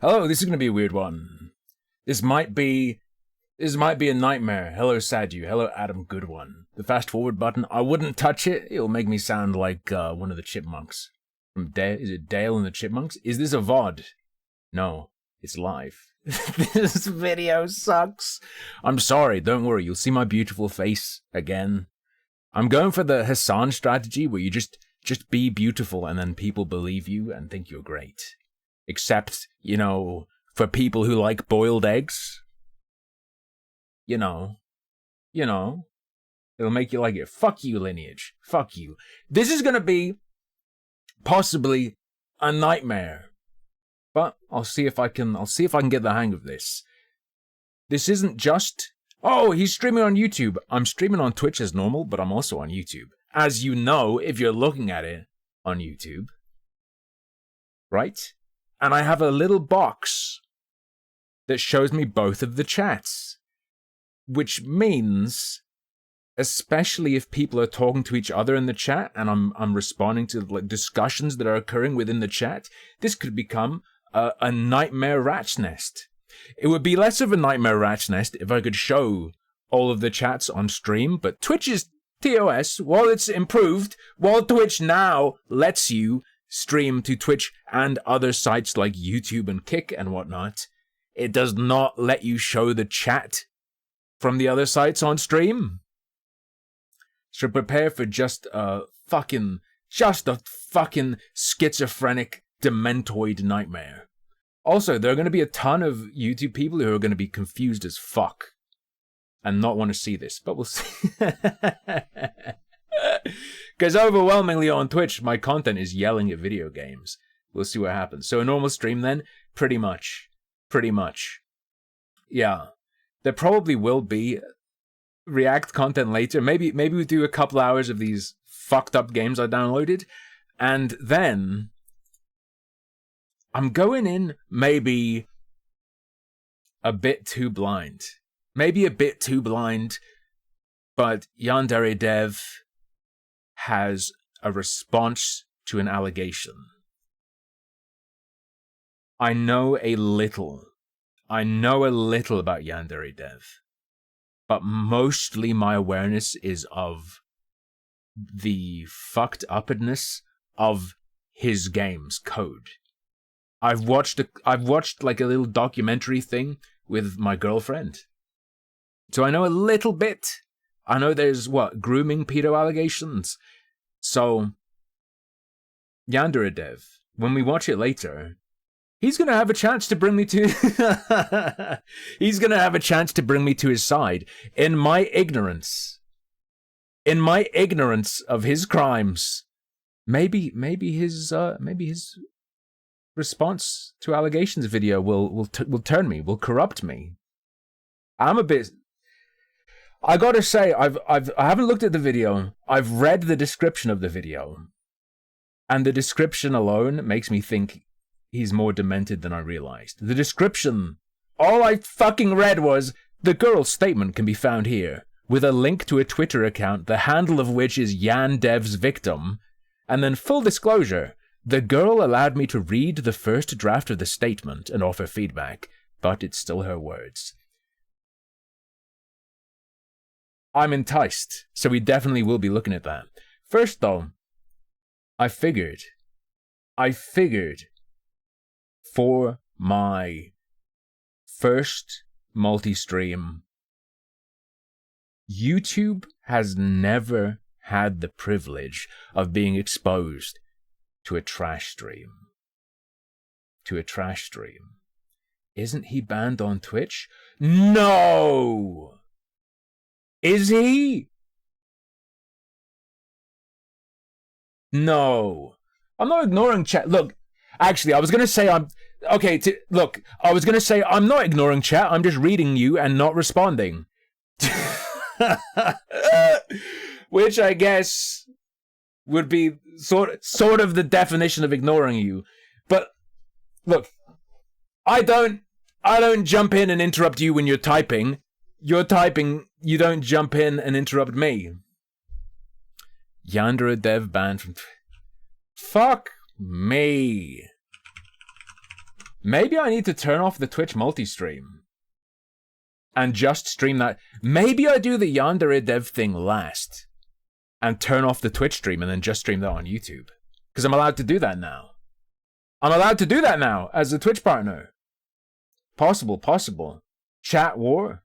Hello, this is going to be a weird one. This might be a nightmare. Hello, Sadu. Hello, Adam Goodone. The fast forward button, I wouldn't touch it. It'll make me sound like one of the chipmunks. Is it Dale and the Chipmunks? Is this a VOD? No, it's live. This video sucks. I'm sorry, don't worry. You'll see my beautiful face again. I'm going for the Hassan strategy where you just be beautiful and then people believe you and think you're great. Except, for people who like boiled eggs. It'll make you like it. Fuck you, Lineage. Fuck you. This is gonna be possibly a nightmare. But I'll see if I can get the hang of this. This isn't just, oh, he's streaming on YouTube. I'm streaming on Twitch as normal, but I'm also on YouTube. As you know, if you're looking at it on YouTube. Right? And I have a little box that shows me both of the chats. Which means, especially if people are talking to each other in the chat and I'm responding to discussions that are occurring within the chat, this could become a nightmare rat's nest. It would be less of a nightmare rat's nest if I could show all of the chats on stream, but Twitch's TOS, while it's improved, while Twitch now lets you stream to Twitch and other sites like YouTube and Kick and whatnot, it does not let you show the chat from the other sites on stream. So prepare for just a fucking schizophrenic, dementoid nightmare. Also, there are going to be a ton of YouTube people who are going to be confused as fuck and not want to see this, but we'll see. Because overwhelmingly on Twitch, my content is yelling at video games. We'll see what happens. So a normal stream then? Pretty much. Yeah. There probably will be React content later. Maybe we do a couple hours of these fucked up games I downloaded. And then I'm going in maybe a bit too blind. But Yandere Dev has a response to an allegation. I know a little about Yandere Dev, but mostly my awareness is of the fucked upness of his game's code. I've watched like a little documentary thing with my girlfriend, so I know a little bit. I know there's grooming pedo allegations. So Yandere Dev, when we watch it later, he's gonna have a chance to bring me to. He's gonna have a chance to bring me to his side. In my ignorance of his crimes, maybe his response to allegations video will turn me, will corrupt me. I gotta say, I haven't looked at the video. I've read the description of the video, and the description alone makes me think he's more demented than I realized. The description, all I fucking read was, the girl's statement can be found here, with a link to a Twitter account, the handle of which is Yandev's victim, and then full disclosure, the girl allowed me to read the first draft of the statement and offer feedback, but it's still her words. I'm enticed, so we definitely will be looking at that. First though, I figured for my first multi-stream, YouTube has never had the privilege of being exposed to a trash stream. Isn't he banned on Twitch? No! Is he? No. I'm not ignoring chat. Look, actually, I was going to say I'm not ignoring chat. I'm just reading you and not responding. Which I guess would be sort of the definition of ignoring you. But look, I don't jump in and interrupt you when you're typing. You're typing, you don't jump in and interrupt me. Yandere Dev banned from... Fuck me. Maybe I need to turn off the Twitch multi-stream and just stream that. Maybe I do the Yandere Dev thing last and turn off the Twitch stream and then just stream that on YouTube. Because I'm allowed to do that now. I'm allowed to do that now as a Twitch partner. Possible. Chat war.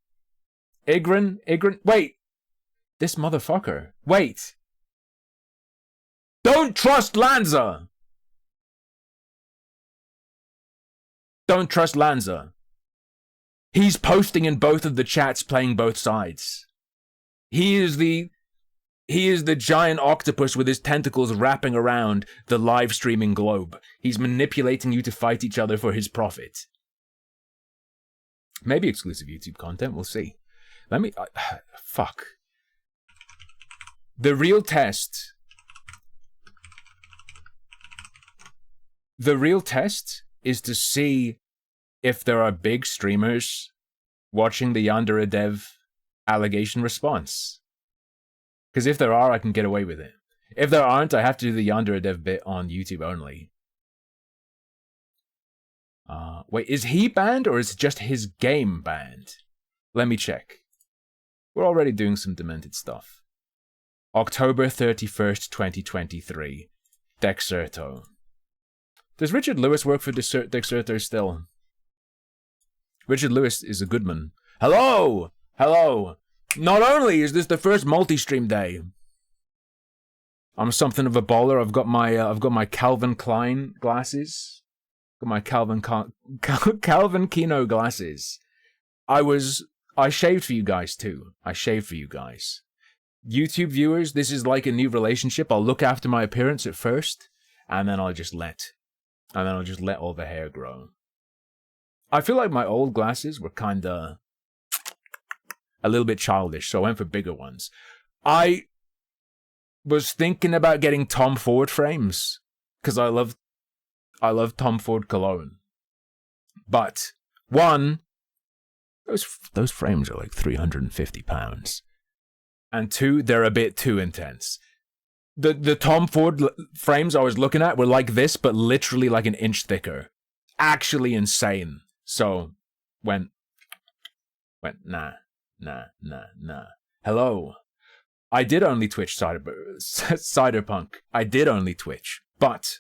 Igrin. Wait. This motherfucker. Wait. Don't trust Lanza. Don't trust Lanza. He's posting in both of the chats, playing both sides. He is the giant octopus with his tentacles wrapping around the live streaming globe. He's manipulating you to fight each other for his profit. Maybe exclusive YouTube content, we'll see. Fuck. The real test is to see if there are big streamers watching the Yandere Dev allegation response. Because if there are, I can get away with it. If there aren't, I have to do the Yandere Dev bit on YouTube only. Wait, is he banned or is just his game banned? Let me check. We're already doing some demented stuff. October 31st, 2023. Dexerto. Does Richard Lewis work for Dexerto still? Richard Lewis is a good man. Hello! Not only is this the first multi-stream day, I'm something of a baller. I've got my Calvin Klein glasses. Got my Calvin Kino glasses. I shaved for you guys too. YouTube viewers, this is like a new relationship. I'll look after my appearance at first, and then I'll just let all the hair grow. I feel like my old glasses were kinda a little bit childish, so I went for bigger ones. I was thinking about getting Tom Ford frames, because I love Tom Ford cologne. But, one, those frames are like £350. And two, they're a bit too intense. The Tom Ford frames I was looking at were like this, but literally like an inch thicker. Actually insane. So, went, nah. Hello. I did only Twitch Cyberpunk. I did only Twitch. But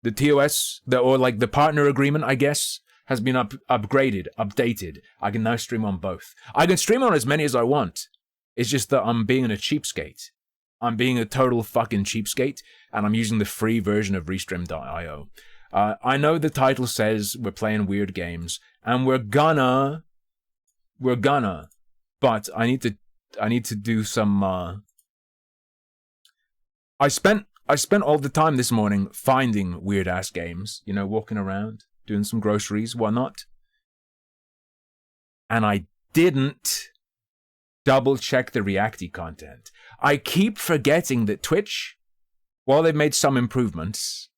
the TOS, the partner agreement, I guess, has been upgraded, updated. I can now stream on both. I can stream on as many as I want. It's just that I'm being a cheapskate. I'm being a total fucking cheapskate, and I'm using the free version of Restream.io. I know the title says we're playing weird games, and we're gonna, but I need to do some, I spent all the time this morning finding weird ass games, walking around, doing some groceries, whatnot. And I didn't double check the Reacty content. I keep forgetting that Twitch, while they've made some improvements,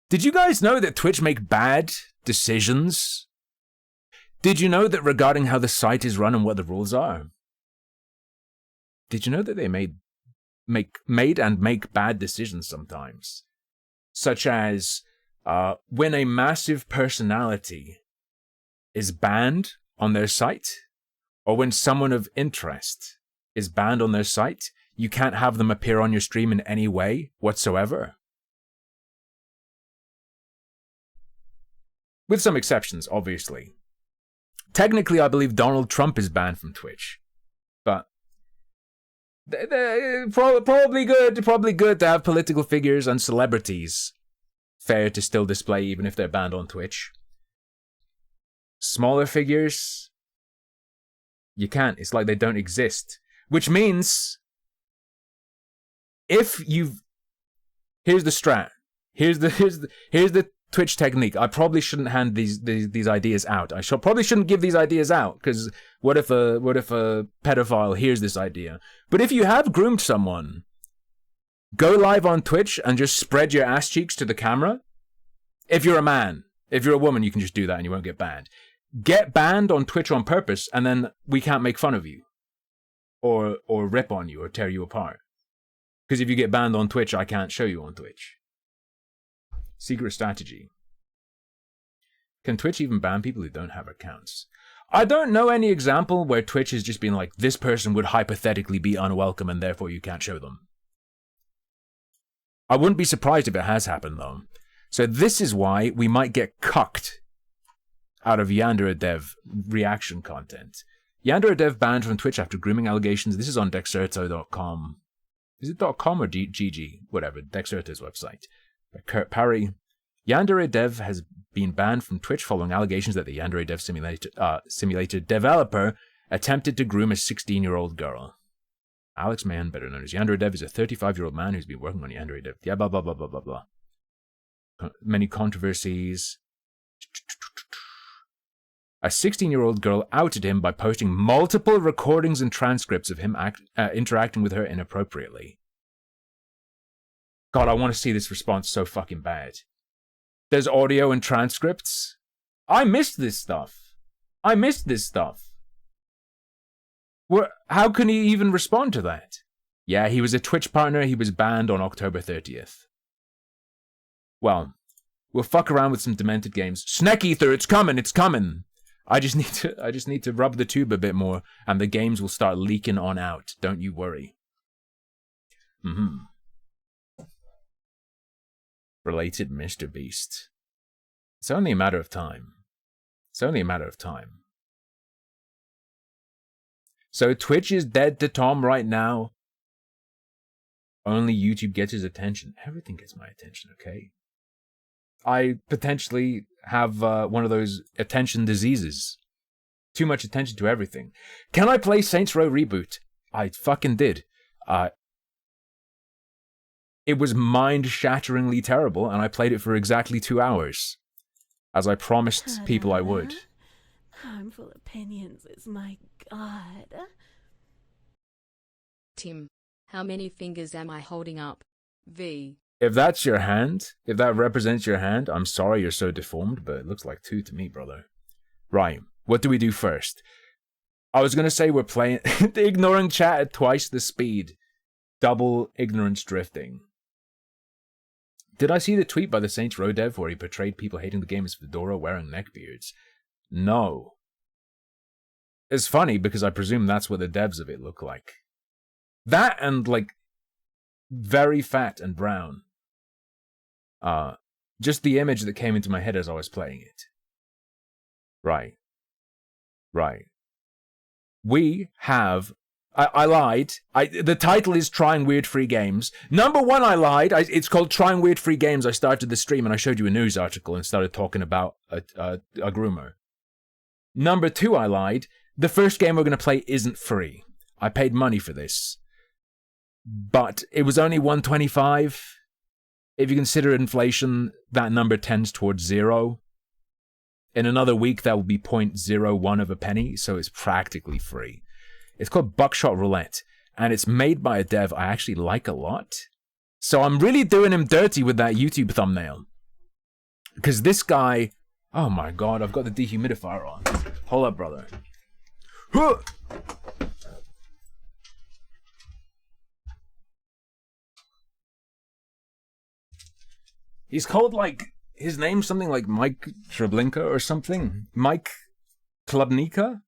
did you guys know that Twitch make bad decisions? Did you know that regarding how the site is run and what the rules are? Did you know that they made and make bad decisions sometimes? Such as when a massive personality is banned on their site, or when someone of interest is banned on their site, you can't have them appear on your stream in any way whatsoever. With some exceptions, obviously. Technically, I believe Donald Trump is banned from Twitch. But probably good to have political figures and celebrities fair to still display even if they're banned on Twitch. Smaller figures, you can't. It's like they don't exist. Which means, here's the strat. Here's the Twitch technique. I probably shouldn't hand these ideas out. Probably shouldn't give these ideas out, because what if a pedophile hears this idea? But if you have groomed someone, go live on Twitch and just spread your ass cheeks to the camera. If you're a man, if you're a woman, you can just do that and you won't get banned. Get banned on Twitch on purpose, and then we can't make fun of you, or rip on you, or tear you apart. Because if you get banned on Twitch, I can't show you on Twitch. Secret strategy. Can Twitch even ban people who don't have accounts? I don't know any example where Twitch has just been like, this person would hypothetically be unwelcome and therefore you can't show them. I wouldn't be surprised if it has happened though. So this is why we might get cucked out of Yandere Dev reaction content. Yandere Dev banned from Twitch after grooming allegations. This is on Dexerto.com. Is it .com or GG? Whatever, Dexerto's website. By Kurt Parry. Yandere Dev has been banned from Twitch following allegations that the Yandere Dev simulator developer attempted to groom a 16-year-old girl. Alex Mann, better known as Yandere Dev, is a 35-year-old man who's been working on Yandere Dev. Yeah, blah, blah, blah, blah, blah, blah. Many controversies. A 16-year-old girl outed him by posting multiple recordings and transcripts of him interacting with her inappropriately. God, I want to see this response so fucking bad. There's audio and transcripts. I missed this stuff. How can he even respond to that? Yeah, he was a Twitch partner. He was banned on October 30th. Well, we'll fuck around with some demented games. Snack Ether, it's coming. I just need to rub the tube a bit more, and the games will start leaking on out. Don't you worry. Related Mr. Beast. It's only a matter of time. So Twitch is dead to Tom right now. Only YouTube gets his attention. Everything gets my attention, okay? I potentially have one of those attention diseases. Too much attention to everything. Can I play Saints Row Reboot? I fucking did. It was mind-shatteringly terrible, and I played it for exactly 2 hours. As I promised people I would. Harmful opinions is my god. Tim, how many fingers am I holding up? V. If that's your hand, if that represents your hand, I'm sorry you're so deformed, but it looks like 2 to me, brother. Right, what do we do first? I was going to say we're playing... ignoring chat at twice the speed. Double ignorance drifting. Did I see the tweet by the Saints Row dev where he portrayed people hating the game as Fedora wearing neckbeards? No. It's funny because I presume that's what the devs of it look like. That and, like, very fat and brown. Just the image that came into my head as I was playing it. Right. We have... I lied. The title is Trying Weird Free Games. Number 1, I lied. It's called Trying Weird Free Games. I started the stream and I showed you a news article and started talking about a groomer. Number 2, I lied. The first game we're going to play isn't free. I paid money for this. But it was only $1.25. If you consider inflation, that number tends towards 0. In another week, that will be 0.01 of a penny, so it's practically free. It's called Buckshot Roulette, and it's made by a dev I actually like a lot. So I'm really doing him dirty with that YouTube thumbnail. Because this guy... Oh my god, I've got the dehumidifier on. Hold up, brother. He's called, like... His name's something like Mike Treblinka or something. Mike Klubnika?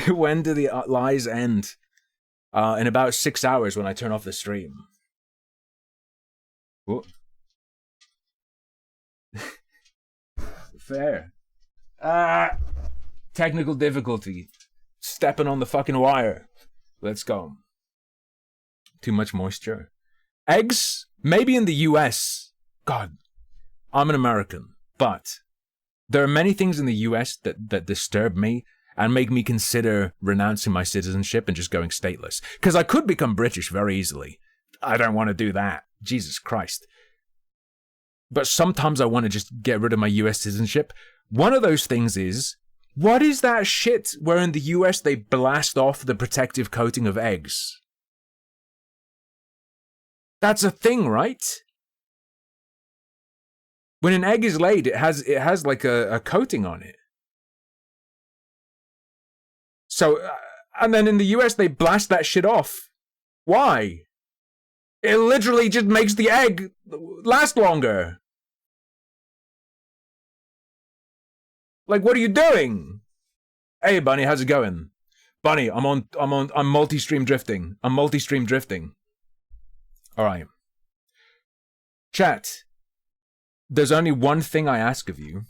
When do the lies end? In about 6 hours when I turn off the stream. Whoa. Fair. Technical difficulty. Stepping on the fucking wire. Let's go. Too much moisture. Eggs? Maybe in the US. God, I'm an American. But there are many things in the US that disturb me and make me consider renouncing my citizenship and just going stateless. Because I could become British very easily. I don't want to do that. Jesus Christ. But sometimes I want to just get rid of my US citizenship. One of those things is, what is that shit where in the US they blast off the protective coating of eggs? That's a thing, right? When an egg is laid, it has like a coating on it. So, and then in the US, they blast that shit off. Why? It literally just makes the egg last longer. Like, what are you doing? Hey, Bunny, how's it going? Bunny, I'm multi-stream drifting. I'm multi-stream drifting. Alright. Chat. There's only one thing I ask of you.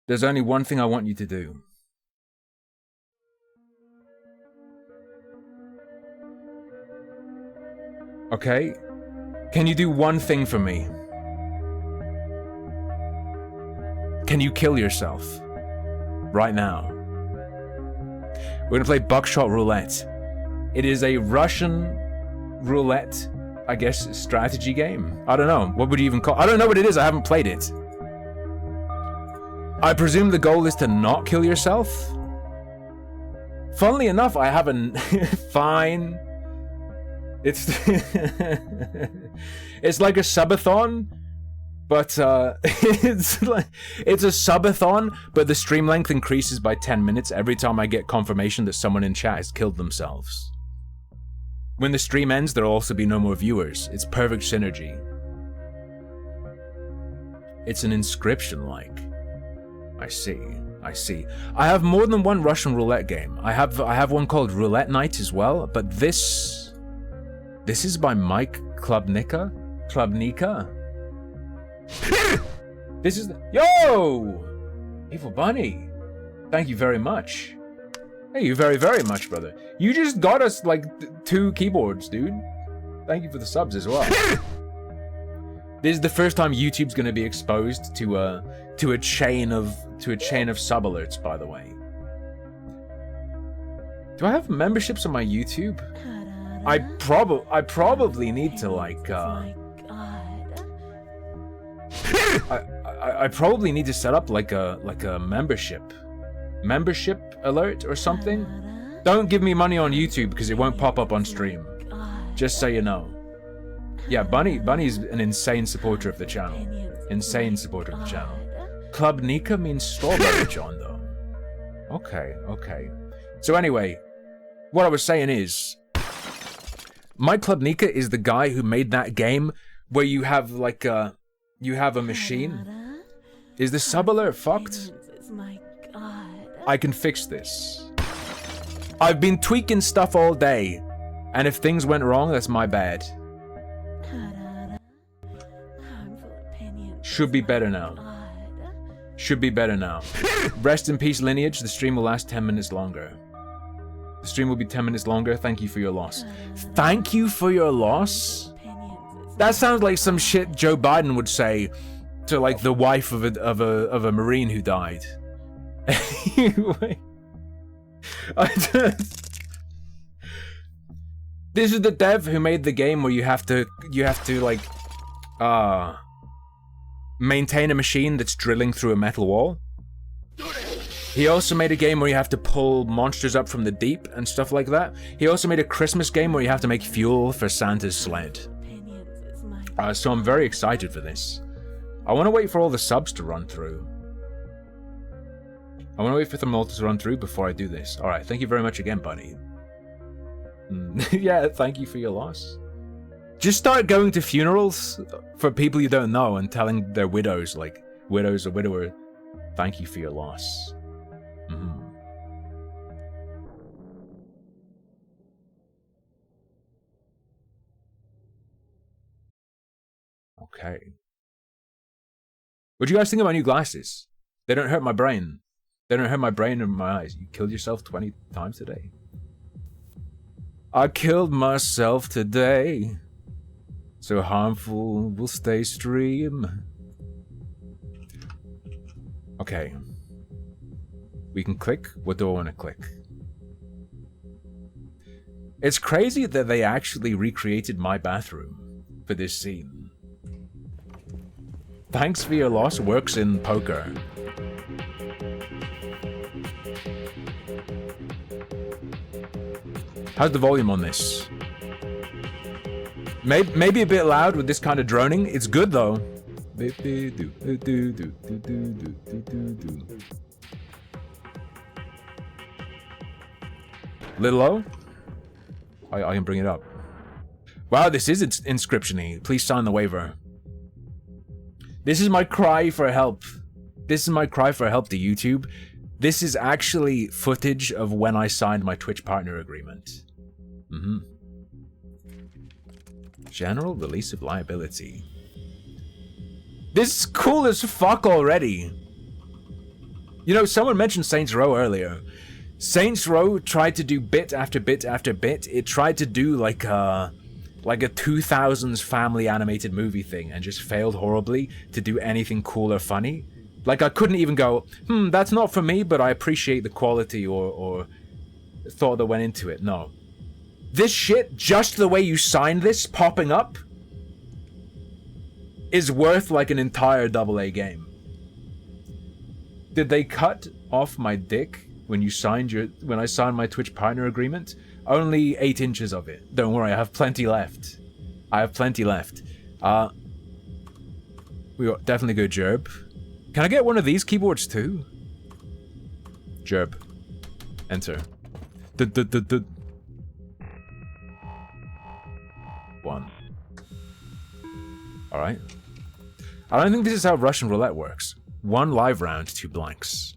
There's only one thing I want you to do. Okay? Can you do one thing for me? Can you kill yourself? Right now. We're gonna play Buckshot Roulette. It is a Russian roulette, I guess, strategy game. I don't know. What would you even call it? I don't know what it is. I haven't played it. I presume the goal is to not kill yourself? Funnily enough, I haven't... Fine. It's... it's like a subathon, but it's a subathon, but the stream length increases by 10 minutes every time I get confirmation that someone in chat has killed themselves. When the stream ends, there'll also be no more viewers. It's perfect synergy. It's an Inscription-like. I see. I see. I have more than one Russian roulette game. I have one called Roulette Night as well, but this is by Mike Klubnica? This is Yo! Evil Bunny. Thank you very much. Thank you very, very much, brother. You just got us, like, 2 keyboards, dude. Thank you for the subs as well. This is the first time YouTube's gonna be exposed to a chain of sub alerts, by the way. Do I have memberships on my YouTube? I probably need to, like, I probably need to set up like a membership alert or something. Don't give me money on YouTube because it won't pop up on stream. Just so you know. Yeah, Bunny's an insane supporter of the channel. Insane supporter of the channel. Club Nika means strawberry John though. Okay, okay. So anyway, what I was saying is, Mike Klubnica is the guy who made that game where you have like a machine. Is the sub alert fucked? I can fix this. I've been tweaking stuff all day, and if things went wrong, that's my bad. Should be better now. Should be better now. Rest in peace, Lineage. The stream will last 10 minutes longer. The stream will be 10 minutes longer. Thank you for your loss. Thank you for your loss? That sounds like some shit Joe Biden would say to like the wife of a Marine who died. Anyway, this is the dev who made the game where you have to like maintain a machine that's drilling through a metal wall. He also made a game where you have to pull monsters up from the deep and stuff like that. He also made a Christmas game where you have to make fuel for Santa's sled. So I'm very excited for this. I want to wait for all the subs to run through. I want to wait for them all to run through before I do this. Alright, thank you very much again, buddy. Yeah, thank you for your loss. Just start going to funerals for people you don't know and telling their widows, like, widows or widower, thank you for your loss. Okay. What do you guys think of my new glasses? They don't hurt my brain. They don't hurt my brain or my eyes. You killed yourself 20 times today. I killed myself today. So harmful will stay stream. Okay. We can click. What do I want to click? It's crazy that they actually recreated my bathroom for this scene. Thanks for your loss works in poker. How's the volume on this? Maybe a bit loud with this kind of droning. It's good though. Little low? I can bring it up. Wow, this is Inscription-y. Please sign the waiver. This is my cry for help. This is my cry for help to YouTube. This is actually footage of when I signed my Twitch partner agreement. General release of liability. This is cool as fuck already. You know, someone mentioned Saints Row earlier. Saints Row tried to do bit after bit after bit. It tried to do like a 2000s family animated movie thing and just failed horribly to do anything cool or funny. Like, I couldn't even go, that's not for me, but I appreciate the quality or thought that went into it. No. This shit, just the way you signed this popping up, is worth like an entire AA game. Did they cut off my dick when I signed my Twitch partner agreement? Only 8 inches of it. Don't worry, I have plenty left. We got definitely go Jerb. Can I get one of these keyboards too? Jerb. Enter. One. Alright. I don't think this is how Russian roulette works. 1 live round, 2 blanks.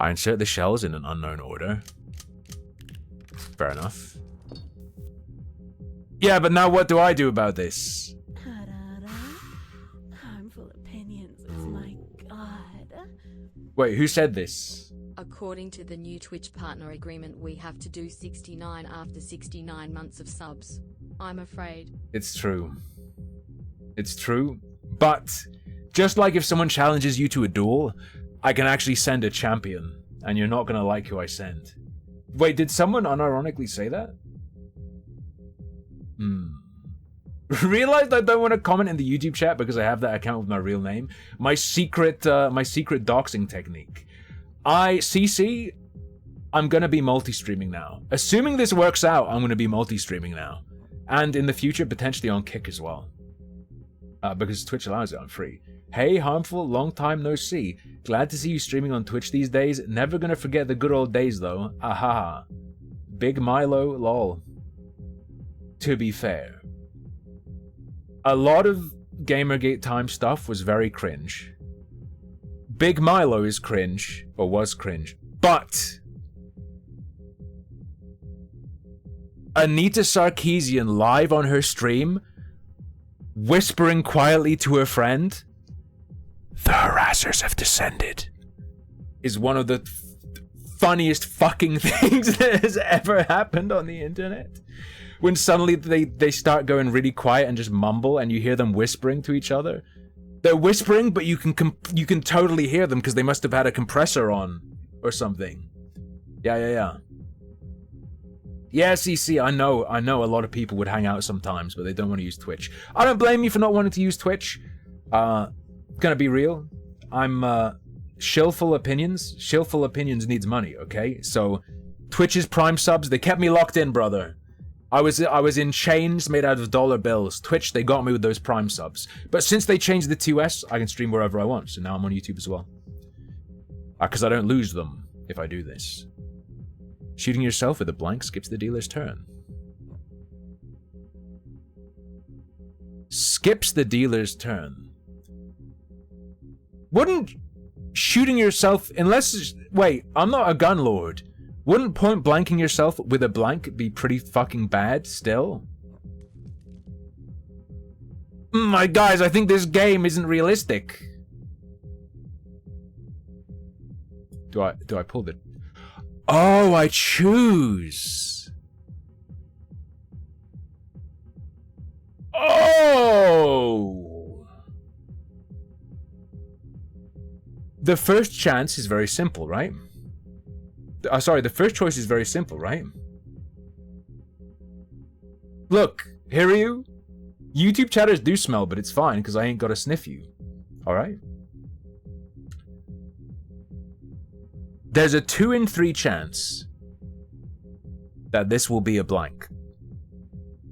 I insert the shells in an unknown order. Fair enough. Yeah, but now what do I do about this? Harmful opinions is my god. Wait, who said this? According to the new Twitch partner agreement, we have to do 69 after 69 months of subs. I'm afraid. It's true. It's true. But, just like if someone challenges you to a duel, I can actually send a champion, and you're not gonna like who I send. Wait, did someone unironically say that? Realized I don't want to comment in the YouTube chat because I have that account with my real name. My secret doxing technique. CC, I'm gonna be multi-streaming now. Assuming this works out, I'm gonna be multi-streaming now. And in the future, potentially on Kick as well. Because Twitch allows it, I'm free. Hey, Harmful, long time no see. Glad to see you streaming on Twitch these days. Never gonna forget the good old days, though. Ahaha. Big Milo, lol. To be fair, a lot of Gamergate time stuff was very cringe. Big Milo is cringe, or was cringe, but Anita Sarkeesian live on her stream, whispering quietly to her friend, "The harassers have descended," is one of the funniest fucking things that has ever happened on the internet. When suddenly they start going really quiet and just mumble, and you hear them whispering to each other. They're whispering, but you can totally hear them because they must have had a compressor on or something. Yeah. Yeah, CC, I know a lot of people would hang out sometimes, but they don't want to use Twitch. I don't blame you for not wanting to use Twitch. Gonna be real. I'm Shillful Opinions. Shillful Opinions needs money, okay? So Twitch's Prime subs, they kept me locked in, brother. I was in chains made out of dollar bills. Twitch, they got me with those Prime subs. But since they changed the 2S, I can stream wherever I want. So now I'm on YouTube as well. Because I don't lose them if I do this. Shooting yourself with a blank skips the dealer's turn. Skips the dealer's turn. Wouldn't shooting yourself, unless, wait, I'm not a gun lord. Wouldn't point blanking yourself with a blank be pretty fucking bad still? My guys, I think this game isn't realistic. Do I pull the... Oh, I choose. Oh! The first chance is very simple, right? Sorry, the first choice is very simple, right? Look, Hiryu, YouTube chatters do smell, but it's fine, because I ain't gotta sniff you. Alright? There's a 2 in 3 chance that this will be a blank.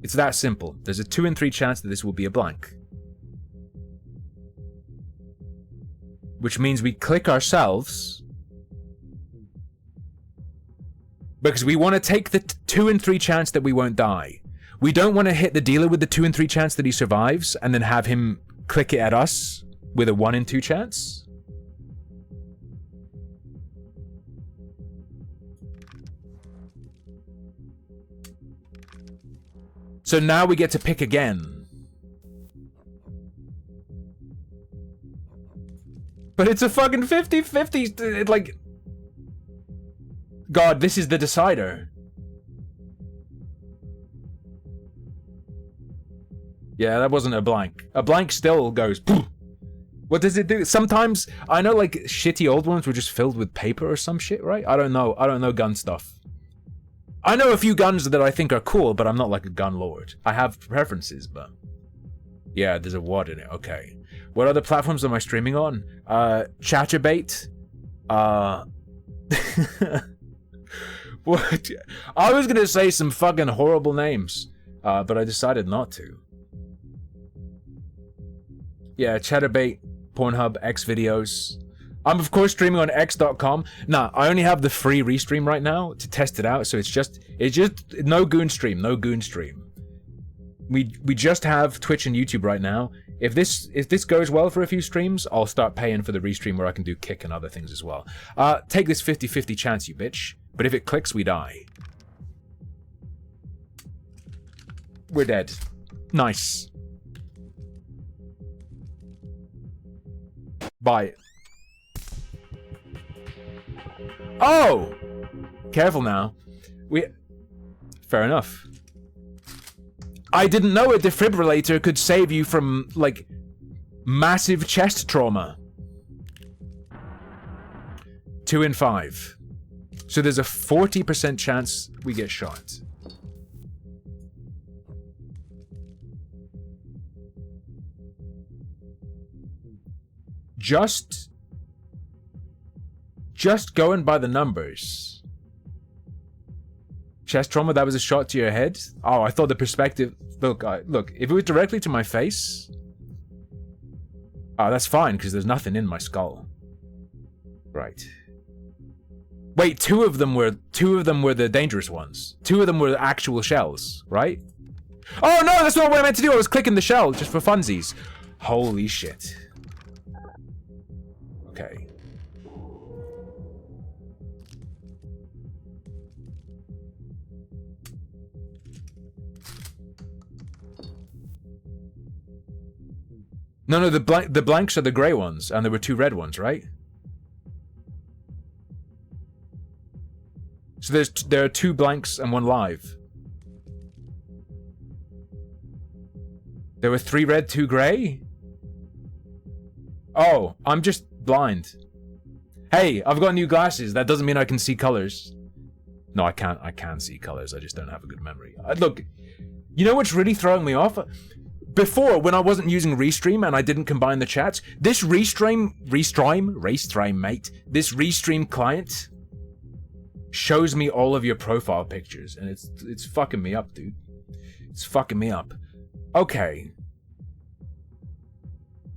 It's that simple. There's a 2 in 3 chance that this will be a blank. Which means we click ourselves, because we want to take the 2 in 3 chance that we won't die. We don't want to hit the dealer with the 2 in 3 chance that he survives, and then have him click it at us with a 1 in 2 chance. So now we get to pick again. But it's a fucking 50-50, like... God, this is the decider. Yeah, that wasn't a blank. A blank still goes... Poof. What does it do? Sometimes, I know like shitty old ones were just filled with paper or some shit, right? I don't know. I don't know gun stuff. I know a few guns that I think are cool, but I'm not like a gun lord. I have preferences, but... Yeah, there's a what in it. Okay. What other platforms am I streaming on? Chatterbait. What? I was gonna say some fucking horrible names, but I decided not to. Yeah, Chatterbait, Pornhub, Xvideos. I'm of course streaming on x.com. Nah, I only have the free restream right now to test it out, so it's just no goon stream, no goon stream. We just have Twitch and YouTube right now. If this goes well for a few streams, I'll start paying for the restream where I can do Kick and other things as well. Take this 50-50 chance, you bitch. But if it clicks, we die. We're dead. Nice. Bye. Oh! Careful now. Fair enough. I didn't know a defibrillator could save you from, like, massive chest trauma. 2 in 5. So there's a 40% chance we get shot. Just going by the numbers. Chest trauma, that was a shot to your head? Oh, I thought the perspective... Look, if it was directly to my face... Oh, that's fine, because there's nothing in my skull. Right. Wait, two of them were the dangerous ones. 2 of them were the actual shells, right? Oh no, that's not what I meant to do. I was clicking the shell just for funsies. Holy shit. Okay. No, the blanks are the grey ones, and there were 2 red ones, right? So there are 2 blanks and 1 live. There were 3 red, 2 grey? Oh, I'm just blind. Hey, I've got new glasses. That doesn't mean I can see colors. No, I can't. I can see colors. I just don't have a good memory. Look, you know what's really throwing me off? Before, when I wasn't using Restream and I didn't combine the chats, this Restream, mate. This Restream client shows me all of your profile pictures, and it's fucking me up, dude. It's fucking me up. Okay.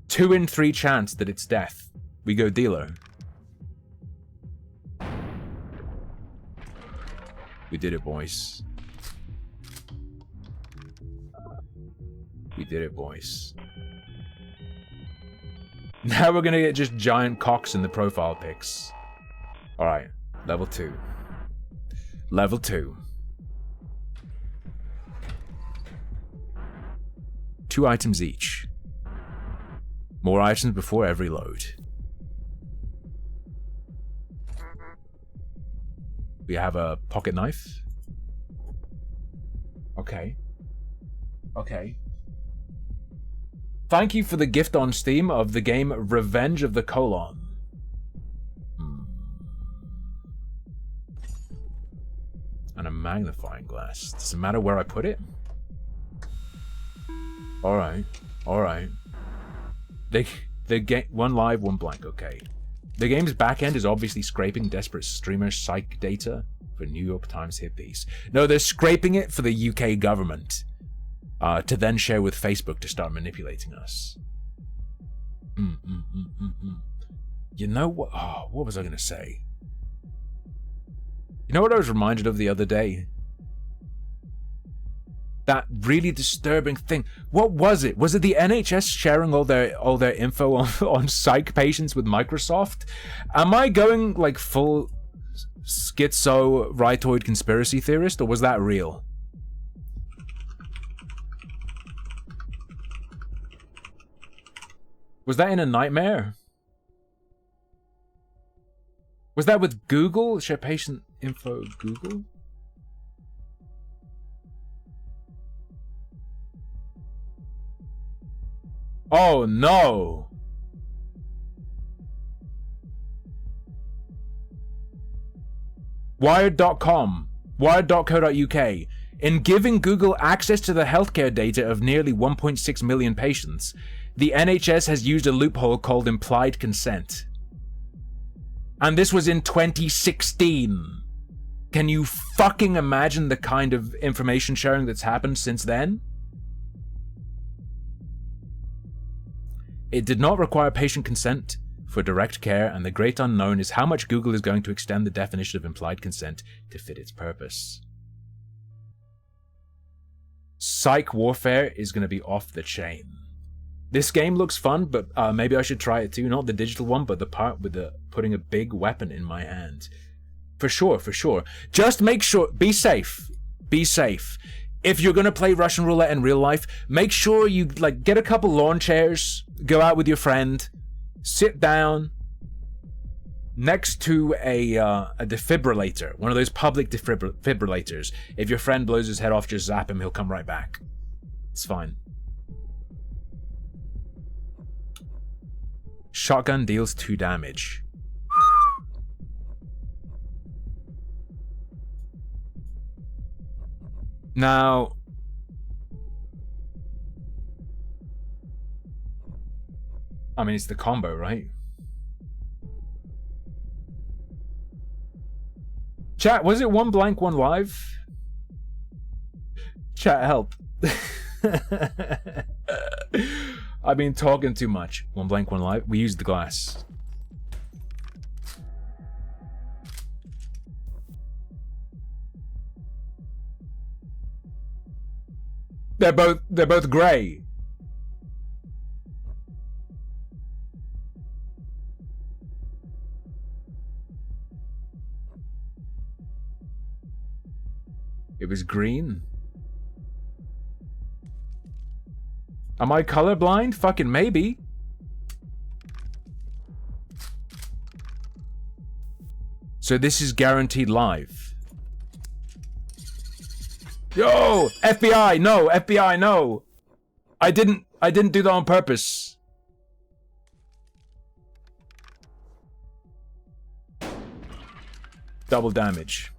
2 in 3 chance that it's death. We go dealer. We did it, boys. We did it, boys. Now we're gonna get just giant cocks in the profile pics. Alright, level 2. Level 2. 2 items each. More items before every load. We have a pocket knife. Okay. Okay. Thank you for the gift on Steam of the game Revenge of the Colon. And a magnifying glass. Does it matter where I put it? Alright. Alright. The game, 1 live, 1 blank, okay. The game's backend is obviously scraping desperate streamer psych data for New York Times hit piece. No, they're scraping it for the UK government. To then share with Facebook to start manipulating us. You know what? Oh, what was I gonna say? You know what I was reminded of the other day? That really disturbing thing. What was it? Was it the NHS sharing all their info on psych patients with Microsoft? Am I going like full schizo rightoid conspiracy theorist, or was that real? Was that in a nightmare? Was that with Google? Share patient info Google? Oh no! Wired.com, Wired.co.uk. In giving Google access to the healthcare data of nearly 1.6 million patients, the NHS has used a loophole called implied consent. And this was in 2016. Can you fucking imagine the kind of information sharing that's happened since then? It did not require patient consent for direct care, and the great unknown is how much Google is going to extend the definition of implied consent to fit its purpose. Psych warfare is going to be off the chain. This game looks fun, but maybe I should try it too. Not the digital one, but the part with the putting a big weapon in my hand. For sure, for sure. Just make sure, be safe. Be safe. If you're going to play Russian roulette in real life, make sure you like get a couple lawn chairs, go out with your friend, sit down next to a defibrillator, one of those public defibrillators. If your friend blows his head off, just zap him, he'll come right back. It's fine. Shotgun deals 2 damage. Now, I mean, it's the combo, right? Chat, was it 1 blank 1 live? Chat, help. I've been talking too much. 1 blank 1 live. We used the glass. They're both gray. It was green. Am I colorblind? Fucking maybe. So this is guaranteed live. Yo! FBI, no! FBI, no! I didn't do that on purpose. Double damage.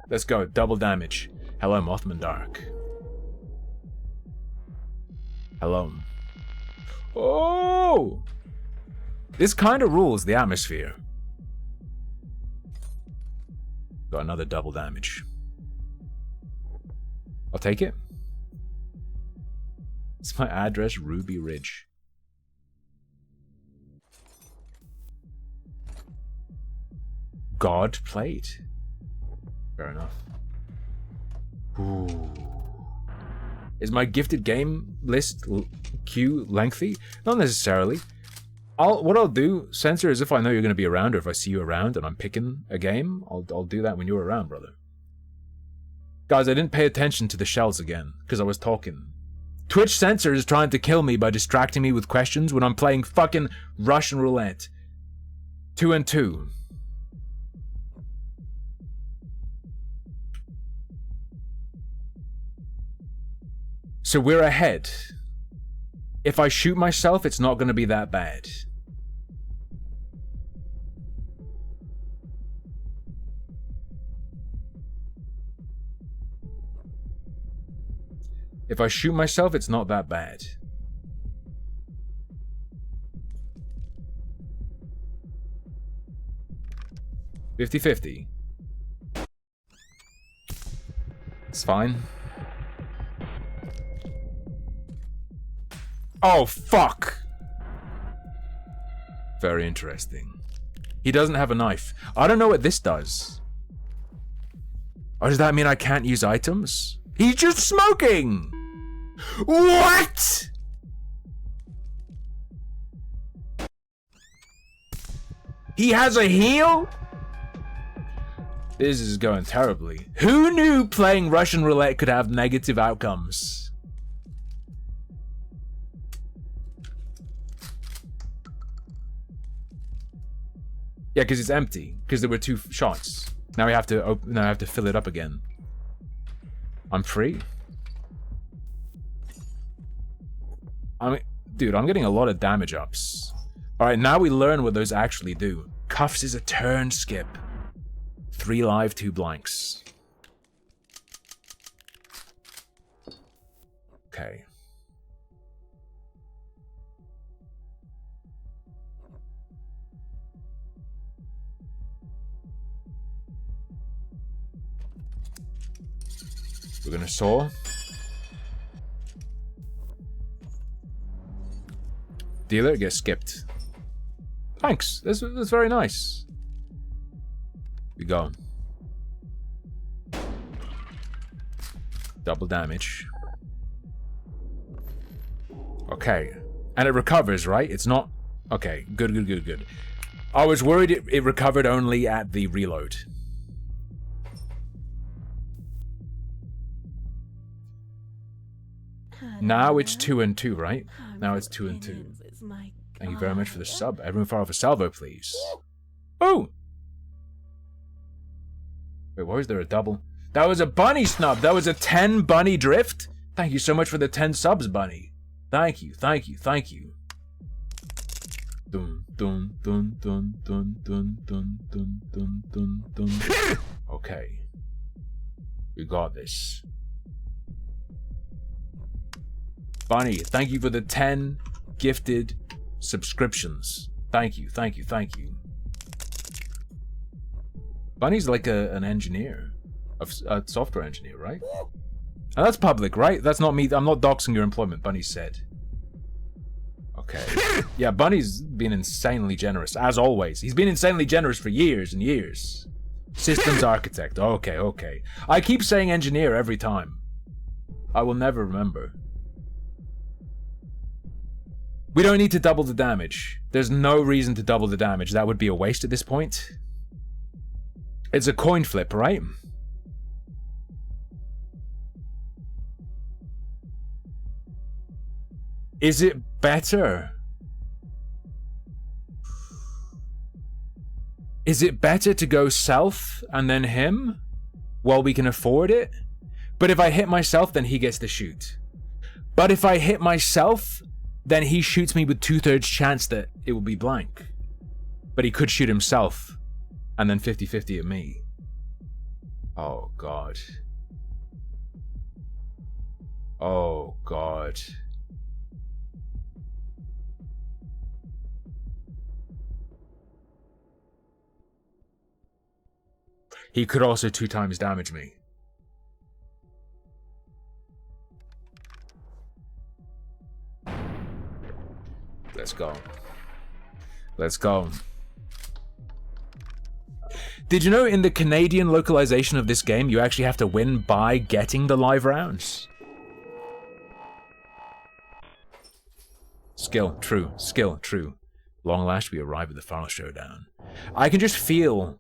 Let's go, double damage. Hello, Mothman Dark. Hello. Oh! This kind of rules the atmosphere. Got another double damage. I'll take it. It's my address, Ruby Ridge. God plate. Fair enough. Ooh. Is my gifted game list queue lengthy? Not necessarily. What I'll do, Censor, is if I know you're going to be around, or if I see you around and I'm picking a game, I'll do that when you're around, brother. Guys, I didn't pay attention to the shells again, because I was talking. Twitch Censor is trying to kill me by distracting me with questions when I'm playing fucking Russian roulette. 2 and 2. So we're ahead. If I shoot myself, it's not going to be that bad. If I shoot myself, it's not that bad. $50-50. It's fine. Oh, fuck! Very interesting. He doesn't have a knife. I don't know what this does. Oh, does that mean I can't use items? He's just smoking! What?! He has a heal?! This is going terribly. Who knew playing Russian roulette could have negative outcomes? Yeah, because it's empty. Because there were 2 shots. Now I have to fill it up again. I'm free. Dude, I'm getting a lot of damage ups. Alright, now we learn what those actually do. Cuffs is a turn skip. 3 live, 2 blanks. Okay. We're gonna saw. Dealer gets skipped. Thanks. That's very nice. We go. Double damage. Okay. And it recovers, right? It's not... Okay. Good. I was worried it recovered only at the reload. Now it's 2 and 2, right? Now it's 2 and 2. Thank you very much for the sub. Everyone fire off a salvo, please. Oh! Wait, why was there a double? That was a bunny snub! That was a 10 bunny drift? Thank you so much for the 10 subs, bunny. Thank you. Dun dun dun dun dun dun dun dun dun dun dun. Okay. We got this. Bunny, thank you for the 10 gifted subscriptions. Thank you. Bunny's like an engineer, a software engineer, right? And that's public, right? That's not me. I'm not doxing your employment, Bunny said. Okay. Yeah, Bunny's been insanely generous, as always. He's been insanely generous for years and years. Systems architect. Okay. I keep saying engineer every time. I will never remember. We don't need to double the damage. There's no reason to double the damage. That would be a waste at this point. It's a coin flip, right? Is it better? Is it better to go south and then him? While we can afford it? But if I hit myself, then he gets to shoot. But if I hit myself, then he shoots me with 2/3 chance that it will be blank. But he could shoot himself, and then 50-50 at me. Oh god. Oh god. He could also 2 times damage me. Let's go. Did you know in the Canadian localization of this game, you actually have to win by getting the live rounds? Skill, true. Long last we arrive at the final showdown. I can just feel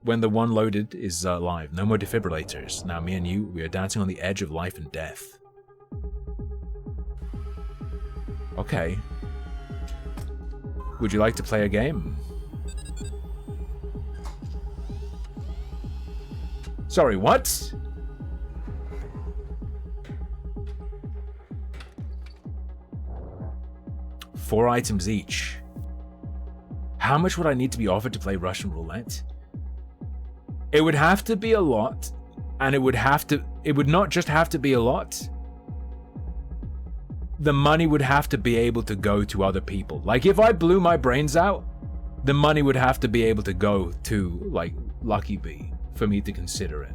when the one loaded is live. No more defibrillators. Now me and you, we are dancing on the edge of life and death. Okay. Would you like to play a game? Sorry, what? Four items each. How much would I need to be offered to play Russian roulette? It would have to be a lot, and it would not just have to be a lot. The money would have to be able to go to other people. Like, if I blew my brains out, the money would have to be able to go to, like, Lucky Bee for me to consider it.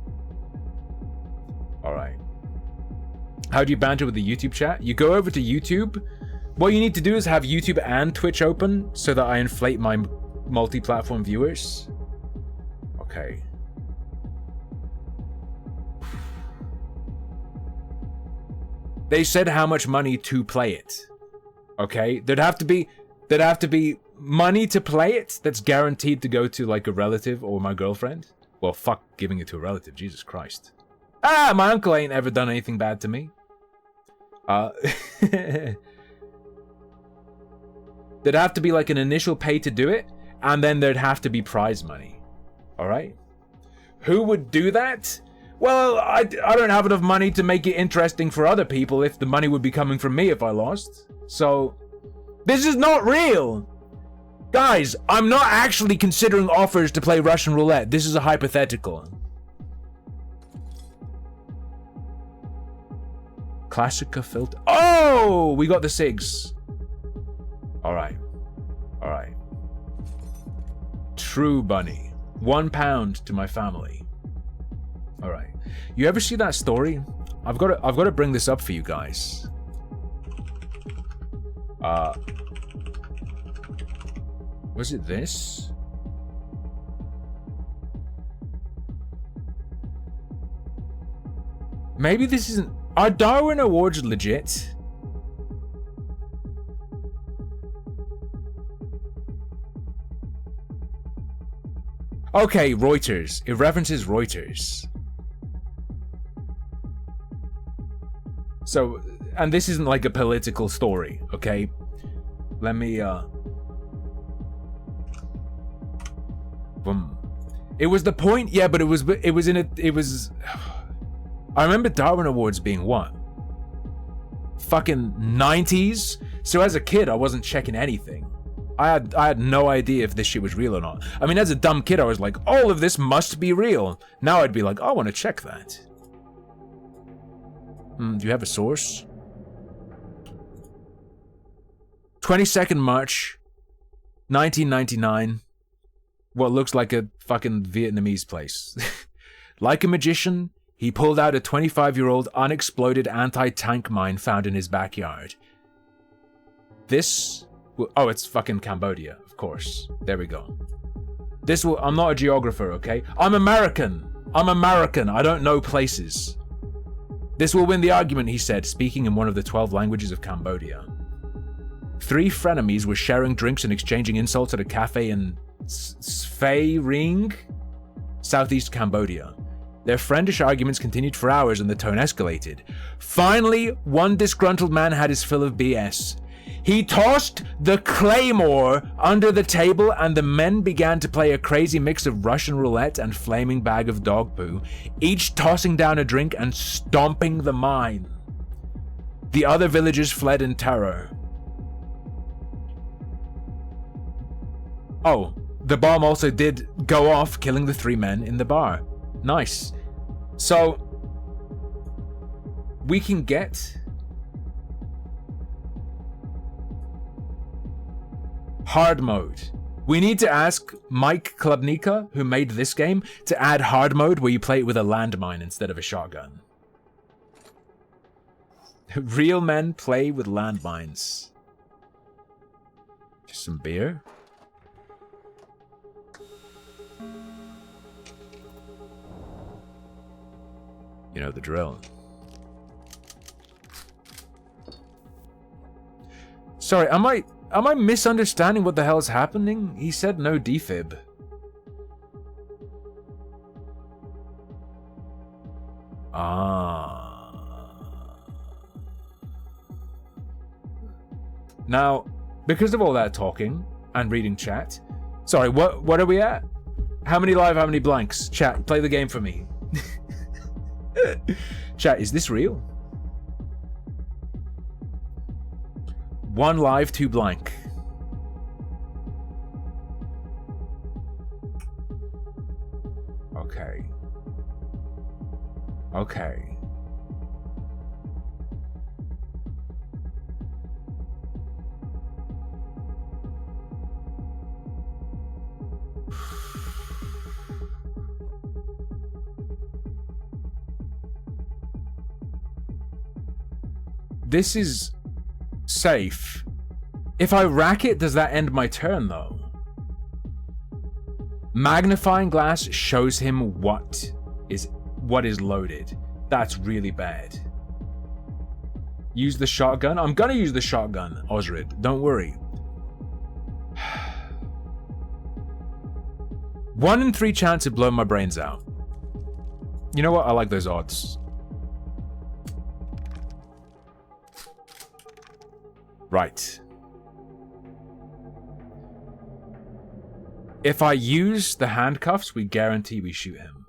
Alright. How do you banter with the YouTube chat? You go over to YouTube. What you need to do is have YouTube and Twitch open so that I inflate my multi-platform viewers. Okay. They said how much money to play it. Okay? There'd have to be money to play it that's guaranteed to go to like a relative or my girlfriend. Well, fuck giving it to a relative, Jesus Christ. Ah, my uncle ain't ever done anything bad to me. There'd have to be like an initial pay to do it, and then there'd have to be prize money. Alright? Who would do that? Well, I don't have enough money to make it interesting for other people if the money would be coming from me if I lost. So, this is not real! Guys, I'm not actually considering offers to play Russian roulette. This is a hypothetical. Classica filter. Oh! We got the SIGs. Alright. Alright. True bunny. £1 to my family. Alright. You ever see that story? I've got to bring this up for you guys. Was it this? Maybe this isn't... Are Darwin Awards legit? Okay, Reuters. It references Reuters. So, and this isn't like a political story, okay? Let me, boom. It was the point, yeah, but it was I remember Darwin Awards being what? Fucking 90s? So as a kid, I wasn't checking anything. I had no idea if this shit was real or not. I mean, as a dumb kid, I was like, all of this must be real. Now I'd be like, I want to check that. Do you have a source? 22nd March, 1999. What looks like a fucking Vietnamese place. Like a magician, he pulled out a 25-year-old unexploded anti-tank mine found in his backyard. This... Oh, it's fucking Cambodia, of course. There we go. This will... I'm not a geographer, okay? I'm American! I don't know places. This will win the argument, he said, speaking in one of the 12 languages of Cambodia. 3 frenemies were sharing drinks and exchanging insults at a cafe in Svay Ring, southeast Cambodia. Their friendish arguments continued for hours and the tone escalated. Finally, one disgruntled man had his fill of BS. He tossed the claymore under the table and the men began to play a crazy mix of Russian roulette and flaming bag of dog poo, each tossing down a drink and stomping the mine. The other villagers fled in terror. Oh, the bomb also did go off, killing the 3 men in the bar. Nice. So, we can get hard mode. We need to ask Mike Klubnika, who made this game, to add hard mode where you play it with a landmine instead of a shotgun. Real men play with landmines. Just some beer. You know the drill. Sorry, am I misunderstanding what the hell is happening? He said no defib. Now, because of all that talking and reading chat, sorry, what are we at? How many live, how many blanks? Chat, play the game for me. Chat, is this real? 1 live, 2 blank. Okay. Okay. This is safe. If I rack it, does that end my turn, though? Magnifying glass shows him what is loaded. That's really bad. Use the shotgun. I'm gonna use the shotgun, Osrid. Don't worry. 1 in 3 chance to blow my brains out. You know what? I like those odds. Right. If I use the handcuffs, we guarantee we shoot him.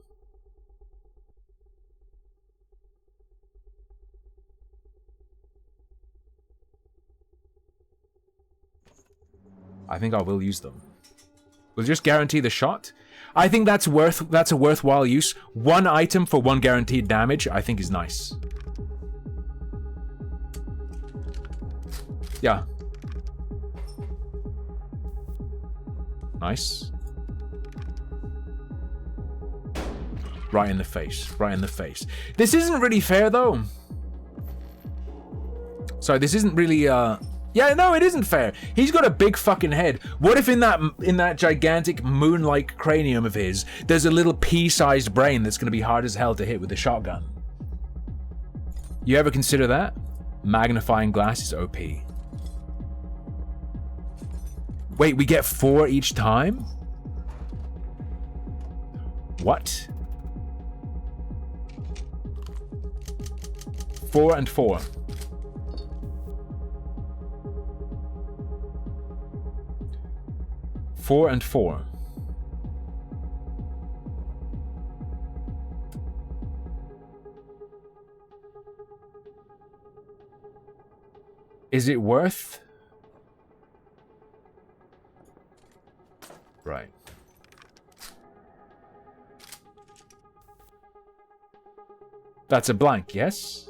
I think I will use them. We'll just guarantee the shot. I think that's a worthwhile use. 1 item for 1 guaranteed damage, I think is nice. Yeah. Nice. Right in the face. Right in the face. This isn't really fair, though. Sorry, this isn't really, Yeah, no, it isn't fair. He's got a big fucking head. What if in that gigantic moon-like cranium of his, there's a little pea-sized brain that's gonna be hard as hell to hit with a shotgun? You ever consider that? Magnifying glass is OP. Wait, we get 4 each time? What? 4 and 4. Four and 4. Is it worth? Right. That's a blank, yes?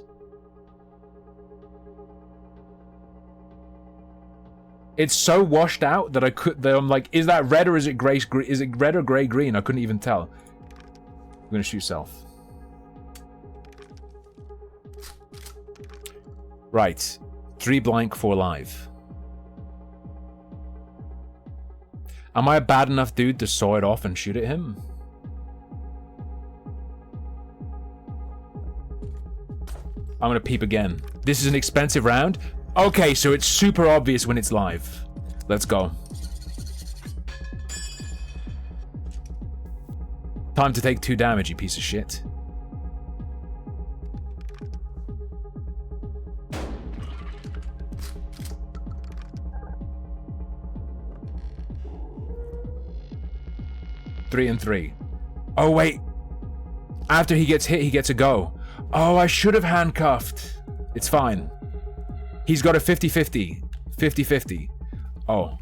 It's so washed out that I'm like, is that red or is it gray? Is it red or gray green? I couldn't even tell. I'm gonna shoot self. Right. 3 blank, 4 live. Am I a bad enough dude to saw it off and shoot at him? I'm gonna peep again. This is an expensive round. Okay, so it's super obvious when it's live. Let's go. Time to take 2 damage, you piece of shit. Three and 3. Oh, wait. After he gets hit, he gets a go. Oh, I should have handcuffed. It's fine. He's got a 50-50. 50-50. Oh.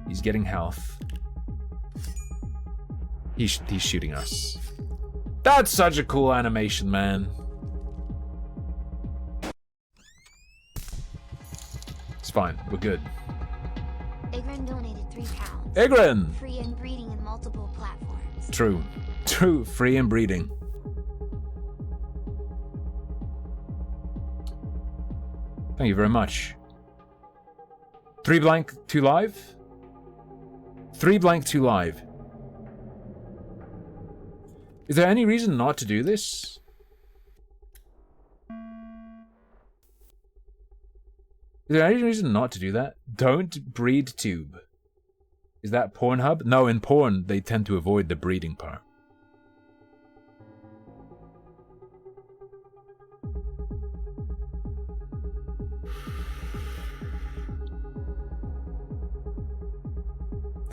He's getting health. He's shooting us. That's such a cool animation, man. It's fine. We're good. Igrin donated £3. Igrin! Free and breeding in multiple platforms. True. True. Free and breeding. Thank you very much. 3 blank, 2 live? 3 blank, 2 live. Is there any reason not to do this? Is there any reason not to do that? Don't breed tube. Is that Pornhub? No, in porn, they tend to avoid the breeding part.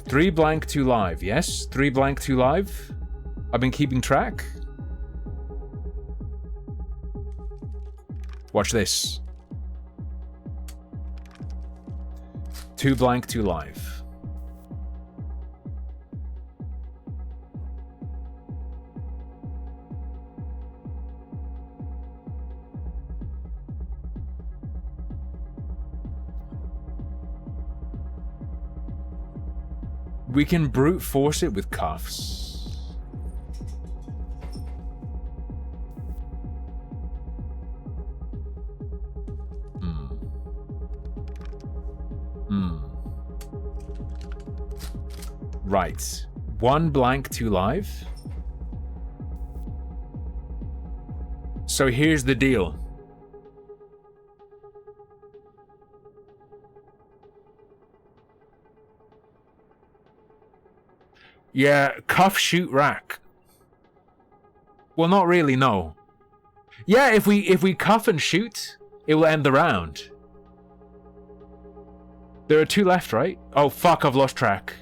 Three blank, 2 live. Yes, 3 blank, 2 live. I've been keeping track. Watch this. 2 blank, 2 live. We can brute force it with cuffs. Right. 1 blank, 2 live. So here's the deal. Yeah, cuff, shoot, rack. Well, not really, no. Yeah, if we cuff and shoot, it will end the round. There are 2 left, right? Oh fuck, I've lost track.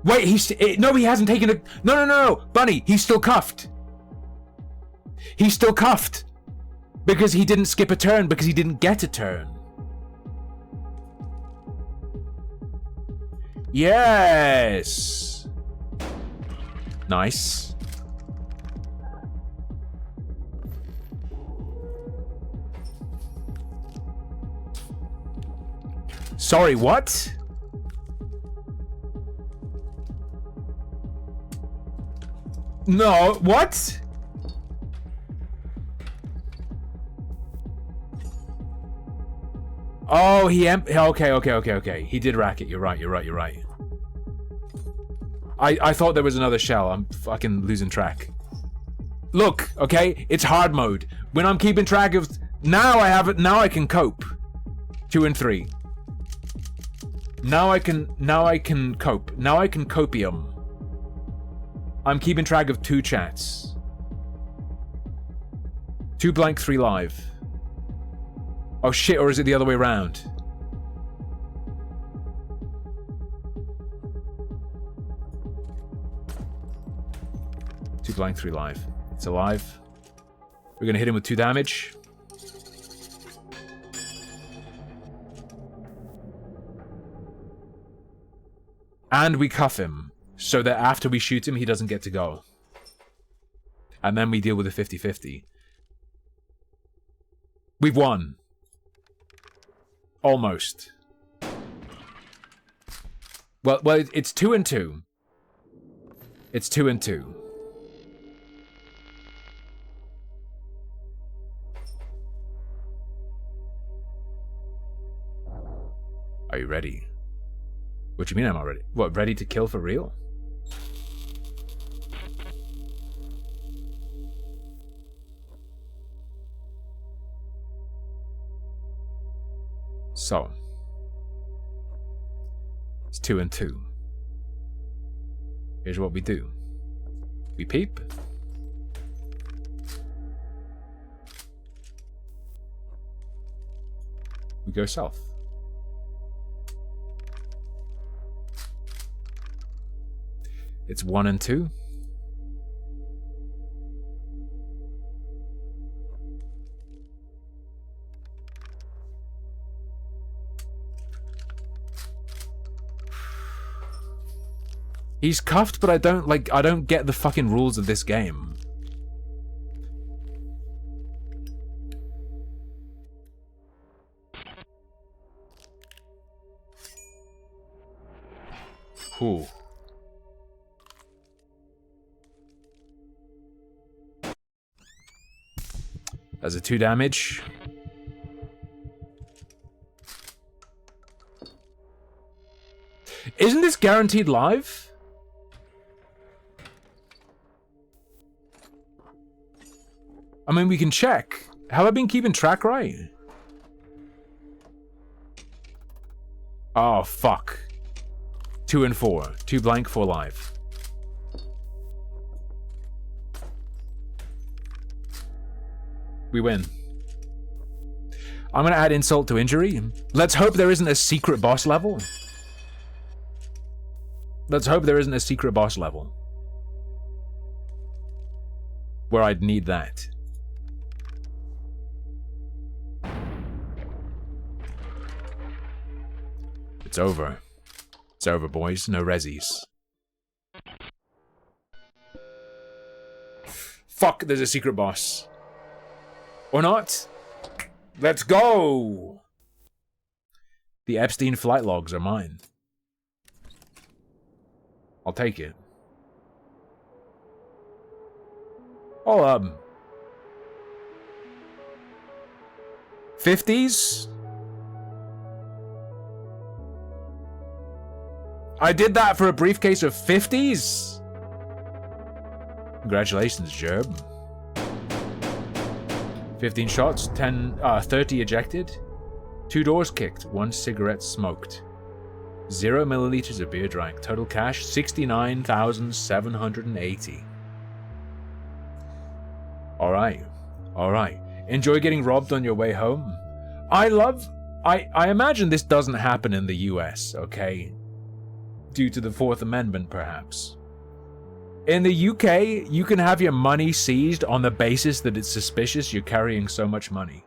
Wait, no, he hasn't taken a... No, Bunny, he's still cuffed. He's still cuffed. Because he didn't skip a turn, because he didn't get a turn. Yes. Nice. Sorry, what? No, what? Oh, okay. He did rack it. You're right. I thought there was another shell. I'm fucking losing track. Look, okay, it's hard mode. When I'm keeping track of... Now I have it. Now I can cope. 2 and 3. Now I can cope. Now I can copium. I'm keeping track of 2 chats. 2 blank, 3 live. Oh shit, or is it the other way around? Two blank, 3 live. It's alive. We're gonna hit him with 2 damage. And we cuff him, so that after we shoot him, he doesn't get to go. And then we deal with a 50-50. We've won. Almost. Well, it's 2 and 2. It's 2 and 2. Are you ready? What do you mean I'm not ready? What, ready to kill for real? So, it's 2 and 2. Here's what we do. We peep. We go south. It's 1 and 2. He's cuffed, but I don't get the fucking rules of this game. Whew. That's a 2 damage. Isn't this guaranteed live? I mean, we can check. Have I been keeping track right? Oh, fuck. 2 and 4. 2 blank, 4 live. We win. I'm gonna add insult to injury. Let's hope there isn't a secret boss level. Let's hope there isn't a secret boss level. Where I'd need that. It's over. It's over, boys. No resis. Fuck, there's a secret boss. Or not? Let's go! The Epstein flight logs are mine. I'll take it. Oh, 50s? I did that for a briefcase of 50s? Congratulations, Gerb. 15 shots, 30 ejected, 2 doors kicked, 1 cigarette smoked, 0 milliliters of beer drank. Total cash, 69,780. Alright. Enjoy getting robbed on your way home? I imagine this doesn't happen in the US, okay? Due to the Fourth Amendment, perhaps. In the UK, you can have your money seized on the basis that it's suspicious you're carrying so much money.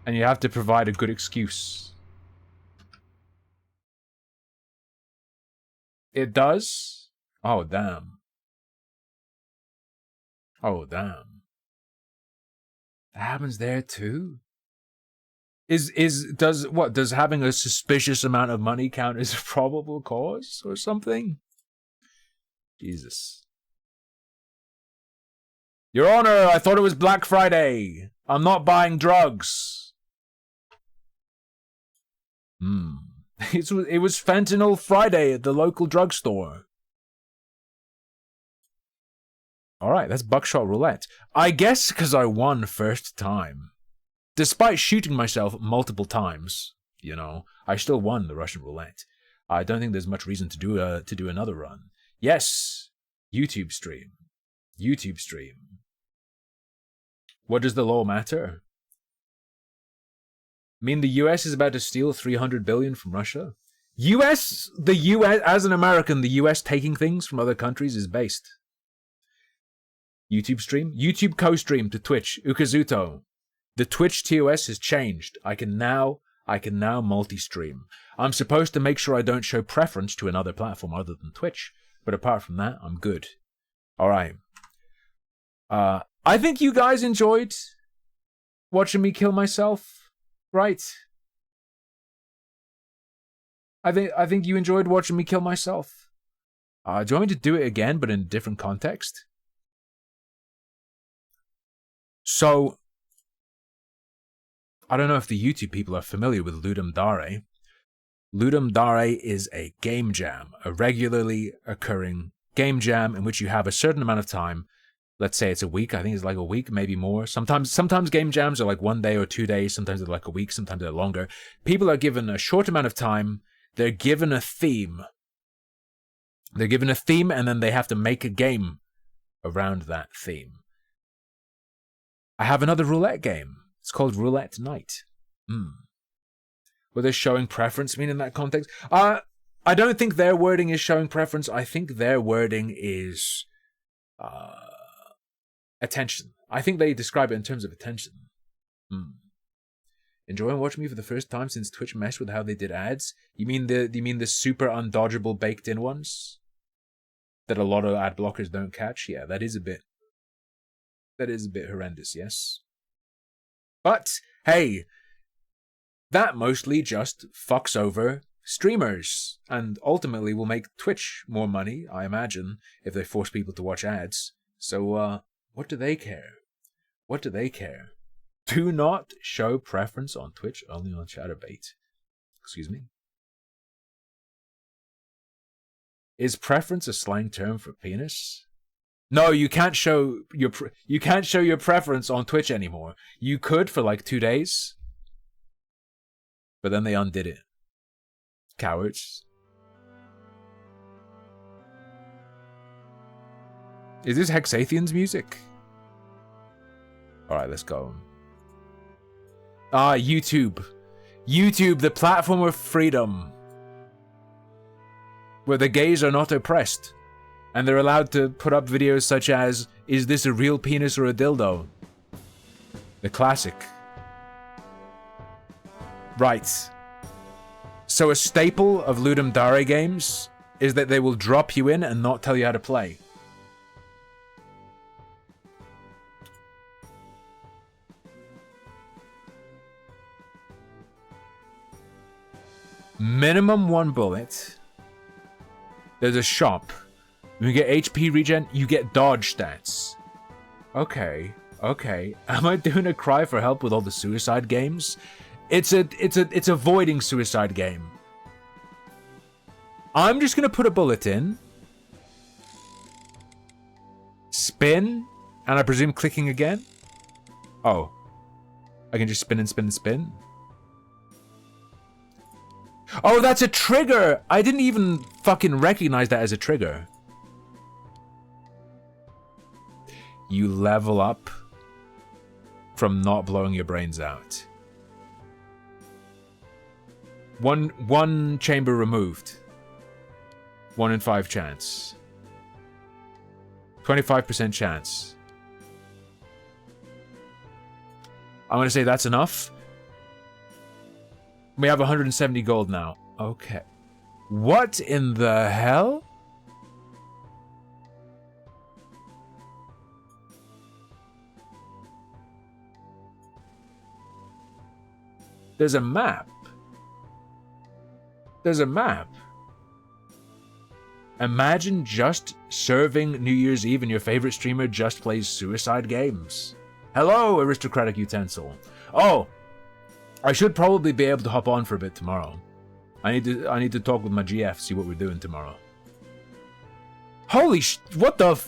And you have to provide a good excuse. It does? Oh, damn. Oh, damn. That happens there too? Does having a suspicious amount of money count as a probable cause or something? Jesus. Your Honor, I thought it was Black Friday. I'm not buying drugs. It was Fentanyl Friday at the local drugstore. Alright, that's Buckshot Roulette. I guess because I won first time. Despite shooting myself multiple times, you know, I still won the Russian Roulette. I don't think there's much reason to do another run. Yes, YouTube stream. YouTube stream. What does the law matter? I mean, the US is about to steal $300 billion from Russia. The US, as an American, the US taking things from other countries is based. YouTube stream? YouTube co-stream to Twitch. Ukazuto. The Twitch TOS has changed. I can now multi-stream. I'm supposed to make sure I don't show preference to another platform other than Twitch. But apart from that, I'm good. Alright. I think you guys enjoyed watching me kill myself. Right. I think you enjoyed watching me kill myself. Do you want me to do it again, but in a different context? So, I don't know if the YouTube people are familiar with Ludum Dare. Ludum Dare is a game jam, a regularly occurring game jam in which you have a certain amount of time. Let's say it's a week. I think it's like a week, maybe more. Sometimes game jams are like 1 day or 2 days. Sometimes they're like a week. Sometimes they're longer. People are given a short amount of time. They're given a theme. They're given a theme, and then they have to make a game around that theme. I have another roulette game. It's called Roulette Night. Were they showing preference mean in that context? I don't think their wording is showing preference. I think their wording is attention. I think they describe it in terms of attention. Enjoying watching me for the first time since Twitch messed with how they did ads? You mean the super undodgeable baked in ones? That a lot of ad blockers don't catch? Yeah, that is a bit horrendous, yes. But, hey, that mostly just fucks over streamers, and ultimately will make Twitch more money, I imagine, if they force people to watch ads. So, what do they care? What do they care? Do not show preference on Twitch, only on Chaturbate. Excuse me? Is preference a slang term for penis? No, you can't show your preference on Twitch anymore. You could for like 2 days, but then they undid it. Cowards. Is this Hexathian's music? Alright, let's go. YouTube. YouTube, the platform of freedom. Where the gays are not oppressed. And they're allowed to put up videos such as, is this a real penis or a dildo? The classic. Right. So a staple of Ludum Dare games is that they will drop you in and not tell you how to play. Minimum 1 bullet. There's a shop. When you get HP regen, you get dodge stats. Okay. Okay. Am I doing a cry for help with all the suicide games? It's avoiding suicide game. I'm just gonna put a bullet in. Spin. And I presume clicking again? Oh. I can just spin and spin and spin. Oh, that's a trigger! I didn't even fucking recognize that as a trigger. You level up from not blowing your brains out. One chamber removed. 1 in 5 chance. 25% chance. I'm gonna say that's enough. We have 170 gold now. Okay. What in the hell? There's a map. There's a map. Imagine just serving New Year's Eve and your favorite streamer just plays suicide games. Hello, aristocratic utensil. Oh, I should probably be able to hop on for a bit tomorrow. I need to talk with my GF, see what we're doing tomorrow. Holy what the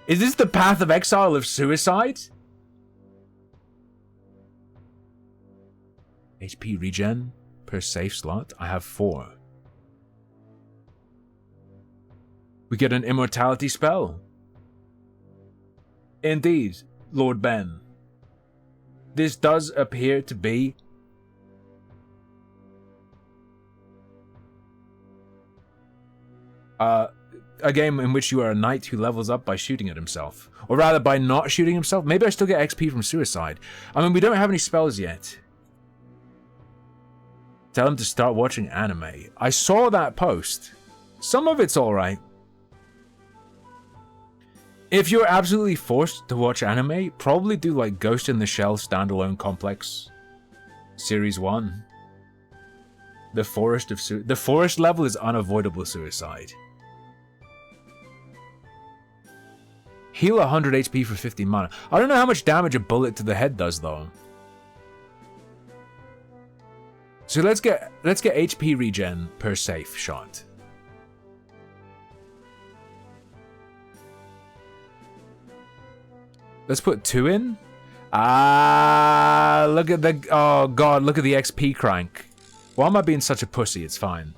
is this the path of exile of suicide? HP regen per safe slot. I have 4. We get an immortality spell. Indeed, Lord Ben. This does appear to be a game in which you are a knight who levels up by shooting at himself. Or rather, by not shooting himself. Maybe I still get XP from suicide. I mean, we don't have any spells yet. Tell him to start watching anime. I saw that post. Some of it's alright. If you're absolutely forced to watch anime, probably do like Ghost in the Shell Standalone Complex Series 1. The forest level is unavoidable suicide. Heal 100 HP for 50 mana. I don't know how much damage a bullet to the head does though. So let's get HP regen per safe shot. Let's put 2 in. Look at the oh god, look at the XP crank. Why am I being such a pussy? It's fine.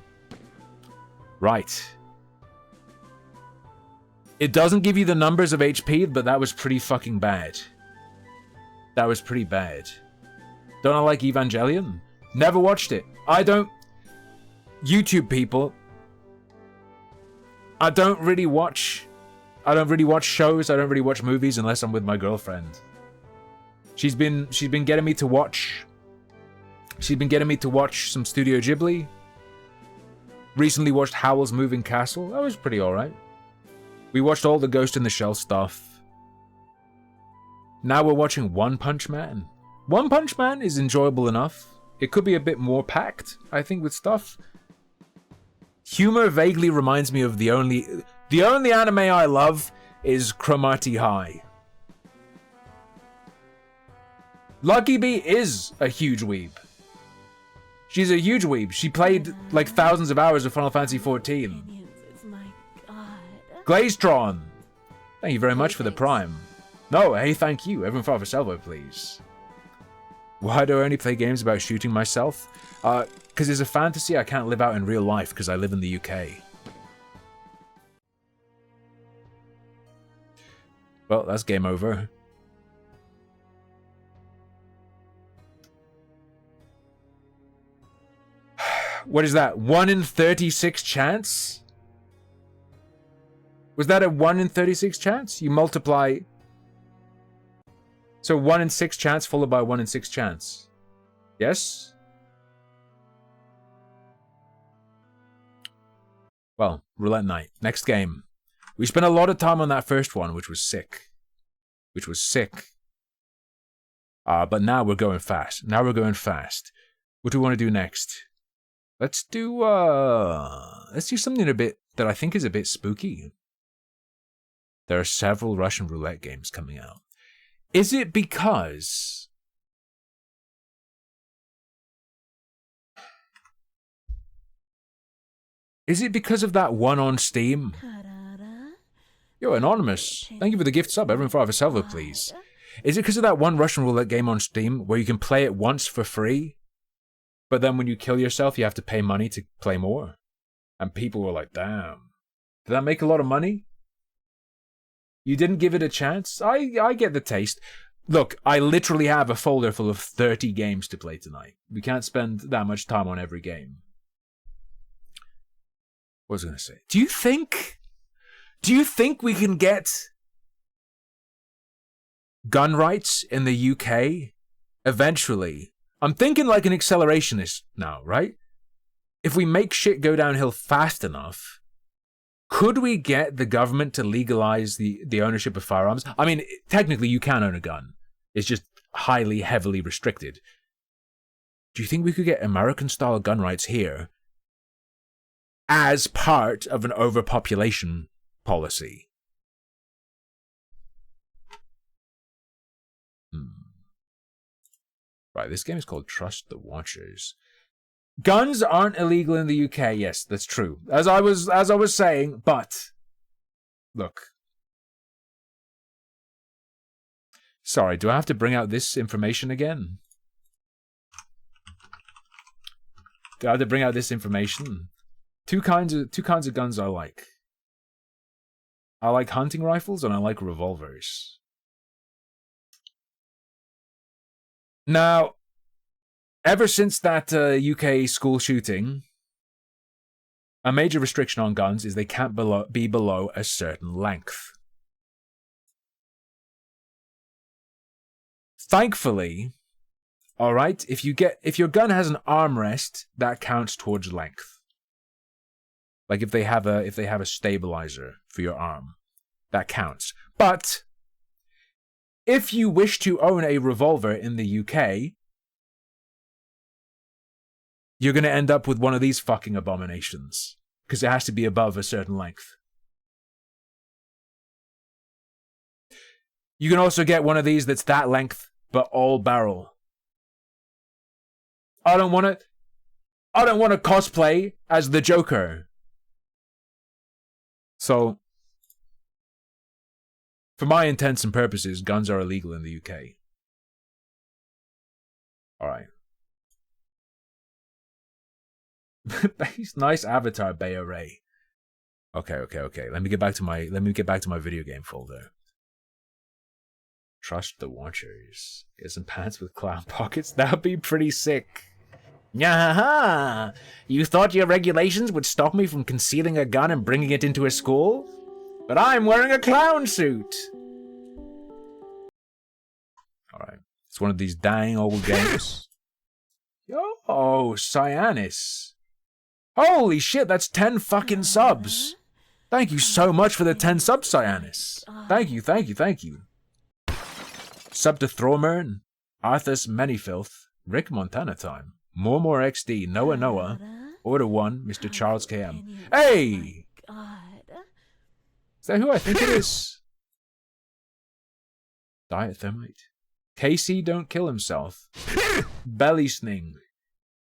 Right. It doesn't give you the numbers of HP, but that was pretty fucking bad. That was pretty bad. Don't I like Evangelion? Never watched it. I don't... YouTube people. I don't really watch shows. I don't really watch movies unless I'm with my girlfriend. She's been getting me to watch... She's been getting me to watch some Studio Ghibli. Recently watched Howl's Moving Castle. That was pretty alright. We watched all the Ghost in the Shell stuff. Now we're watching One Punch Man. One Punch Man is enjoyable enough. It could be a bit more packed, I think, with stuff. Humor vaguely reminds me of the only anime I love is Cromartie High. Lucky Bee is a huge weeb. She's a huge weeb. She played like thousands of hours of Final Fantasy XIV. It's my god. Glaztron, thank you very much for the prime. No, hey, thank you. Everyone Father Salvo, please. Why do I only play games about shooting myself? Because it's a fantasy I can't live out in real life because I live in the UK. Well, that's game over. What is that? 1 in 36 chance? Was that a 1 in 36 chance? You multiply... So 1 in 6 chance followed by 1 in 6 chance. Yes? Well, Roulette Night. Next game. We spent a lot of time on that first one, which was sick. But now we're going fast. What do we want to do next? Let's do something a bit that I think is a bit spooky. there are several Russian roulette games coming out. Is it because of that one on Steam? Yo, Anonymous, thank you for the gift sub. Everyone for a server, please. Is it because of that one Russian roulette game on Steam where you can play it once for free, but then when you kill yourself, you have to pay money to play more? And people were like, damn, did that make a lot of money? You didn't give it a chance? I get the taste. Look, I literally have a folder full of 30 games to play tonight. We can't spend that much time on every game. What was I going to say? Do you think we can get gun rights in the UK eventually? I'm thinking like an accelerationist now, right? If we make shit go downhill fast enough, could we get the government to legalize the ownership of firearms? I mean, technically you can own a gun. It's just highly, heavily restricted. Do you think we could get American-style gun rights here as part of an overpopulation policy? Right, this game is called Trust the Watchers. Guns aren't illegal in the UK. Yes, that's true. As I was saying, but look. Sorry, do I have to bring out this information again? Do I have to bring out this information? Two kinds of guns I like. I like hunting rifles and I like revolvers. Now, ever since that UK school shooting, a major restriction on guns is they can't be below a certain length. Thankfully, alright, if your gun has an armrest, that counts towards length. Like if they have a stabilizer for your arm, that counts. But if you wish to own a revolver in the UK, you're going to end up with one of these fucking abominations. Because it has to be above a certain length. You can also get one of these that's that length, but all barrel. I don't want to cosplay as the Joker. So, for my intents and purposes, guns are illegal in the UK. Alright. Nice avatar, Bay Array. Okay. Let me get back to my video game folder. Trust the Watchers. Get some pants with clown pockets. That'd be pretty sick. Yahaha! You thought your regulations would stop me from concealing a gun and bringing it into a school? But I'm wearing a clown suit! Alright. It's one of these dang old games. Yo, Cyanis. Holy shit, that's 10 fucking subs. Thank you so much for the 10 subs, Cyanis. Thank you. Sub to Thormern, Arthas Manyfilth, Rick Montana Time, More XD, Noah, Order 1, Mr. Charles KM. Hey! Is that who I think it is? Diet Thermite. Casey don't kill himself. Belly Sning.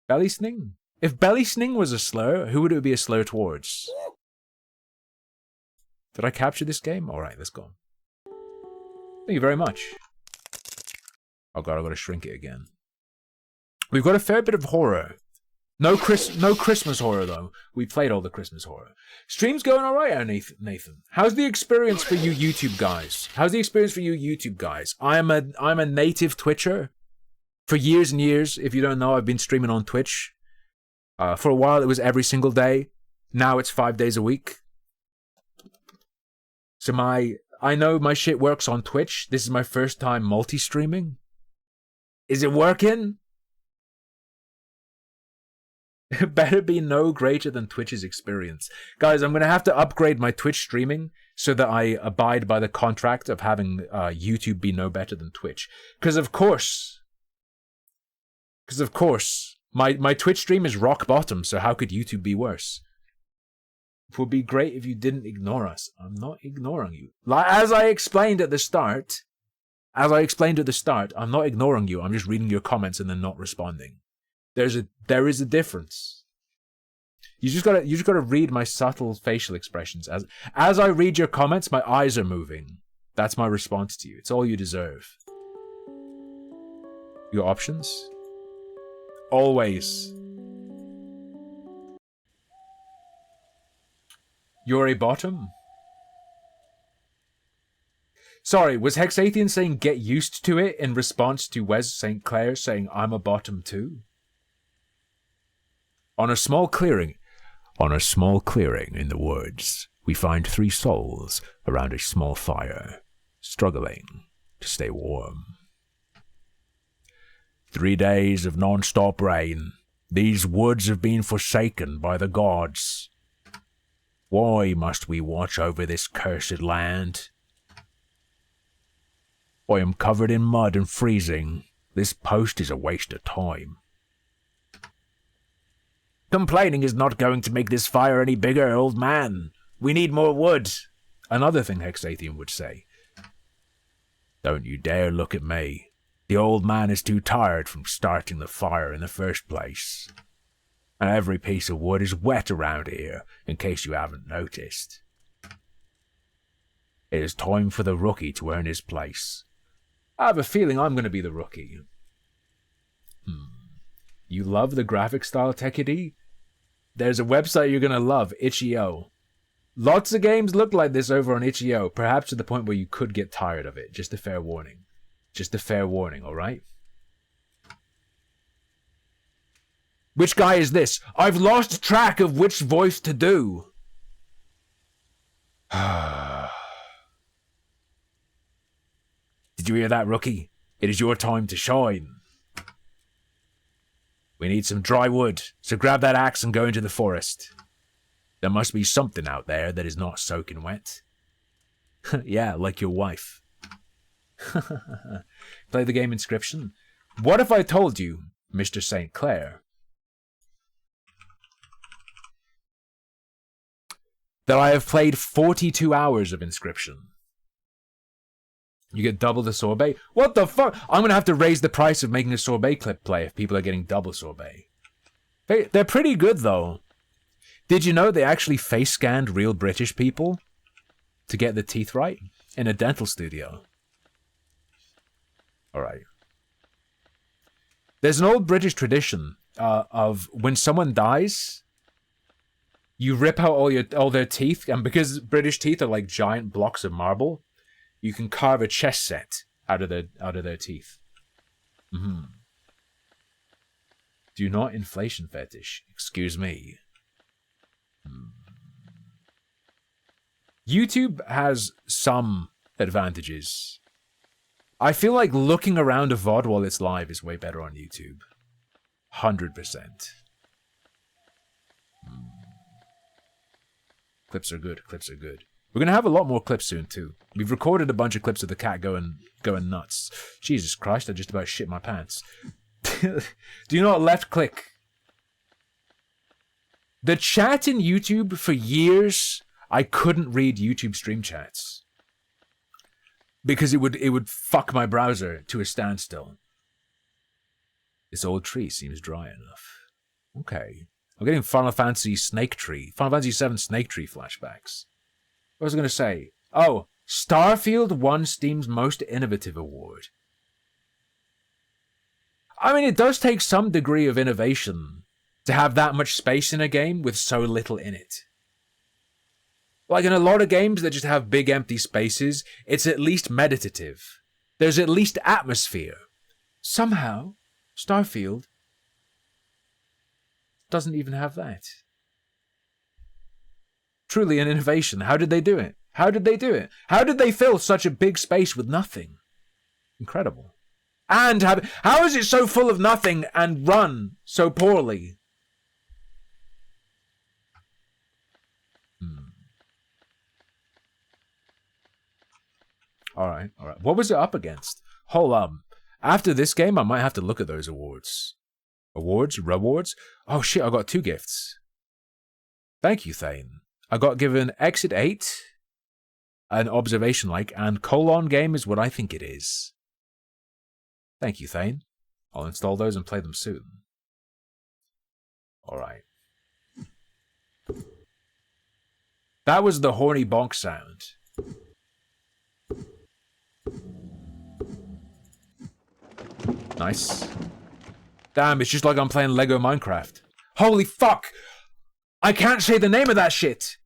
Belly Sning? If Belly Sning was a slur, who would it be a slur towards? Did I capture this game? Alright, let's go. Thank you very much. Oh god, I've got to shrink it again. We've got a fair bit of horror. No Christmas horror, though. We played all the Christmas horror. Stream's going alright, Nathan. How's the experience for you YouTube guys? I'm a native Twitcher. For years and years, if you don't know, I've been streaming on Twitch. For a while, it was every single day. Now it's 5 days a week. So I know my shit works on Twitch. This is my first time multi-streaming. Is it working? It better be no greater than Twitch's experience. Guys, I'm going to have to upgrade my Twitch streaming so that I abide by the contract of having YouTube be no better than Twitch. Because of course, my Twitch stream is rock bottom, so how could YouTube be worse? It would be great if you didn't ignore us. I'm not ignoring you. Like, as I explained at the start, I'm not ignoring you. I'm just reading your comments and then not responding. There is a difference. You just gotta read my subtle facial expressions. As I read your comments, my eyes are moving. That's my response to you. It's all you deserve. Your options? Always. You're a bottom? Sorry, was Hexathian saying get used to it in response to Wes St. Clair saying I'm a bottom too? On a small clearing in the woods, we find 3 souls around a small fire, struggling to stay warm. 3 days of non-stop rain. These woods have been forsaken by the gods. Why must we watch over this cursed land? I am covered in mud and freezing. This post is a waste of time. Complaining is not going to make this fire any bigger, old man. We need more wood. Another thing Hexathian would say. Don't you dare look at me. The old man is too tired from starting the fire in the first place. And every piece of wood is wet around here, in case you haven't noticed. It is time for the rookie to earn his place. I have a feeling I'm going to be the rookie. You love the graphic style, Techity? There's a website you're going to love, Itch.io. Lots of games look like this over on Itch.io, perhaps to the point where you could get tired of it. Just a fair warning. Just a fair warning, alright? Which guy is this? I've lost track of which voice to do. Did you hear that, rookie? It is your time to shine. We need some dry wood, so grab that axe and go into the forest. There must be something out there that is not soaking wet. Yeah, like your wife. Play the game Inscription? What if I told you, Mr. St. Clair, that I have played 42 hours of Inscription? You get double the sorbet? What the fuck? I'm going to have to raise the price of making a sorbet clip play if people are getting double sorbet. They're pretty good, though. Did you know they actually face scanned real British people to get the teeth right in a dental studio? Alright. There's an old British tradition of when someone dies, you rip out all their teeth, and because British teeth are like giant blocks of marble, you can carve a chess set out of their teeth. Do not inflation fetish. Excuse me. YouTube has some advantages. I feel like looking around a VOD while it's live is way better on YouTube. 100%. Clips are good. Clips are good. We're going to have a lot more clips soon, too. We've recorded a bunch of clips of the cat going nuts. Jesus Christ, I just about shit my pants. Do not left click. The chat in YouTube, for years, I couldn't read YouTube stream chats. Because it would fuck my browser to a standstill. This old tree seems dry enough. Okay. I'm getting Final Fantasy VII Snake Tree flashbacks. What was I going to say? Oh, Starfield won Steam's Most Innovative Award. I mean, it does take some degree of innovation to have that much space in a game with so little in it. Like in a lot of games that just have big empty spaces, it's at least meditative. There's at least atmosphere. Somehow, Starfield doesn't even have that. Truly an innovation. How did they do it? How did they do it? How did they fill such a big space with nothing? Incredible. And how is it so full of nothing and run so poorly? Alright. What was it up against? Hold up. After this game, I might have to look at those awards. Awards? Rewards? Oh shit, I got 2 gifts. Thank you, Thane. I got given Exit 8, an observation like, and colon game is what I think it is. Thank you, Thane. I'll install those and play them soon. Alright. That was the horny bonk sound. Nice. Damn, it's just like I'm playing Lego Minecraft. Holy fuck! I can't say the name of that shit!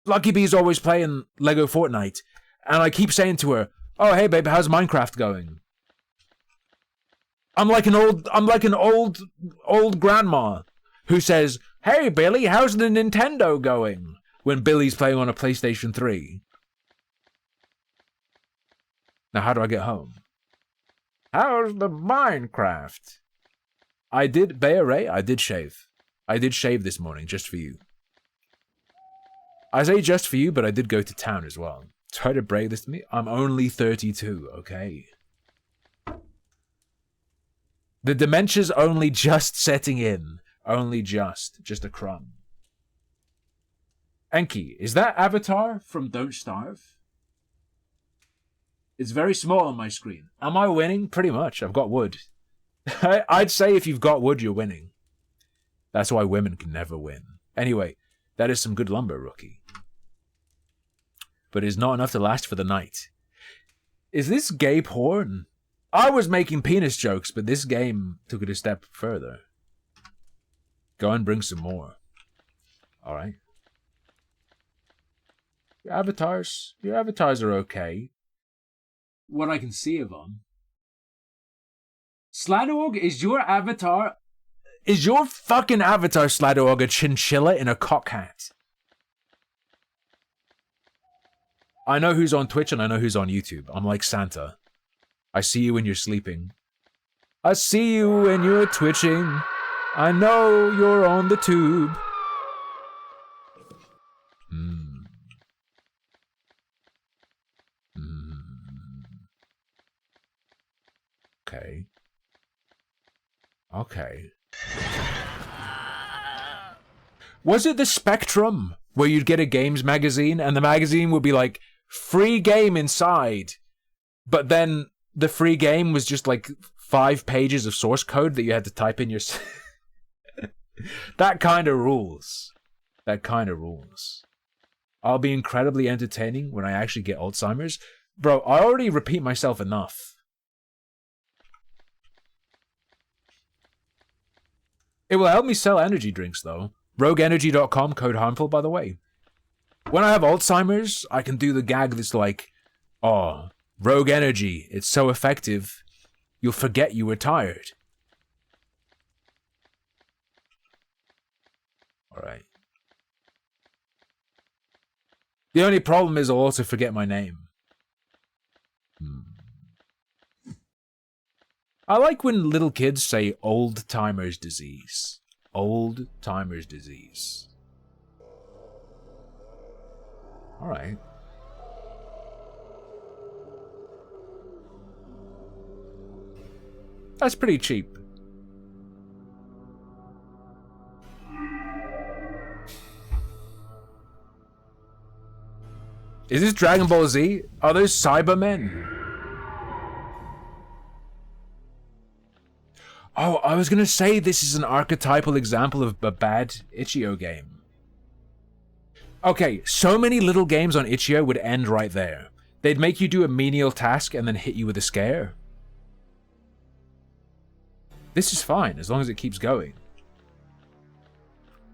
Lucky Bee's always playing Lego Fortnite, and I keep saying to her, "Oh, hey babe, how's Minecraft going?" I'm like an old grandma who says, "Hey Billy, how's the Nintendo going?" when Billy's playing on a PlayStation 3. Now how do I get home? How's the Minecraft? I did, Ray, I did shave. I did shave this morning, just for you. I say just for you, but I did go to town as well. Try to break this to me. I'm only 32, okay? The dementia's only just setting in. Only just a crumb. Enki, is that Avatar from Don't Starve? It's very small on my screen. Am I winning? Pretty much. I've got wood. I'd say if you've got wood, you're winning. That's why women can never win. Anyway, that is some good lumber, rookie. But it's not enough to last for the night. Is this gay porn? I was making penis jokes, but this game took it a step further. Go and bring some more. Alright. Your avatars are okay. What I can see of them. Sladorg, is your avatar... Is your fucking avatar, Sladorg, a chinchilla in a cock hat? I know who's on Twitch and I know who's on YouTube. I'm like Santa. I see you when you're sleeping. I see you when you're twitching. I know you're on the tube. Okay. Okay. Was it the Spectrum where you'd get a games magazine and the magazine would be like, free game inside, but then the free game was just like 5 pages of source code that you had to type in your... That kind of rules. That kind of rules. I'll be incredibly entertaining when I actually get Alzheimer's. Bro, I already repeat myself enough. It will help me sell energy drinks, though. RogueEnergy.com, code harmful, by the way. When I have Alzheimer's, I can do the gag that's like, "Oh, Rogue Energy, it's so effective, you'll forget you were tired." Alright. The only problem is I'll also forget my name. I like when little kids say old timer's disease. Old timer's disease. Alright. That's pretty cheap. Is this Dragon Ball Z? Are those Cybermen? Oh, I was gonna say this is an archetypal example of a bad Itch.io game. Okay, so many little games on Itch.io would end right there. They'd make you do a menial task and then hit you with a scare. This is fine, as long as it keeps going.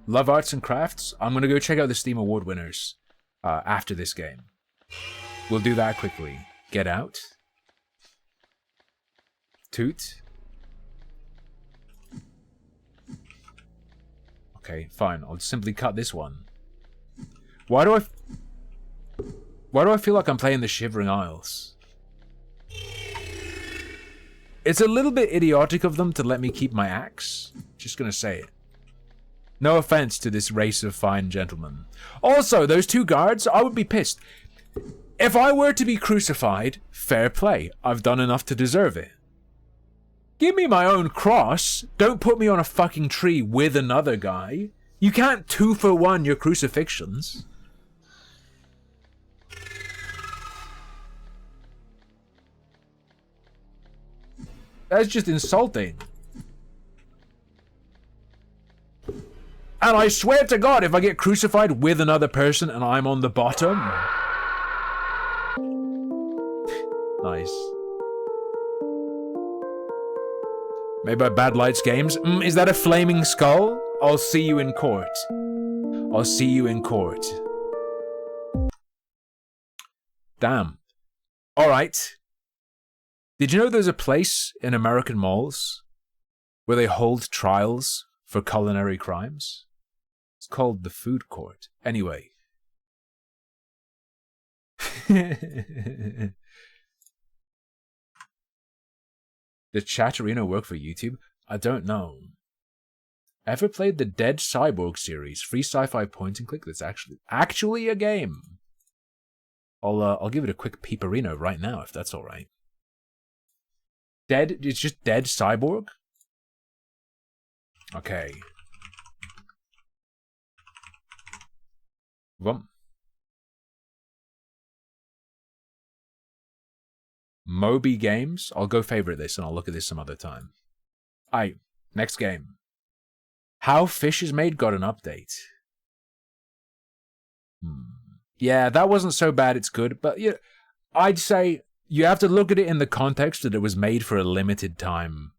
Love arts and crafts? I'm gonna go check out the Steam Award winners after this game. We'll do that quickly. Get Out. Toot. Okay, fine. I'll simply cut this one. Why do I feel like I'm playing the Shivering Isles? It's a little bit idiotic of them to let me keep my axe. Just gonna say it. No offense to this race of fine gentlemen. Also, those 2 guards, I would be pissed. If I were to be crucified, fair play. I've done enough to deserve it. Give me my own cross. Don't put me on a fucking tree with another guy. You can't 2-for-1 your crucifixions. That's just insulting. And I swear to God, if I get crucified with another person and I'm on the bottom... Nice. Made by Bad Lights Games. Is that a flaming skull? I'll see you in court. I'll see you in court. Damn. Alright. Did you know there's a place in American malls where they hold trials for culinary crimes? It's called the food court. Anyway. Did Chatterino work for YouTube? I don't know. Ever played the Dead Cyborg series? Free sci-fi point and click that's actually a game. I'll give it a quick peeperino right now if that's alright. Dead? It's just Dead Cyborg? Okay. Moby Games. I'll go favorite this and I'll look at this some other time. Aight, next game. How Fish is Made got an update. Yeah, that wasn't so bad, it's good, but yeah, I'd say you have to look at it in the context that it was made for a limited time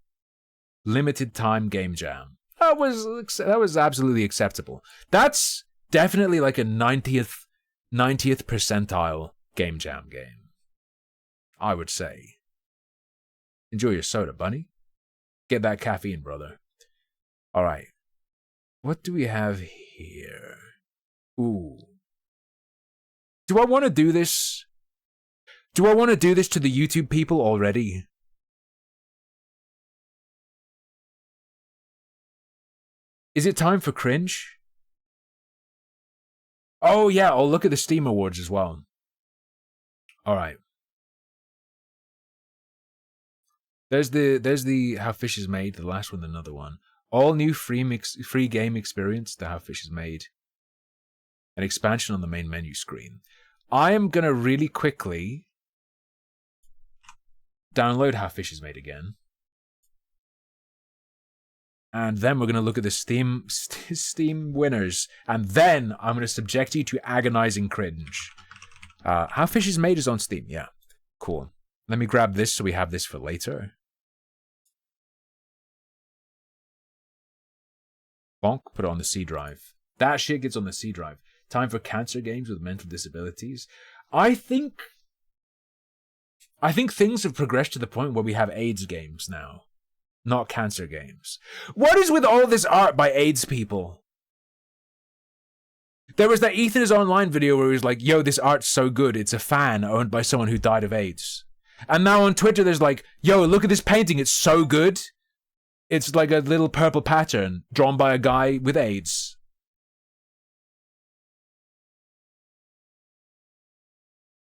game jam. That was absolutely acceptable. That's definitely like a 90th percentile game jam game, I would say. Enjoy your soda, bunny. Get that caffeine, brother. Alright. What do we have here? Ooh. Do I want to do this? Do I want to do this to the YouTube people already? Is it time for cringe? Oh yeah, I'll look at the Steam Awards as well. Alright. There's the How Fish is Made, the last one, another one. All new free game experience, the How Fish is Made. An expansion on the main menu screen. I am gonna really quickly download How Fish is Made again. And then we're gonna look at the Steam winners. And then I'm gonna subject you to agonizing cringe. How Fish is Made is on Steam, yeah. Cool. Let me grab this so we have this for later. Bonk, put it on the C drive. That shit gets on the C drive. Time for cancer games with mental disabilities. I think things have progressed to the point where we have AIDS games now. Not cancer games. What is with all this art by AIDS people? There was that Ethan's Online video where he was like, yo, this art's so good, it's a fan owned by someone who died of AIDS. And now on Twitter there's like, yo, look at this painting, it's so good. It's like a little purple pattern drawn by a guy with AIDS.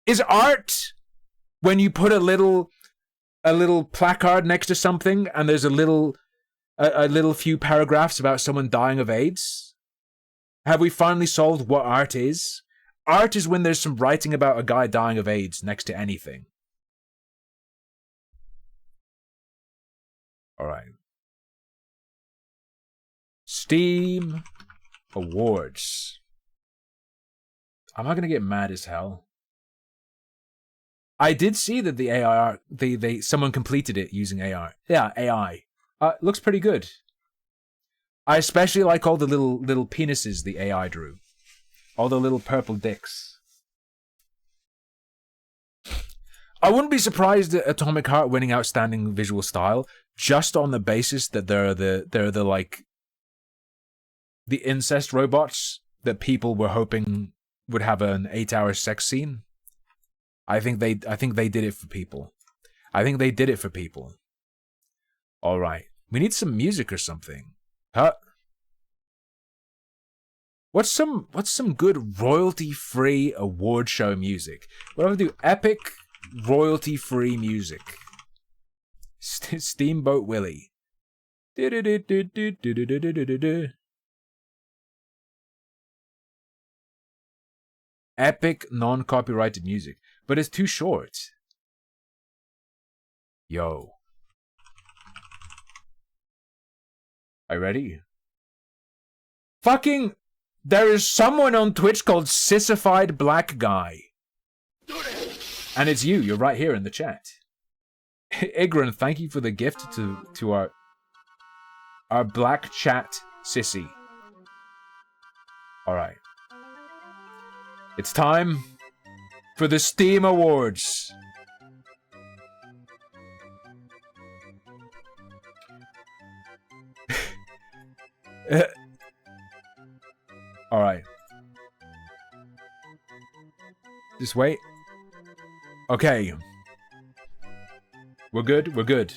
Is art when you put a little placard next to something and there's a little few paragraphs about someone dying of AIDS? Have we finally solved what art is? Art is when there's some writing about a guy dying of AIDS next to anything. Alright. Steam Awards. Am I gonna get mad as hell? I did see that the AI, someone completed it using AR. Yeah, AI. Looks pretty good. I especially like all the little penises the AI drew. All the little purple dicks. I wouldn't be surprised at Atomic Heart winning Outstanding Visual Style just on the basis that they're the like the incest robots that people were hoping would have an 8-hour sex scene. I think they did it for people. I think they did it for people. Alright. We need some music or something. Huh? What's some good royalty-free award show music? What do I do? Epic royalty-free music. Steamboat Willie. Epic non-copyrighted music. But it's too short. Yo. Are you ready? Fucking... There is someone on Twitch called Sissified Black Guy. And it's you. You're right here in the chat. Igran, thank you for the gift to our black chat sissy. Alright. It's time for the Steam Awards. Alright. Just wait. Okay. We're good, we're good.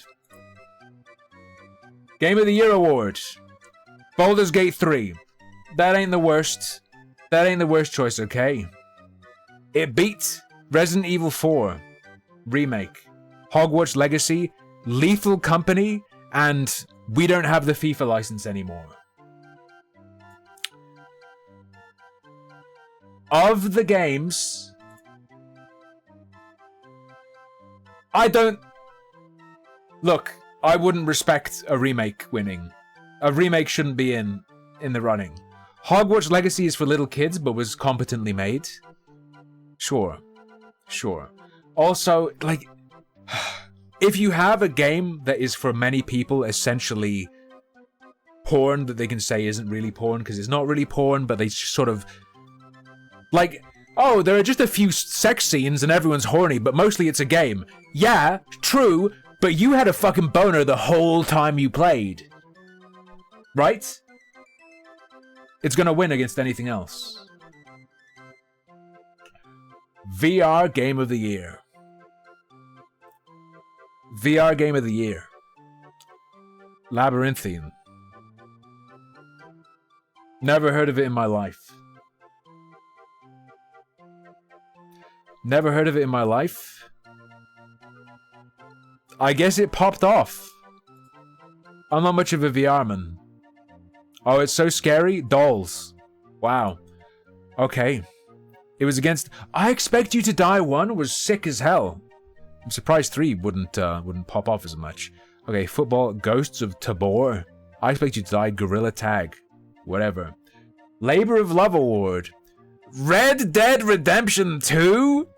Game of the Year Award. Baldur's Gate 3. That ain't the worst. That ain't the worst choice, okay? It beat Resident Evil 4 Remake, Hogwarts Legacy, Lethal Company, and we don't have the FIFA license anymore. Of the games, I don't... Look, I wouldn't respect a remake winning. A remake shouldn't be in the running. Hogwarts Legacy is for little kids, but was competently made. Sure. Sure. Also, like... If you have a game that is for many people essentially porn that they can say isn't really porn, because it's not really porn, but they sort of... Like, oh, there are just a few sex scenes and everyone's horny, but mostly it's a game. Yeah, true, but you had a fucking boner the whole time you played. Right? It's gonna win against anything else. VR Game of the Year. VR Game of the Year. Labyrinthine. Never heard of it in my life. Never heard of it in my life. I guess it popped off. I'm not much of a VR man. Oh, it's so scary? Dolls. Wow. Okay. It was against... I Expect You to Die 1 was sick as hell. I'm surprised 3 wouldn't pop off as much. Okay, football. Ghosts of Tabor. I Expect You to Die. Gorilla Tag. Whatever. Labor of Love Award. Red Dead Redemption 2?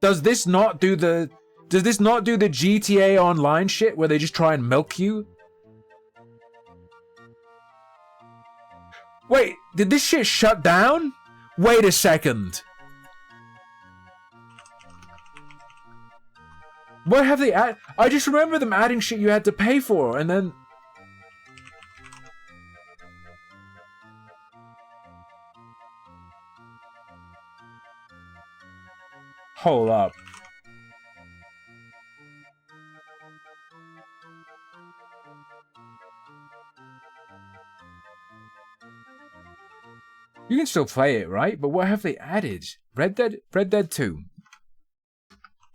Does this not do the GTA Online shit where they just try and milk you? Wait, did this shit shut down? Wait a second. What have they added? I just remember them adding shit you had to pay for, and then... Hold up. You can still play it, right? But what have they added? Red Dead 2.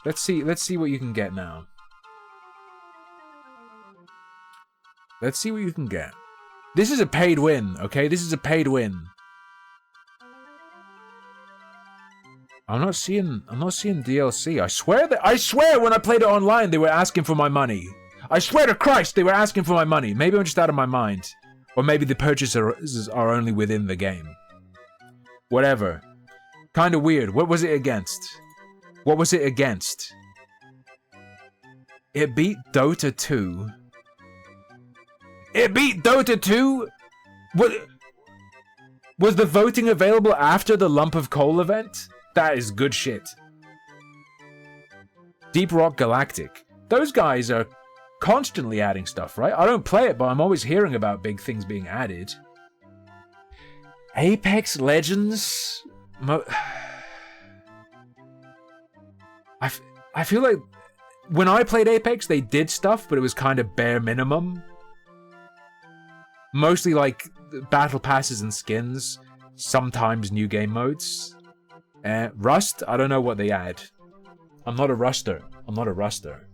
Let's see what you can get now. Let's see what you can get. This is a paid win, okay? This is a paid win. I'm not seeing DLC. I swear when I played it online they were asking for my money. I swear to Christ they were asking for my money. Maybe I'm just out of my mind. Or maybe the purchases are only within the game. Whatever. Kinda weird. What was it against? What was it against? It beat Dota 2. It beat Dota 2? What? Was the voting available after the Lump of Coal event? That is good shit. Deep Rock Galactic. Those guys are constantly adding stuff, right? I don't play it, but I'm always hearing about big things being added. Apex Legends? I feel like when I played Apex, they did stuff, but it was kind of bare minimum. Mostly like battle passes and skins, sometimes new game modes. Rust? I don't know what they add. I'm not a ruster. I'm not a ruster.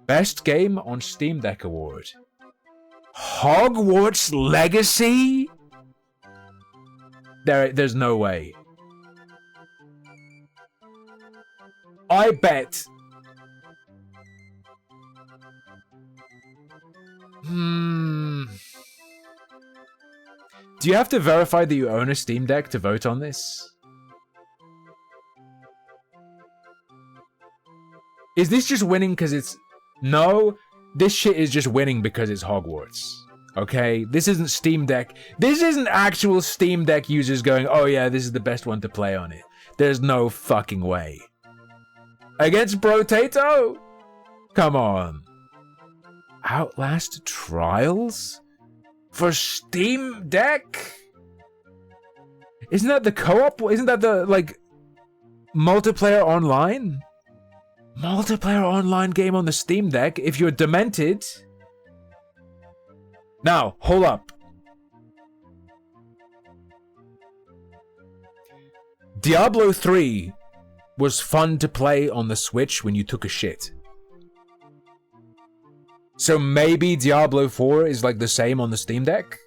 Best Game on Steam Deck Award. Hogwarts Legacy? There's no way. I bet. Do you have to verify that you own a Steam Deck to vote on this? Is this just winning because it's... No, this shit is just winning because it's Hogwarts. Okay? This isn't Steam Deck. This isn't actual Steam Deck users going, oh yeah, this is the best one to play on it. There's no fucking way. Against Brotato? Come on. Outlast Trials? For Steam Deck? Isn't that the co-op? Isn't that the, like, multiplayer online? Multiplayer online game on the Steam Deck if you're demented? Now, hold up. Diablo 3 was fun to play on the Switch when you took a shit. So maybe Diablo 4 is like the same on the Steam Deck?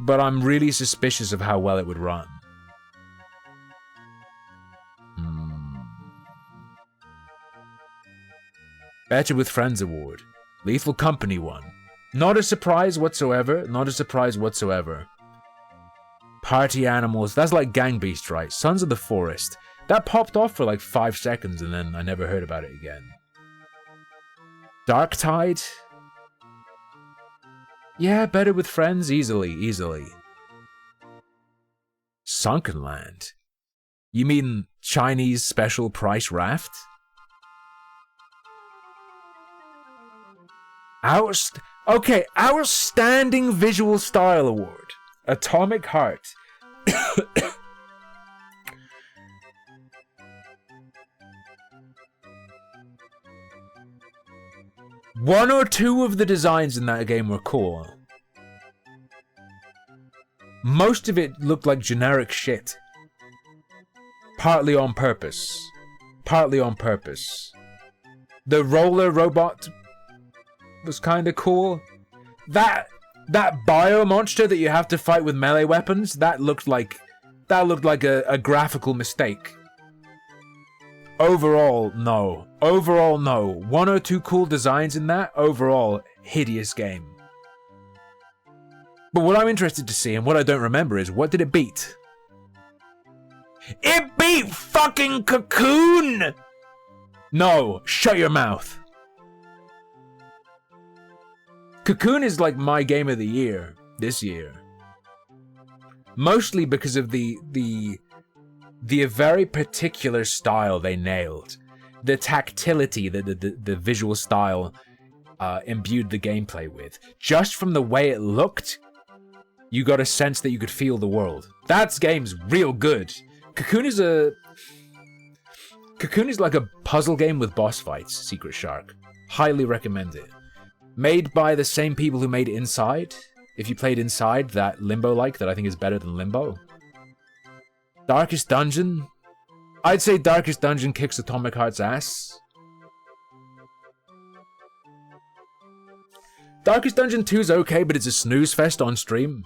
But I'm really suspicious of how well it would run. Better with Friends Award. Lethal Company won. Not a surprise whatsoever. Not a surprise whatsoever. Party Animals. That's like Gang Beast, right? Sons of the Forest. That popped off for like 5 seconds and then I never heard about it again. Darktide? Yeah, Better with Friends. Easily, easily. Sunkenland? You mean Chinese special price raft? Okay, Outstanding Visual Style Award. Atomic Heart. One or two of the designs in that game were cool. Most of it looked like generic shit. Partly on purpose. Partly on purpose. The roller robot was kind of cool. That bio monster that you have to fight with melee weapons, that looked like a graphical mistake. Overall, no. Overall, no. One or two cool designs in that. Overall, hideous game. But what I'm interested to see, and what I don't remember, is what did it beat? It beat fucking Cocoon! No, shut your mouth. Cocoon is like my game of the year this year. Mostly because of the very particular style they nailed. The tactility that the visual style imbued the gameplay with. Just from the way it looked, you got a sense that you could feel the world. That game's real good. Cocoon is like a puzzle game with boss fights, Secret Shark. Highly recommend it. Made by the same people who made Inside. If you played Inside, that Limbo-like, that I think is better than Limbo. Darkest Dungeon? I'd say Darkest Dungeon kicks Atomic Heart's ass. Darkest Dungeon 2 is okay, but it's a snooze fest on stream.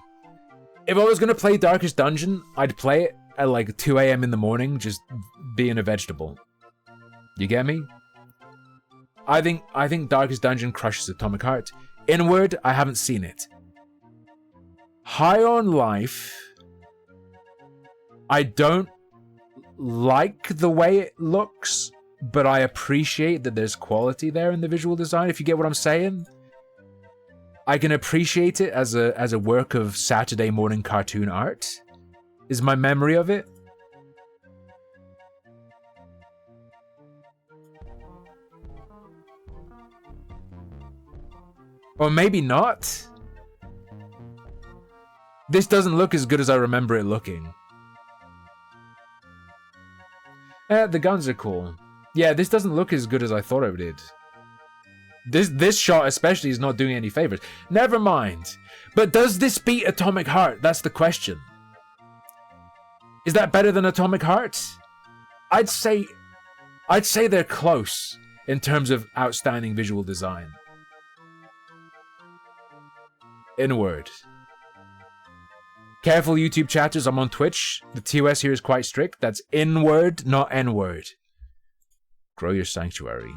If I was gonna play Darkest Dungeon, I'd play it at like 2 AM in the morning, just being a vegetable. You get me? I think Darkest Dungeon crushes Atomic Heart. Inward, I haven't seen it. High on Life, I don't like the way it looks, but I appreciate that there's quality there in the visual design, if you get what I'm saying. I can appreciate it as a work of Saturday morning cartoon art, is my memory of it. Or maybe not. This doesn't look as good as I remember it looking. The guns are cool. Yeah, this doesn't look as good as I thought it did. This shot especially is not doing any favors. Never mind. But does this beat Atomic Heart? That's the question. Is that better than Atomic Heart? I'd say they're close in terms of outstanding visual design. Inward. Careful, YouTube chatters, I'm on Twitch. The TOS here is quite strict. That's N-word, not N-word. Grow your sanctuary.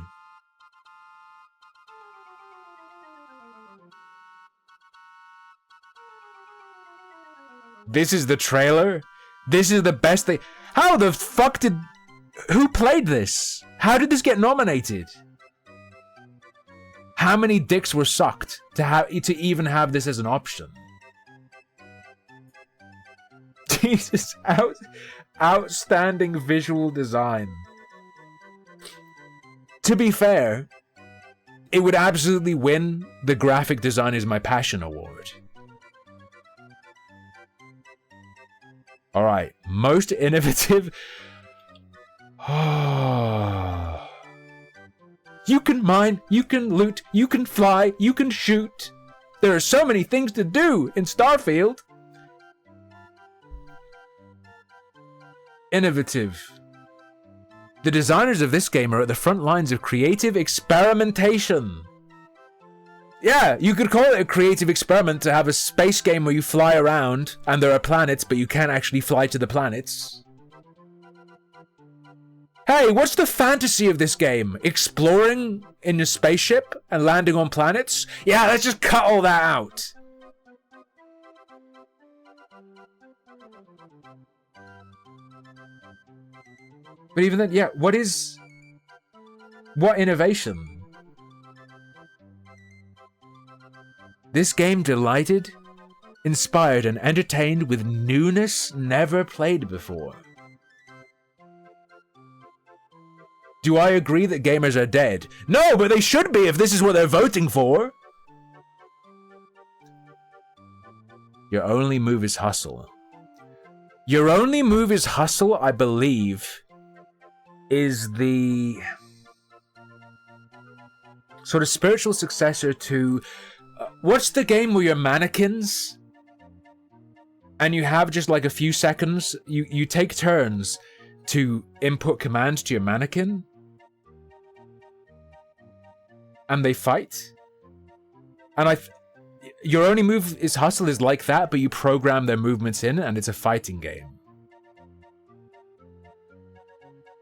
This is the trailer? This is the best thing. How the fuck did... Who played this? How did this get nominated? How many dicks were sucked to even have this as an option? Jesus, outstanding visual design. To be fair, it would absolutely win the Graphic Design is My Passion award. Alright, most innovative... You can mine, you can loot, you can fly, you can shoot. There are so many things to do in Starfield. Innovative. The designers of this game are at the front lines of creative experimentation. Yeah, you could call it a creative experiment to have a space game where you fly around and there are planets, but you can't actually fly to the planets. Hey, what's the fantasy of this game? Exploring in your spaceship and landing on planets? Yeah, let's just cut all that out. But even then, yeah, what innovation? This game delighted, inspired, and entertained with newness never played before. Do I agree that gamers are dead? No, but they should be if this is what they're voting for. Your only move is hustle. Your only move is hustle, I believe, is the sort of spiritual successor to... what's the game where you're mannequins? And you have just like a few seconds, you take turns to input commands to your mannequin? And they fight? And your only move is hustle is like that, but you program their movements in and it's a fighting game.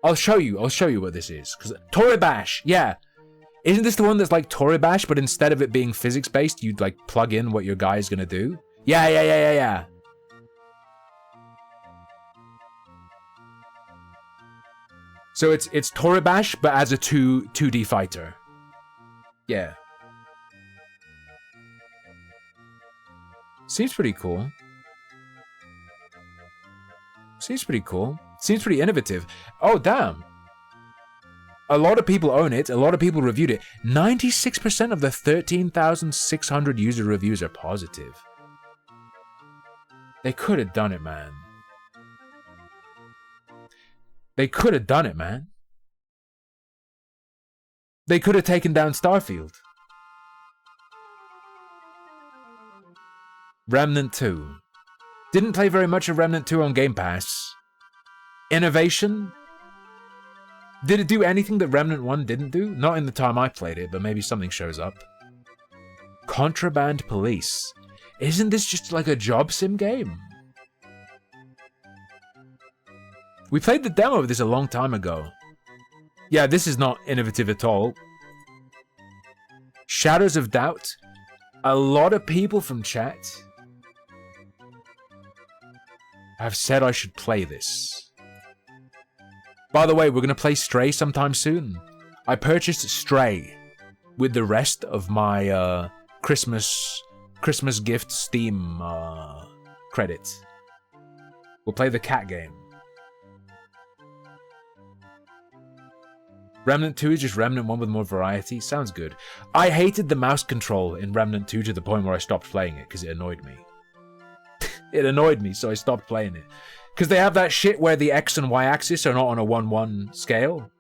I'll show you what this is. Because Toribash, yeah. Isn't this the one that's like Toribash, but instead of it being physics-based, you'd like plug in what your guy's gonna do? Yeah. So it's Toribash, but as a 2D fighter. Yeah. Seems pretty cool. Seems pretty innovative. Oh, damn. A lot of people own it. A lot of people reviewed it. 96% of the 13,600 user reviews are positive. They could have done it, man. They could have done it, man. They could have taken down Starfield. Remnant 2. Didn't play very much of Remnant 2 on Game Pass. Innovation? Did it do anything that Remnant 1 didn't do? Not in the time I played it, but maybe something shows up. Contraband Police. Isn't this just like a job sim game? We played the demo of this a long time ago. Yeah, this is not innovative at all. Shadows of Doubt. A lot of people from chat have said I should play this. By the way, we're going to play Stray sometime soon. I purchased Stray with the rest of my Christmas gift Steam credits. We'll play the cat game. Remnant 2 is just Remnant 1 with more variety. Sounds good. I hated the mouse control in Remnant 2 to the point where I stopped playing it because it annoyed me. It annoyed me, so I stopped playing it. Because they have that shit where the X and Y axis are not on a 1-1 scale.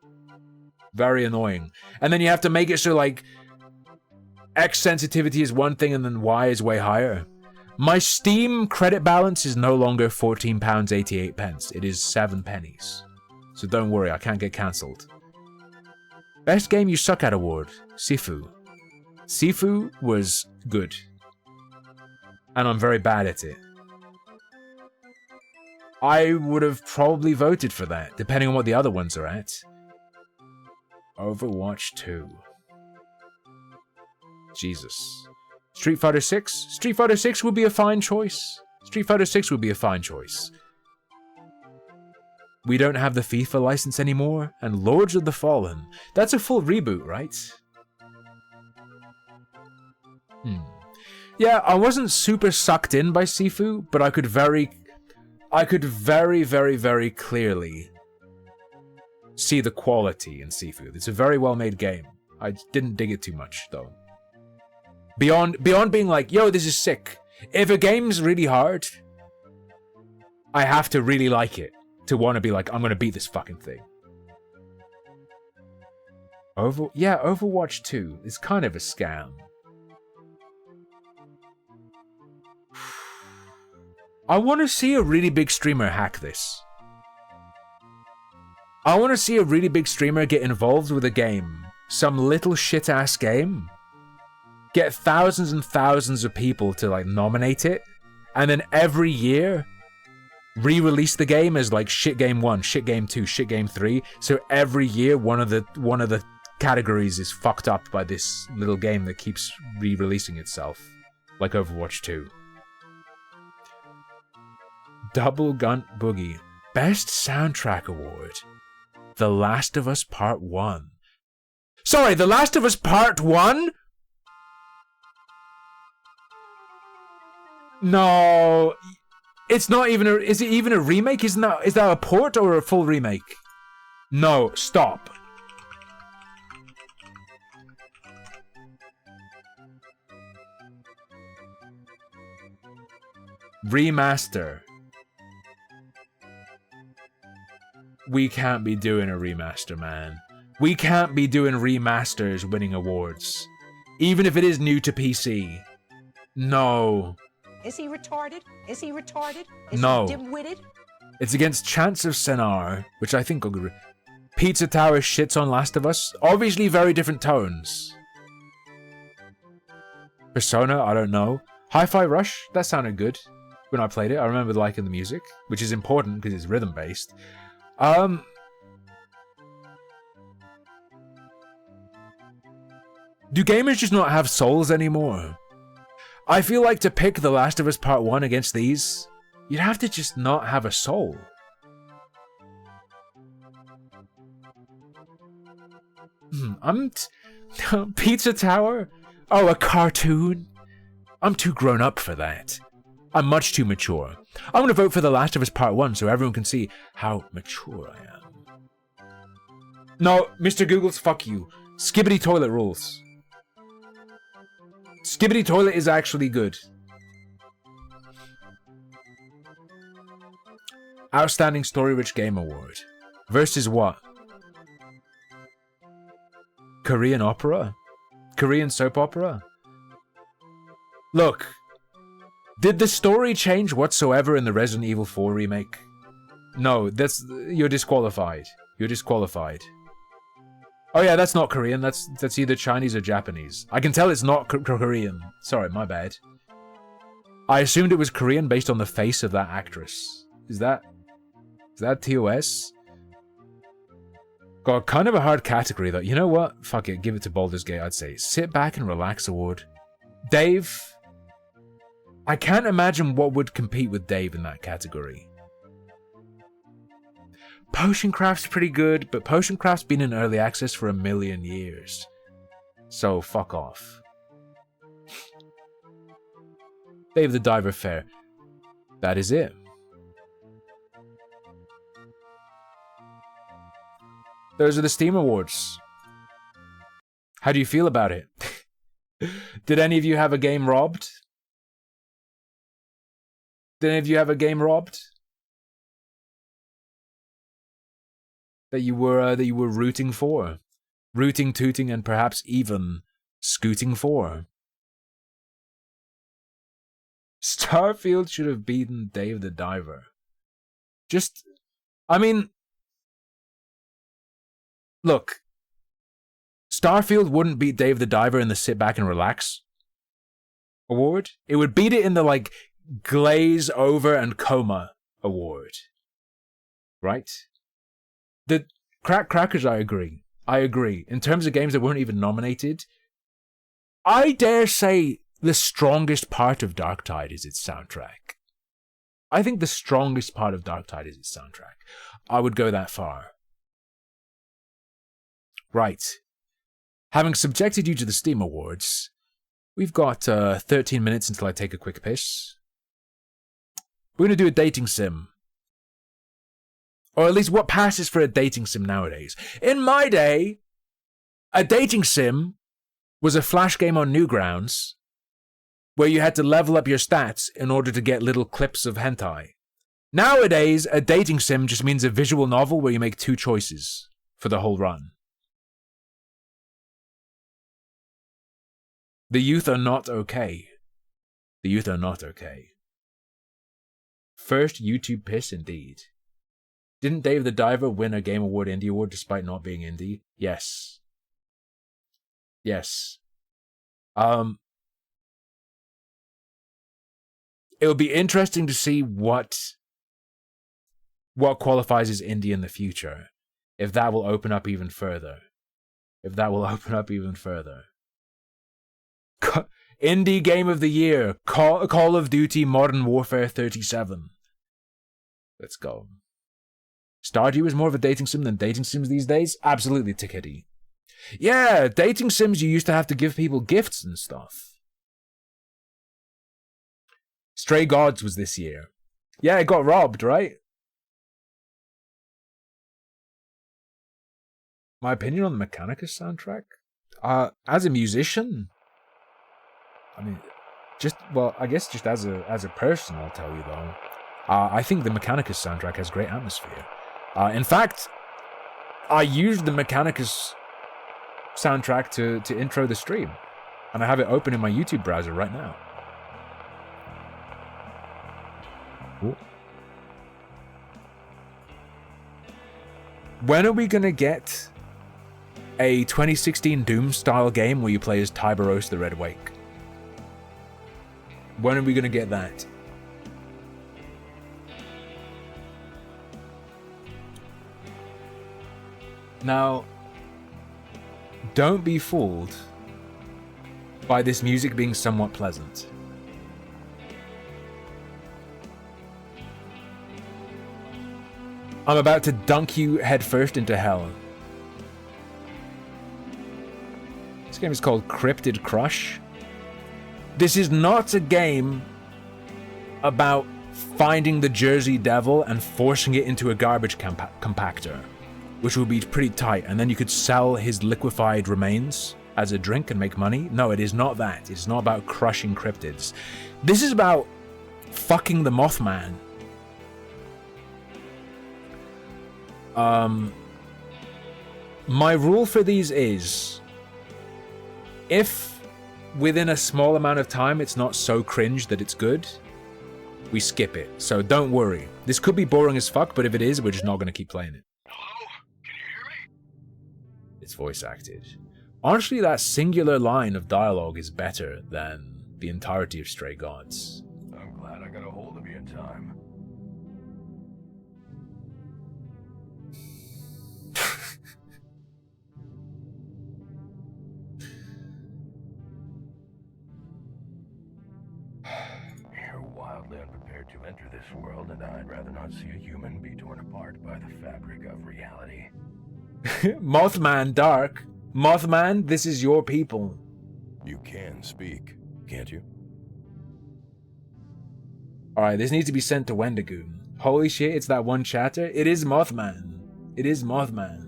Very annoying. And then you have to make it so, like, X sensitivity is one thing and then Y is way higher. My Steam credit balance is no longer £14.88. It is 7 pennies. So don't worry, I can't get cancelled. Best Game You Suck At award. Sifu. Sifu was good. And I'm very bad at it. I would have probably voted for that, depending on what the other ones are at. Overwatch 2. Jesus. Street Fighter 6? Street Fighter 6 would be a fine choice. Street Fighter 6 would be a fine choice. We don't have the FIFA license anymore, and Lords of the Fallen. That's a full reboot, right? Yeah, I wasn't super sucked in by Sifu, but I could very, very clearly see the quality in Sifu. It's a very well-made game. I didn't dig it too much, though. Beyond being like, yo, this is sick. If a game's really hard, I have to really like it to want to be like, I'm gonna beat this fucking thing. Overwatch 2 is kind of a scam. I want to see a really big streamer hack this. I want to see a really big streamer get involved with a game. Some little shit-ass game. Get thousands and thousands of people to like nominate it. And then every year, re-release the game as like shit game 1, shit game 2, shit game 3. So every year one of the categories is fucked up by this little game that keeps re-releasing itself. Like Overwatch 2. Double Gun Boogie. Best Soundtrack Award. The Last of Us Part 1. Sorry, The Last of Us Part 1? No. It's not even a... Is it even a remake? Is that a port or a full remake? No, stop. Remaster. We can't be doing a remaster, man. We can't be doing remasters winning awards. Even if it is new to PC. No. Is he retarded? Is he retarded? No. He dim-witted? It's against Chants of Sennaar, which I think will be... Pizza Tower shits on Last of Us. Obviously very different tones. Persona, I don't know. Hi-Fi Rush, that sounded good when I played it. I remember liking the music, which is important because it's rhythm-based. Do gamers just not have souls anymore? I feel like to pick The Last of Us Part 1 against these, you'd have to just not have a soul. Pizza Tower? Oh, a cartoon? I'm too grown up for that. I'm much too mature. I'm gonna vote for The Last of Us Part 1 so everyone can see how mature I am. No, Mr. Googles, fuck you. Skibidi Toilet rules. Skibidi Toilet is actually good. Outstanding Story Rich Game Award. Versus what? Korean opera? Korean soap opera? Look. Did the story change whatsoever in the Resident Evil 4 remake? No, you're disqualified. You're disqualified. Oh yeah, that's not Korean. That's either Chinese or Japanese. I can tell it's not Korean. Sorry, my bad. I assumed it was Korean based on the face of that actress. Is that TOS? Got kind of a hard category though. You know what? Fuck it, give it to Baldur's Gate, I'd say. Sit Back and Relax Award. Dave. I can't imagine what would compete with Dave in that category. Potion Craft's pretty good, but Potion Craft's been in early access for 1,000,000 years. So, fuck off. Dave the Diver Fair. That is it. Those are the Steam Awards. How do you feel about it? Did any of you have a game robbed? Did any of you have a game robbed? That you were rooting for? Rooting, tooting, and perhaps even scooting for? Starfield should have beaten Dave the Diver. Look. Starfield wouldn't beat Dave the Diver in the Sit Back and Relax award. It would beat it in the, like, glaze over and coma award. Right? The Crackers, I agree. I agree. In terms of games that weren't even nominated, I dare say the strongest part of Darktide is its soundtrack. I think the strongest part of Darktide is its soundtrack. I would go that far. Right. Having subjected you to the Steam Awards, we've got 13 minutes until I take a quick piss. We're going to do a dating sim. Or at least what passes for a dating sim nowadays. In my day, a dating sim was a flash game on Newgrounds where you had to level up your stats in order to get little clips of hentai. Nowadays, a dating sim just means a visual novel where you make 2 choices for the whole run. The youth are not okay. The youth are not okay. First YouTube piss indeed. Didn't Dave the Diver win a Game Award Indie Award despite not being indie? Yes. Yes. It'll be interesting to see what qualifies as indie in the future. If that will open up even further. Indie Game of the Year, Call of Duty Modern Warfare 37. Let's go. Stardew is more of a dating sim than dating sims these days? Absolutely, Tickety. Yeah, dating sims you used to have to give people gifts and stuff. Stray Gods was this year. Yeah, it got robbed, right? My opinion on the Mechanicus soundtrack? As a musician, I mean, I guess just as a person, I'll tell you though. I think the Mechanicus soundtrack has great atmosphere. In fact, I used the Mechanicus soundtrack to intro the stream, and I have it open in my YouTube browser right now. Ooh. When are we gonna get a 2016 Doom-style game where you play as Tyberos the Red Wake? When are we gonna get that? Now, don't be fooled by this music being somewhat pleasant. I'm about to dunk you headfirst into hell. This game is called Cryptid Crush. This is not a game about finding the Jersey Devil and forcing it into a garbage compactor, which would be pretty tight, and then you could sell his liquefied remains as a drink and make money. No, it is not that. It's not about crushing cryptids. This is about fucking the Mothman. My rule for these is, if within a small amount of time it's not so cringe that it's good, we skip it. So don't worry. This could be boring as fuck, but if it is, we're just not going to keep playing it. Hello? Can you hear me? It's voice acted. Honestly, that singular line of dialogue is better than the entirety of Stray Gods. I'm glad I got a hold of you in time. You're wildly unprepared to enter this world, and I'd rather not see a human be torn apart by the fabric of reality. Mothman Dark. Mothman, this is your people. You can speak, can't you? Alright, this needs to be sent to Wendigoon. Holy shit, it's that one chatter. It is Mothman. It is Mothman.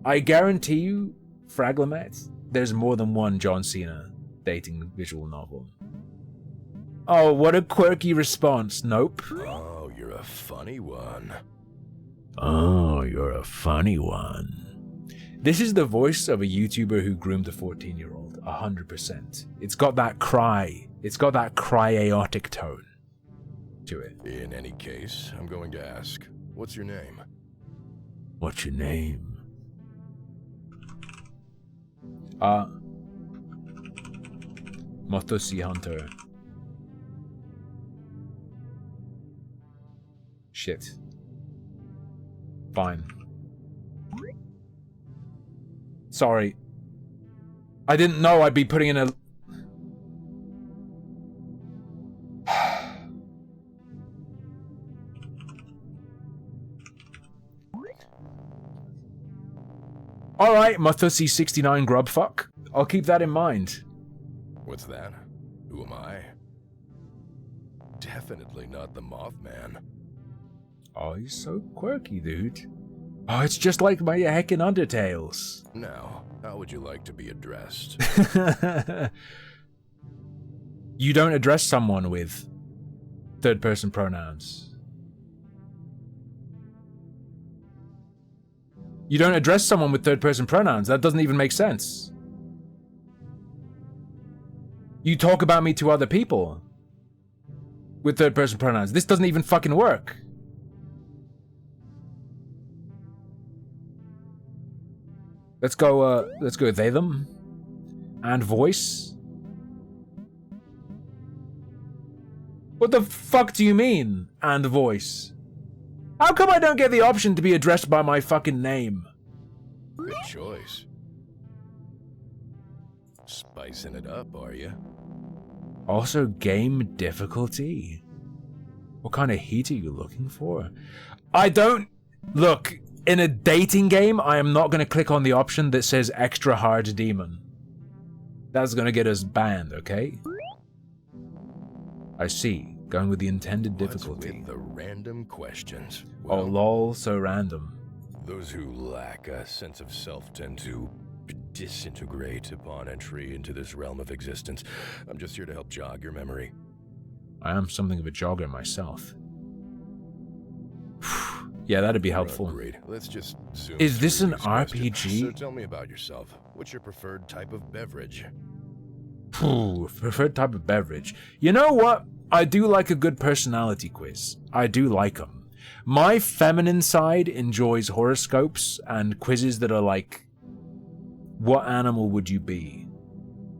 I guarantee you, Fraglamet, there's more than one John Cena dating visual novel. Oh, what a quirky response. Nope. Oh, you're a funny one. Oh, you're a funny one. This is the voice of a YouTuber who groomed a 14-year-old, 100%. It's got that cry. It's got that cry-aotic tone to it. In any case, I'm going to ask, what's your name? What's your name? Motosi Hunter. Shit. Fine. Sorry. I didn't know I'd be putting in a... Alright, Mathusi69 grubfuck. I'll keep that in mind. What's that? Who am I? Definitely not the Mothman. Oh, he's so quirky, dude. Oh, it's just like my heckin' Undertales. Now, how would you like to be addressed? You don't address someone with third-person pronouns. You don't address someone with third-person pronouns. That doesn't even make sense. You talk about me to other people with third-person pronouns. This doesn't even fucking work. Let's go they, them. And voice. What the fuck do you mean, and voice? How come I don't get the option to be addressed by my fucking name? Good choice. Spicing it up, are you? Also, game difficulty. What kind of heat are you looking for? I don't... Look, in a dating game, I am not going to click on the option that says extra hard demon. That's going to get us banned, okay? I see. Going with the intended difficulty. What's with the random questions? Oh, lol, so random. Those who lack a sense of self tend to disintegrate upon entry into this realm of existence. I'm just here to help jog your memory. I am something of a jogger myself. Yeah, that'd be helpful. Great. Let's just zoom Is this through an these questions. RPG? So tell me about yourself. What's your preferred type of beverage? Preferred type of beverage. You know what? I do like a good personality quiz. I do like them. My feminine side enjoys horoscopes and quizzes that are like, what animal would you be?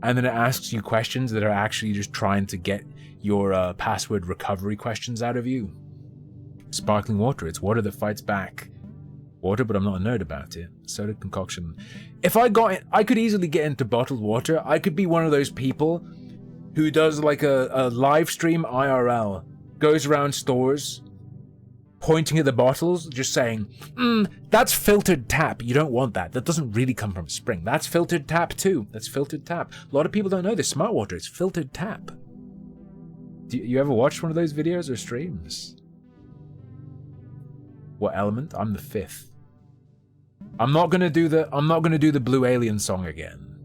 And then it asks you questions that are actually just trying to get your password recovery questions out of you. Sparkling water. It's water that fights back. Water, but I'm not a nerd about it. Soda concoction. If I got it, I could easily get into bottled water. I could be one of those people who does like a live stream IRL, goes around stores, pointing at the bottles, just saying, that's filtered tap. You don't want that. That doesn't really come from a spring. That's filtered tap too. That's filtered tap. A lot of people don't know this. Smart water, it's filtered tap. Do you ever watch one of those videos or streams? What element? I'm the 5th. I'm not gonna do the Blue Alien song again.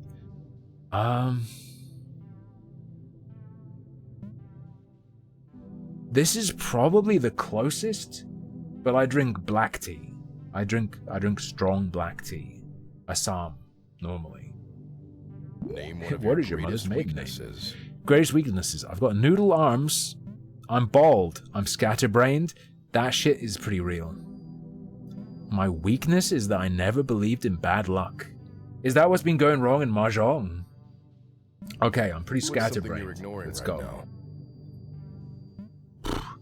This is probably the closest, but I drink black tea. I drink strong black tea. Assam, normally. Name one of What your is your mother's maiden name? weaknesses. Greatest weaknesses. I've got noodle arms. I'm bald. I'm scatterbrained. That shit is pretty real. My weakness is that I never believed in bad luck. Is that what's been going wrong in Mahjong? Okay, I'm pretty What's something you're scatterbrained. ignoring Let's right go. now?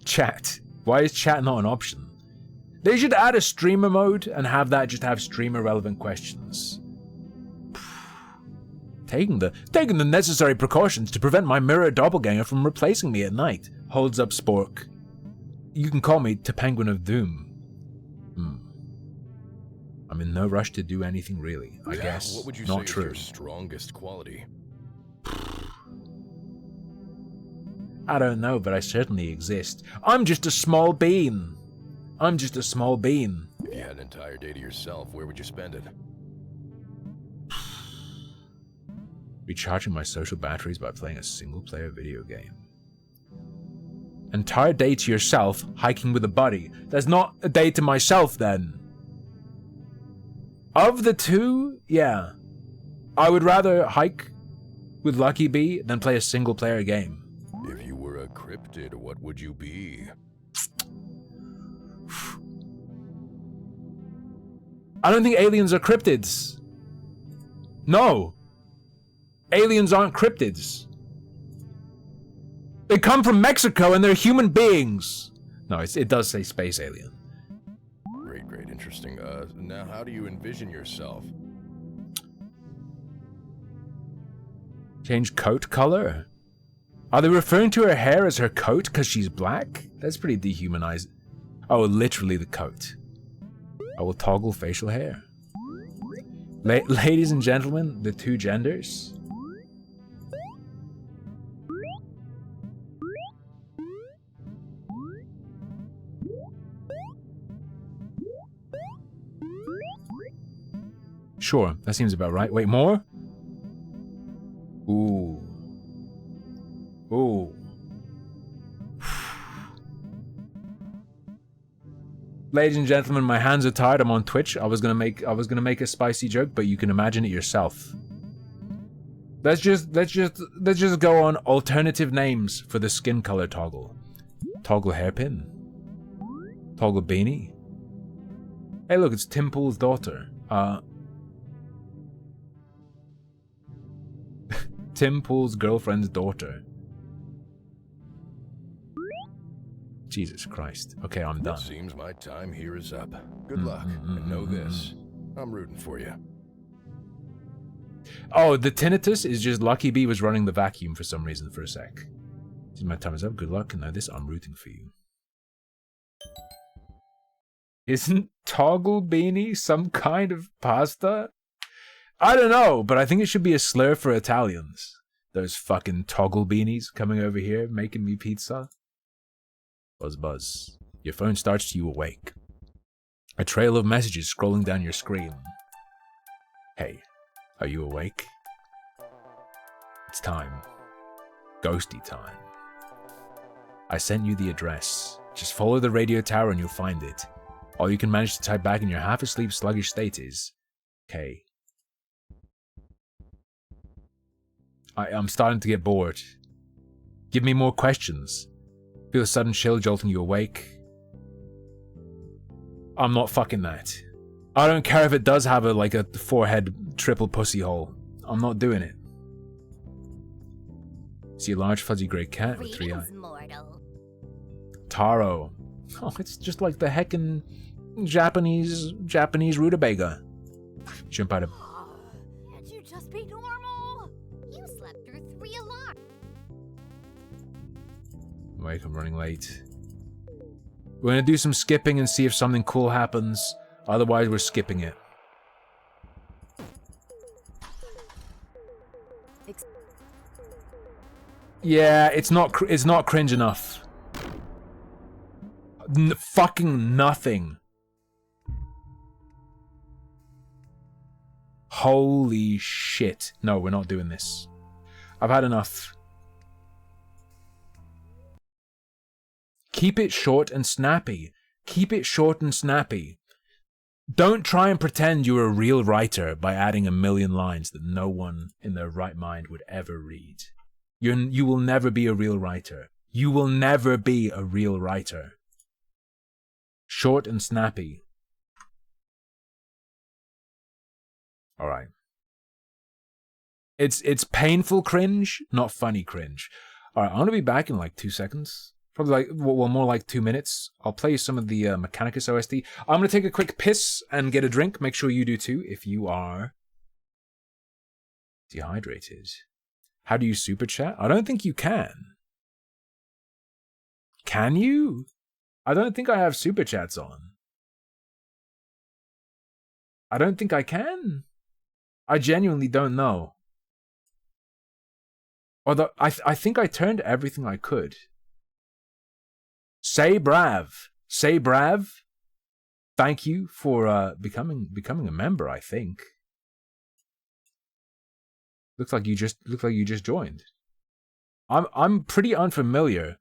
Chat. Why is chat not an option? They should add a streamer mode and have that just have streamer relevant questions. Taking the necessary precautions to prevent my mirror doppelganger from replacing me at night. Holds up Spork. You can call me Penguin of Doom. I'm in no rush to do anything really, I guess. What would you Not say true. is your strongest quality? I don't know, but I certainly exist. I'm just a small bean. I'm just a small bean. If you had an entire day to yourself, where would you spend it? Recharging my social batteries by playing a single-player video game. Entire day to yourself, hiking with a buddy. There's not a day to myself then. Of the two, yeah. I would rather hike with Lucky Bee than play a single-player game. If you were a cryptid, what would you be? I don't think aliens are cryptids. No. Aliens aren't cryptids. They come from Mexico and they're human beings. No, it does say space alien. Great, interesting. Now how do you envision yourself? Change coat color? Are they referring to her hair as her coat because she's black? That's pretty dehumanizing. Oh, literally the coat. I will toggle facial hair. Ladies and gentlemen, the two genders. Sure, that seems about right. Wait, more? Ooh. Ooh. Ladies and gentlemen, my hands are tired. I'm on Twitch. I was gonna make a spicy joke, but you can imagine it yourself. Let's just go on alternative names for the skin color toggle. Toggle hairpin. Toggle beanie. Hey, look, it's Tim Pool's daughter. Tim Pool's girlfriend's daughter. Jesus Christ. Okay, I'm done. It seems my time here is up. Good luck, and know this. I'm rooting for you. Oh, the tinnitus is just Lucky B was running the vacuum for some reason for a sec. Seems my time is up. Good luck, and know this. I'm rooting for you. Isn't toggle beanie some kind of pasta? I don't know, but I think it should be a slur for Italians. Those fucking toggle beanies coming over here making me pizza. Buzz buzz. Your phone starts you awake. A trail of messages scrolling down your screen. Hey, are you awake? It's time. Ghosty time. I sent you the address. Just follow the radio tower and you'll find it. All you can manage to type back in your half-asleep, sluggish state is K. I'm starting to get bored. Give me more questions. Feel a sudden chill jolting you awake. I'm not fucking that. I don't care if it does have a forehead triple pussy hole. I'm not doing it. See a large fuzzy grey cat with 3 eyes. Taro. Oh, it's just like the heckin' Japanese rutabaga. Jump out of... Can't you just be normal? You slept through 3 alarms. Wait, I'm running late. We're gonna do some skipping and see if something cool happens. Otherwise, we're skipping it. Yeah, it's not cringe enough. Fucking nothing. Holy shit. No, we're not doing this. I've had enough. Keep it short and snappy. Keep it short and snappy. Don't try and pretend you're a real writer by adding a million lines that no one in their right mind would ever read. You will never be a real writer. You will never be a real writer. Short and snappy. Alright. It's painful cringe, not funny cringe. Alright, I'm gonna be back in like 2 seconds. Probably more like 2 minutes. I'll play you some of the Mechanicus OST. I'm gonna take a quick piss and get a drink. Make sure you do too if you are dehydrated. How do you super chat? I don't think you can. Can you? I don't think I have super chats on. I don't think I can. I genuinely don't know. Although I think I turned everything I could. Say Brav. Say Brav. Thank you for becoming a member, I think. Looks like you just joined. I'm pretty unfamiliar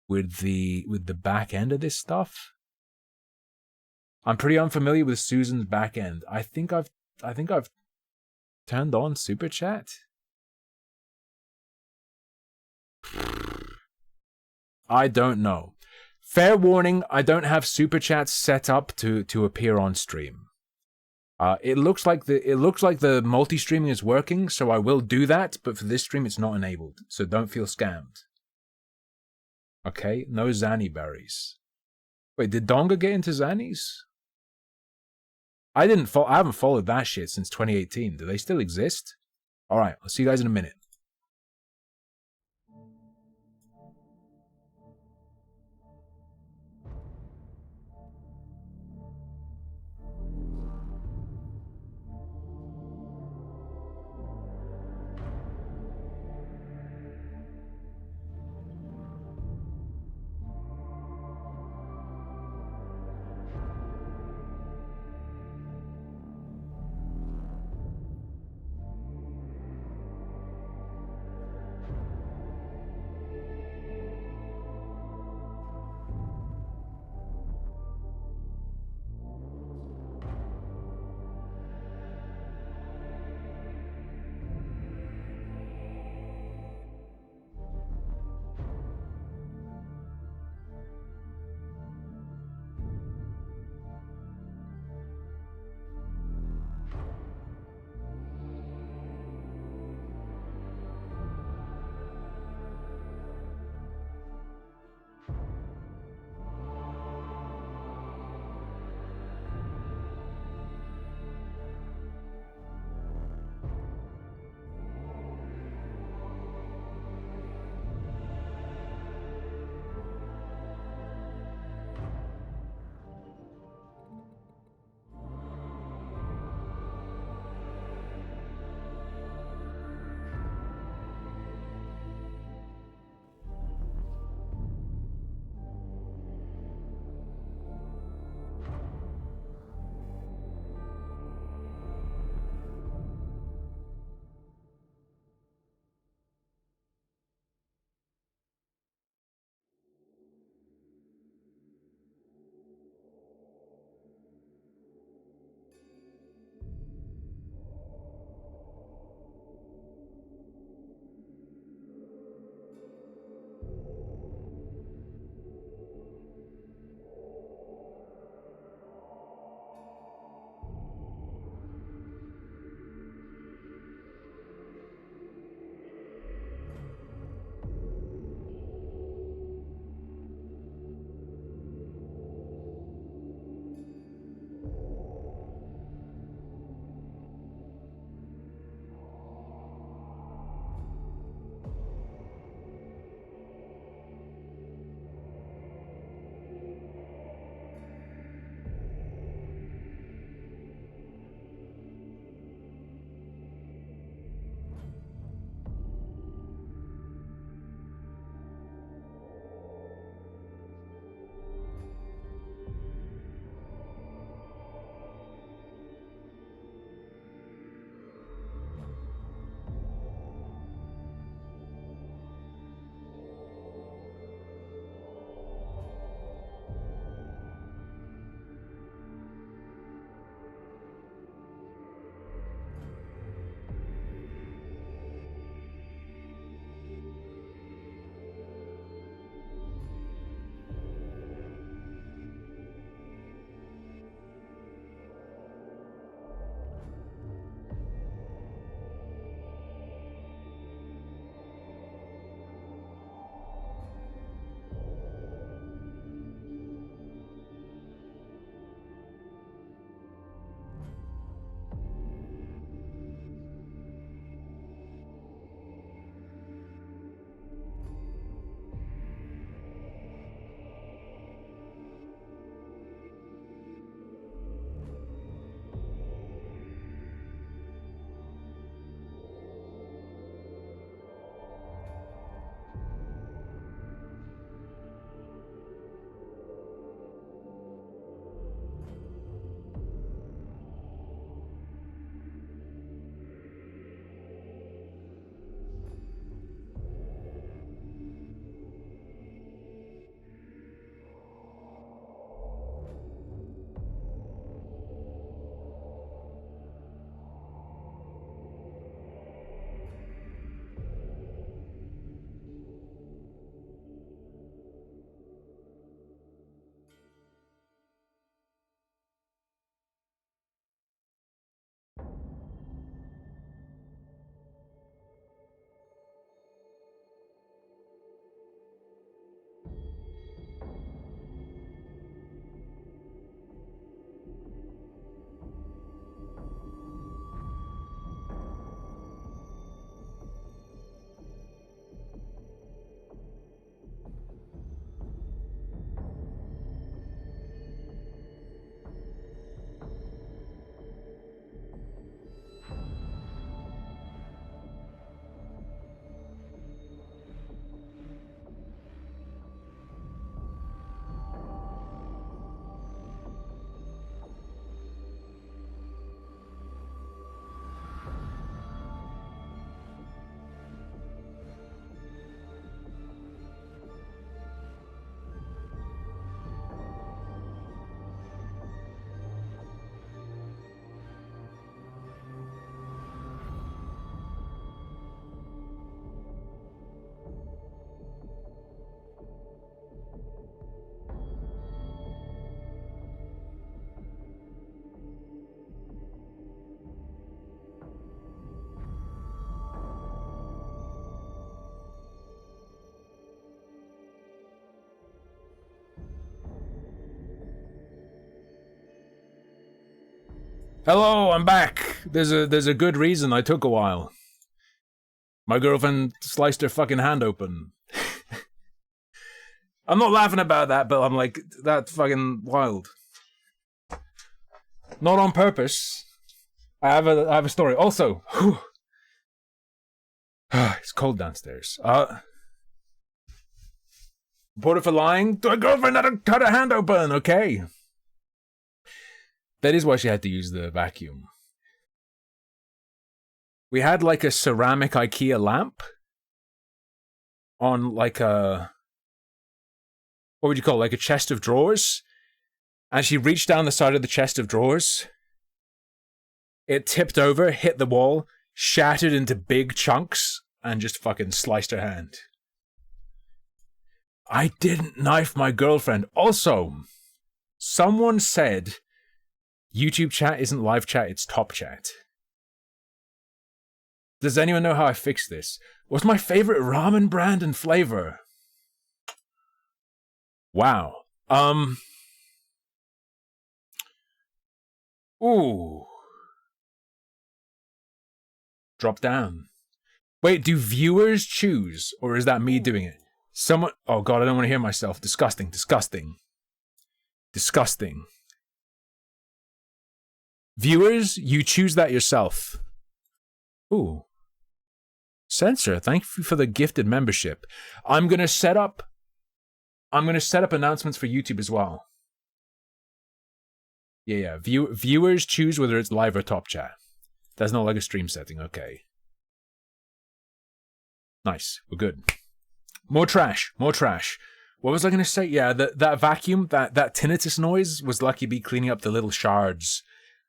with the back end of this stuff. I'm pretty unfamiliar with Susan's back end. I think I've turned on super chat. I don't know. Fair warning, I don't have super chats set up to appear on stream. It looks like the multi-streaming is working, so I will do that, but for this stream it's not enabled, so don't feel scammed. Okay, no Zanny berries. Wait, did Donga get into Xannies? I haven't followed that shit since 2018. Do they still exist? Alright, I'll see you guys in a minute. Hello, I'm back. There's a good reason I took a while. My girlfriend sliced her fucking hand open. I'm not laughing about that, but I'm like, that's fucking wild. Not on purpose. I have a story. Also, it's cold downstairs. Reported for lying. My girlfriend had to cut her hand open. Okay. That is why she had to use the vacuum. We had like a ceramic IKEA lamp on like a, what would you call it? Like a chest of drawers. And she reached down the side of the chest of drawers. It tipped over, hit the wall, shattered into big chunks, and just fucking sliced her hand. I didn't knife my girlfriend. Also, someone said YouTube chat isn't live chat, it's top chat. Does anyone know how I fixed this? What's my favorite ramen brand and flavor? Wow. Ooh. Drop down. Wait, do viewers choose? Or is that me doing it? Someone... Oh god, I don't want to hear myself. Disgusting, disgusting. Disgusting. Viewers, you choose that yourself. Ooh. Censor, thank you for the gifted membership. I'm gonna set up announcements for YouTube as well. Yeah. Viewers choose whether it's live or top chat. That's not like a stream setting, okay. Nice, we're good. More trash, more trash. What was I gonna say? Yeah, that vacuum, that tinnitus noise was lucky be cleaning up the little shards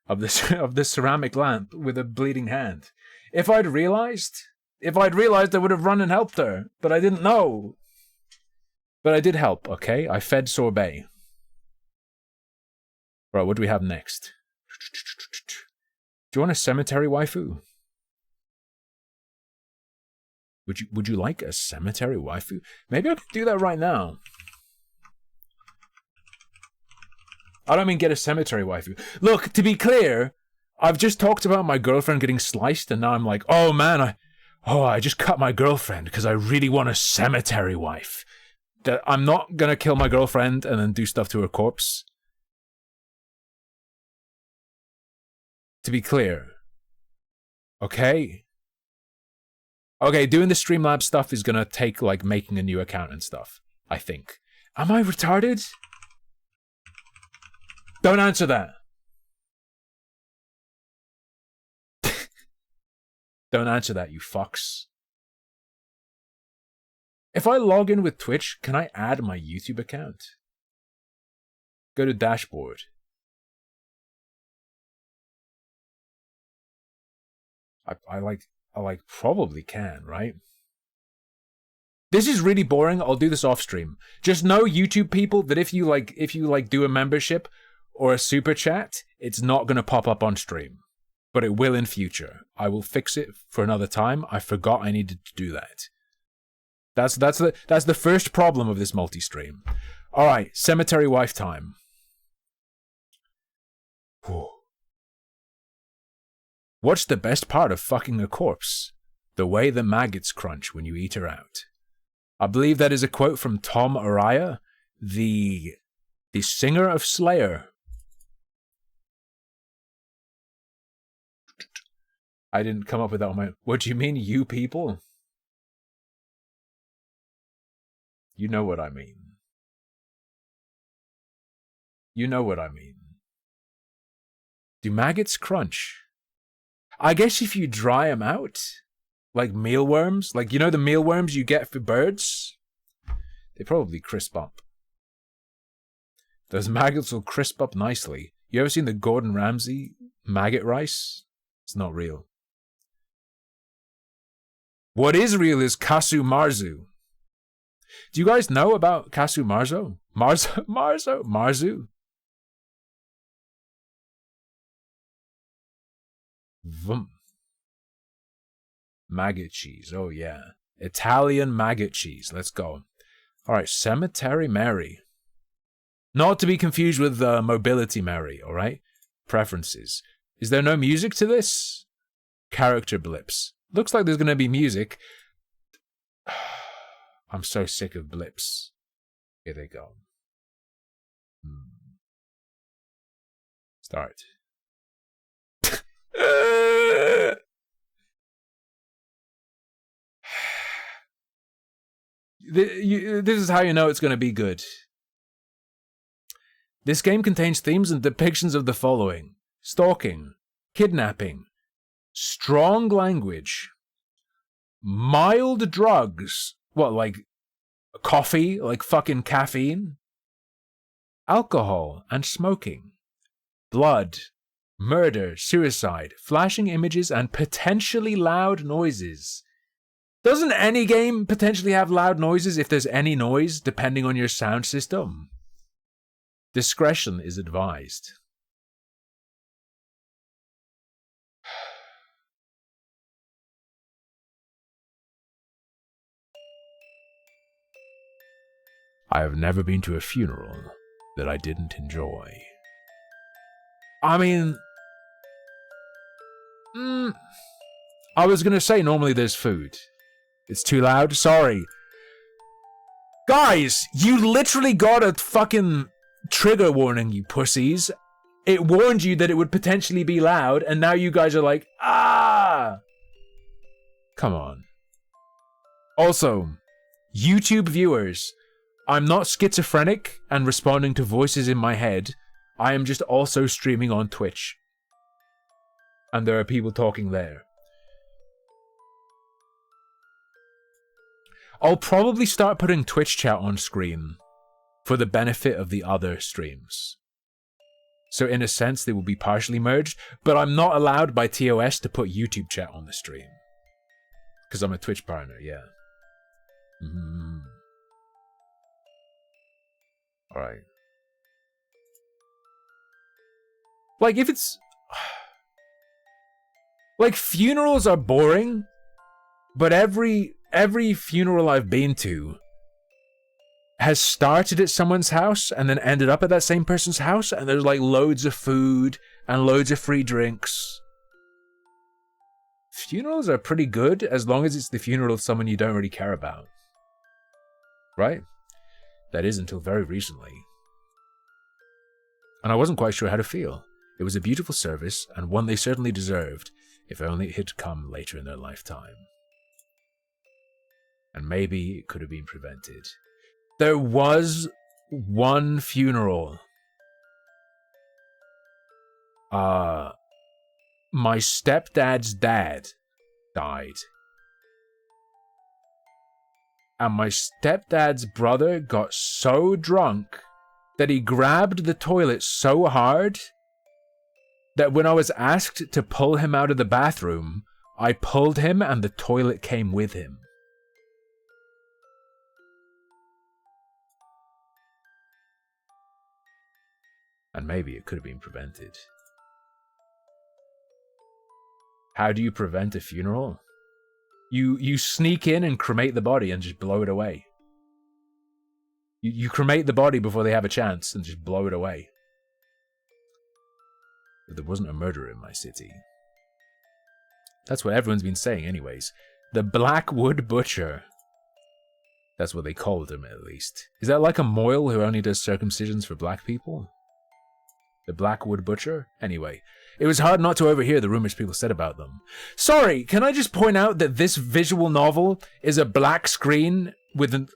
of the ceramic lamp with a bleeding hand. If I'd realized, I would have run and helped her, but I didn't know. But I did help, okay? I fed sorbet. Right, what do we have next? Do you want a cemetery waifu? Would you like a cemetery waifu? Maybe I could do that right now. I don't mean get a cemetery waifu. Look, to be clear, I've just talked about my girlfriend getting sliced, and now I'm like, oh man, I just cut my girlfriend because I really want a cemetery wife. That I'm not gonna kill my girlfriend and then do stuff to her corpse. To be clear. Okay? Okay, doing the Streamlabs stuff is gonna take, like, making a new account and stuff. I think. Am I retarded? Don't answer that. Don't answer that, you fucks. If I log in with Twitch, can I add my YouTube account? Go to dashboard. I probably can, right? This is really boring. I'll do this off stream. Just know, YouTube people, that if you do a membership or a super chat, it's not gonna pop up on stream. But it will in future. I will fix it for another time. I forgot I needed to do that. That's the first problem of this multi-stream. Alright, cemetery wife time. Whew. What's the best part of fucking a corpse? The way the maggots crunch when you eat her out. I believe that is a quote from Tom Araya, the singer of Slayer. I didn't come up with that on my... What do you mean, you people? You know what I mean. You know what I mean. Do maggots crunch? I guess if you dry them out, like mealworms, like, you know the mealworms you get for birds? They probably crisp up. Those maggots will crisp up nicely. You ever seen the Gordon Ramsay maggot rice? It's not real. What is real is Casu Marzu. Do you guys know about Casu Marzu? Marzu? Maggot cheese. Oh yeah. Italian maggot cheese. Let's go. Alright, Cemetery Mary. Not to be confused with Mobility Mary, alright? Preferences. Is there no music to this? Character blips. Looks like there's going to be music. I'm so sick of blips. Here they go. Start. This is how you know it's going to be good. This game contains themes and depictions of the following: stalking, kidnapping, strong language, mild drugs, what, like coffee, like fucking caffeine, alcohol and smoking, blood, murder, suicide, flashing images, and potentially loud noises. Doesn't any game potentially have loud noises if there's any noise, depending on your sound system? Discretion is advised. I have never been to a funeral that I didn't enjoy. I mean, I was gonna say normally there's food. It's too loud? Sorry. Guys, you literally got a fucking trigger warning, you pussies. It warned you that it would potentially be loud, and now you guys are like, ah! Come on. Also, YouTube viewers, I'm not schizophrenic and responding to voices in my head. I am just also streaming on Twitch. And there are people talking there. I'll probably start putting Twitch chat on screen for the benefit of the other streams. So in a sense, they will be partially merged, but I'm not allowed by TOS to put YouTube chat on the stream. Because I'm a Twitch partner, yeah. Alright. Like, if it's... Like, funerals are boring, but every funeral I've been to has started at someone's house and then ended up at that same person's house, and there's like loads of food and loads of free drinks. Funerals are pretty good as long as it's the funeral of someone you don't really care about. Right? That is until very recently. And I wasn't quite sure how to feel. It was a beautiful service, and one they certainly deserved, if only it had come later in their lifetime. And maybe it could have been prevented. There was one funeral. My stepdad's dad died. And my stepdad's brother got so drunk that he grabbed the toilet so hard that when I was asked to pull him out of the bathroom, I pulled him and the toilet came with him. And maybe it could have been prevented. How do you prevent a funeral? You sneak in and cremate the body and just blow it away. You cremate the body before they have a chance and just blow it away. But there wasn't a murderer in my city. That's what everyone's been saying anyways. The Blackwood Butcher. That's what they called him, at least. Is that like a Moyle who only does circumcisions for black people? The Blackwood Butcher? Anyway, it was hard not to overhear the rumors people said about them. Sorry, can I just point out that this visual novel is a black screen with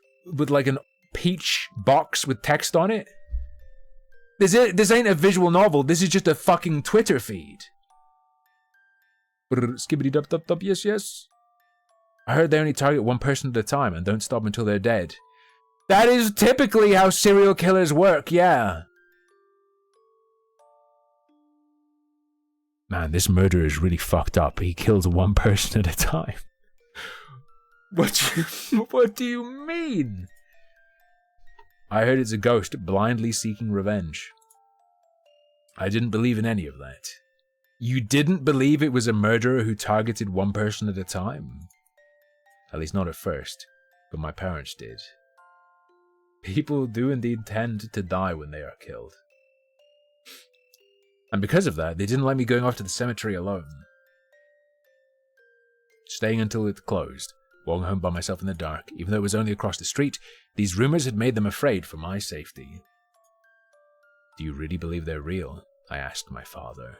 like an peach box with text on it? This ain't a visual novel, this is just a fucking Twitter feed. Skibbity dub dub dub, yes, yes. I heard they only target one person at a time and don't stop until they're dead. That is typically how serial killers work, yeah. Man, this murderer is really fucked up. He kills one person at a time. What do you mean? I heard it's a ghost blindly seeking revenge. I didn't believe in any of that. You didn't believe it was a murderer who targeted one person at a time? At least not at first, but my parents did. People do indeed tend to die when they are killed. And because of that, they didn't like me going off to the cemetery alone. Staying until it closed, walking home by myself in the dark, even though it was only across the street, these rumors had made them afraid for my safety. Do you really believe they're real? I asked my father.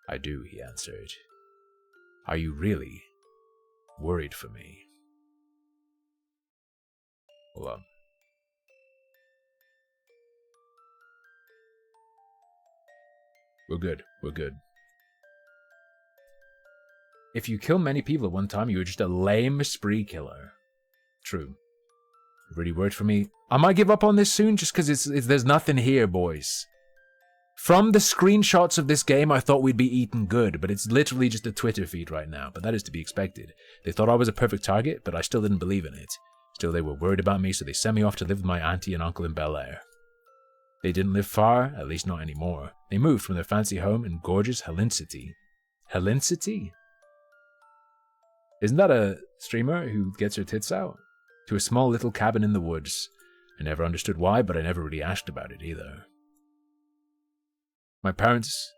I do, he answered. Are you really worried for me? Hold on. We're good. We're good. If you kill many people at one time, you're just a lame spree killer. True. It really worked for me. I might give up on this soon just because there's nothing here, boys. From the screenshots of this game, I thought we'd be eaten good, but it's literally just a Twitter feed right now, but that is to be expected. They thought I was a perfect target, but I still didn't believe in it. Still, they were worried about me, so they sent me off to live with my auntie and uncle in Bel Air. They didn't live far, at least not anymore. They moved from their fancy home in gorgeous Helsinki. Helsinki? Isn't that a streamer who gets her tits out? To a small little cabin in the woods. I never understood why, but I never really asked about it either. My parents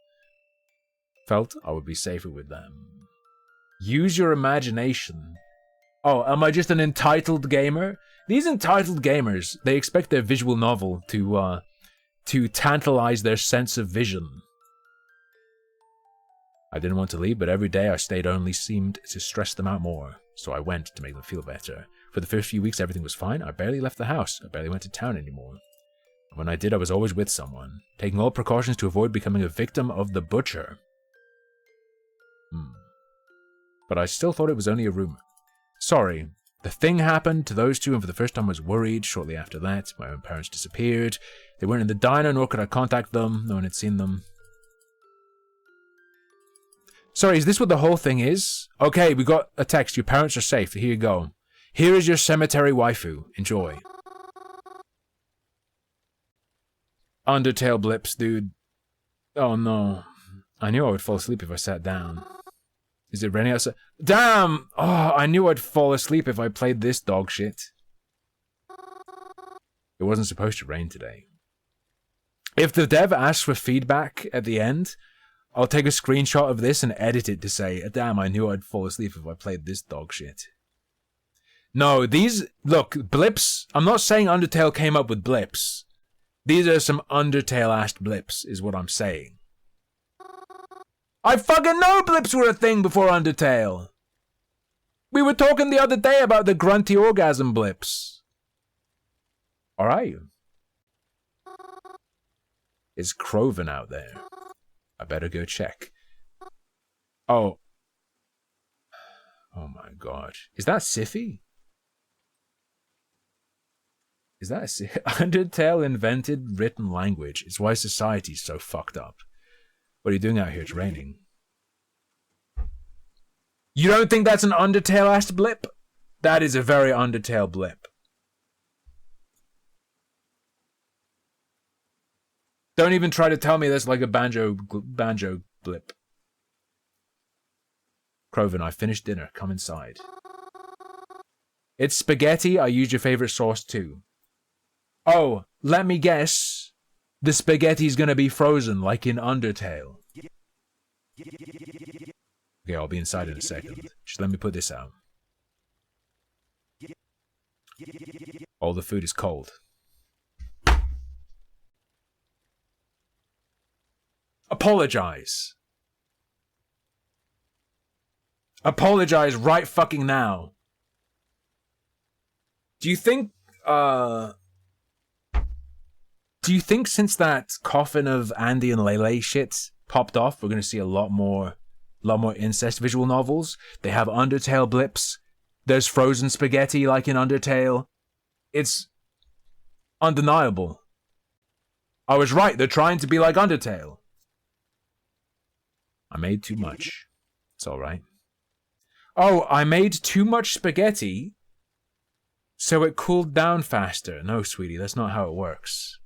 felt I would be safer with them. Use your imagination. Oh, am I just an entitled gamer? These entitled gamers, they expect their visual novel to tantalize their sense of vision. I didn't want to leave, but every day I stayed only seemed to stress them out more, so I went to make them feel better. For the first few weeks, everything was fine. I barely left the house. I barely went to town anymore. When I did, I was always with someone, taking all precautions to avoid becoming a victim of the butcher. But I still thought it was only a rumor. Sorry, the thing happened to those two, and for the first time I was worried. Shortly after that, my own parents disappeared. They weren't in the diner, nor could I contact them. No one had seen them. Sorry, is this what the whole thing is? Okay, we got a text. Your parents are safe. Here you go. Here is your cemetery waifu. Enjoy. Undertale blips, dude. Oh no. I knew I would fall asleep if I sat down. Is it raining outside? Damn! Oh, I knew I'd fall asleep if I played this dog shit. It wasn't supposed to rain today. If the dev asks for feedback at the end, I'll take a screenshot of this and edit it to say, damn, I knew I'd fall asleep if I played this dog shit. No, these... Look, blips... I'm not saying Undertale came up with blips. These are some Undertale-assed blips, is what I'm saying. I fucking know blips were a thing before Undertale. We were talking the other day about the grunty orgasm blips. Alright. Is Croven out there? I better go check. Oh. Oh my god. Is that Sify? Is that Undertale invented written language? It's why society's so fucked up. What are you doing out here? It's raining. You don't think that's an Undertale-assed blip? That is a very Undertale blip. Don't even try to tell me that's like a banjo blip. Croven, I finished dinner. Come inside. It's spaghetti. I used your favorite sauce too. Oh, let me guess. The spaghetti's gonna be frozen, like in Undertale. Okay, I'll be inside in a second. Just let me put this out. All the food is cold. Apologize. Apologize right fucking now. Do you think since that coffin of Andy and Lele shit popped off, we're going to see a lot more incest visual novels? They have Undertale blips. There's frozen spaghetti like in Undertale. It's undeniable. I was right, they're trying to be like Undertale. I made too much. It's alright. Oh, I made too much spaghetti, so it cooled down faster. No, sweetie, that's not how it works.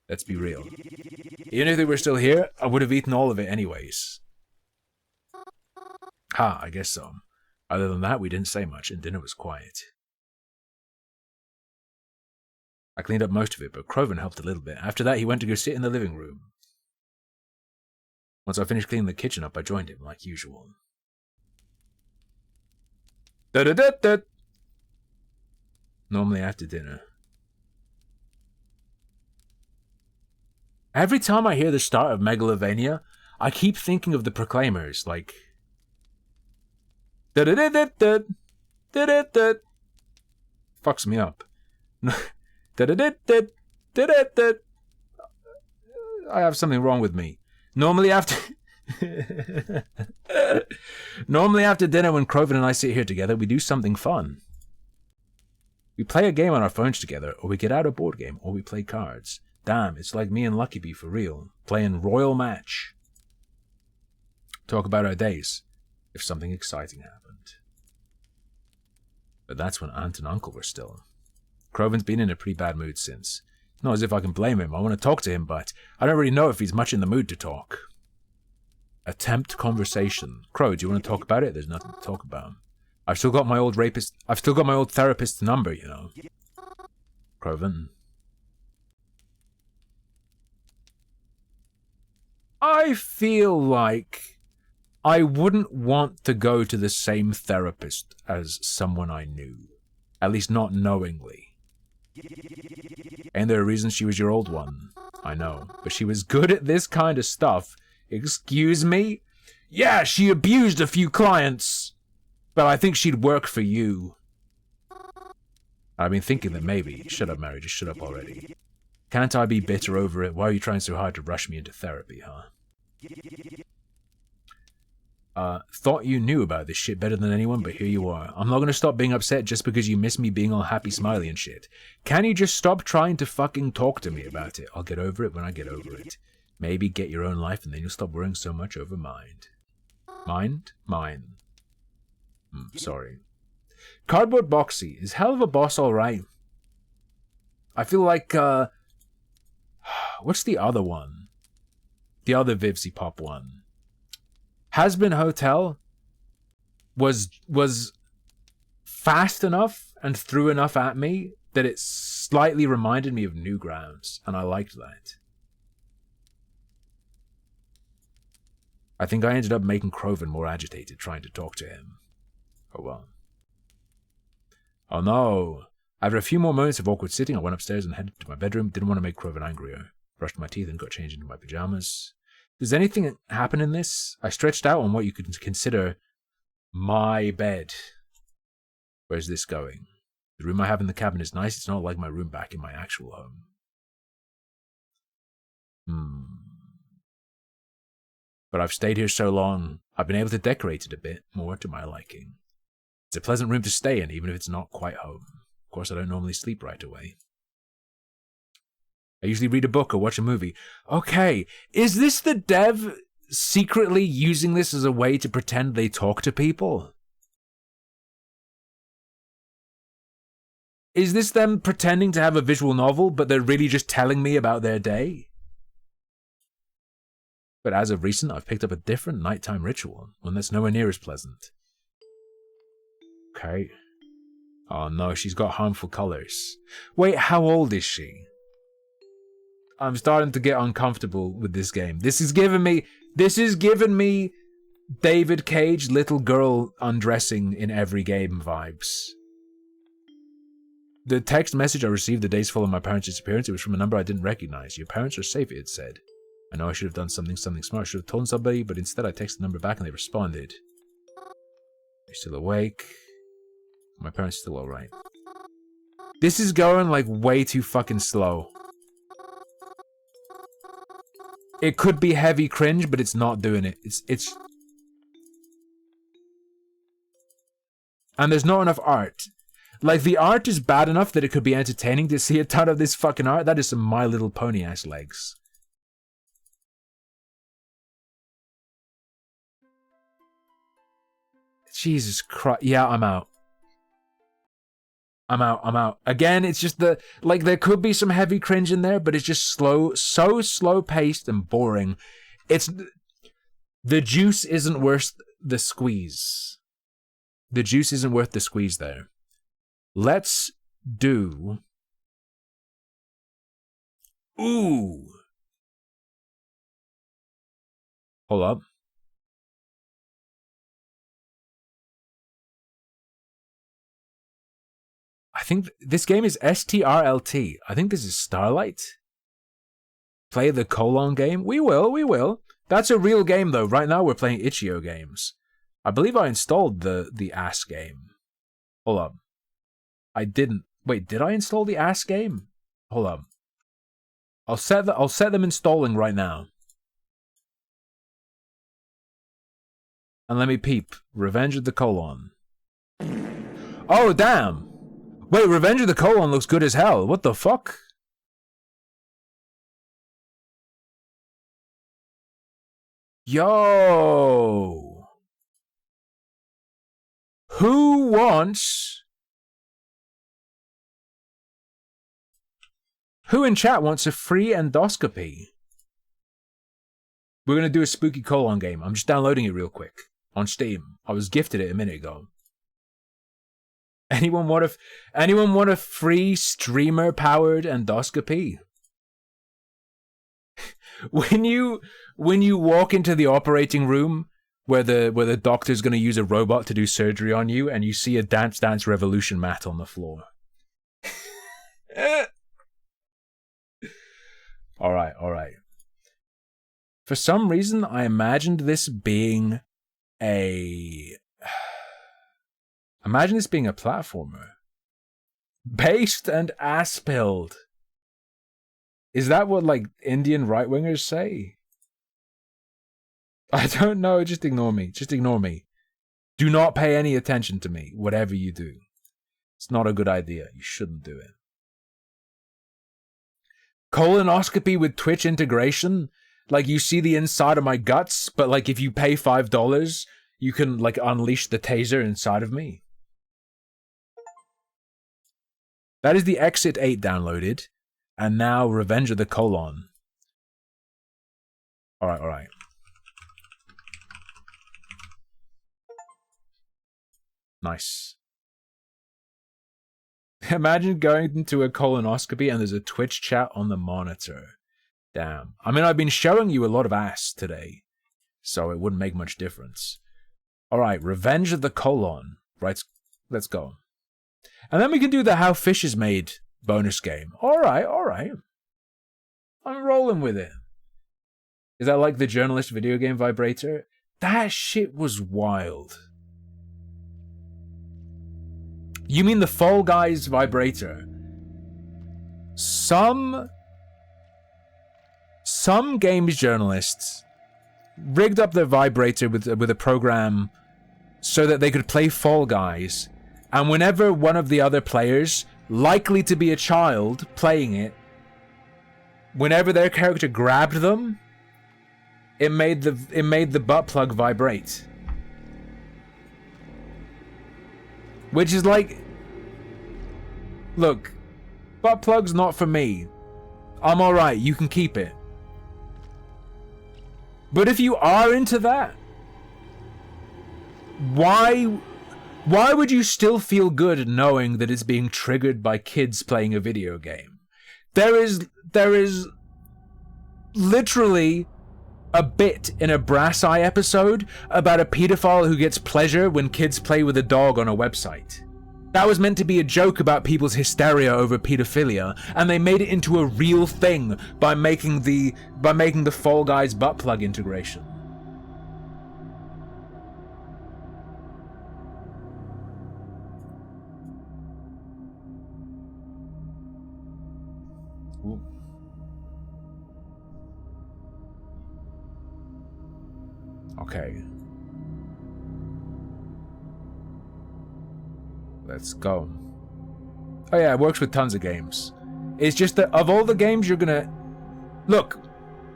Let's be real. Even if they were still here, I would have eaten all of it anyways. Ha, I guess so. Other than that, we didn't say much, and dinner was quiet. I cleaned up most of it, but Kroven helped a little bit. After that, he went to go sit in the living room. Once I finished cleaning the kitchen up, I joined him, like usual. Da-da-da-da! Normally after dinner. Every time I hear the start of Megalovania, I keep thinking of the Proclaimers, like... Da-da-da-da-da! Da-da-da! Fucks me up. Da-da-da-da! Da-da-da! I have something wrong with me. Normally after dinner when Kroven and I sit here together, we do something fun. We play a game on our phones together, or we get out a board game, or we play cards. Damn, it's like me and Lucky Bee for real, playing Royal Match. Talk about our days, if something exciting happened. But that's when Aunt and Uncle were still. Kroven's been in a pretty bad mood since. Not as if I can blame him. I want to talk to him, but I don't really know if he's much in the mood to talk. Attempt conversation. Crow, do you want to talk about it? There's nothing to talk about. I've still got my old therapist's number, you know. Kroven. I feel like I wouldn't want to go to the same therapist as someone I knew. At least not knowingly. Ain't there a reason she was your old one? I know, but she was good at this kind of stuff. Excuse me? Yeah, she abused a few clients, but I think she'd work for you. I've been thinking that maybe... Shut up, Mary, just shut up already. Can't I be bitter over it? Why are you trying so hard to rush me into therapy, huh? Thought you knew about this shit better than anyone, but here you are. I'm not gonna stop being upset just because you miss me being all happy smiley and shit. Can you just stop trying to fucking talk to me about it? I'll get over it when I get over it. Maybe get your own life and then you'll stop worrying so much over mind. Mind? Mine. Sorry. Cardboard Boxy. Is Hell of a Boss alright? I feel like, what's the other one? The other Vivsy Pop one. Has-Been Hotel was fast enough and threw enough at me that it slightly reminded me of Newgrounds, and I liked that. I think I ended up making Kroven more agitated trying to talk to him. Oh well. Oh no. After a few more moments of awkward sitting, I went upstairs and headed to my bedroom. Didn't want to make Kroven angrier. Brushed my teeth and got changed into my pajamas. Does anything happen in this? I stretched out on what you could consider my bed. Where's this going? The room I have in the cabin is nice. It's not like my room back in my actual home. But I've stayed here so long, I've been able to decorate it a bit more to my liking. It's a pleasant room to stay in, even if it's not quite home. Of course, I don't normally sleep right away. I usually read a book or watch a movie. Okay, is this the dev secretly using this as a way to pretend they talk to people? Is this them pretending to have a visual novel, but they're really just telling me about their day? But as of recent, I've picked up a different nighttime ritual, one that's nowhere near as pleasant. Okay. Oh no, she's got harmful colors. Wait, how old is she? I'm starting to get uncomfortable with this game. This is giving me David Cage little girl undressing in every game vibes. The text message I received the days following my parents' disappearance, it was from a number I didn't recognize. Your parents are safe, it said. I know I should have done something smart. I should have told somebody, but instead I texted the number back and they responded. You're still awake. My parents are still alright. This is going like way too fucking slow. It could be heavy cringe, but it's not doing it. It's... And there's not enough art. Like, the art is bad enough that it could be entertaining to see a ton of this fucking art. That is some My Little Pony-ass legs. Jesus Christ. Yeah, I'm out. I'm out. Again, it's just the... Like, there could be some heavy cringe in there, but it's just slow, so slow-paced and boring. It's... The juice isn't worth the squeeze. The juice isn't worth the squeeze there. Let's do Ooh. Hold up. I think this game is STRLT. I think this is Starlight. Play the colon game? We will. That's a real game though. Right now we're playing itch.io games. I believe I installed the ass game. Hold up. I didn't. Wait, did I install the ass game? Hold up. I'll set them installing right now. And let me peep. Revenge of the Colon. Oh, damn! Wait, Revenge of the Colon looks good as hell. What the fuck? Yo! Who wants... Who in chat wants a free endoscopy? We're gonna do a spooky colon game. I'm just downloading it real quick on Steam. I was gifted it a minute ago. Anyone want a free streamer powered endoscopy? When you walk into the operating room where the doctor's gonna use a robot to do surgery on you, and you see a Dance Dance Revolution mat on the floor. All right. For some reason, I imagined this being a platformer. Based and ass-pilled. Is that what, like, Indian right-wingers say? I don't know, just ignore me. Just ignore me. Do not pay any attention to me, whatever you do. It's not a good idea. You shouldn't do it. Colonoscopy with Twitch integration? Like, you see the inside of my guts, but, like, if you pay $5, you can, like, unleash the taser inside of me. That is the Exit 8 downloaded. And now Revenge of the Colon. Alright. Nice. Imagine going into a colonoscopy and there's a Twitch chat on the monitor. Damn. I mean, I've been showing you a lot of ass today, so it wouldn't make much difference. Alright, Revenge of the Colon. Right, let's go. And then we can do the How Fish is Made bonus game. Alright. I'm rolling with it. Is that like the journalist video game vibrator? That shit was wild. You mean the Fall Guys vibrator? Some games journalists rigged up their vibrator with a program so that they could play Fall Guys, and whenever one of the other players, likely to be a child playing it, whenever their character grabbed them, it made the butt plug vibrate. Which is like, look, butt plug's not for me. I'm alright, you can keep it. But if you are into that, why would you still feel good knowing that it's being triggered by kids playing a video game? There is literally a bit in a Brass Eye episode about a pedophile who gets pleasure when kids play with a dog on a website. That was meant to be a joke about people's hysteria over pedophilia, and they made it into a real thing by making the Fall Guys butt plug integration. Ooh. Okay. Let's go. Oh yeah, it works with tons of games. It's just that of all the games you're gonna... Look,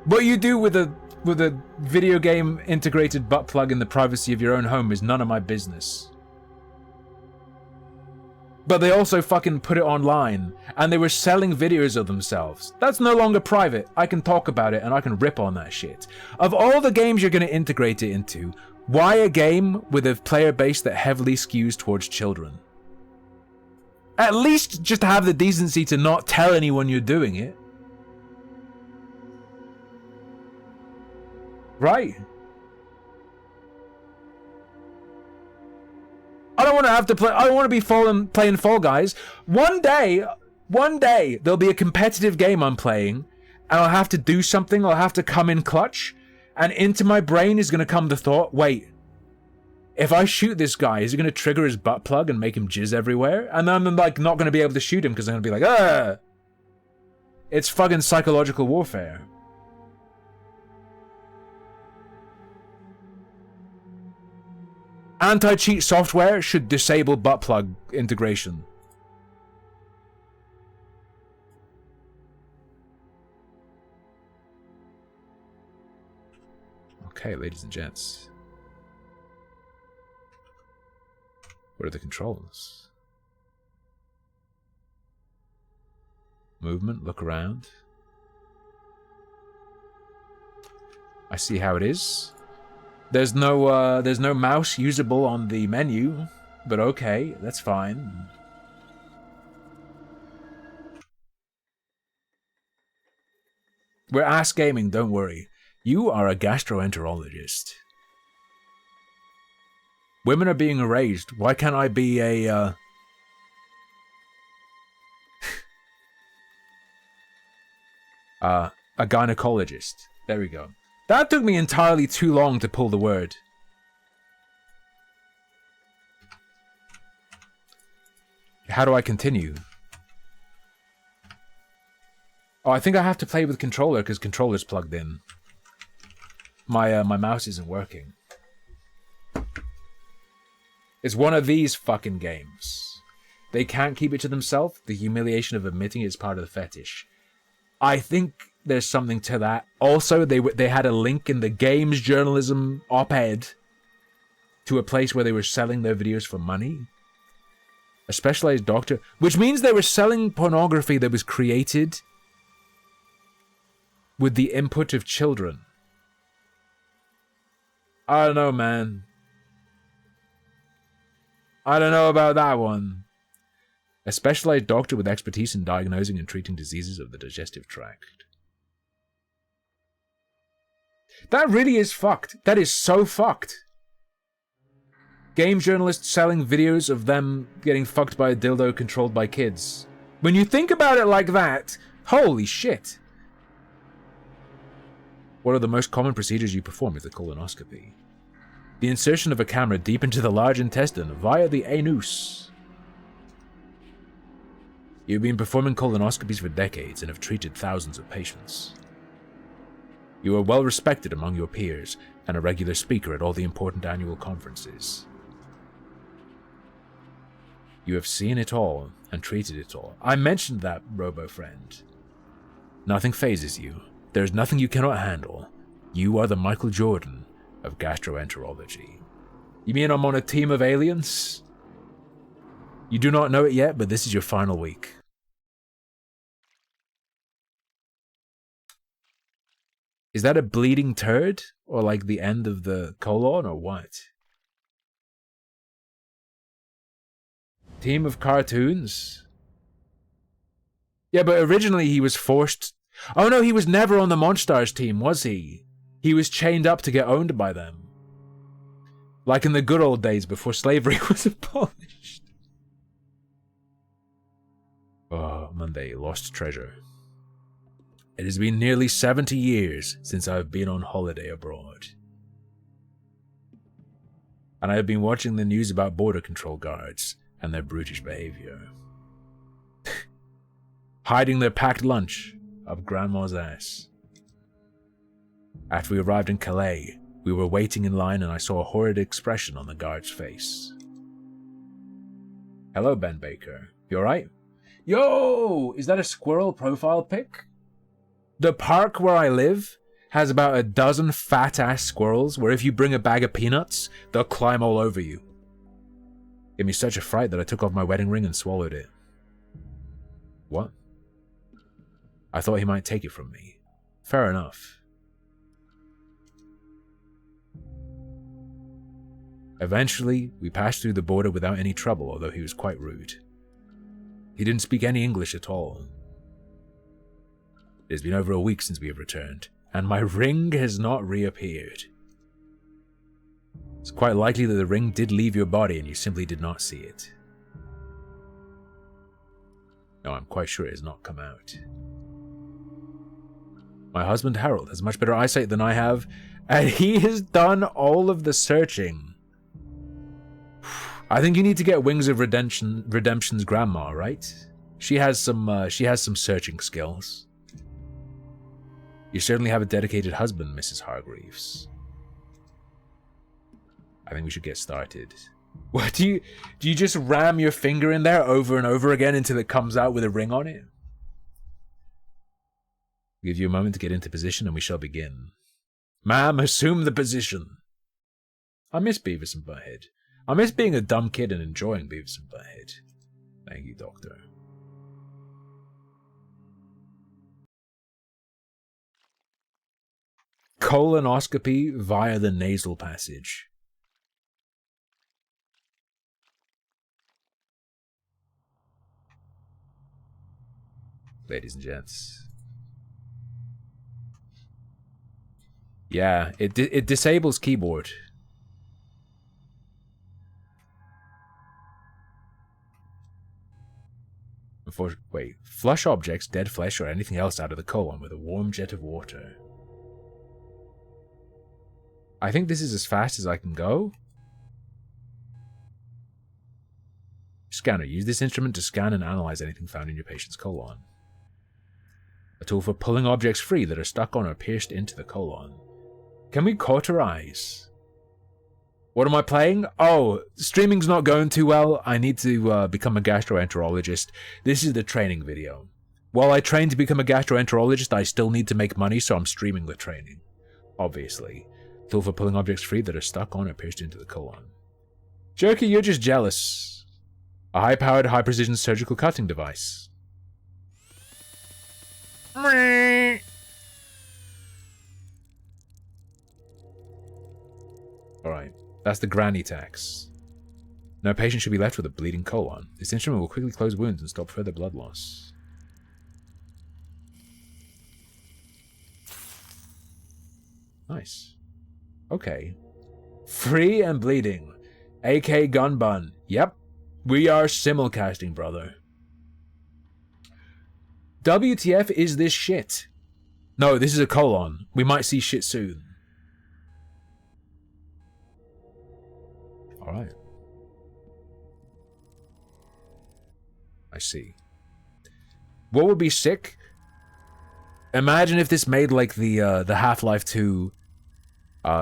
what you do with a video game integrated butt plug in the privacy of your own home is none of my business. But they also fucking put it online, and they were selling videos of themselves. That's no longer private. I can talk about it, and I can rip on that shit. Of all the games you're gonna integrate it into, why a game with a player base that heavily skews towards children? At least just have the decency to not tell anyone you're doing it. Right? I don't want to have to play. I don't want to be playing Fall Guys. One day, there'll be a competitive game I'm playing, and I'll have to do something. I'll have to come in clutch, and into my brain is going to come the thought, wait, if I shoot this guy, is it going to trigger his butt plug and make him jizz everywhere? And then I'm like not going to be able to shoot him because I'm going to be like, ah! It's fucking psychological warfare. Anti-cheat software should disable butt plug integration. Okay, ladies and gents. What are the controls? Movement, look around. I see how it is. There's no mouse usable on the menu, but okay, that's fine. We're Ask Gaming, don't worry. You are a gastroenterologist. Women are being erased. Why can't I be a gynecologist? There we go. That took me entirely too long to pull the word. How do I continue? Oh, I think I have to play with controller because controller's plugged in. My mouse isn't working. It's one of these fucking games. They can't keep it to themselves. The humiliation of admitting it's part of the fetish. I think there's something to that. Also, they had a link in the games journalism op-ed to a place where they were selling their videos for money. A specialized doctor, which means they were selling pornography that was created with the input of children. I don't know, man. I don't know about that one. A specialized doctor with expertise in diagnosing and treating diseases of the digestive tract. That really is fucked. That is so fucked. Game journalists selling videos of them getting fucked by a dildo controlled by kids. When you think about it like that, holy shit. What are the most common procedures you perform with a colonoscopy? The insertion of a camera deep into the large intestine via the anus. You've been performing colonoscopies for decades and have treated thousands of patients. You are well respected among your peers and a regular speaker at all the important annual conferences. You have seen it all and treated it all. I mentioned that, robo-friend. Nothing phases you. There is nothing you cannot handle. You are the Michael Jordan of gastroenterology. You mean I'm on a team of aliens? You do not know it yet, but this is your final week. Is that a bleeding turd? Or like the end of the colon, or what? Team of cartoons? Yeah, but originally he was forced... Oh no, he was never on the Monstars team, was he? He was chained up to get owned by them. Like in the good old days before slavery was abolished. Oh, Monday, lost treasure. It has been nearly 70 years since I've been on holiday abroad. And I have been watching the news about border control guards and their brutish behavior. Hiding their packed lunch up Grandma's ass. After we arrived in Calais, we were waiting in line and I saw a horrid expression on the guard's face. Hello, Ben Baker. You alright? Yo! Is that a squirrel profile pic? The park where I live has about a dozen fat-ass squirrels where if you bring a bag of peanuts, they'll climb all over you. Gave me such a fright that I took off my wedding ring and swallowed it. What? I thought he might take it from me. Fair enough. Eventually, we passed through the border without any trouble, although he was quite rude. He didn't speak any English at all. It has been over a week since we have returned, and my ring has not reappeared. It's quite likely that the ring did leave your body and you simply did not see it. No, I'm quite sure it has not come out. My husband Harold has much better eyesight than I have, and he has done all of the searching. I think you need to get Wings of Redemption's grandma, right? She has some searching skills. You certainly have a dedicated husband, Mrs. Hargreaves. I think we should get started. What do you just ram your finger in there over and over again until it comes out with a ring on it? I'll give you a moment to get into position and we shall begin. Ma'am, assume the position. I miss Beavis and Butthead. I miss being a dumb kid and enjoying Beavis and Butthead. Thank you, Doctor. Colonoscopy via the nasal passage. Ladies and gents. Yeah, it disables keyboard. Wait, flush objects, dead flesh, or anything else out of the colon with a warm jet of water. I think this is as fast as I can go. Scanner. Use this instrument to scan and analyze anything found in your patient's colon. A tool for pulling objects free that are stuck on or pierced into the colon. Can we cauterize? What am I playing? Oh, streaming's not going too well. I need to become a gastroenterologist. This is the training video. While I train to become a gastroenterologist, I still need to make money, so I'm streaming the training. Obviously. Tool for pulling objects free that are stuck on or pierced into the colon. Jerky, you're just jealous. A high-powered, high-precision surgical cutting device. Alright. That's the granny tax. No patient should be left with a bleeding colon. This instrument will quickly close wounds and stop further blood loss. Nice. Okay. Free and bleeding. AK gun bun. Yep. We are simulcasting, brother. WTF is this shit? No, this is a colon. We might see shit soon. Alright. I see. What would be sick? Imagine if this made like the Half-Life 2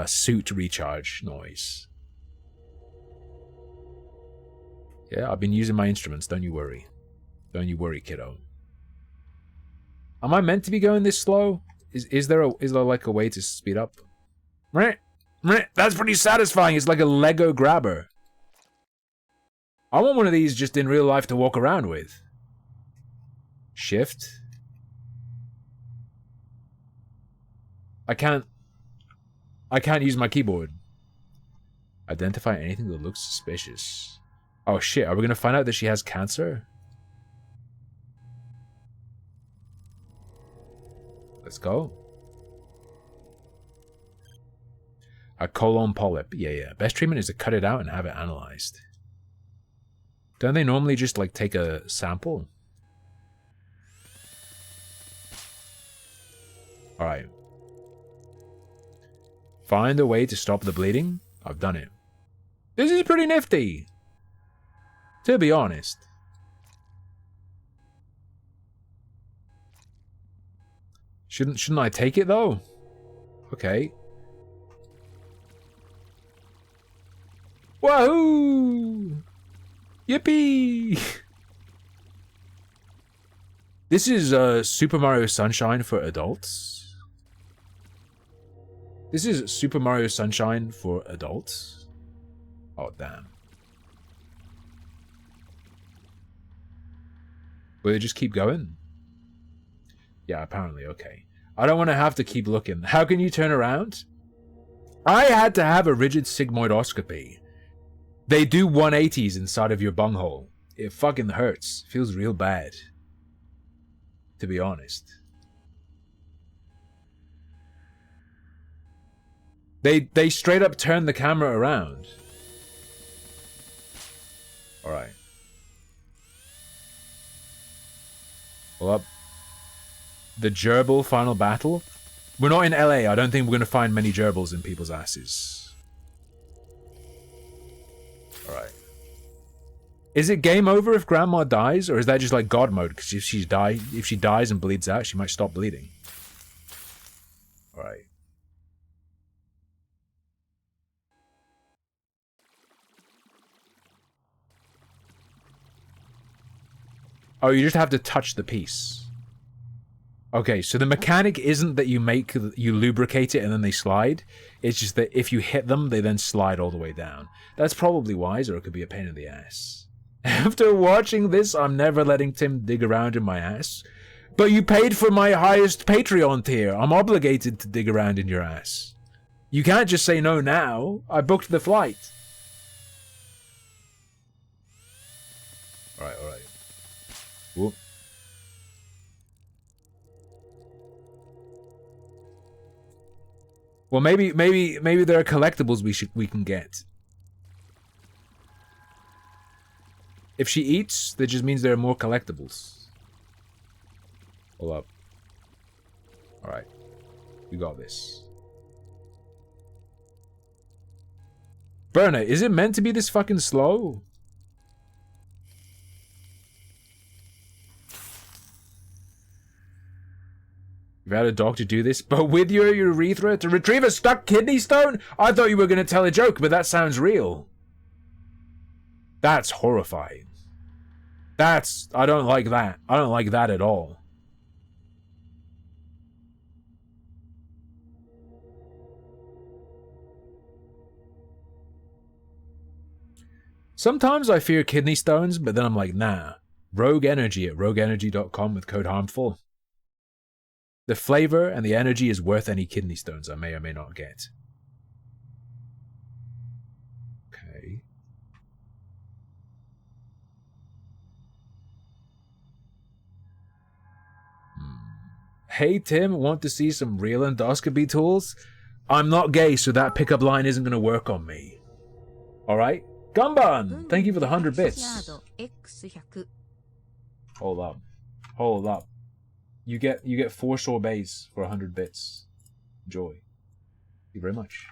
suit recharge noise. Yeah, I've been using my instruments, don't you worry. Don't you worry, kiddo. Am I meant to be going this slow? Is there like a way to speed up? That's pretty satisfying. It's like a Lego grabber. I want one of these just in real life to walk around with. Shift. I can't use my keyboard. Identify anything that looks suspicious. Oh shit, are we gonna find out that she has cancer? Let's go. A colon polyp. Yeah. Best treatment is to cut it out and have it analyzed. Don't they normally just like take a sample? Alright. Find a way to stop the bleeding. I've done it. This is pretty nifty. To be honest. Shouldn't I take it though? Okay. Wahoo! Yippee! This is Super Mario Sunshine for adults. This is Super Mario Sunshine for adults. Oh damn. Will they just keep going? Yeah, apparently, okay. I don't want to have to keep looking. How can you turn around? I had to have a rigid sigmoidoscopy. They do 180s inside of your bunghole. It fucking hurts. Feels real bad. To be honest. They straight up turned the camera around. Alright. Well up. The gerbil final battle. We're not in LA. I don't think we're gonna find many gerbils in people's asses. Alright. Is it game over if grandma dies, or is that just like God mode? Because if she dies and bleeds out, she might stop bleeding. Alright. Oh, you just have to touch the piece. Okay, so the mechanic isn't that you lubricate it and then they slide. It's just that if you hit them, they then slide all the way down. That's probably wise, or it could be a pain in the ass. After watching this, I'm never letting Tim dig around in my ass. But you paid for my highest Patreon tier. I'm obligated to dig around in your ass. You can't just say no now. I booked the flight. Alright, alright. Whoop. Well, maybe there are collectibles we can get. If she eats, that just means there are more collectibles. Hold up. Alright. We got this. Burner, is it meant to be this fucking slow? You've had a doctor do this, but with your urethra to retrieve a stuck kidney stone? I thought you were going to tell a joke, but that sounds real. That's horrifying. I don't like that. I don't like that at all. Sometimes I fear kidney stones, but then I'm like, nah. Rogue Energy at rogueenergy.com with code HARMFUL. The flavor and the energy is worth any kidney stones I may or may not get. Okay. Hey Tim, want to see some real endoscopy tools? I'm not gay, so that pickup line isn't going to work on me. Alright? Gumban! Thank you for the 100 bits. Hold up. Hold up. You get 4 sorbets for 100 bits. Enjoy. Thank you very much.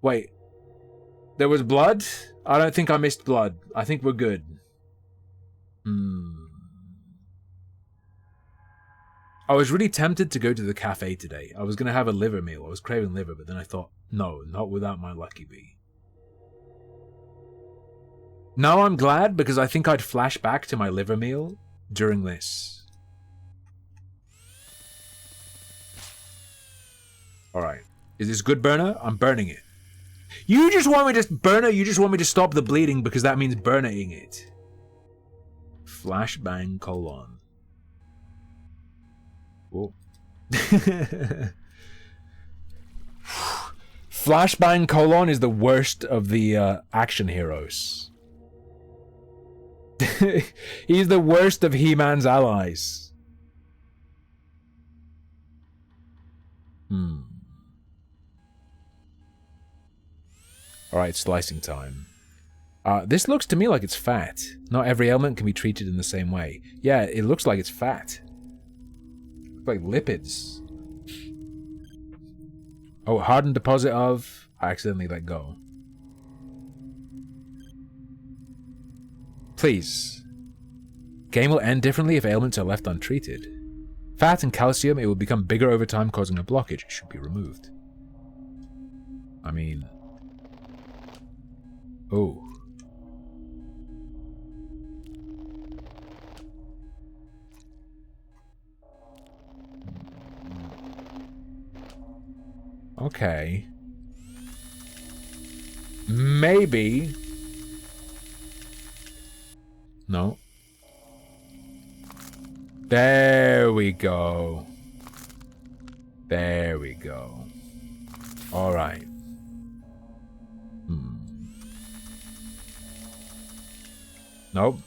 Wait. There was blood? I don't think I missed blood. I think we're good. I was really tempted to go to the cafe today. I was going to have a liver meal. I was craving liver, but then I thought, no, not without my Lucky Bee. Now I'm glad, because I think I'd flash back to my liver meal during this. Alright. Is this good, Burner? I'm burning it. You just want me to... Burner, you just want me to stop the bleeding because that means burning it. Flashbang colon. Whoa. Flashbang colon is the worst of the action heroes. He's the worst of He-Man's allies. Alright, slicing time. This looks to me like it's fat. Not every element can be treated in the same way. Yeah, it looks like it's fat. Looks like lipids. Oh, hardened deposit of... I accidentally let go. Please. Game will end differently if ailments are left untreated. Fat and calcium, it will become bigger over time, causing a blockage. It should be removed. I mean... Oh. Okay. Maybe... No. There we go. There we go. Alright. Nope.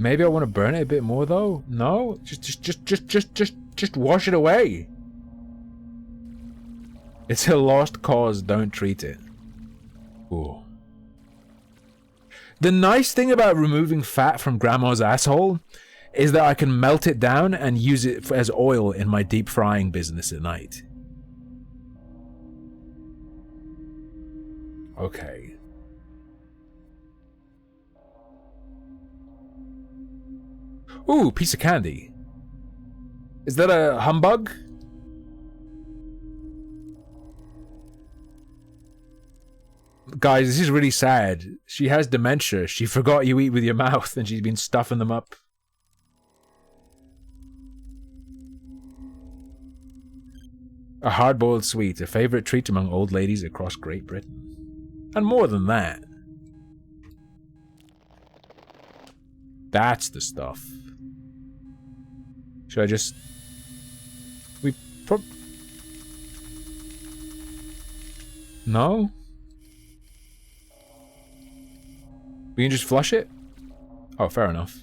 Maybe I want to burn it a bit more though. No, just wash it away. It's a lost cause. Don't treat it. Ooh. The nice thing about removing fat from Grandma's asshole is that I can melt it down and use it as oil in my deep frying business at night. Okay. Ooh, piece of candy. Is that a humbug? Guys, this is really sad. She has dementia. She forgot you eat with your mouth and she's been stuffing them up. A hard-boiled sweet, a favorite treat among old ladies across Great Britain. And more than that. That's the stuff. Should I just... No? We can just flush it? Oh, fair enough.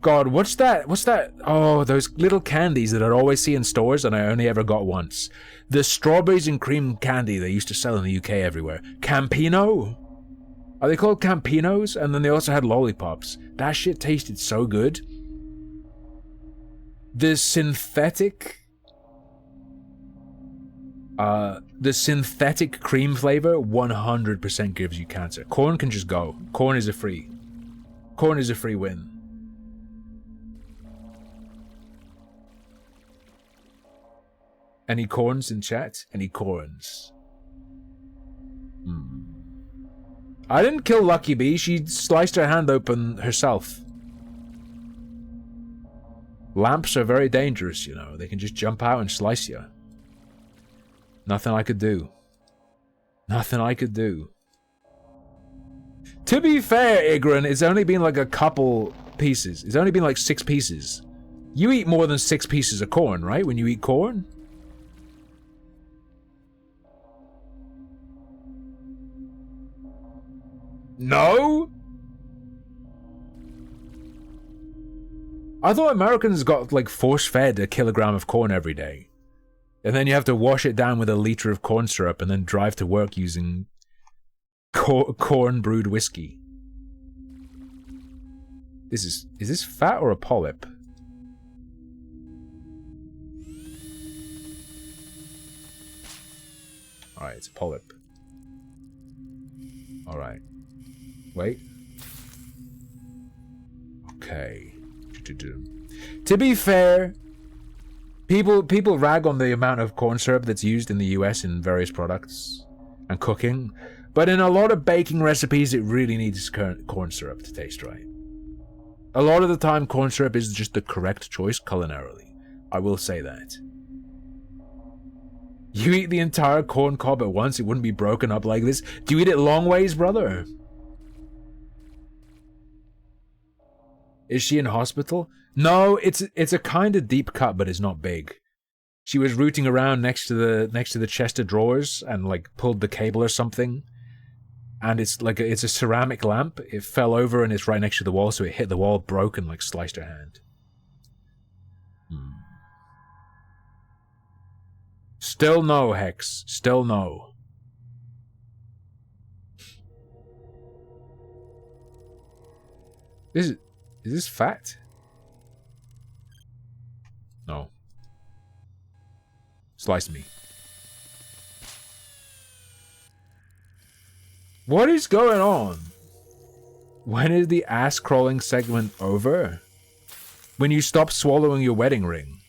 God, what's that? What's that? Oh, those little candies that I'd always see in stores and I only ever got once. The strawberries and cream candy they used to sell in the UK everywhere. Campino? Are they called Campinos? And then they also had lollipops. That shit tasted so good. The synthetic cream flavor 100% gives you cancer. Corn can just go. Corn is a free win. Any corns in chat? Any corns? I didn't kill Lucky Bee. She sliced her hand open herself. Lamps are very dangerous, you know. They can just jump out and slice you. Nothing I could do. Nothing I could do. To be fair, Igran, it's only been like a couple pieces. It's only been like 6 pieces. You eat more than 6 pieces of corn, right? When you eat corn? No? I thought Americans got like force-fed a kilogram of corn every day. And then you have to wash it down with a liter of corn syrup and then drive to work using corn-brewed whiskey. Is this fat or a polyp? Alright, it's a polyp. Alright. Wait. Okay. To be fair, people rag on the amount of corn syrup that's used in the US in various products and cooking, but in a lot of baking recipes it really needs corn syrup to taste right. A lot of the time corn syrup is just the correct choice culinarily. I will say that. You eat the entire corn cob at once, it wouldn't be broken up like this. Do you eat it long ways, brother? Is she in hospital? No, it's a kind of deep cut, but it's not big. She was rooting around next to the chest of drawers and like pulled the cable or something. And it's a ceramic lamp. It fell over and it's right next to the wall, so it hit the wall, broke, and like sliced her hand. Still no, Hex. Still no. Is this fat? No. Slice me. What is going on? When is the ass crawling segment over? When you stop swallowing your wedding ring?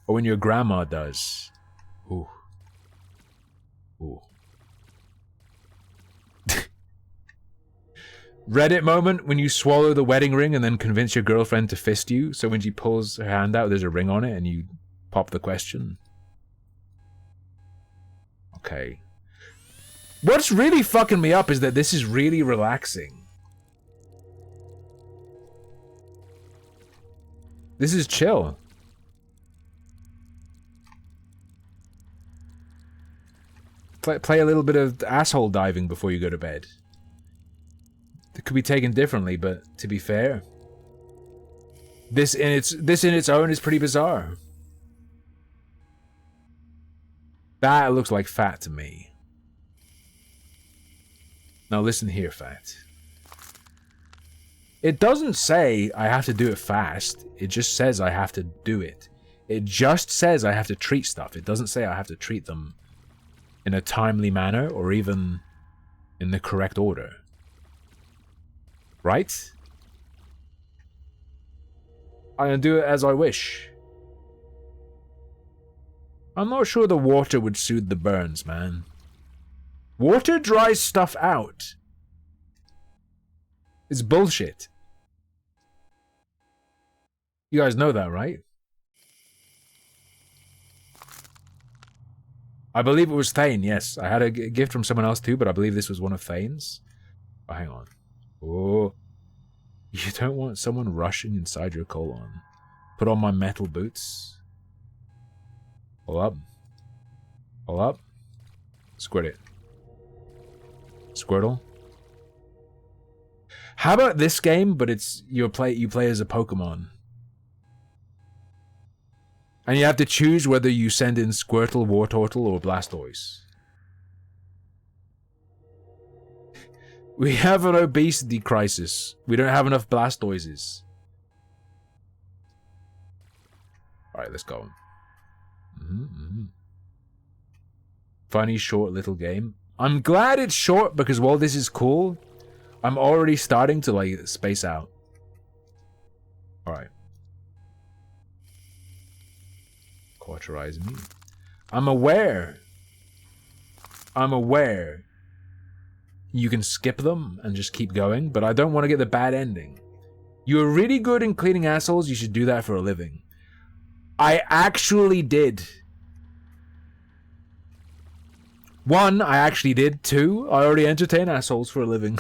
Or when your grandma does? Ooh. Ooh. Reddit moment when you swallow the wedding ring and then convince your girlfriend to fist you, so when she pulls her hand out there's a ring on it and you pop the question. Okay. What's really fucking me up is that this is really relaxing. This is chill. Play a little bit of asshole diving before you go to bed. could be taken differently, but to be fair, this in its own is pretty bizarre. That looks like fat to me. Now listen here, fat. It doesn't say I have to do it fast. It just says I have to do it. It just says I have to treat stuff. It doesn't say I have to treat them in a timely manner or even in the correct order. Right? I'm gonna do it as I wish. I'm not sure the water would soothe the burns, man. Water dries stuff out. It's bullshit. You guys know that, right? I believe it was Thane, yes. I had a gift from someone else too, but I believe this was one of Thane's. Oh, hang on. Oh. You don't want someone rushing inside your colon. Put on my metal boots. Pull up. Pull up. Squirt it. Squirtle. How about this game, but it's you play as a Pokemon. And you have to choose whether you send in Squirtle, Wartortle, or Blastoise. We have an obesity crisis. We don't have enough Blastoises. Alright, let's go. Funny, short little game. I'm glad it's short because while this is cool, I'm already starting to, like, space out. Alright. Cauterize me. I'm aware you can skip them and just keep going, but I don't want to get the bad ending. You're really good in cleaning assholes, you should do that for a living. I actually did. 1, I actually did. 2, I already entertain assholes for a living.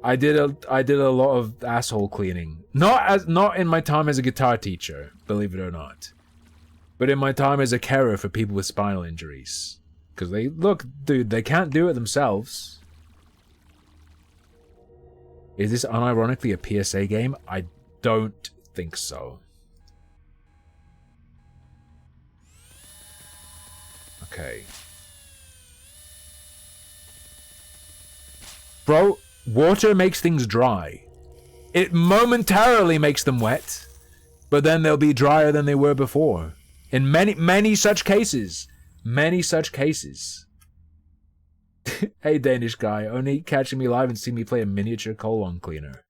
I did a lot of asshole cleaning. Not in my time as a guitar teacher, believe it or not. But in my time as a carer for people with spinal injuries. Because they can't do it themselves. Is this unironically a PSA game? I don't think so. Okay. Bro, water makes things dry. It momentarily makes them wet, but then they'll be drier than they were before. In many such cases. Many such cases. Hey, Danish guy, only catching me live and seeing me play a miniature colon cleaner.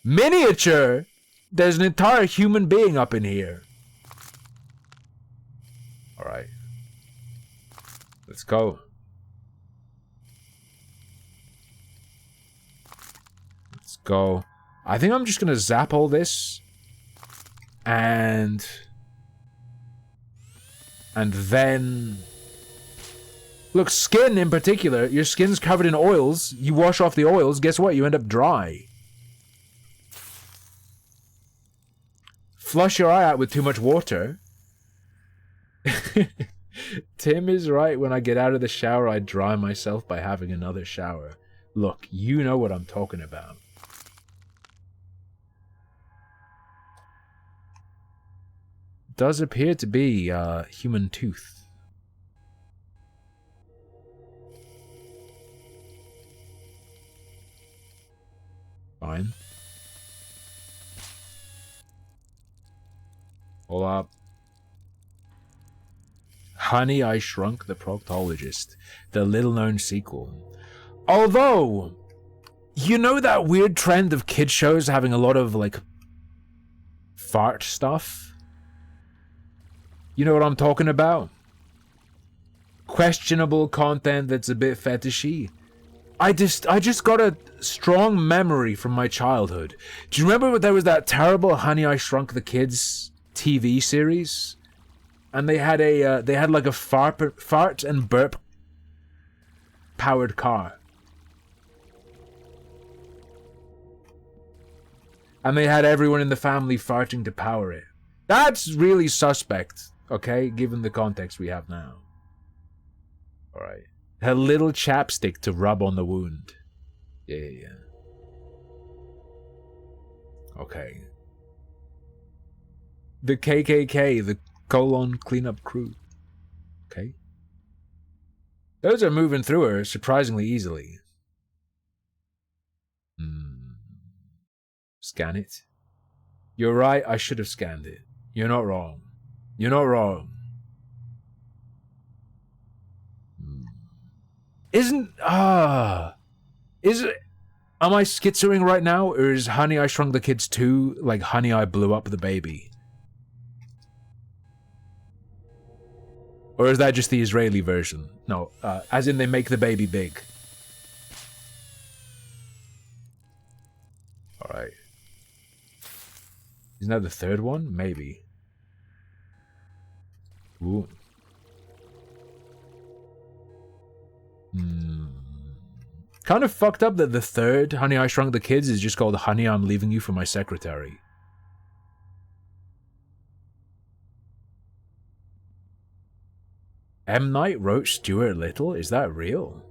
Miniature? There's an entire human being up in here. Alright. Let's go. Let's go. I think I'm just gonna zap all this. And then... Look, skin in particular. Your skin's covered in oils. You wash off the oils. Guess what? You end up dry. Flush your eye out with too much water. Tim is right. When I get out of the shower, I dry myself by having another shower. Look, you know what I'm talking about. Does appear to be a human tooth. Fine. Hold up. Honey, I Shrunk the Proctologist, the little-known sequel. Although, you know that weird trend of kid shows having a lot of, like, fart stuff? You know what I'm talking about? Questionable content that's a bit fetishy. I just got a strong memory from my childhood. Do you remember there was that terrible Honey, I Shrunk the Kids TV series? And they had like a fart and burp powered car. And they had everyone in the family farting to power it. That's really suspect, okay, given the context we have now. Alright. A little chapstick to rub on the wound. Yeah. Okay. The KKK, the colon cleanup crew. Okay. Those are moving through her surprisingly easily. Scan it. You're right, I should have scanned it. You're not wrong. You're not wrong. Is it... Am I schizoing right now, or is Honey, I Shrunk the Kids 2 like Honey, I Blew Up the Baby? Or is that just the Israeli version? No, as in they make the baby big. Alright. Isn't that the third one? Maybe. Ooh. Kind of fucked up that the third Honey, I Shrunk the Kids is just called Honey, I'm Leaving You for My Secretary. M. Night wrote Stuart Little? Is that real?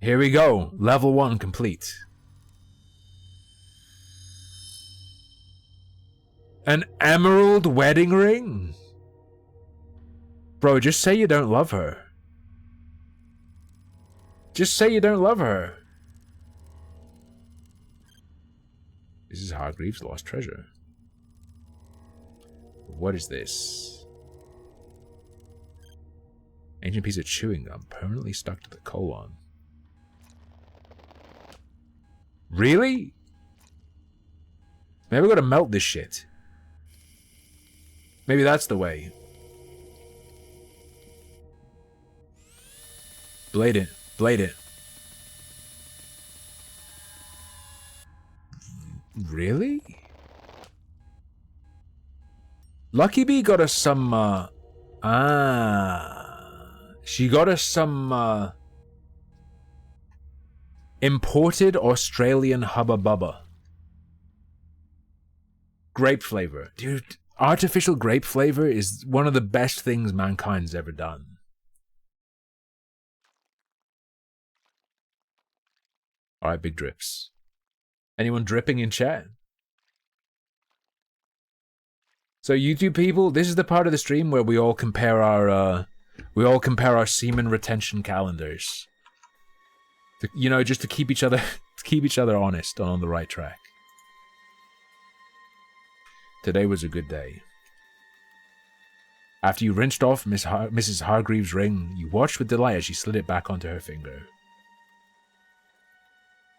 Here we go. Level 1 complete. An emerald wedding ring? Bro, just say you don't love her. Just say you don't love her. This is Hargreaves' lost treasure. What is this? Ancient piece of chewing gum permanently stuck to the colon. Really? Maybe we gotta melt this shit. Maybe that's the way. Blade it. Blade it. Really? Lucky Bee got us some, she got us some, imported Australian Hubba Bubba. Grape flavor. Dude, artificial grape flavor is one of the best things mankind's ever done. Alright, big drips. Anyone dripping in chat? So YouTube people, this is the part of the stream where we all compare our semen retention calendars. You know, just to keep each other honest and on the right track. Today was a good day. After you wrenched off Mrs. Hargreaves' ring, you watched with delight as she slid it back onto her finger.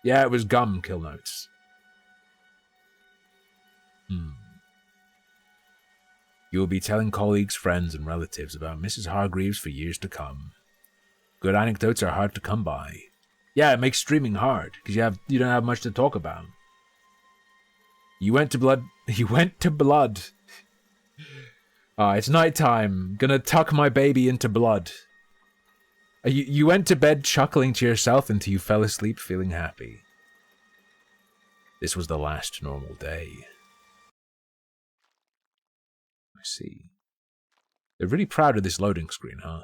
Yeah, it was gum, Kill Notes. You will be telling colleagues, friends, and relatives about Mrs. Hargreaves for years to come. Good anecdotes are hard to come by. Yeah, it makes streaming hard, because you don't have much to talk about. You went to blood. It's nighttime. Gonna tuck my baby into blood. You went to bed chuckling to yourself until you fell asleep feeling happy. This was the last normal day. I see. They're really proud of this loading screen, huh?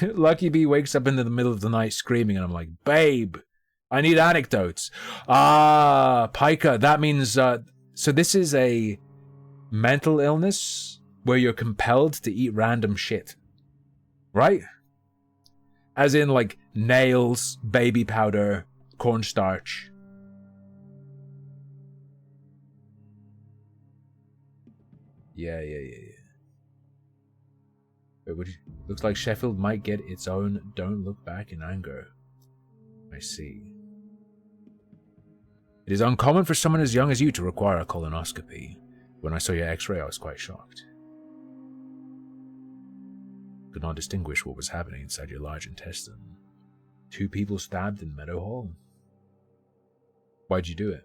Lucky Bee wakes up in the middle of the night screaming, and I'm like, babe, I need anecdotes. Pica, that means, so this is a mental illness where you're compelled to eat random shit. Right? As in, like, nails, baby powder, cornstarch. Yeah. Looks like Sheffield might get its own Don't Look Back in Anger. I see. It is uncommon for someone as young as you to require a colonoscopy. When I saw your x-ray, I was quite shocked. Could not distinguish what was happening inside your large intestine. 2 people stabbed in Meadowhall? Why'd you do it?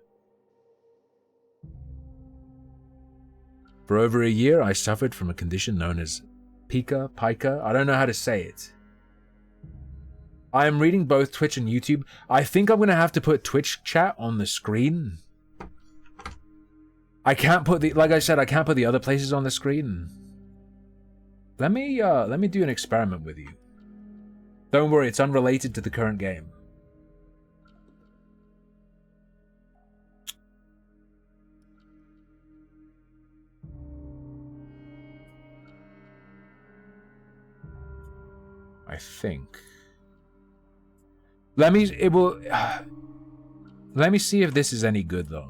For over a year, I suffered from a condition known as pica, I don't know how to say it. I am reading both Twitch and YouTube. I think I'm gonna have to put Twitch chat on the screen. I can't put the, like I said, I can't put the other places on the screen. Let me do an experiment with you. Don't worry, it's unrelated to the current game. I think. Let me see if this is any good though.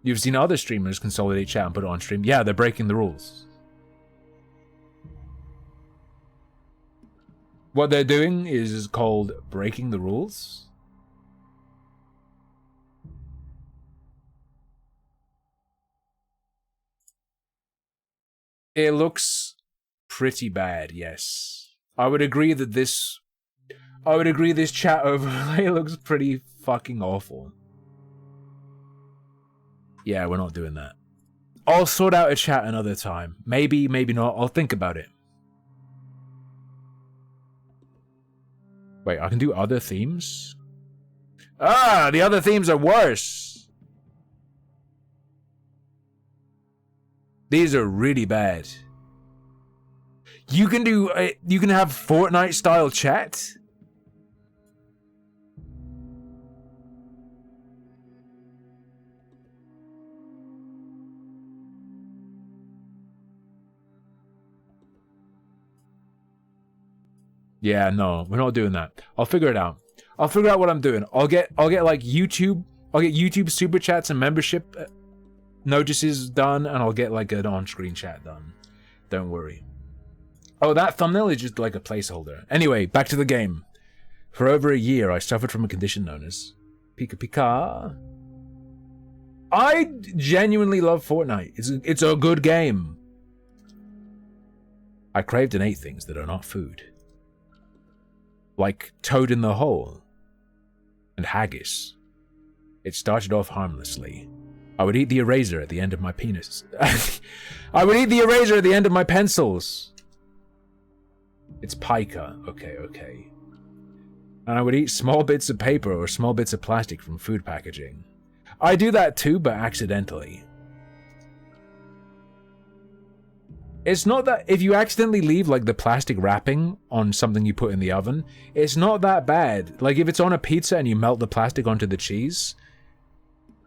You've seen other streamers consolidate chat and put it on stream. Yeah, they're breaking the rules. What they're doing is called breaking the rules. It looks pretty bad, yes. I would agree that this chat overlay looks pretty fucking awful. Yeah, we're not doing that. I'll sort out a chat another time. Maybe, maybe not. I'll think about it. Wait, I can do other themes? Ah, the other themes are worse. These are really bad. You can have Fortnite style chat? Yeah, no, we're not doing that. I'll figure it out. I'll figure out what I'm doing. I'll get like YouTube. I'll get YouTube super chats and membership notices done, and I'll get like an on-screen chat done. Don't worry. Oh, that thumbnail is just like a placeholder. Anyway, back to the game. For over a year, I suffered from a condition known as Pika Pika. I genuinely love Fortnite. It's a good game. I craved and ate things that are not food. Like Toad in the Hole and haggis. It started off harmlessly. I would eat the eraser at the end of my penis. I would eat the eraser at the end of my pencils. It's pica. Okay. And I would eat small bits of paper or small bits of plastic from food packaging. I do that too, but accidentally. It's not that if you accidentally leave like the plastic wrapping on something you put in the oven, it's not that bad. Like if it's on a pizza and you melt the plastic onto the cheese,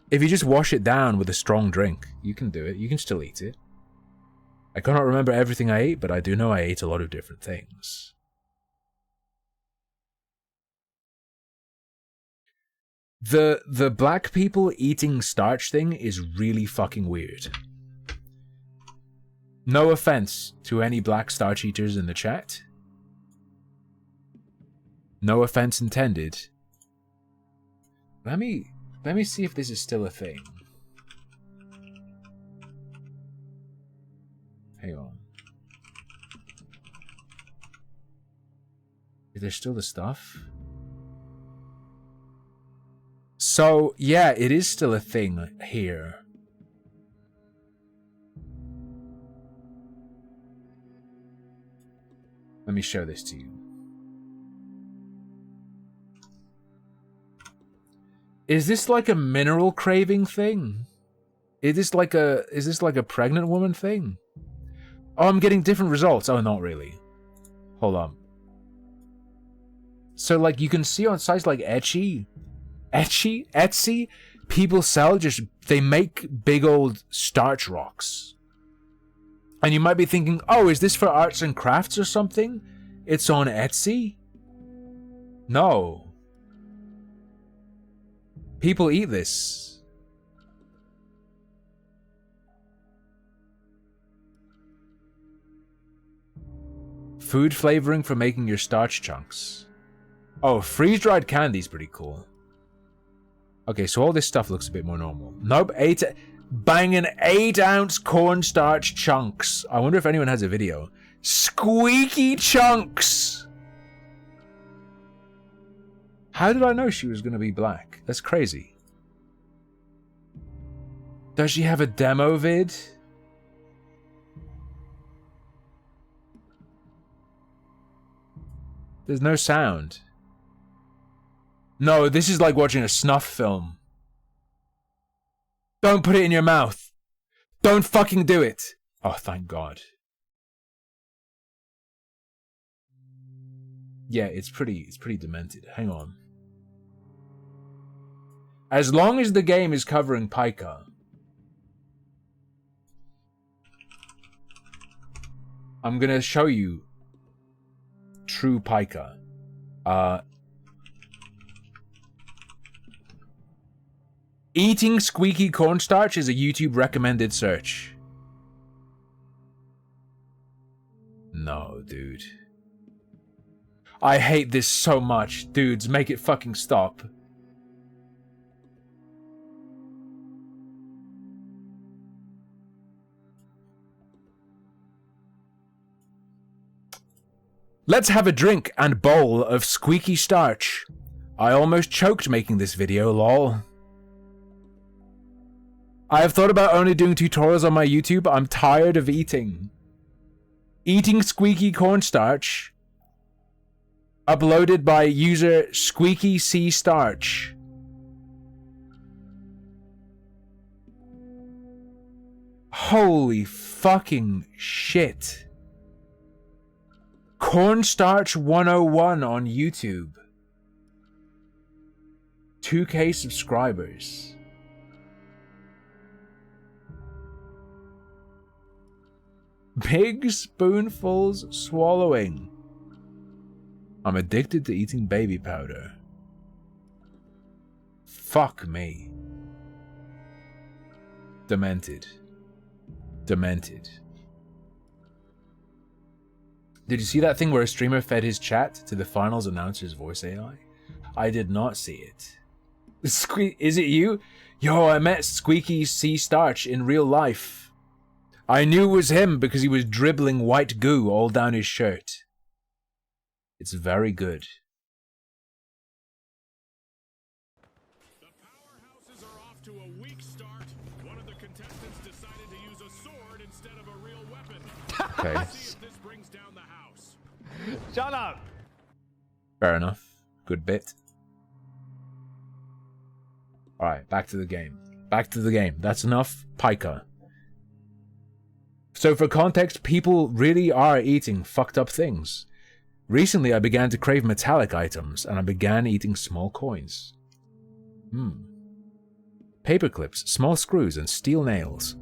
if you just wash it down with a strong drink, you can do it. You can still eat it. I cannot remember everything I ate, but I do know I ate a lot of different things. The black people eating starch thing is really fucking weird. No offense to any black starch eaters in the chat. No offense intended. Let me see if this is still a thing. Hang on. Is there still the stuff? So, yeah, it is still a thing here. Let me show this to you. Is this like a mineral craving thing? Is this like a pregnant woman thing? Oh, I'm getting different results. Oh, not really. Hold on. So like you can see on sites like Etsy, people sell they make big old starch rocks. And you might be thinking, oh, is this for arts and crafts or something? It's on Etsy? No. People eat this. Food flavoring for making your starch chunks. Oh, freeze-dried candy's pretty cool. Okay, so all this stuff looks a bit more normal. Nope, banging 8-ounce cornstarch chunks. I wonder if anyone has a video. Squeaky chunks! How did I know she was going to be black? That's crazy. Does she have a demo vid? There's no sound. No, this is like watching a snuff film. Don't put it in your mouth. Don't fucking do it. Oh, thank God. Yeah, it's pretty demented. Hang on. As long as the game is covering pica, I'm gonna show you true pica. Eating squeaky cornstarch is a YouTube recommended search. No, dude. I hate this so much. Dudes, make it fucking stop. Let's have a drink and bowl of squeaky starch. I almost choked making this video, lol. I have thought about only doing tutorials on my YouTube. I'm tired of eating. Eating squeaky cornstarch. Uploaded by user Squeaky C Starch. Holy fucking shit. Cornstarch 101 on YouTube. 2K subscribers. Big spoonfuls swallowing. I'm addicted to eating baby powder. Fuck me. Demented. Demented. Did you see that thing where a streamer fed his chat to the finals announcer's voice AI? I did not see it. Is it you? Yo, I met Squeaky C Starch in real life. I knew it was him because he was dribbling white goo all down his shirt. It's very good. The powerhouses are off to a weak start. One of the contestants decided to use a sword instead of a real weapon. Okay. Let's see if this brings down the house. Shut up! Fair enough. Good bit. Alright, back to the game. Back to the game. That's enough pica. So for context, people really are eating fucked up things. Recently, I began to crave metallic items, and I began eating small coins. Paper clips, small screws, and steel nails.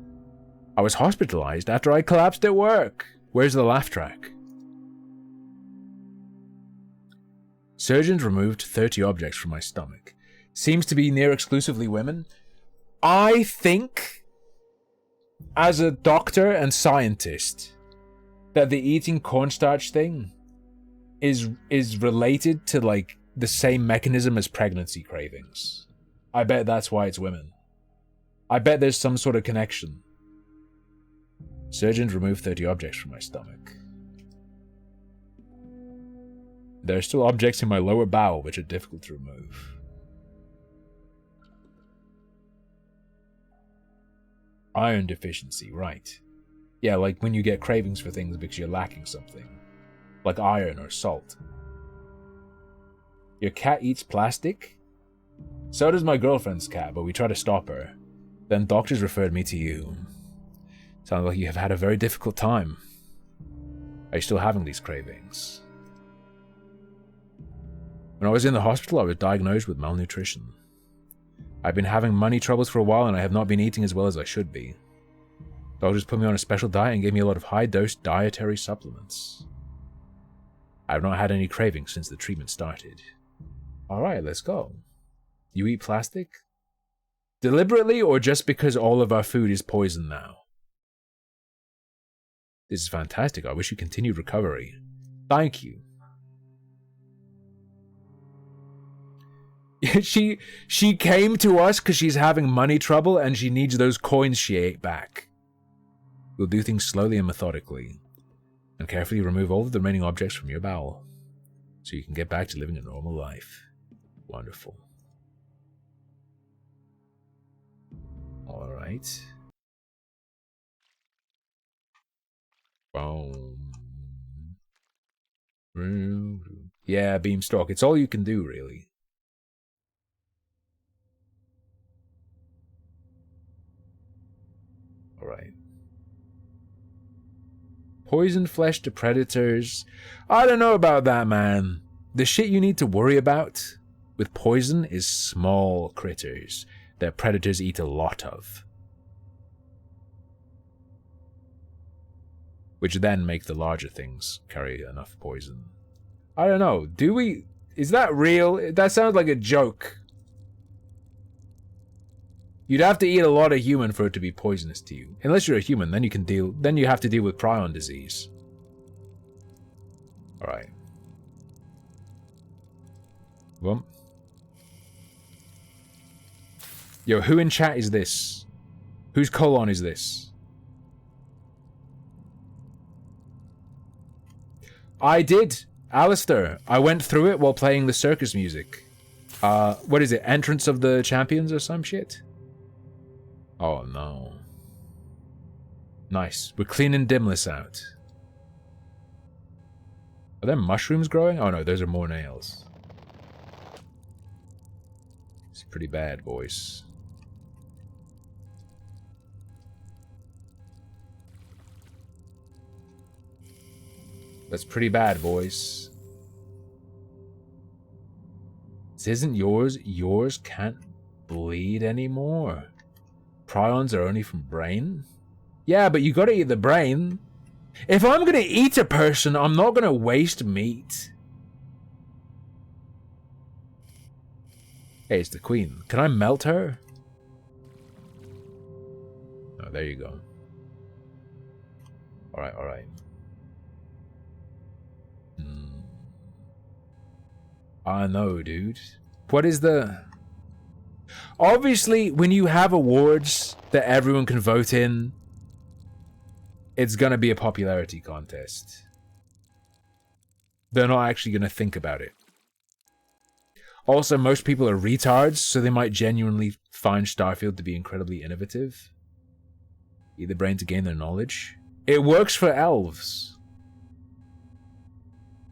I was hospitalized after I collapsed at work. Where's the laugh track? Surgeons removed 30 objects from my stomach. Seems to be near exclusively women. I think, as a doctor and scientist, that the eating cornstarch thing is related to like the same mechanism as pregnancy cravings. I bet that's why it's women. I bet there's some sort of connection. Surgeons removed 30 objects from my stomach. There are still objects in my lower bowel which are difficult to remove. Iron deficiency, right. Yeah, like when you get cravings for things because you're lacking something. Like iron or salt. Your cat eats plastic? So does my girlfriend's cat, but we try to stop her. Then doctors referred me to you. Sounds like you have had a very difficult time. Are you still having these cravings? When I was in the hospital, I was diagnosed with malnutrition. I've been having money troubles for a while and I have not been eating as well as I should be. Doctors put me on a special diet and gave me a lot of high-dose dietary supplements. I have not had any cravings since the treatment started. Alright, let's go. You eat plastic? Deliberately or just because all of our food is poison now? This is fantastic. I wish you continued recovery. Thank you. She came to us because she's having money trouble and she needs those coins she ate back. We'll do things slowly and methodically, and carefully remove all of the remaining objects from your bowel, so you can get back to living a normal life. Wonderful. Alright. Boom. Yeah, Beamstalk. It's all you can do, really. Alright. Poison flesh to predators. I don't know about that, man. The shit you need to worry about with poison is small critters that predators eat a lot of. Which then make the larger things carry enough poison. I don't know. Do we... Is that real? That sounds like a joke. You'd have to eat a lot of human for it to be poisonous to you. Unless you're a human, then you can deal... Then you have to deal with prion disease. Alright. Well. Yo, who in chat is this? Whose colon is this? I did, Alistair. I went through it while playing the circus music. What is it? Entrance of the Champions or some shit? Oh no. Nice. We're cleaning Dimless out. Are there mushrooms growing? Oh no, those are more nails. It's pretty bad, boys. That's pretty bad, boys. This isn't yours. Yours can't bleed anymore. Prions are only from brain? Yeah, but you gotta eat the brain. If I'm gonna eat a person, I'm not gonna waste meat. Hey, it's the queen. Can I melt her? Oh, there you go. Alright, alright. I know, dude. What is the... Obviously, when you have awards that everyone can vote in, it's gonna be a popularity contest. They're not actually gonna think about it. Also, most people are retards, so they might genuinely find Starfield to be incredibly innovative. Eat the brain to gain their knowledge. It works for elves.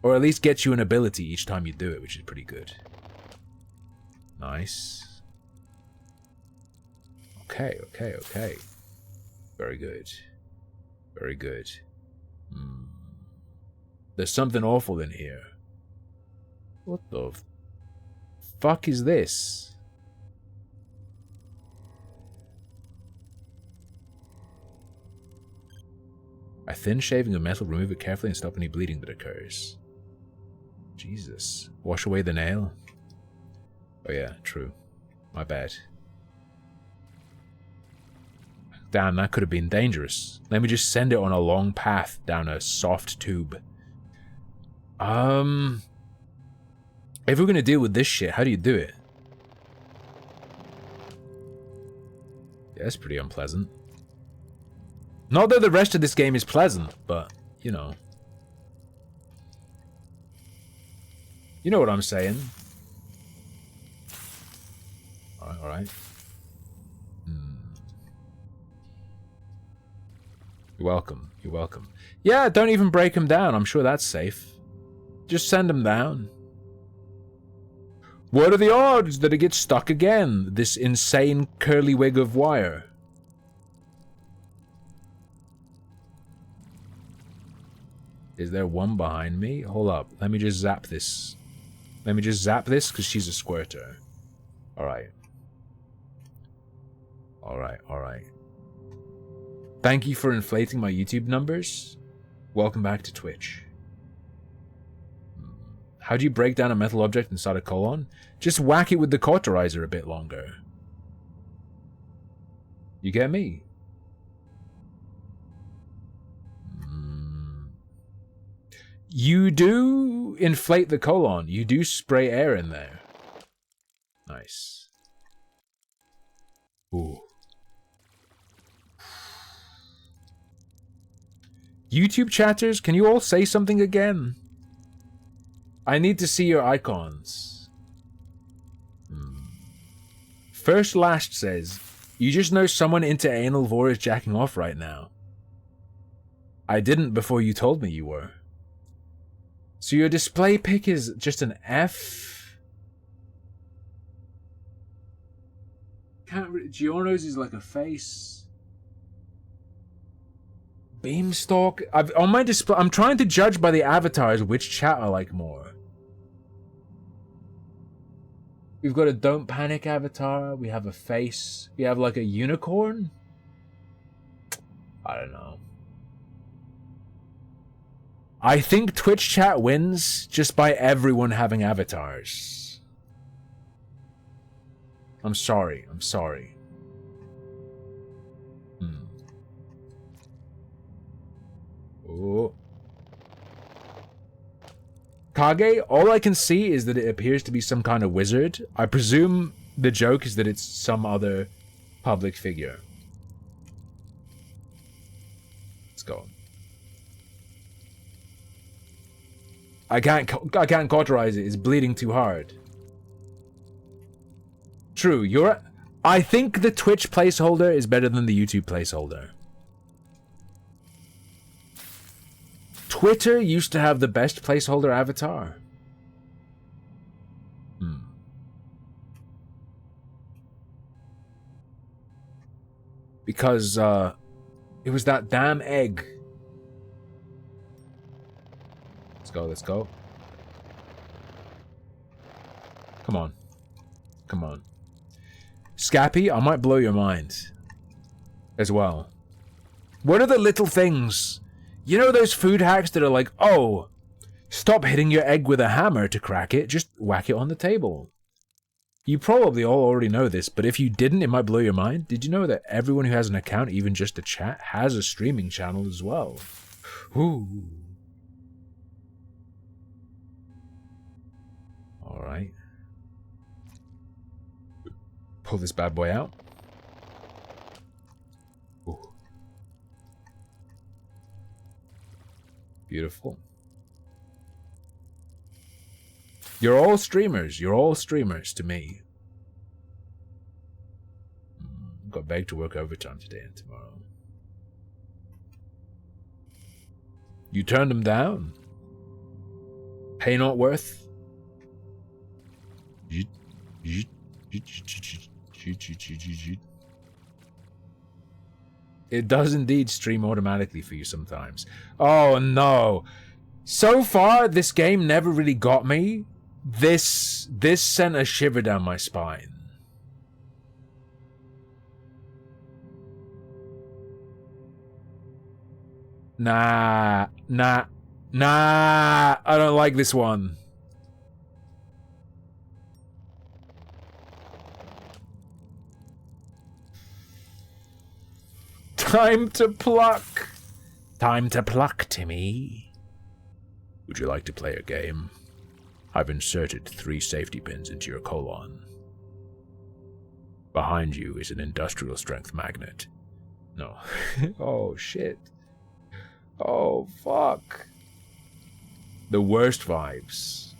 Or at least gets you an ability each time you do it, which is pretty good. Nice. Okay, okay, okay. Very good. Very good. There's something awful in here. What the fuck is this? A thin shaving of metal, remove it carefully and stop any bleeding that occurs. Jesus. Wash away the nail. Oh yeah, true. My bad. Damn, that could have been dangerous. Let me just send it on a long path down a soft tube. If we're gonna deal with this shit, how do you do it? Yeah, that's pretty unpleasant. Not that the rest of this game is pleasant, but, you know. You know what I'm saying. Alright, alright. You're welcome. You're welcome. Yeah, don't even break him down. I'm sure that's safe. Just send him down. What are the odds that it gets stuck again? This insane curly wig of wire. Is there one behind me? Hold up. Let me just zap this. Let me just zap this, because she's a squirter. Alright. Alright, alright. Thank you for inflating my YouTube numbers. Welcome back to Twitch. How do you break down a metal object inside a colon? Just whack it with the cauterizer a bit longer. You get me? You do inflate the colon. You do spray air in there. Nice. Ooh. YouTube chatters, can you all say something again? I need to see your icons. First Last says, You just know someone into anal vor is jacking off right now. I didn't before you told me you were. So your display pic is just an F? Giorno's is like a face. Beamstalk? On my display, I'm trying to judge by the avatars which chat I like more. We've got a Don't Panic avatar. We have a face. We have like a unicorn. I don't know. I think Twitch chat wins just by everyone having avatars. I'm sorry. I'm sorry. Oh. Kage, all I can see is that it appears to be some kind of wizard. I presume the joke is that it's some other public figure. Let's go. I can't cauterize it. It's bleeding too hard. True, I think the Twitch placeholder is better than the YouTube placeholder. Twitter used to have the best placeholder avatar. Because, it was that damn egg. Let's go, let's go. Come on. Come on. Scappy, I might blow your mind. As well. What are the little things? You know those food hacks that are like, oh, stop hitting your egg with a hammer to crack it, just whack it on the table. You probably all already know this, but if you didn't, it might blow your mind. Did you know that everyone who has an account, even just a chat, has a streaming channel as well? Ooh. Alright. Pull this bad boy out. Ooh. Beautiful. You're all streamers. You're all streamers to me. Got begged to work overtime today and tomorrow. You turned them down? Pay not worth? It does indeed stream automatically for you sometimes. Oh no. So far, this game never really got me. This sent a shiver down my spine. Nah. I don't like this one. Time to pluck. Time to pluck, Timmy. Would you like to play a game? I've inserted 3 safety pins into your colon. Behind you is an industrial strength magnet. No. Oh, shit. Oh, fuck. The worst vibes.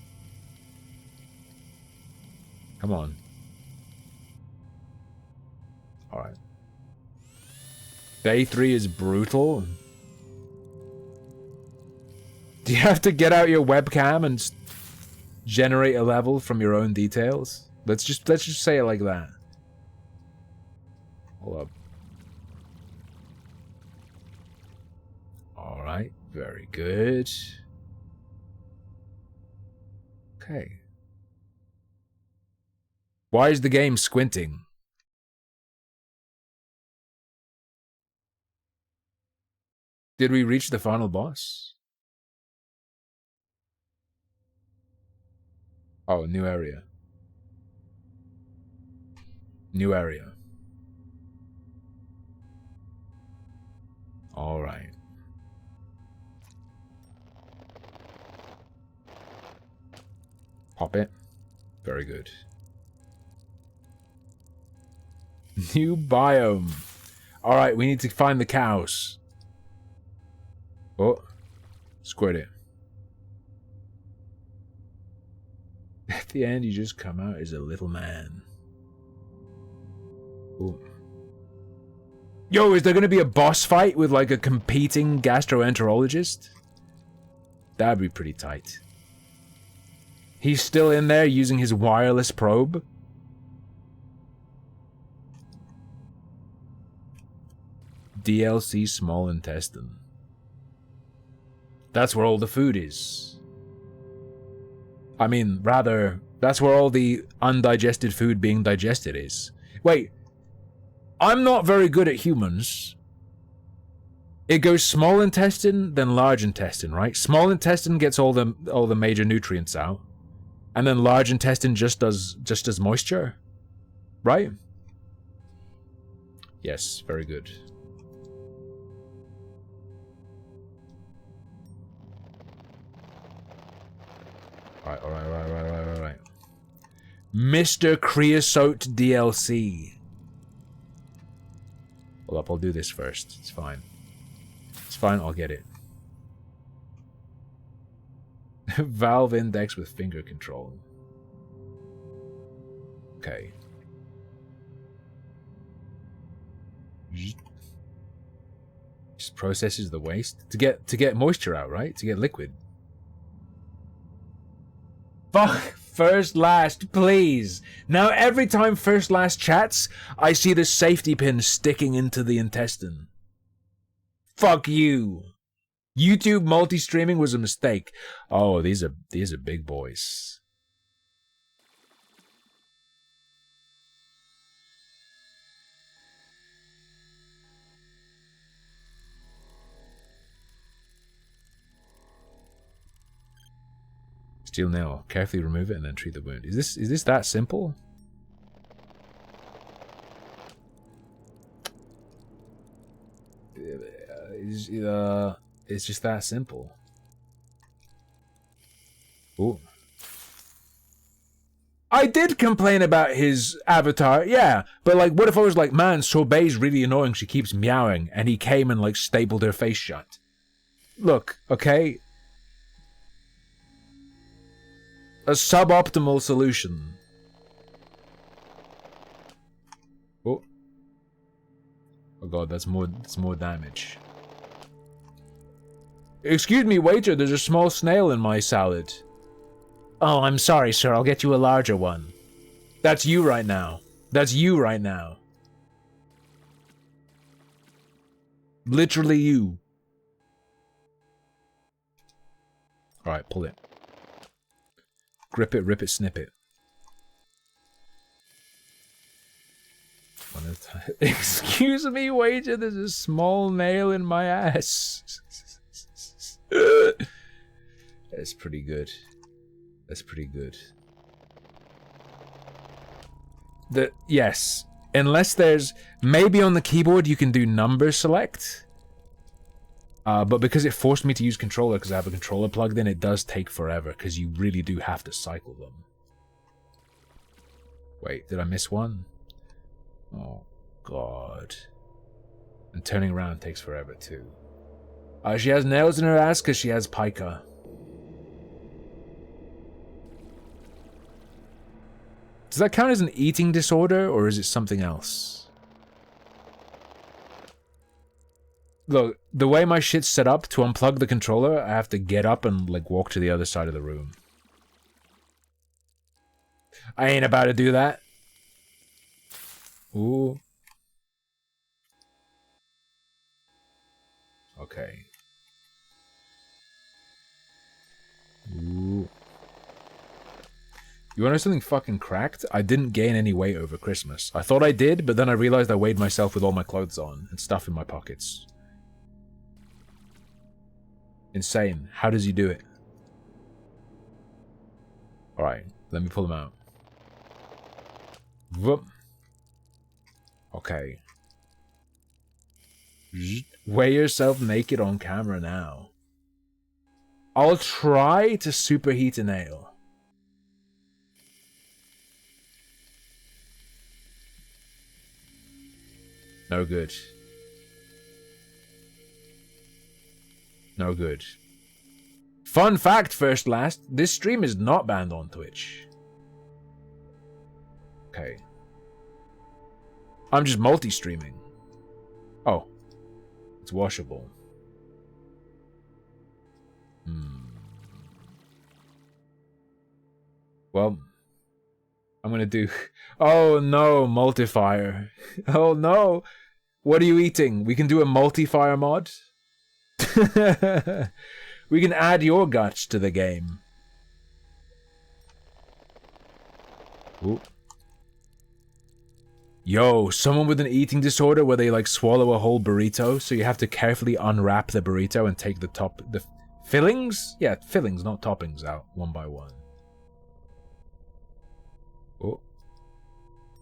Come on. Alright. Day 3 is brutal. Do you have to get out your webcam and generate a level from your own details? Let's just say it like that. Hold up. Alright, very good. Okay. Why is the game squinting? Did we reach the final boss? Oh, new area. New area. Alright. Pop it. Very good. New biome. Alright, we need to find the cows. Oh. Squirt it. At the end, you just come out as a little man. Ooh. Yo, is there gonna be a boss fight with like a competing gastroenterologist? That'd be pretty tight. He's still in there using his wireless probe. DLC small intestine. That's where all the food is. I mean, rather, that's where all the undigested food being digested is. Wait. I'm not very good at humans. It goes small intestine, then large intestine, right? Small intestine gets all the major nutrients out, and then large intestine just does moisture, right? Yes, very good. All right. Mr. Creosote DLC. Hold up, I'll do this first. It's fine. It's fine, I'll get it. Valve Index with finger control. Okay. Just processes the waste to get moisture out, right? To get liquid. Fuck! First Last, please! Now every time First Last chats, I see the safety pin sticking into the intestine. Fuck you! YouTube multi-streaming was a mistake. Oh, these are big boys. Steel nail. Carefully remove it and then treat the wound. Is this that simple? It's just that simple. Ooh. I did complain about his avatar, yeah, but like, what if I was like, man, Sorbet's really annoying, she keeps meowing, and he came and like stapled her face shut. Look, okay? A suboptimal solution. Oh. Oh god, that's more damage. Excuse me, waiter, there's a small snail in my salad. Oh, I'm sorry, sir, I'll get you a larger one. That's you right now. That's you right now. Literally you. Alright, pull it. Grip it, rip it, snip it. One at a time. Excuse me, waiter, there's a small nail in my ass. That's pretty good. That's pretty good. Yes. Unless there's... Maybe on the keyboard you can do number select. But because it forced me to use controller because I have a controller plugged in, it does take forever because you really do have to cycle them. Wait, did I miss one? Oh, God. And turning around takes forever, too. She has nails in her ass because she has pica. Does that count as an eating disorder, or is it something else? Look, the way my shit's set up, to unplug the controller, I have to get up and, like, walk to the other side of the room. I ain't about to do that. Ooh. Okay. Ooh. You wanna know something fucking cracked? I didn't gain any weight over Christmas. I thought I did, but then I realized I weighed myself with all my clothes on and stuff in my pockets. Insane. How does he do it? Alright, let me pull them out. Whoop. Okay. Weigh yourself naked on camera now. I'll try to superheat a nail. No good. No good. Fun fact, First Last, this stream is not banned on Twitch. Okay. I'm just multi-streaming. Oh, it's washable. Well, I'm gonna do... Oh no, multifier. Oh no! What are you eating? We can do a multifier mod? We can add your guts to the game. Ooh. Yo, someone with an eating disorder where they like swallow a whole burrito, so you have to carefully unwrap the burrito and take the fillings? Yeah, fillings, not toppings, out one by one. Oh.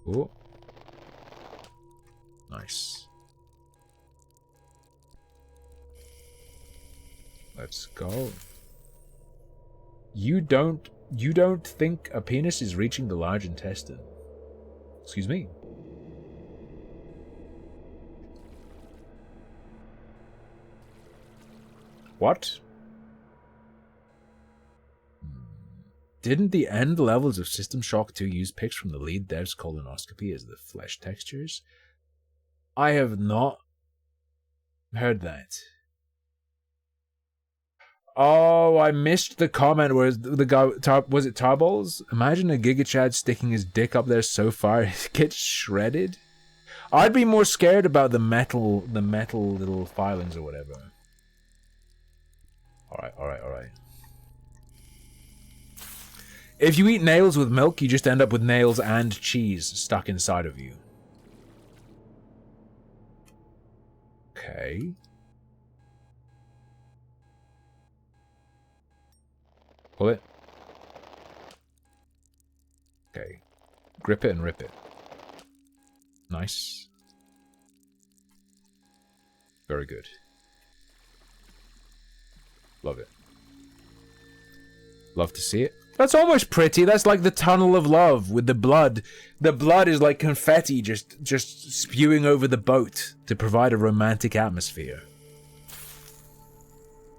Oh. Nice. Let's go. You don't think a penis is reaching the large intestine? Excuse me. What? Didn't the end levels of System Shock 2 use pics from the lead dev's colonoscopy as the flesh textures? I have not heard that. Oh, I missed the comment where the guy, was it Tarballs? Imagine a Giga Chad sticking his dick up there so far it gets shredded. I'd be more scared about the metal little filings or whatever. Alright. If you eat nails with milk, you just end up with nails and cheese stuck inside of you. Okay. Pull it. Okay. Grip it and rip it. Nice. Very good. Love it. Love to see it. That's almost pretty. That's like the tunnel of love with the blood. The blood is like confetti just spewing over the boat to provide a romantic atmosphere.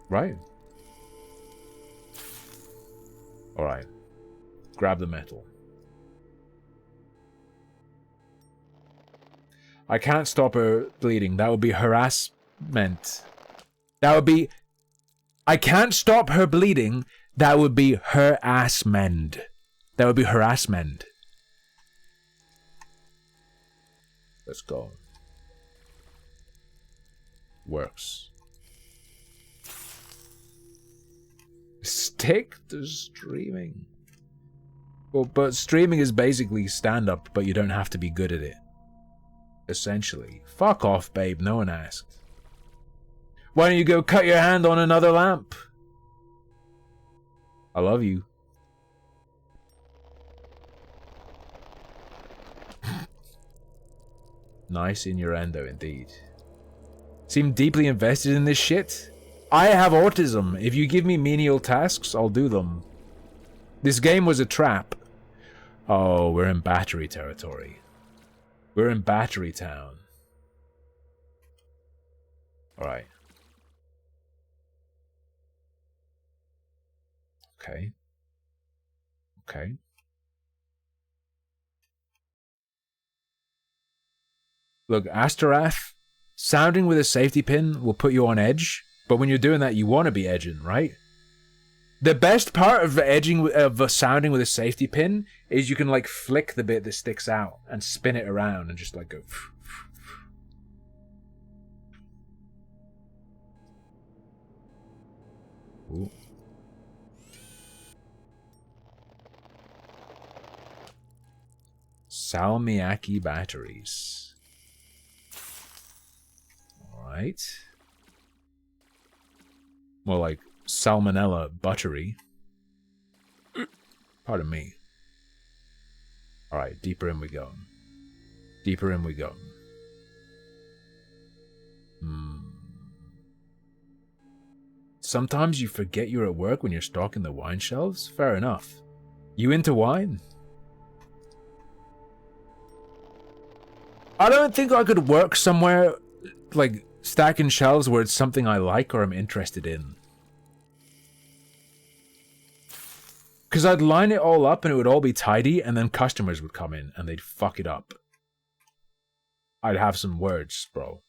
Right. Alright. Grab the metal. I can't stop her bleeding. That would be harassment. That would be... I can't stop her bleeding. That would be her ass mend. That would be harassment. Let's go. Works. Stick to streaming. Well, but streaming is basically stand-up, but you don't have to be good at it. Essentially. Fuck off, babe. No one asked. Why don't you go cut your hand on another lamp? I love you. Nice innuendo indeed. Seem deeply invested in this shit? I have autism. If you give me menial tasks, I'll do them. This game was a trap. Oh, we're in battery territory. We're in Battery Town. Alright. Okay. Okay. Look, Astaroth, sounding with a safety pin will put you on edge, but when you're doing that, you want to be edging, right? The best part of edging, of sounding with a safety pin, is you can like flick the bit that sticks out and spin it around and just like go. Ooh. Salmiakki batteries. Alright. More like salmonella buttery. Pardon me. Alright, deeper in we go. Deeper in we go. Sometimes you forget you're at work when you're stocking the wine shelves? Fair enough. You into wine? I don't think I could work somewhere, like, stacking shelves where it's something I like or I'm interested in. Because I'd line it all up and it would all be tidy, and then customers would come in and they'd fuck it up. I'd have some words, bro.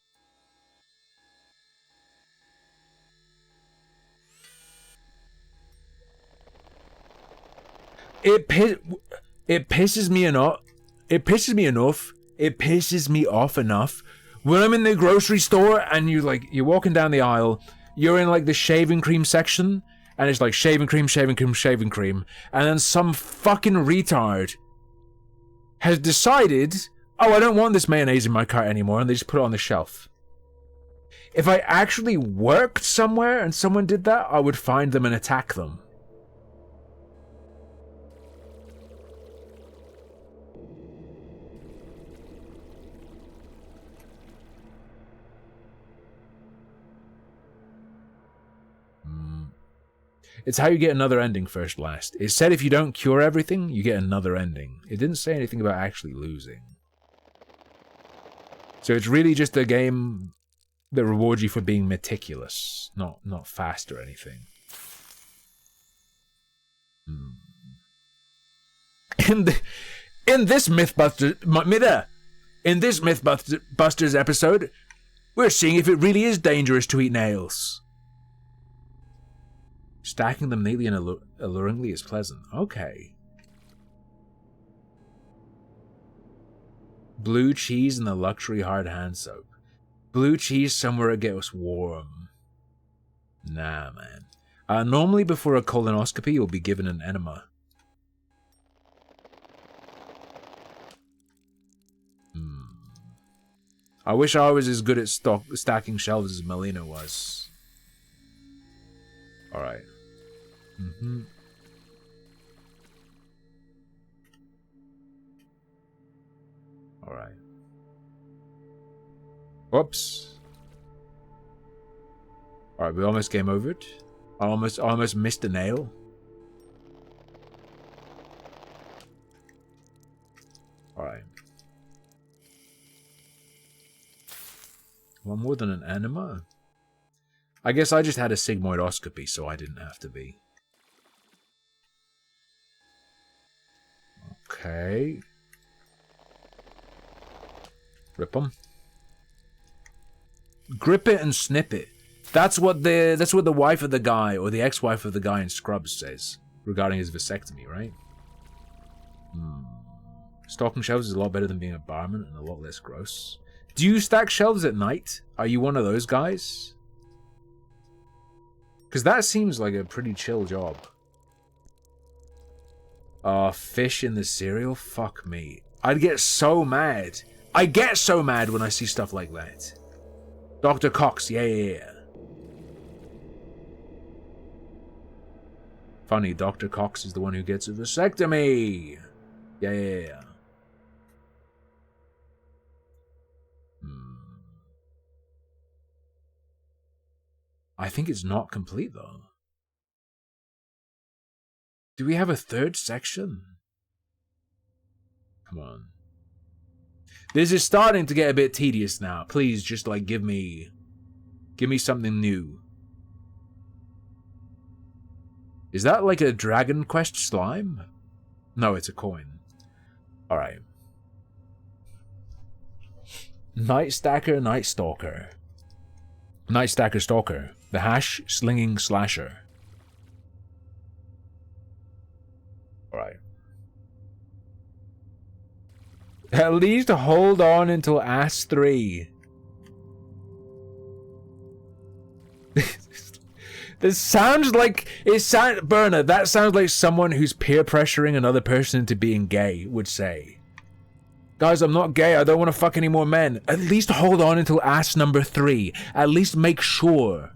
it pisses me enough. It pisses me enough. It pisses me off enough when I'm in the grocery store and you're walking down the aisle. You're in like the shaving cream section, and it's like shaving cream, shaving cream, shaving cream, and then some fucking retard has decided, oh, I don't want this mayonnaise in my cart anymore, and they just put it on the shelf. If I actually worked somewhere and someone did that, I would find them and attack them. It's how you get another ending first last. It said if you don't cure everything, you get another ending. It didn't say anything about actually losing. So it's really just a game that rewards you for being meticulous, not fast or anything. In this Mythbusters episode, we're seeing if it really is dangerous to eat nails. Stacking them neatly and alluringly is pleasant. Okay. Blue cheese and the luxury hard hand soap. Blue cheese somewhere it gets warm. Nah, man. Normally before a colonoscopy, you'll be given an enema. I wish I was as good at stacking shelves as Melina was. Alright. Alright. Whoops. Alright, we almost game over it. I almost missed a nail. Alright. One more than an enema? I guess I just had a sigmoidoscopy, so I didn't have to be. Okay. Rip 'em. Grip it and snip it. That's what the wife of the guy, or the ex-wife of the guy in Scrubs says regarding his vasectomy, right? Stocking shelves is a lot better than being a barman and a lot less gross. Do you stack shelves at night? Are you one of those guys? Because that seems like a pretty chill job. Fish in the cereal? Fuck me. I'd get so mad. I get so mad when I see stuff like that. Dr. Cox, yeah. Funny, Dr. Cox is the one who gets a vasectomy. Yeah. I think it's not complete, though. Do we have a third section? Come on. This is starting to get a bit tedious now. Please, just, like, give me something new. Is that, like, a Dragon Quest slime? No, it's a coin. Alright. Night Stacker, Night Stalker. Night Stacker Stalker. The hash slinging slasher. Alright. At least hold on until Ass 3. This sounds like Bernard, that sounds like someone who's peer pressuring another person into being gay would say. Guys, I'm not gay, I don't want to fuck any more men. At least hold on until ass number 3. At least make sure.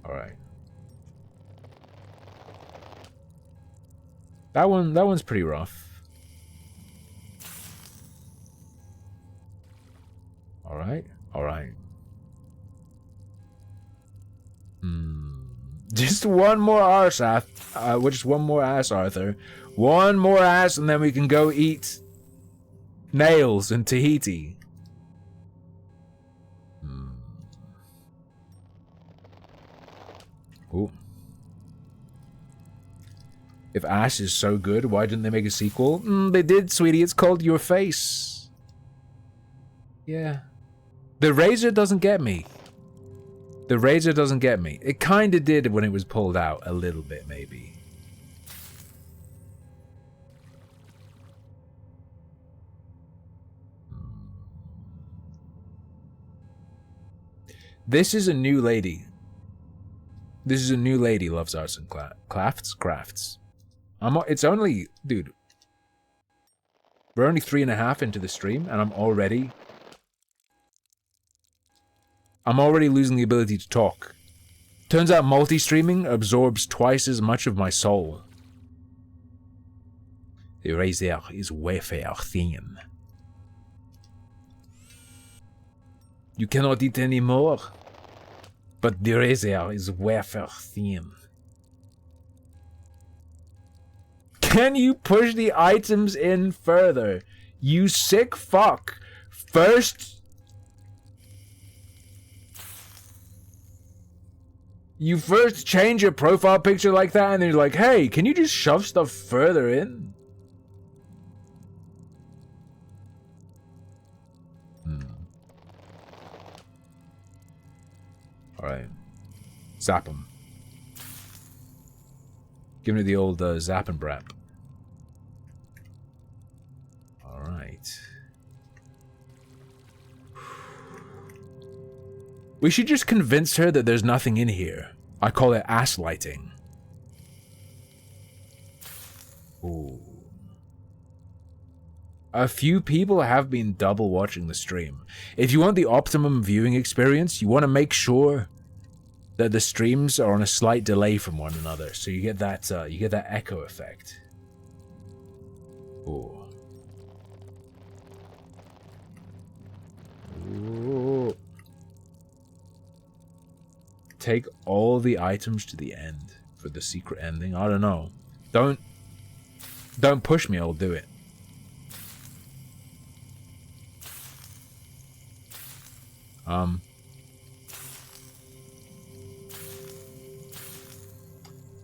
Alright. That one's pretty rough. Alright. Just one more ass, one more ass, Arthur. One more ass, and then we can go eat nails in Tahiti. Ooh. If Ash is so good, why didn't they make a sequel? They did, sweetie. It's called Your Face. Yeah. The razor doesn't get me. The razor doesn't get me. It kind of did when it was pulled out. A little bit, maybe. This is a new lady. This is a new lady loves arts and crafts. It's only, dude. We're only 3.5 into the stream, and I'm already losing the ability to talk. Turns out multi-streaming absorbs twice as much of my soul. The razor is wafer thin. You cannot eat anymore. But the razor is wafer thin. Can you push the items in further? You sick fuck. First... You first change your profile picture like that and then you're like, hey, can you just shove stuff further in? Alright. Zap him. Give me the old zap and brap. Alright. We should just convince her that there's nothing in here. I call it ass lighting. Ooh. A few people have been double watching the stream. If you want the optimum viewing experience, you want to make sure that the streams are on a slight delay from one another, so you get that echo effect. Ooh. Ooh. Take all the items to the end for the secret ending. I don't know. Don't push me. I'll do it.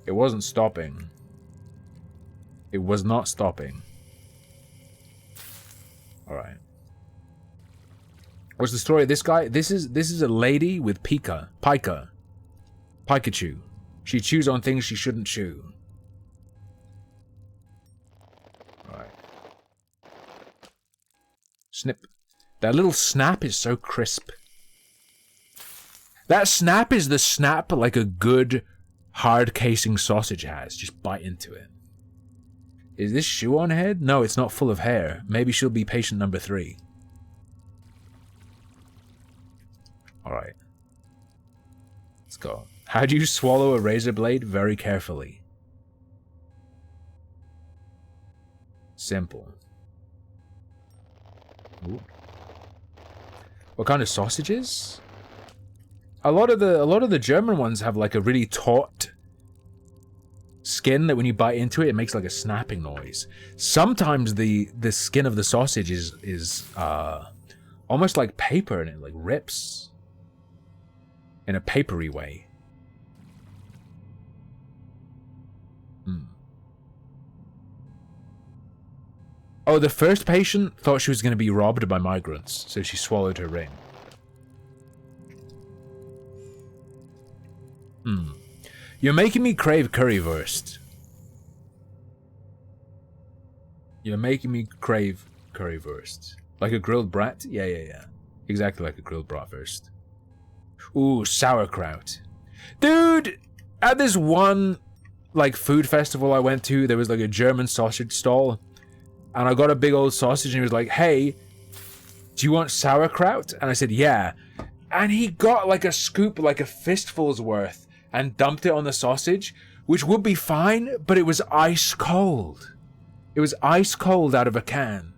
It wasn't stopping. It was not stopping. Alright. What's the story of this guy? This is a lady with Pikachu. She chews on things she shouldn't chew. Alright. Snip. That little snap is so crisp. That snap is the snap like a good hard casing sausage has. Just bite into it. Is this shoe on head? No, it's not full of hair. Maybe she'll be patient number 3. Alright. Let's go. How do you swallow a razor blade? Very carefully. Simple. Ooh. What kind of sausages? A lot of the German ones have like a really taut skin that when you bite into it, it makes like a snapping noise. Sometimes the skin of the sausage is almost like paper and it like rips in a papery way. Oh, the first patient thought she was going to be robbed by migrants, so she swallowed her ring. You're making me crave currywurst. You're making me crave currywurst. Like a grilled brat? Yeah. Exactly like a grilled bratwurst. Ooh, sauerkraut. Dude! At this one, like, food festival I went to, there was like a German sausage stall. And I got a big old sausage and he was like, hey, do you want sauerkraut? And I said, yeah. And he got like a scoop, like a fistful's worth, and dumped it on the sausage, which would be fine, but it was ice cold. It was ice cold out of a can.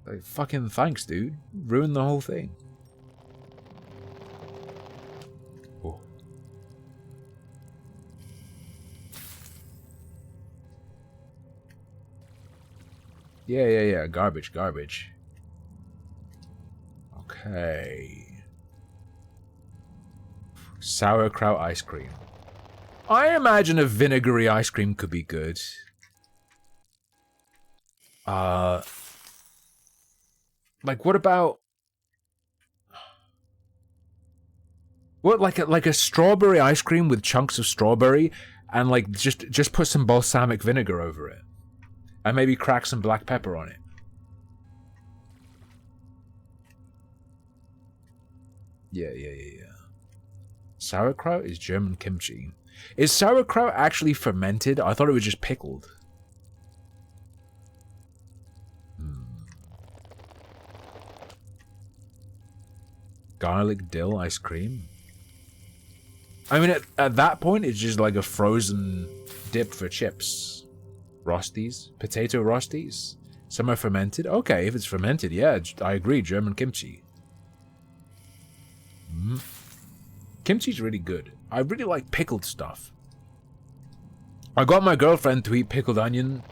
Like, fucking thanks, dude. Ruined the whole thing. Oh. Yeah. Garbage. Okay. Sauerkraut ice cream. I imagine a vinegary ice cream could be good. Like, what about... What, like a strawberry ice cream with chunks of strawberry, and like just put some balsamic vinegar over it, and maybe crack some black pepper on it. Yeah. Sauerkraut is German kimchi. Is sauerkraut actually fermented? I thought it was just pickled. Garlic dill ice cream. I mean, at that point, it's just like a frozen dip for chips. Rosties? Potato Rosties? Some are fermented? Okay, if it's fermented, yeah, I agree, German kimchi. Kimchi's really good. I really like pickled stuff. I got my girlfriend to eat pickled onion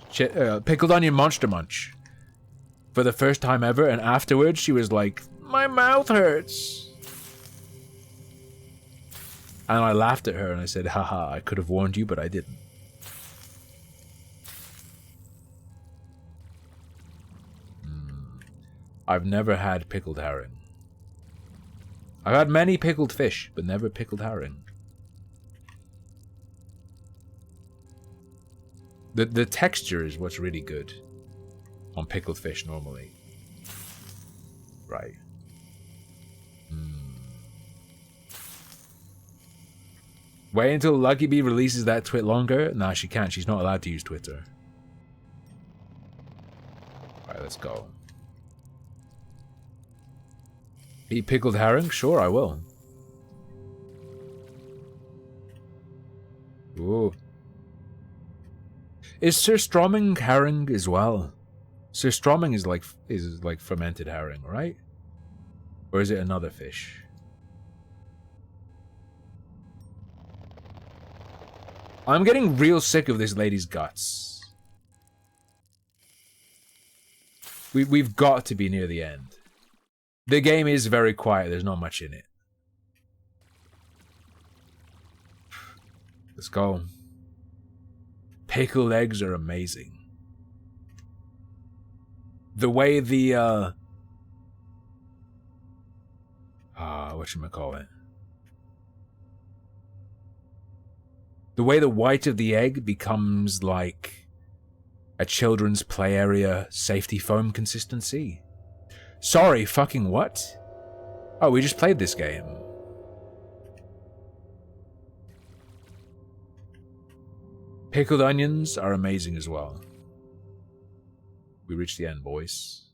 Monster Munch for the first time ever, and afterwards she was like, my mouth hurts. And I laughed at her and I said, haha, I could have warned you, but I didn't. I've never had pickled herring. I've had many pickled fish, but never pickled herring. The texture is what's really good on pickled fish normally. Right. Wait until Lucky Bee releases that twit longer? Nah, she can't. She's not allowed to use Twitter. Alright, let's go. Eat pickled herring? Sure, I will. Ooh. Is surströmming herring as well? Surströmming is like fermented herring, right? Or is it another fish? I'm getting real sick of this lady's guts. We've got to be near the end. The game is very quiet, there's not much in it. Let's go. Pickled eggs are amazing. The way the, whatchamacallit? The way the white of the egg becomes like a children's play area safety foam consistency. Sorry, fucking what? Oh, we just played this game. Pickled onions are amazing as well. We reached the end, boys.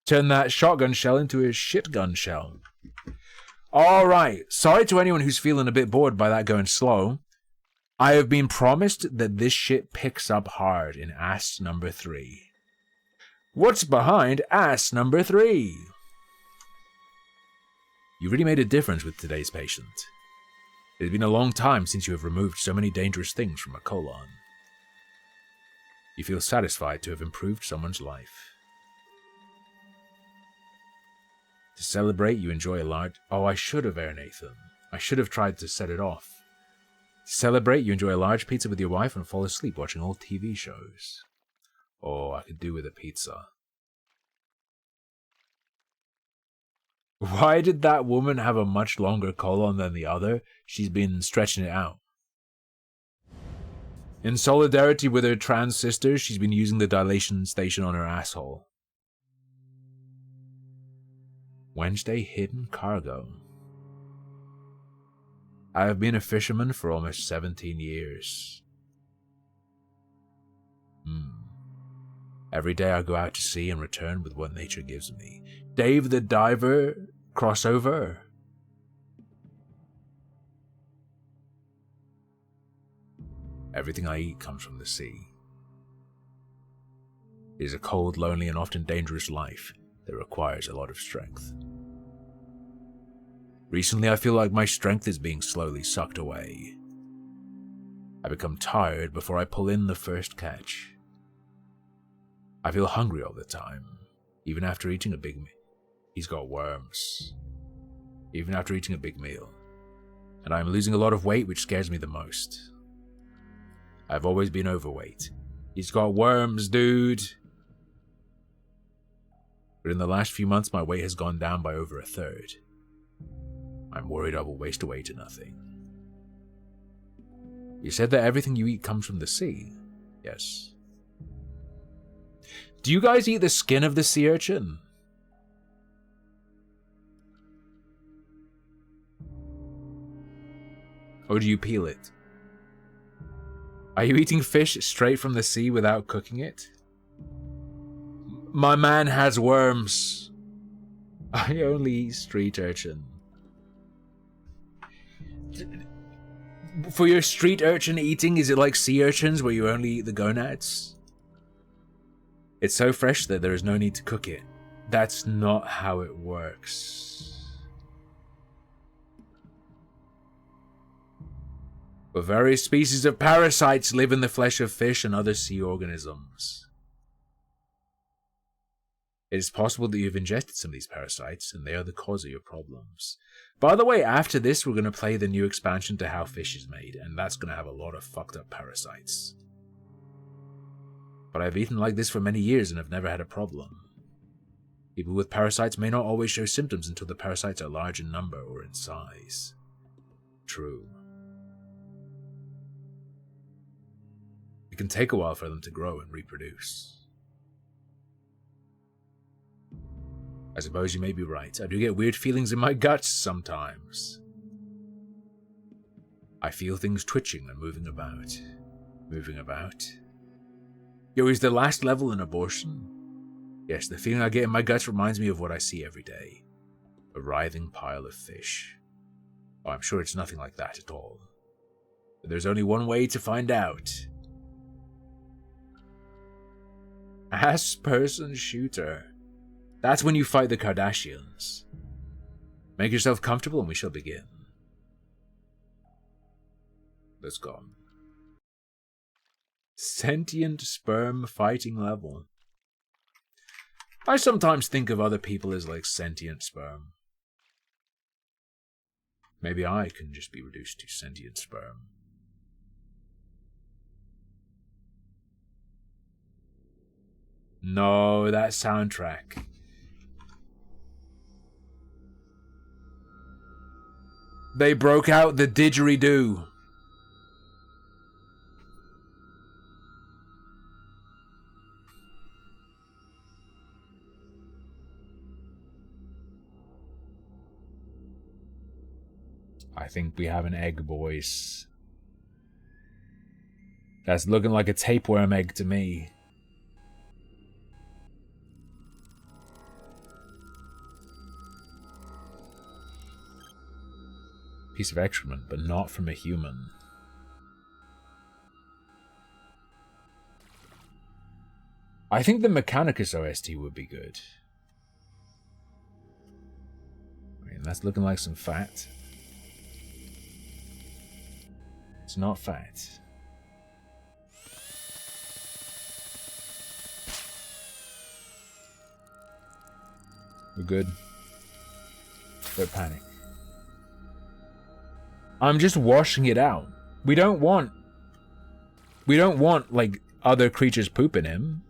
Turn that shotgun shell into a shitgun shell. Alright, sorry to anyone who's feeling a bit bored by that going slow. I have been promised that this shit picks up hard in ass number 3. What's behind ass number 3? You really made a difference with today's patient. It has been a long time since you have removed so many dangerous things from a colon. You feel satisfied to have improved someone's life. To celebrate, you enjoy a large... Oh, I should have, Nathan. I should have tried to set it off. To celebrate, you enjoy a large pizza with your wife and fall asleep watching old TV shows. Oh, I could do with a pizza. Why did that woman have a much longer colon than the other? She's been stretching it out. In solidarity with her trans sister, she's been using the dilation station on her asshole. Wednesday hidden cargo. I have been a fisherman for almost 17 years. Every day I go out to sea and return with what nature gives me. Dave the Diver crossover. Everything I eat comes from the sea. It is a cold, lonely, and often dangerous life that requires a lot of strength. Recently, I feel like my strength is being slowly sucked away. I become tired before I pull in the first catch. I feel hungry all the time, even after eating a big meal. He's got worms. Even after eating a big meal. And I'm losing a lot of weight, which scares me the most. I've always been overweight. He's got worms, dude. But in the last few months, my weight has gone down by over 1/3. I'm worried I will waste away to nothing. You said that everything you eat comes from the sea. Yes. Do you guys eat the skin of the sea urchin? Or do you peel it? Are you eating fish straight from the sea without cooking it? My man has worms. I only eat street urchin. For your street urchin eating, is it like sea urchins where you only eat the gonads? It's so fresh that there is no need to cook it. That's not how it works. But various species of parasites live in the flesh of fish and other sea organisms. It is possible that you've ingested some of these parasites, and they are the cause of your problems. By the way, after this, we're going to play the new expansion to How Fish is Made, and that's going to have a lot of fucked up parasites. But I've eaten like this for many years and have never had a problem. People with parasites may not always show symptoms until the parasites are large in number or in size. True. It can take a while for them to grow and reproduce. I suppose you may be right. I do get weird feelings in my guts sometimes. I feel things twitching and moving about. Moving about? Yo, is the last level an abortion? Yes, the feeling I get in my guts reminds me of what I see every day. A writhing pile of fish. Oh, I'm sure it's nothing like that at all. But there's only one way to find out. Ass-person shooter. That's when you fight the Kardashians. Make yourself comfortable and we shall begin. Let's go. Sentient sperm fighting level. I sometimes think of other people as like sentient sperm. Maybe I can just be reduced to sentient sperm. No, that soundtrack. They broke out the didgeridoo. I think we have an egg, boys. That's looking like a tapeworm egg to me. Piece of excrement, but not from a human. I think the Mechanicus OST would be good. I mean, that's looking like some fat. It's not fat. We're good. Don't panic. I'm just washing it out. We don't want like other creatures pooping him.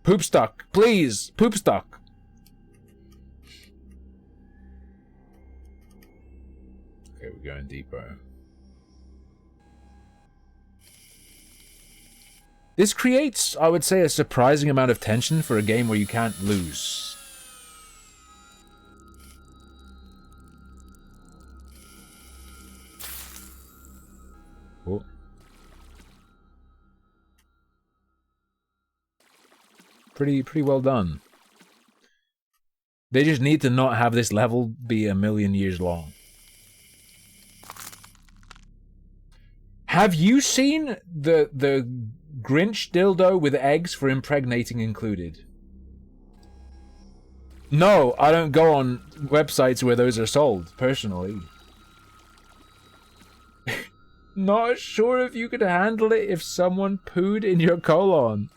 Poop stuck, please, poop stuck. Okay, we're going deeper. This creates, I would say, a surprising amount of tension for a game where you can't lose. Oh. Pretty well done. They just need to not have this level be 1,000,000 years long. Have you seen the Grinch dildo with eggs for impregnating included? No, I don't go on websites where those are sold, personally. Not sure if you could handle it if someone pooed in your colon.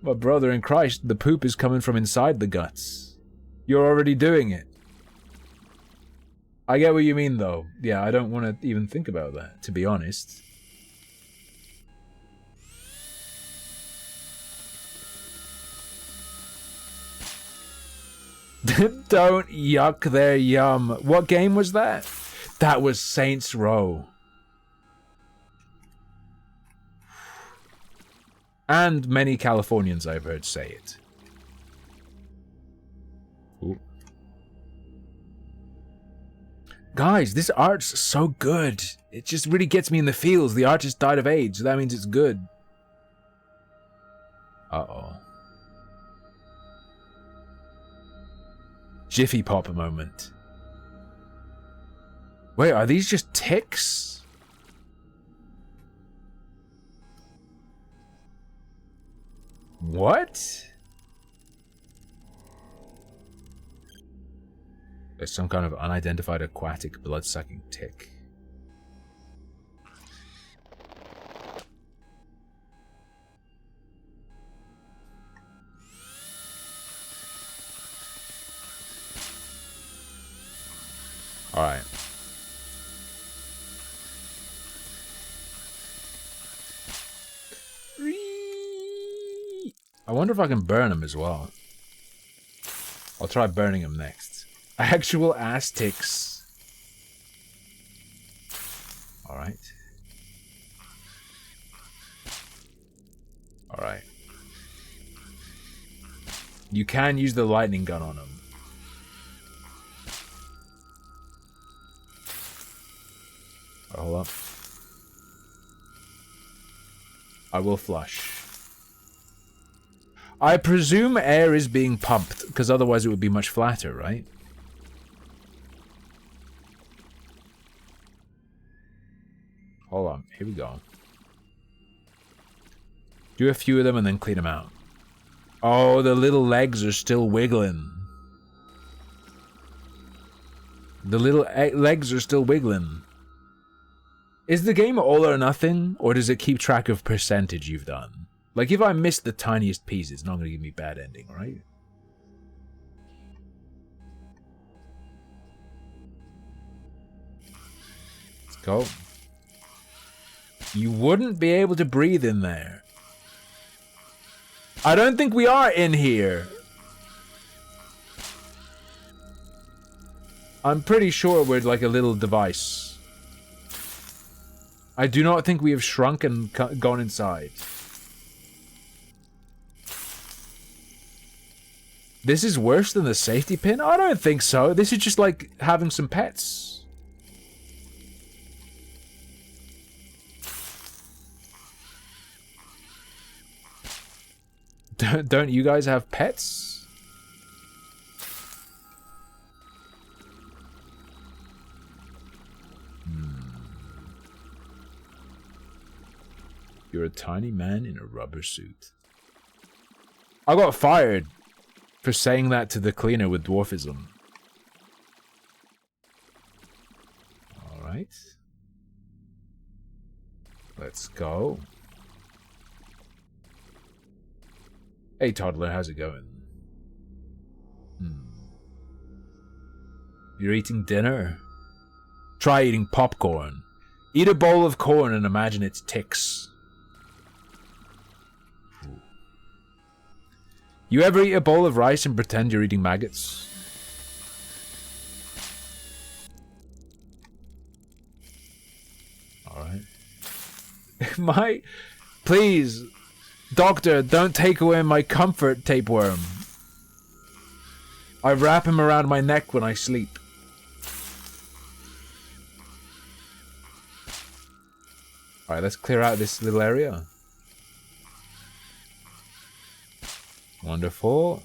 My brother in Christ, the poop is coming from inside the guts. You're already doing it. I get what you mean, though. Yeah, I don't want to even think about that, to be honest. Don't yuck their yum. What game was that? That was Saints Row. And many Californians I've heard say it. Ooh. Guys, this art's so good. It just really gets me in the feels. The artist died of AIDS, so that means it's good. Uh-oh. Jiffy Pop moment. Wait, are these just ticks? What? There's some kind of unidentified aquatic blood-sucking tick. Alright. I wonder if I can burn him as well. I'll try burning him next. Actual ass ticks. Alright. Alright. You can use the lightning gun on him. Hold up. I will flush. I presume air is being pumped, because otherwise it would be much flatter, right? Hold on, here we go. Do a few of them and then clean them out. Oh, the little legs are still wiggling. The little legs are still wiggling. Is the game all or nothing, or does it keep track of percentage you've done? Like, if I miss the tiniest piece, it's not going to give me bad ending, right? Let's go. You wouldn't be able to breathe in there. I don't think we are in here. I'm pretty sure we're like a little device. I do not think we have shrunk and gone inside. This is worse than the safety pin? I don't think so. This is just like having some pets. Don't you guys have pets? You're a tiny man in a rubber suit. I got fired for saying that to the cleaner with dwarfism. Alright. Let's go. Hey toddler, how's it going? You're eating dinner? Try eating popcorn. Eat a bowl of corn and imagine it's ticks. You ever eat a bowl of rice and pretend you're eating maggots? Alright. Please, doctor, don't take away my comfort tapeworm. I wrap him around my neck when I sleep. Alright, let's clear out this little area. Wonderful.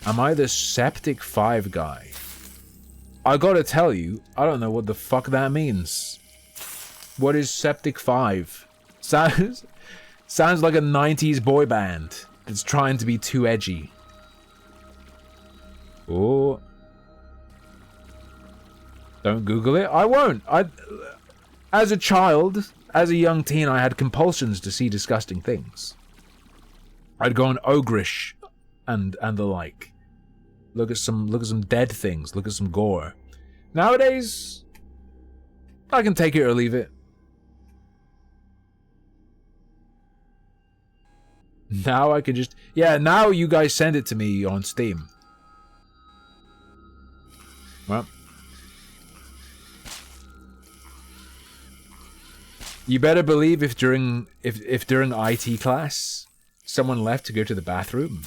Am I the Septic 5 guy? I gotta tell you, I don't know what the fuck that means. What is Septic 5? Sounds like a 90s boy band that's trying to be too edgy. Oh. Don't Google it. I won't. As a child, as a young teen, I had compulsions to see disgusting things. I'd go on Ogrish and the like. Look at some dead things. Look at some gore. Nowadays, I can take it or leave it. Now I can just... Yeah, now you guys send it to me on Steam. Well. You better believe if during IT class, someone left to go to the bathroom,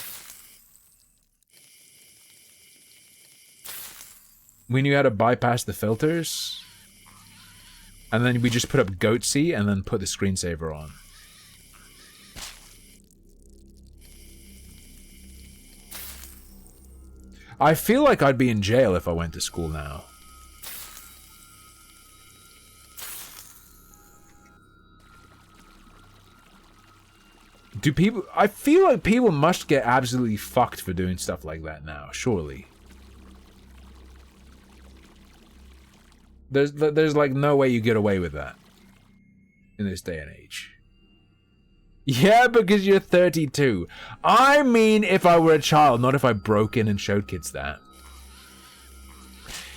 we knew how to bypass the filters, and then we just put up Goatsy and then put the screensaver on. I feel like I'd be in jail if I went to school now. Do people... I feel like people must get absolutely fucked for doing stuff like that now, surely. There's like no way you get away with that in this day and age. Yeah, because you're 32. I mean, if I were a child, not if I broke in and showed kids that.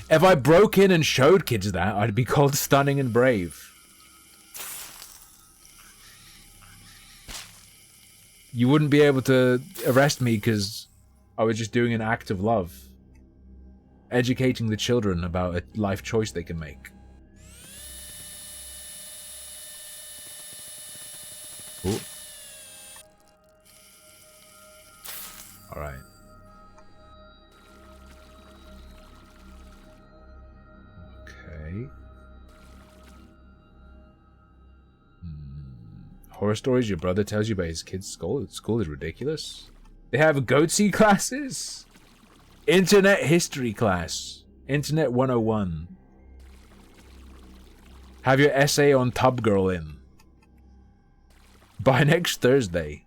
If I broke in and showed kids that, I'd be called stunning and brave. You wouldn't be able to arrest me because I was just doing an act of love. Educating the children about a life choice they can make. Ooh. Alright. Okay. Horror stories your brother tells you about his kid's school. School is ridiculous. They have Goatsy classes? Internet history class. Internet 101. Have your essay on Tub Girl in. By next Thursday.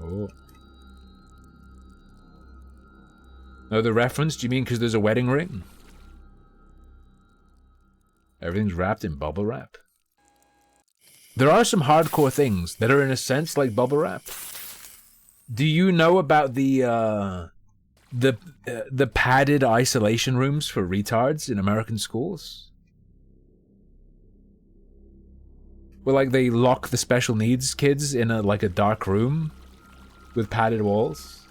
Oh. No, the reference? Do you mean because there's a wedding ring? Everything's wrapped in bubble wrap. There are some hardcore things that are in a sense like bubble wrap. Do you know about the padded isolation rooms for retards in American schools? Where like they lock the special needs kids in a dark room with padded walls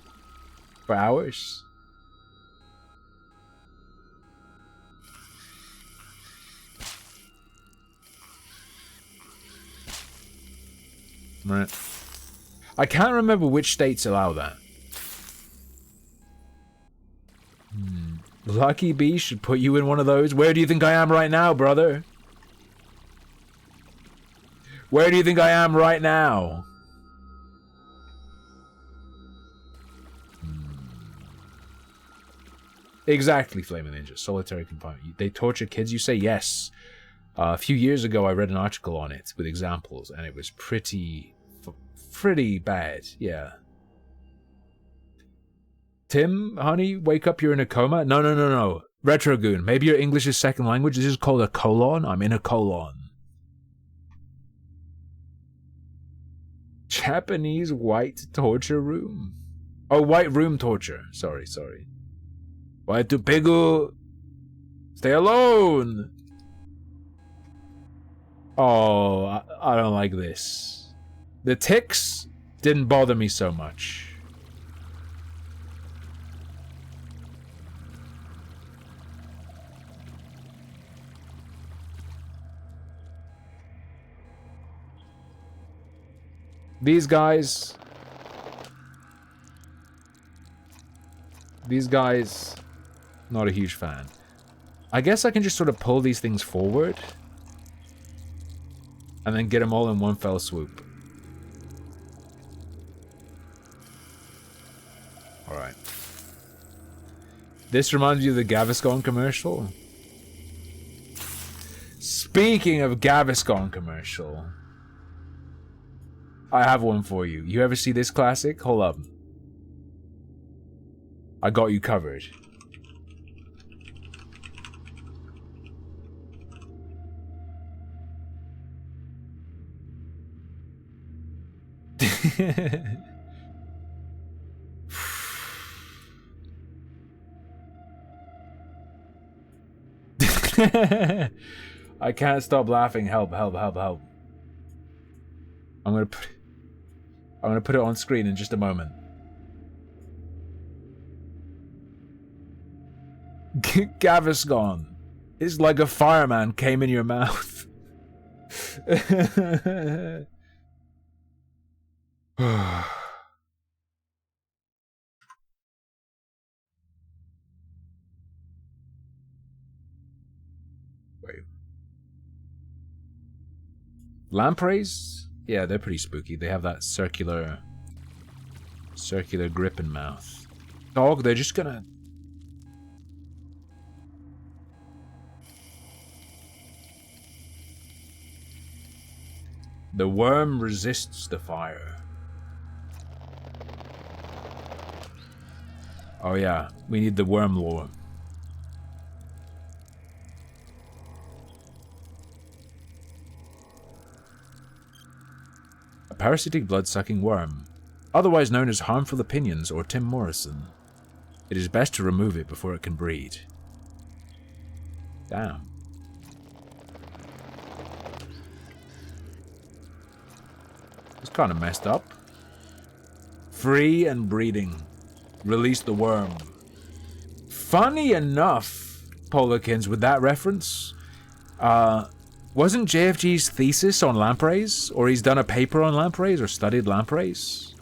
for hours. Right. I can't remember which states allow that. Lucky Bee should put you in one of those. Where do you think I am right now, brother? Where do you think I am right now? Exactly, Flaming Ninja. Solitary confinement. They torture kids, you say? Yes. A few years ago, I read an article on it with examples, and it was pretty bad, yeah. Tim, honey, wake up, you're in a coma? No. Retrogoon, maybe your English is second language. This is called a colon. I'm in a colon. Japanese white torture room. Oh, white room torture. Sorry. White to Pegu. Stay alone. Oh, I don't like this. The ticks didn't bother me so much. These guys, not a huge fan. I guess I can just sort of pull these things forward and then get them all in one fell swoop. Alright. This reminds you of the Gaviscon commercial. Speaking of Gaviscon commercial, I have one for you. You ever see this classic? Hold up. I got you covered. I can't stop laughing. Help, help, help, help. I'm gonna put it on screen in just a moment. Gaviscon. It's like a fireman came in your mouth. Wait. Lampreys? Yeah, they're pretty spooky. They have that circular grip in mouth. Dog, they're just gonna... The worm resists the fire. Oh yeah, we need the worm lore. A parasitic blood-sucking worm, otherwise known as harmful opinions or Tim Morrison. It is best to remove it before it can breed. Damn. It's kind of messed up. Free and breeding. Release the worm. Funny enough, Polakins, with that reference, wasn't JFG's thesis on lampreys? Or he's done a paper on lampreys or studied lampreys?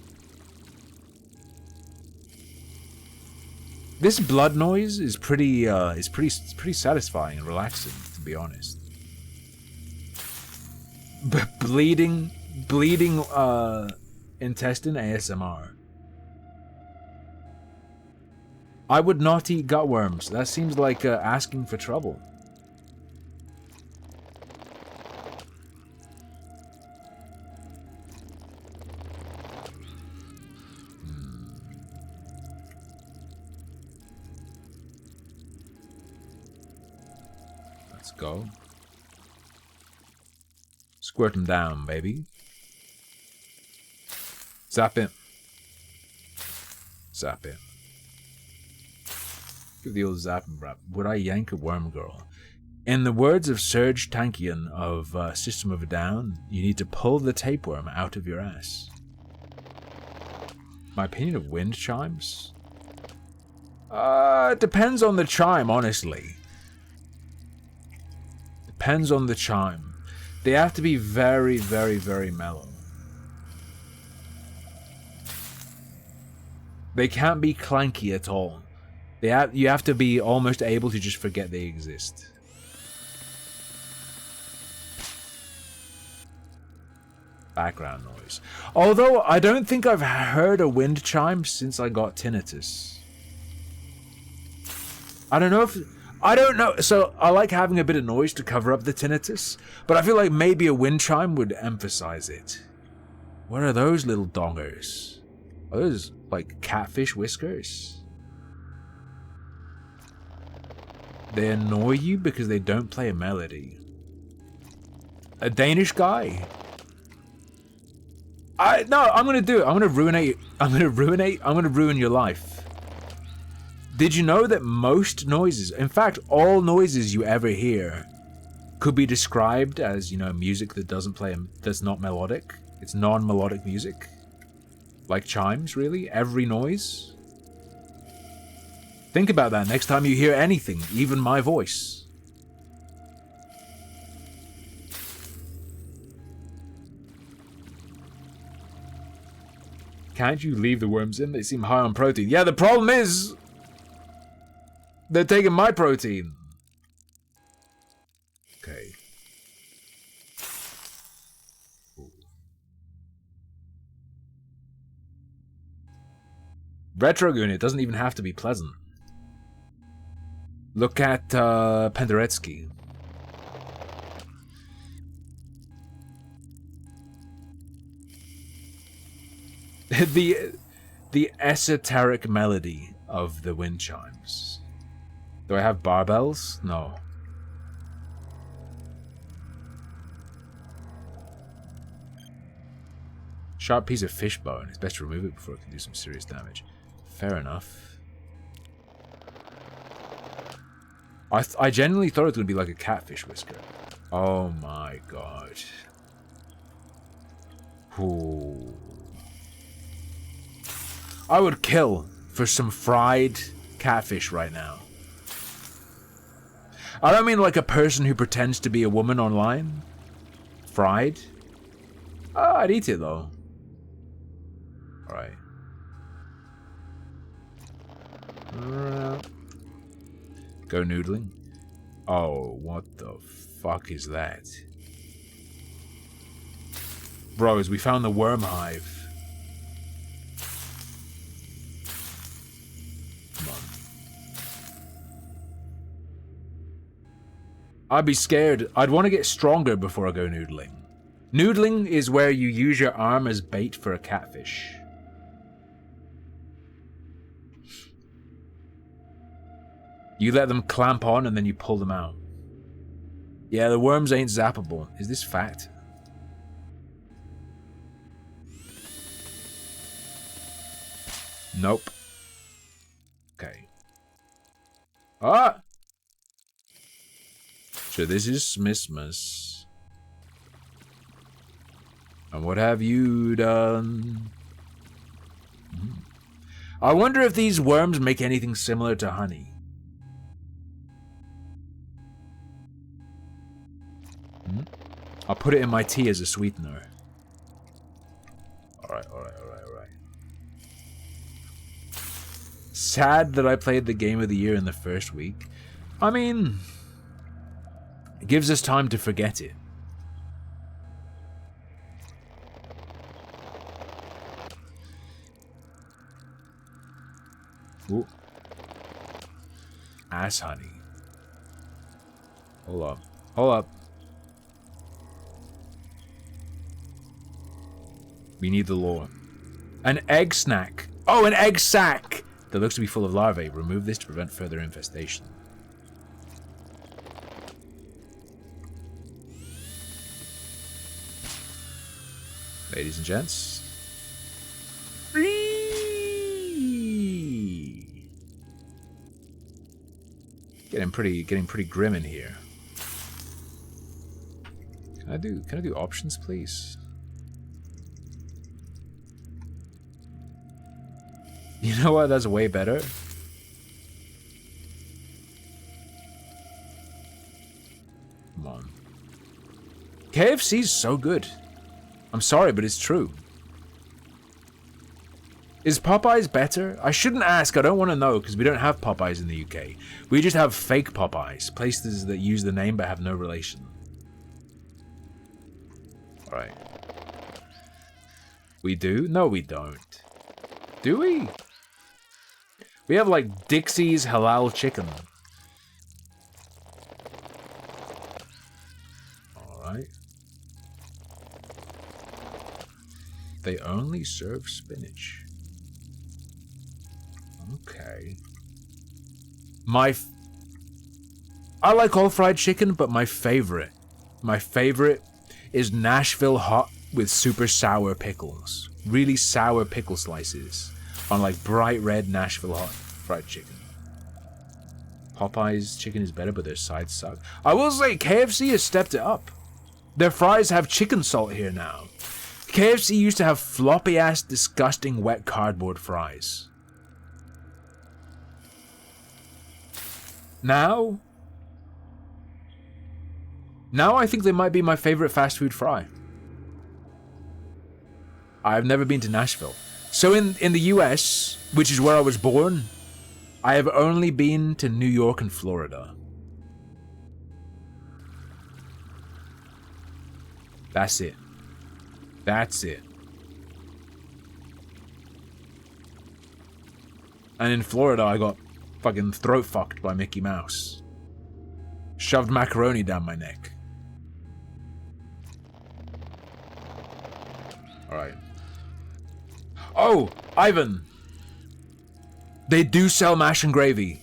This blood noise is pretty satisfying and relaxing, to be honest. Bleeding intestine ASMR. I would not eat gutworms. That seems like asking for trouble. Let's go. Squirt him down, baby. Zap it. Zap it. Give the old zap and rap. Would I yank a worm girl? In the words of Serge Tankian of System of a Down, you need to pull the tapeworm out of your ass. My opinion of wind chimes? It depends on the chime, honestly. Depends on the chime. They have to be very, very, very mellow. They can't be clanky at all. You have to be almost able to just forget they exist. Background noise. Although, I don't think I've heard a wind chime since I got tinnitus. I don't know. So, I like having a bit of noise to cover up the tinnitus, but I feel like maybe a wind chime would emphasize it. What are those little dongers? Are those, like, catfish whiskers? They annoy you because they don't play a melody. A Danish guy? No, I'm gonna do it. I'm gonna ruin your life. Did you know that most noises, in fact, all noises you ever hear, could be described as, music that that's not melodic? It's non-melodic music. Like chimes, really? Every noise? Think about that next time you hear anything, even my voice. Can't you leave the worms in? They seem high on protein. Yeah, the problem is... they're taking my protein. Okay. Retrogoon, it doesn't even have to be pleasant. Look at Penderecki. the esoteric melody of the wind chimes. Do I have barbells? No. Sharp piece of fish bone. It's best to remove it before it can do some serious damage. Fair enough. I genuinely thought it was going to be like a catfish whisker. Oh my god. Ooh. I would kill for some fried catfish right now. I don't mean like a person who pretends to be a woman online. Fried? I'd eat it though. Alright. Go noodling. Oh, what the fuck is that? Bros, we found the worm hive. Come on. I'd be scared. I'd want to get stronger before I go noodling. Noodling is where you use your arm as bait for a catfish. You let them clamp on and then you pull them out. Yeah, the worms ain't zappable. Is this fact? Nope. Okay. Ah! So this is Smissmas. And what have you done? I wonder if these worms make anything similar to honey. I'll put it in my tea as a sweetener. Alright. Sad that I played the game of the year in the first week. I mean, it gives us time to forget it. Ooh. Ass honey. Hold up. We need the lore. An egg snack. Oh, an egg sack! That looks to be full of larvae. Remove this to prevent further infestation. Ladies and gents. Getting pretty grim in here. Can I do options, please? You know what? That's way better. Come on. KFC's so good. I'm sorry, but it's true. Is Popeyes better? I shouldn't ask. I don't want to know because we don't have Popeyes in the UK. We just have fake Popeyes. Places that use the name but have no relation. Alright. We do? No, we don't. Do we? We have like Dixie's halal chicken. Alright. They only serve spinach. Okay. I like all fried chicken, but my favorite is Nashville hot with super sour pickles. Really sour pickle slices on like bright red Nashville hot fried chicken. Popeye's chicken is better, but their sides suck. I will say KFC has stepped it up. Their fries have chicken salt here now. KFC used to have floppy ass disgusting wet cardboard fries. Now I think they might be my favorite fast food fry. I've never been to Nashville. So in the US, which is where I was born, I have only been to New York and Florida. That's it. That's it. And in Florida, I got fucking throat fucked by Mickey Mouse. Shoved macaroni down my neck. Alright. Oh, Ivan! They do sell mash and gravy.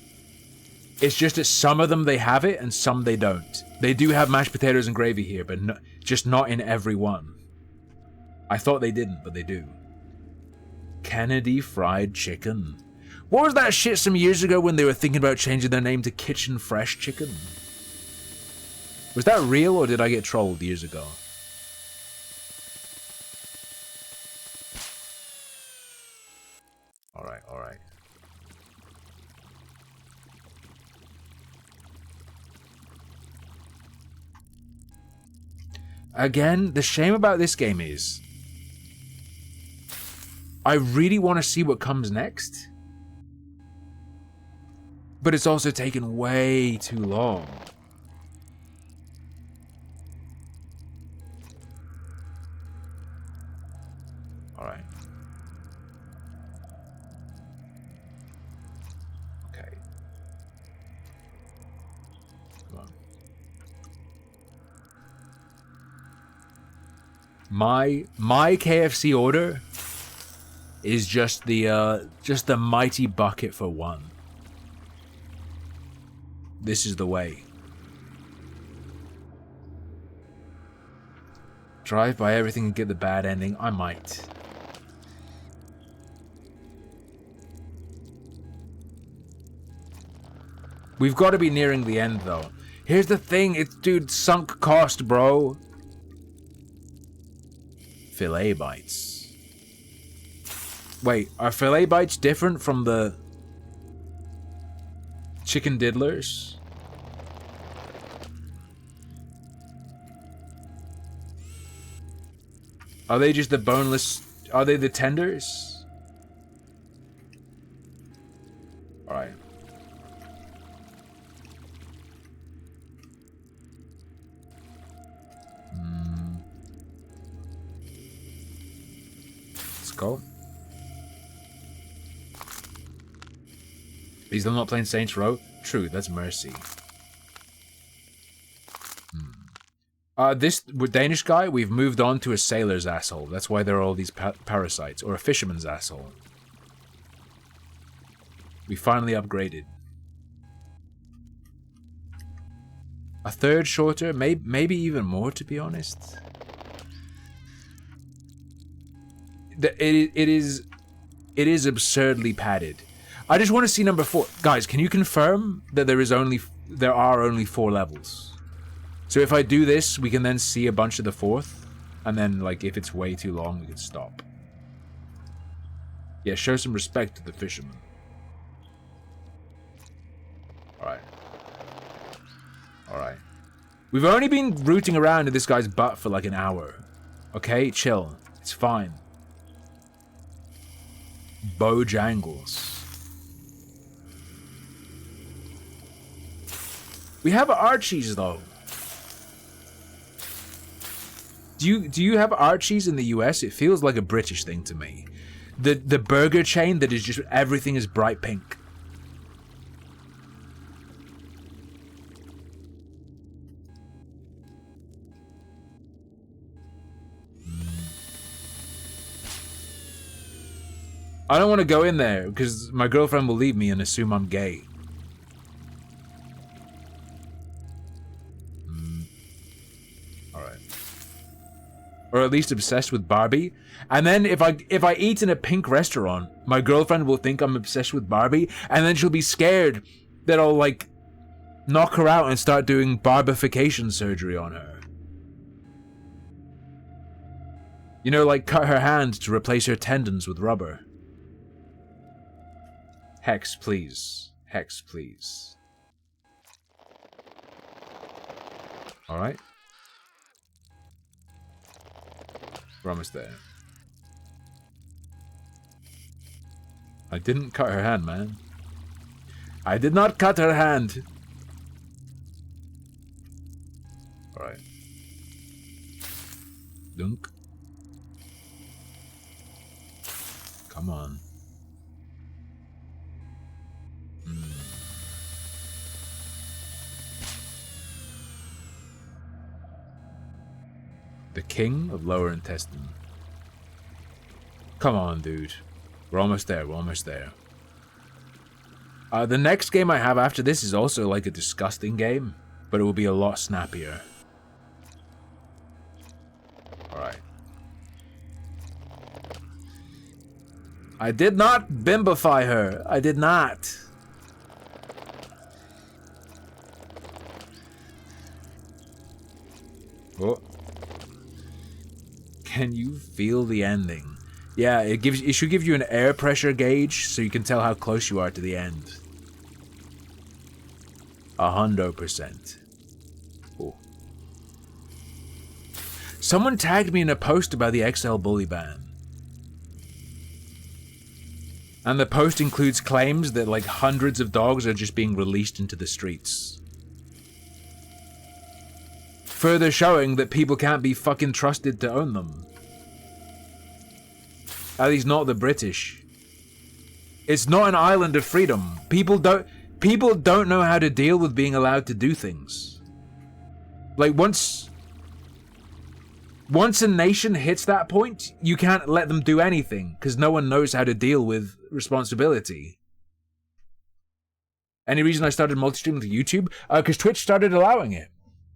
It's just that some of them they have it and some they don't. They do have mashed potatoes and gravy here, but just not in every one. I thought they didn't, but they do. Kennedy Fried Chicken. What was that shit some years ago when they were thinking about changing their name to Kitchen Fresh Chicken? Was that real or did I get trolled years ago? Alright, alright. Again, the shame about this game is I really want to see what comes next. But it's also taken way too long. Alright. Okay. Come on. My KFC order is just the mighty bucket for one. This is the way. Drive by everything and get the bad ending. I might. We've got to be nearing the end though. Here's the thing, it's dude sunk cost, bro. Filet bites. Wait, are filet bites different from the chicken diddlers? Are they just the boneless? Are they the tenders? Alright. Let's go. He's still not playing Saints Row? True, that's mercy. This Danish guy, we've moved on to a sailor's asshole. That's why there are all these parasites. Or a fisherman's asshole. We finally upgraded. A third shorter, maybe even more, to be honest. It is absurdly padded. I just want to see number 4. Guys, can you confirm that there are only 4 levels? So if I do this, we can then see a bunch of the 4th, and then, like, if it's way too long, we can stop. Yeah, show some respect to the fisherman. Alright. Alright. We've only been rooting around in this guy's butt for like an hour. Okay, chill. It's fine. Bojangles. We have Archie's though. Do you have Archie's in the US? It feels like a British thing to me. The burger chain that is just everything is bright pink. I don't want to go in there because my girlfriend will leave me and assume I'm gay. Alright. Or at least obsessed with Barbie. And then if I eat in a pink restaurant, my girlfriend will think I'm obsessed with Barbie, and then she'll be scared that I'll like knock her out and start doing barbification surgery on her. You know, like cut her hand to replace her tendons with rubber. Hex, please. Hex, please. Alright. We're almost there. I didn't cut her hand, man. I did not cut her hand. Alright. Dunk. Come on. The king of lower intestine. Come on, dude. We're almost there, we're almost there. The next game I have after this is also like a disgusting game, but it will be a lot snappier. Alright. I did not bimbify her. I did not. Oh. Can you feel the ending? Yeah, it should give you an air pressure gauge so you can tell how close you are to the end. 100%. Oh. Someone tagged me in a post about the XL bully ban. And the post includes claims that like hundreds of dogs are just being released into the streets. Further showing that people can't be fucking trusted to own them. At least not the British. It's not an island of freedom. People don't know how to deal with being allowed to do things. Like once a nation hits that point, you can't let them do anything because no one knows how to deal with responsibility. Any reason I started multi-streaming to YouTube? Because Twitch started allowing it.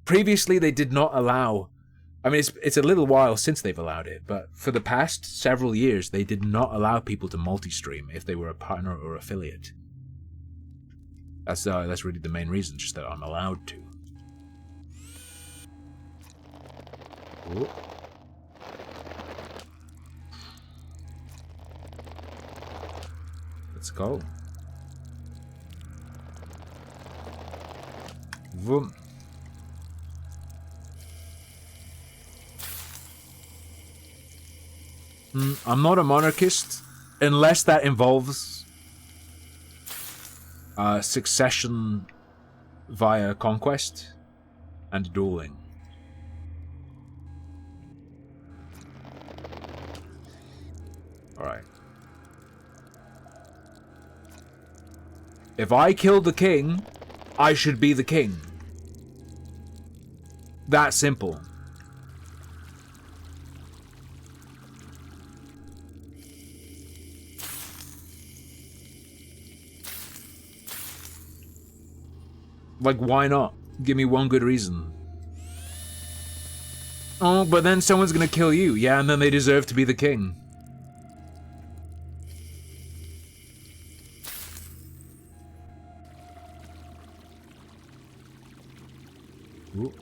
Previously, they did not allow... I mean, it's a little while since they've allowed it, but for the past several years, they did not allow people to multi-stream if they were a partner or affiliate. That's really the main reason, just that I'm allowed to. Ooh. Let's go. Vroom. I'm not a monarchist unless that involves succession via conquest and dueling. Alright. If I kill the king, I should be the king. That simple. Like, why not? Give me one good reason. Oh, but then someone's gonna kill you. Yeah, and then they deserve to be the king. Ooh.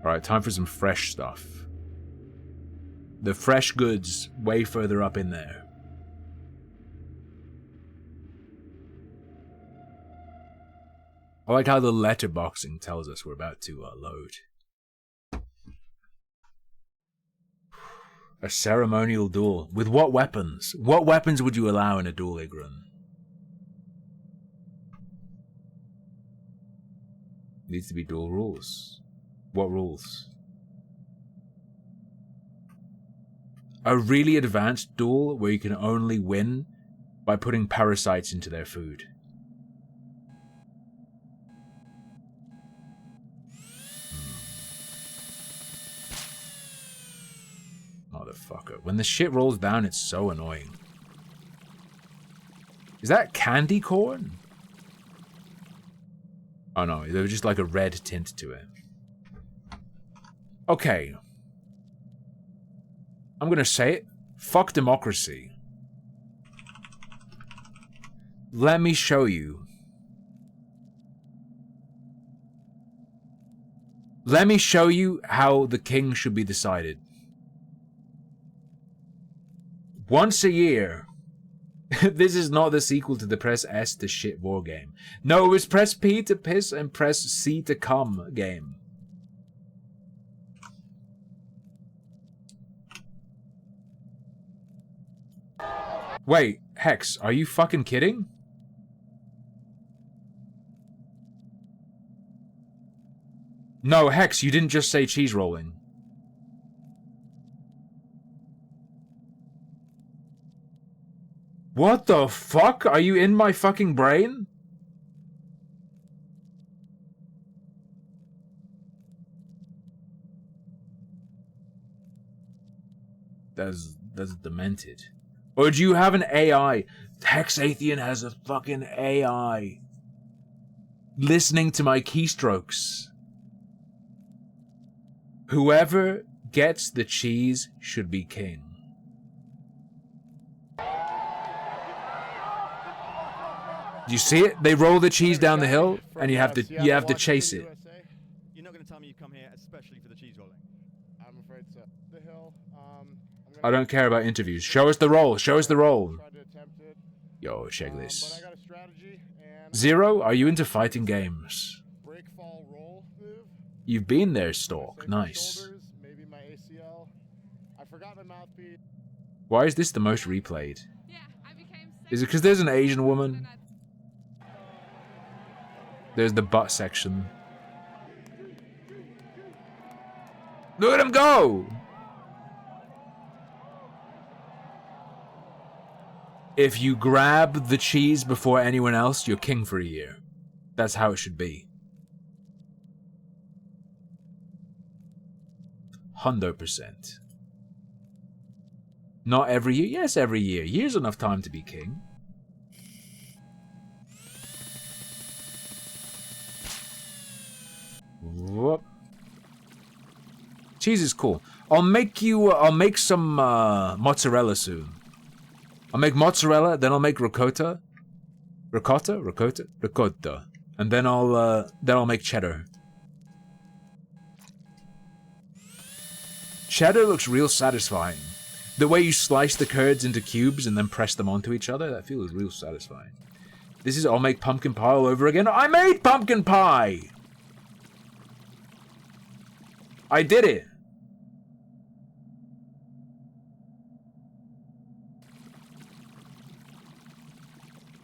Alright, time for some fresh stuff. The fresh goods way further up in there. I like how the letterboxing tells us we're about to load. A ceremonial duel. With what weapons? What weapons would you allow in a duel, Igran? Needs to be duel rules. What rules? A really advanced duel where you can only win by putting parasites into their food. Motherfucker. When the shit rolls down, it's so annoying. Is that candy corn? Oh no, there was just like a red tint to it. Okay. I'm gonna say it. Fuck democracy. Let me show you. Let me show you how the king should be decided. Once a year. This is not the sequel to the press S to shit war game. No, it was press P to piss and press C to come game. Wait, Hex, are you fucking kidding? No, Hex, you didn't just say cheese rolling. What the fuck? Are you in my fucking brain? That's demented. Or do you have an AI? Hexathian has a fucking AI. Listening to my keystrokes. Whoever gets the cheese should be king. Do you see it? They roll the cheese down the hill, and you have to chase it. You're not going to tell me you come here especially for the cheese rolling. I'm afraid so. The hill. I don't care about interviews. Show us the roll. Show us the roll. Tried to attempt it, Yo, check but this. I got a strategy and Zero, are you into fighting games? break fall roll move. You've been there, Save Stork. my Nice. shoulders, maybe my ACL. I forgot my mouthpiece. Why is this the most replayed? Is it because there's an Asian woman? There's the butt section. Look at him go! If you grab the cheese before anyone else, you're king for a year. That's how it should be. 100%. Not every year? Yes, every year. Year's enough time to be king. Whoop. Cheese is cool. I'll make some mozzarella soon. I'll make mozzarella, then I'll make ricotta. Ricotta. And then I'll make cheddar. Cheddar looks real satisfying. The way you slice the curds into cubes and then press them onto each other, that feels real satisfying. I'll make pumpkin pie all over again. I made pumpkin pie! I did it!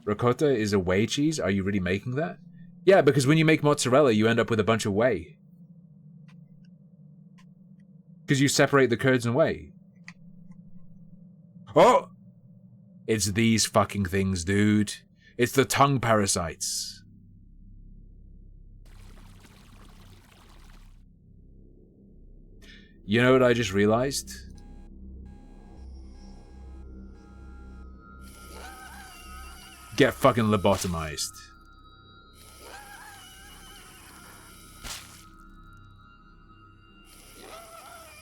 Ricotta is a whey cheese? Are you really making that? Yeah, because when you make mozzarella, you end up with a bunch of whey. Because you separate the curds and whey. Oh! It's these fucking things, dude. It's the tongue parasites. You know what I just realized? Get fucking lobotomized.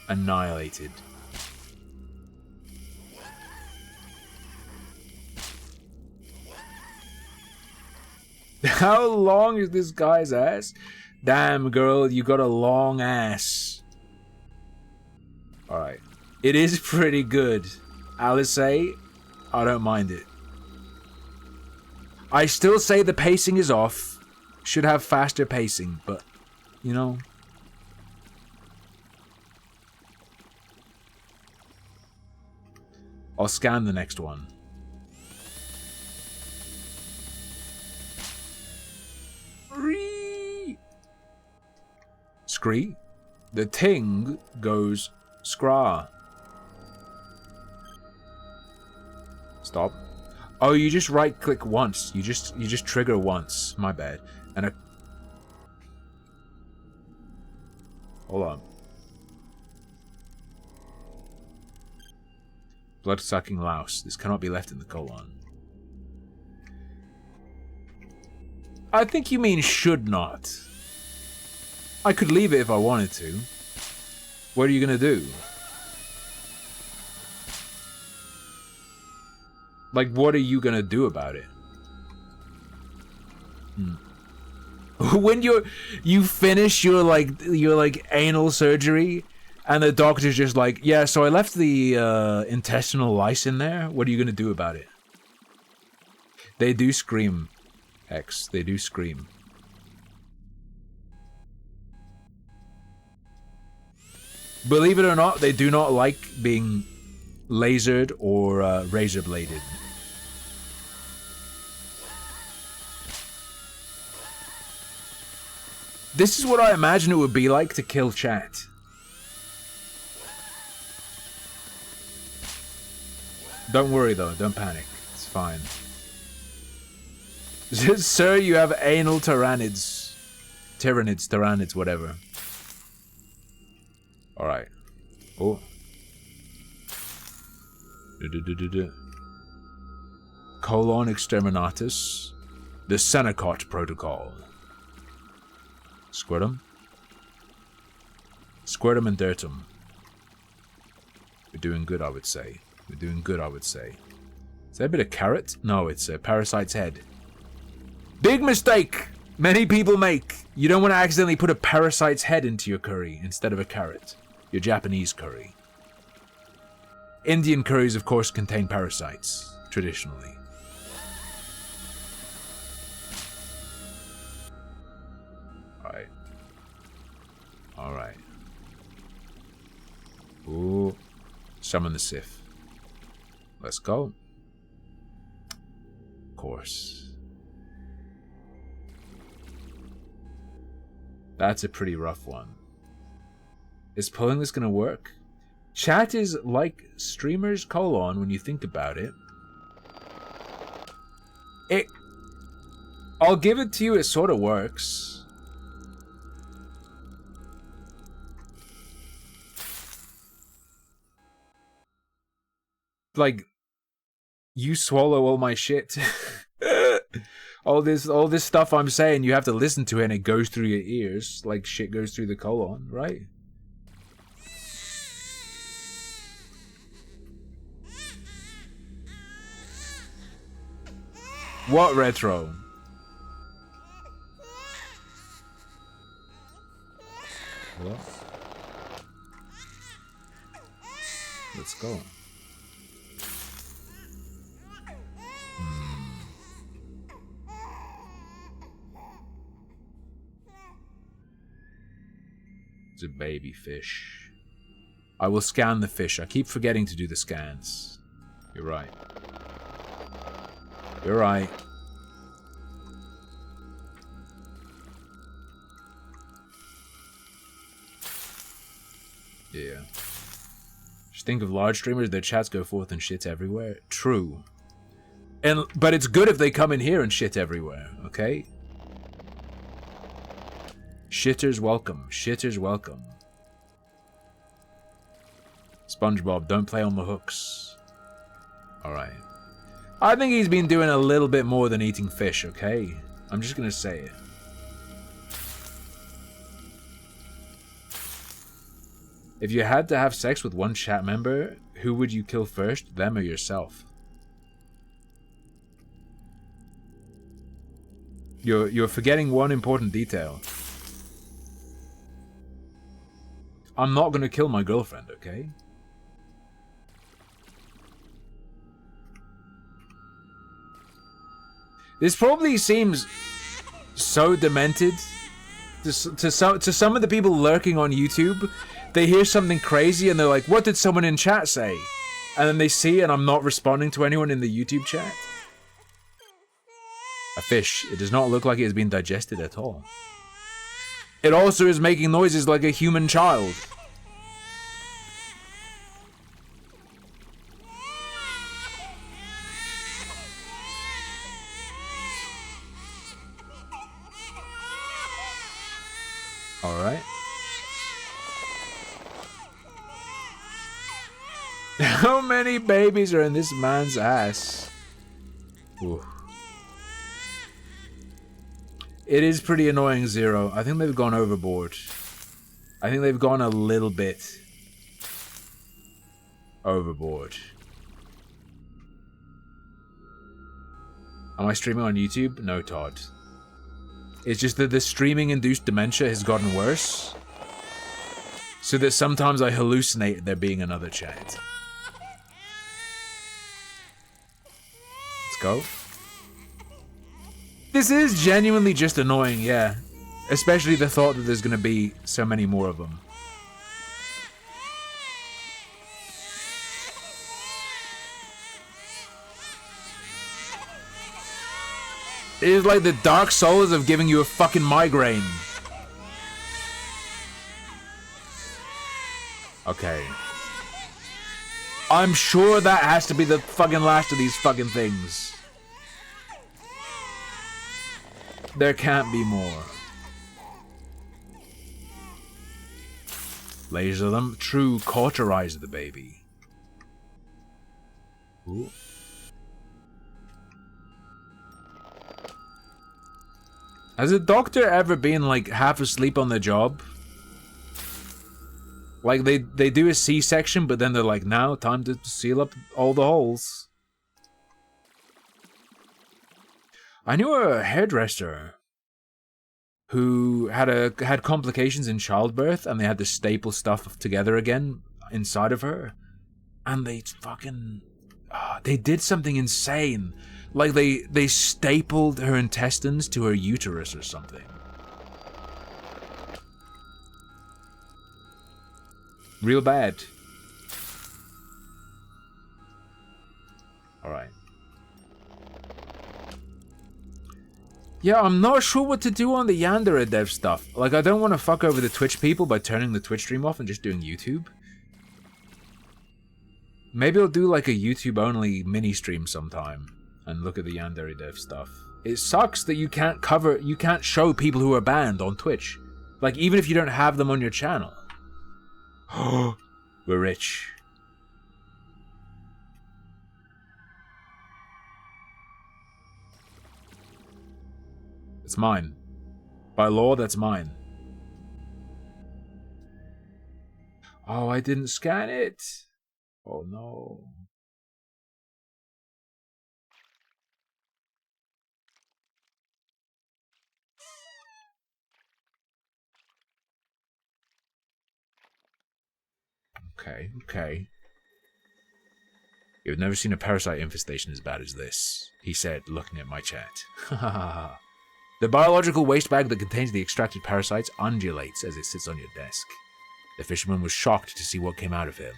Annihilated. How long is this guy's ass? Damn, girl, you got a long ass. Alright. It is pretty good. Alice, I don't mind it. I still say the pacing is off. Should have faster pacing, but, you know. I'll scan the next one. Scree. The ting goes scra. Stop. Oh, you just right click once. You just trigger once. My bad. And a hold on. Blood-sucking louse. This cannot be left in the colon. I think you mean should not. I could leave it if I wanted to. What are you gonna do? Like, what are you gonna do about it? When you finish your like anal surgery, and the doctor's just like, yeah, so I left the intestinal lice in there. What are you gonna do about it? They do scream, X. They do scream. Believe it or not, they do not like being lasered or razor bladed. This is what I imagine it would be like to kill chat. Don't worry though, don't panic. It's fine. Sir, you have anal tyrannids. Tyrannids, whatever. Alright. Oh. Colon exterminatus. The Senecot Protocol. Squirt 'em. Squirt 'em and dirt 'em. We're doing good, I would say. We're doing good, I would say. Is that a bit of carrot? No, it's a parasite's head. Big mistake many people make. You don't want to accidentally put a parasite's head into your curry instead of a carrot. Your Japanese curry. Indian curries, of course, contain parasites, traditionally. Alright. Alright. Ooh. Summon the Sith. Let's go. Of course. That's a pretty rough one. Is pulling this gonna work? Chat is like streamers colon when you think about it. I'll give it to you, it sort of works. Like, you swallow all my shit. all this stuff I'm saying, you have to listen to it and it goes through your ears like shit goes through the colon, right? What retro? What? Let's go. It's a baby fish. I will scan the fish. I keep forgetting to do the scans. You're right. You're right. Yeah. Just think of large streamers, their chats go forth and shit everywhere. True. But it's good if they come in here and shit everywhere, okay? Shitters welcome. Shitters welcome. SpongeBob, don't play on the hooks. Alright. I think he's been doing a little bit more than eating fish, okay? I'm just gonna say it. If you had to have sex with one chat member, who would you kill first, them or yourself? You're forgetting one important detail. I'm not gonna kill my girlfriend, okay? This probably seems so demented to some of the people lurking on YouTube. They hear something crazy and they're like, what did someone in chat say? And then they see and I'm not responding to anyone in the YouTube chat. A fish. It does not look like it has been digested at all. It also is making noises like a human child. Alright. How many babies are in this man's ass? Ooh. It is pretty annoying, Zero. I think they've gone overboard. I think they've gone a little bit overboard. Am I streaming on YouTube? No, Todd. It's just that the streaming-induced dementia has gotten worse, so that sometimes I hallucinate there being another chat. Let's go. This is genuinely just annoying, yeah. Especially the thought that there's gonna be so many more of them. It is like the Dark Souls of giving you a fucking migraine. Okay. I'm sure that has to be the fucking last of these fucking things. There can't be more. Laser them. True, cauterize the baby. Ooh. Has a doctor ever been like half asleep on the job? Like, they do a C-section, but then they're like, now, time to seal up all the holes. I knew a hairdresser who had complications in childbirth, and they had to staple stuff together again inside of her. And they fucking... they did something insane. Like, they stapled her intestines to her uterus or something. Real bad. Alright. Yeah, I'm not sure what to do on the Yandere dev stuff. Like, I don't want to fuck over the Twitch people by turning the Twitch stream off and just doing YouTube. Maybe I'll do like a YouTube-only mini-stream sometime and look at the Yandere dev stuff. It sucks that you can't show people who are banned on Twitch. Like, even if you don't have them on your channel. We're rich. It's mine. By law, that's mine. Oh, I didn't scan it. Oh no. Okay. You've never seen a parasite infestation as bad as this, he said, looking at my chat. The biological waste bag that contains the extracted parasites undulates as it sits on your desk. The fisherman was shocked to see what came out of him.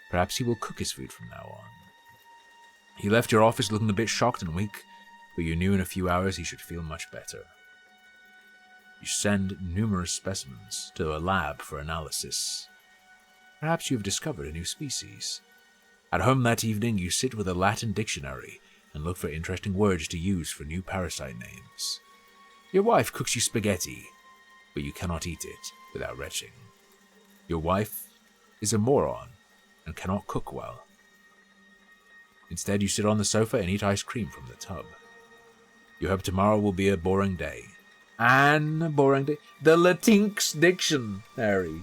Perhaps he will cook his food from now on. He left your office looking a bit shocked and weak, but you knew in a few hours he should feel much better. You send numerous specimens to a lab for analysis. Perhaps you have discovered a new species. At home that evening, you sit with a Latin dictionary and look for interesting words to use for new parasite names. Your wife cooks you spaghetti, but you cannot eat it without retching. Your wife is a moron and cannot cook well. Instead, you sit on the sofa and eat ice cream from the tub. You hope tomorrow will be a boring day. An boring day. The Latinx dictionary.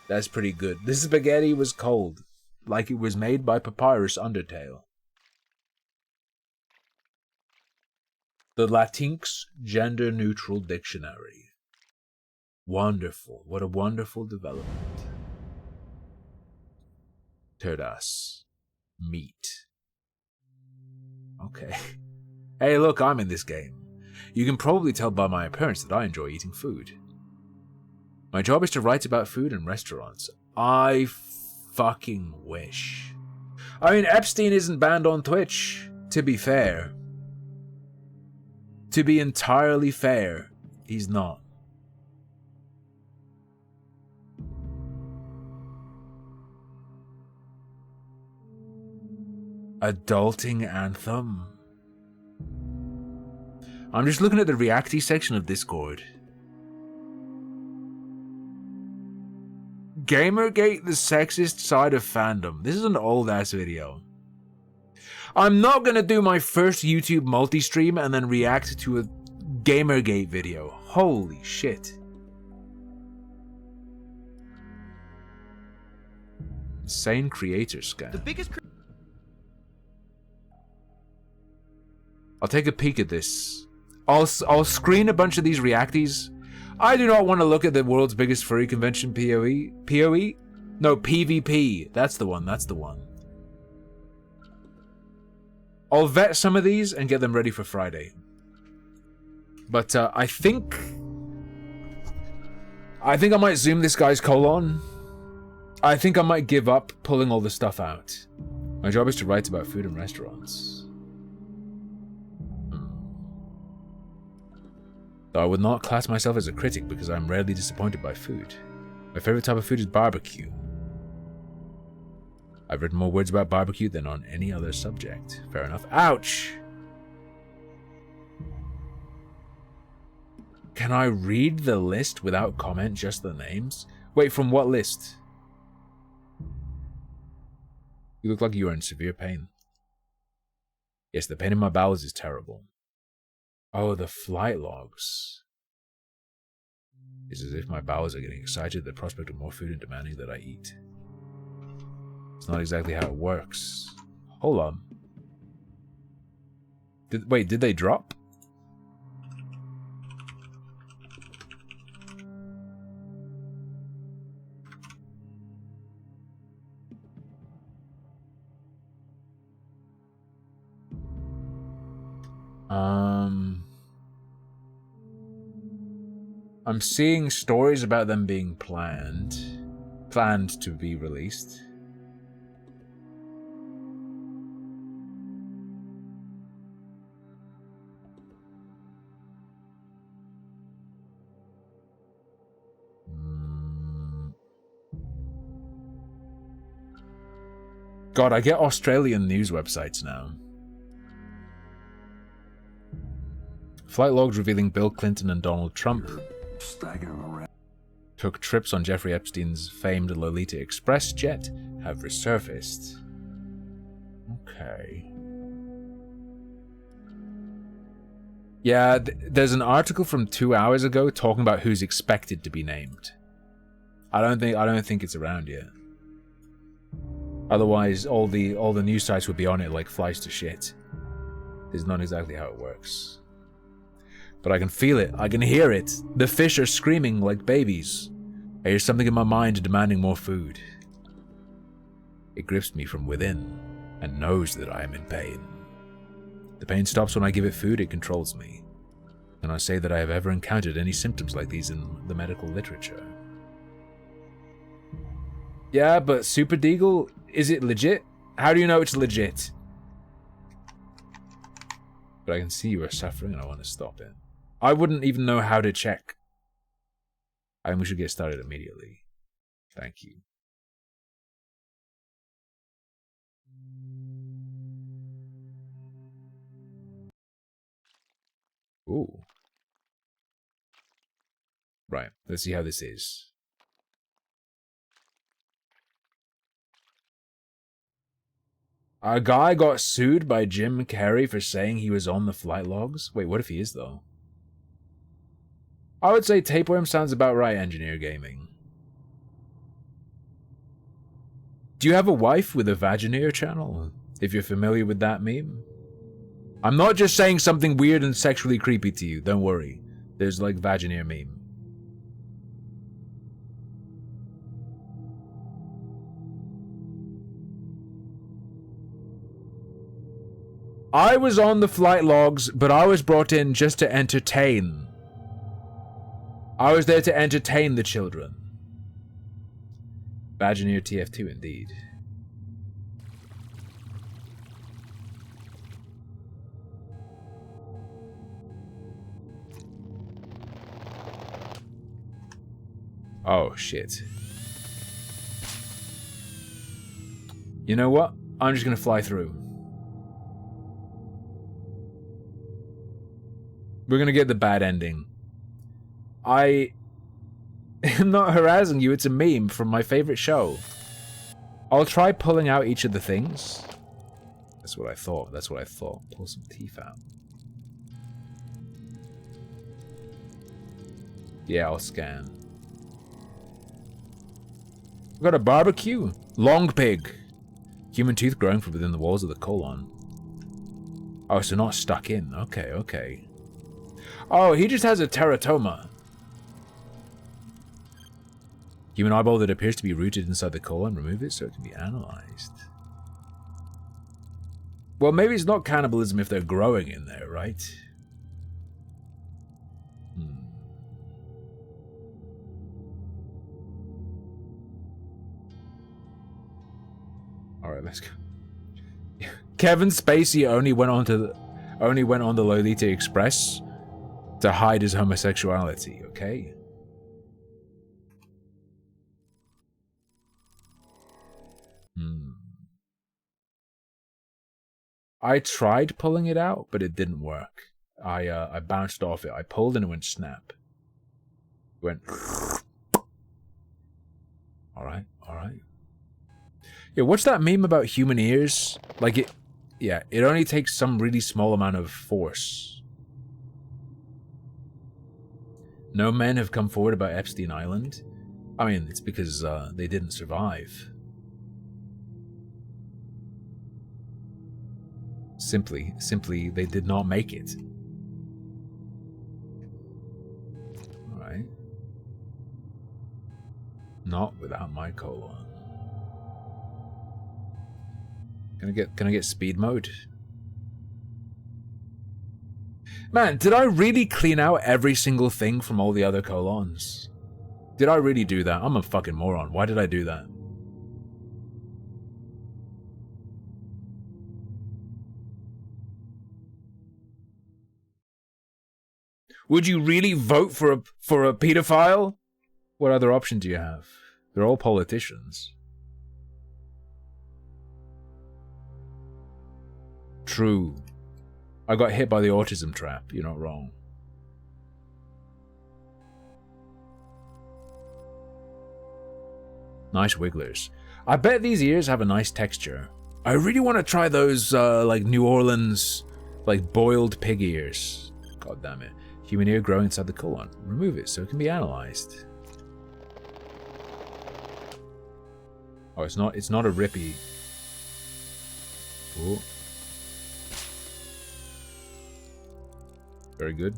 That's pretty good. This spaghetti was cold, like it was made by Papyrus Undertale. The Latinx Gender-Neutral Dictionary. Wonderful. What a wonderful development. Turdas. Meat. Okay. Hey, look, I'm in this game. You can probably tell by my appearance that I enjoy eating food. My job is to write about food and restaurants. I fucking wish. I mean, Epstein isn't banned on Twitch, to be fair. To be entirely fair, he's not. Adulting Anthem. I'm just looking at the Reacty section of Discord. Gamergate, the sexist side of fandom. This is an old ass video. I'm not gonna do my first YouTube multi-stream and then react to a Gamergate video. Holy shit. Insane creator scam. The biggest I'll take a peek at this. I'll screen a bunch of these reacties. I do not want to look at the world's biggest furry convention, PoE? PoE? No, PvP. That's the one, that's the one. I'll vet some of these and get them ready for Friday. But I think I might zoom this guy's colon. I think I might give up pulling all the stuff out. My job is to write about food and restaurants. Though I would not class myself as a critic because I am rarely disappointed by food. My favorite type of food is barbecue. I've written more words about barbecue than on any other subject. Fair enough. Ouch! Can I read the list without comment, just the names? Wait, from what list? You look like you are in severe pain. Yes, the pain in my bowels is terrible. Oh, the flight logs. It's as if my bowels are getting excited at the prospect of more food and demanding that I eat. It's not exactly how it works. Hold on. Wait, did they drop? I'm seeing stories about them being planned to be released. God, I get Australian news websites now. Flight logs revealing Bill Clinton and Donald Trump took trips on Jeffrey Epstein's famed Lolita Express jet have resurfaced. Okay. Yeah, there's an article from 2 hours ago talking about who's expected to be named. I don't think it's around yet. Otherwise, all the news sites would be on it like flies to shit. This is not exactly how it works. But I can feel it. I can hear it. The fish are screaming like babies. I hear something in my mind demanding more food. It grips me from within and knows that I am in pain. The pain stops when I give it food. It controls me. Can I say that I have ever encountered any symptoms like these in the medical literature? Yeah, but Super Deagle, is it legit? How do you know it's legit? But I can see you are suffering and I want to stop it. I wouldn't even know how to check. I think we should get started immediately. Thank you. Ooh. Right, let's see how this is. A guy got sued by Jim Carrey for saying he was on the flight logs? Wait, what if he is, though? I would say Tapeworm sounds about right, Engineer Gaming. Do you have a wife with a Vagineer channel? If you're familiar with that meme? I'm not just saying something weird and sexually creepy to you, don't worry. There's like Vagineer meme. I was on the flight logs, but I was brought in just to entertain. I was there to entertain the children. Vagineer TF2 indeed. Oh shit. You know what? I'm just gonna fly through. We're gonna get the bad ending. I am not harassing you, it's a meme from my favorite show. I'll try pulling out each of the things. That's what I thought, Pull some teeth out. Yeah, I'll scan. We've got a barbecue. Long pig. Human tooth growing from within the walls of the colon. Oh, so not stuck in. Okay, okay. Oh, he just has a teratoma. Human eyeball that appears to be rooted inside the colon. Remove it so it can be analyzed. Well, maybe it's not cannibalism if they're growing in there, right? All right, let's go. Kevin Spacey only went on the Lolita Express to hide his homosexuality, okay? I tried pulling it out, but it didn't work. I bounced off it. I pulled and it went snap. It went. All right, all right. Yeah, what's that meme about human ears? Like it, yeah, it only takes some really small amount of force. No men have come forward about Epstein Island. I mean, it's because they didn't survive. Simply, they did not make it. Alright. Not without my cola. Can I get speed mode? Man, did I really clean out every single thing from all the other colons? Did I really do that? I'm a fucking moron. Why did I do that? Would you really vote for a pedophile? What other option do you have? They're all politicians. True. I got hit by the autism trap. You're not wrong. Nice wigglers. I bet these ears have a nice texture. I really want to try those, like New Orleans, like boiled pig ears. God damn it. Human ear growing inside the colon. Remove it so it can be analyzed. Oh, it's not a rippy. Oh. Very good.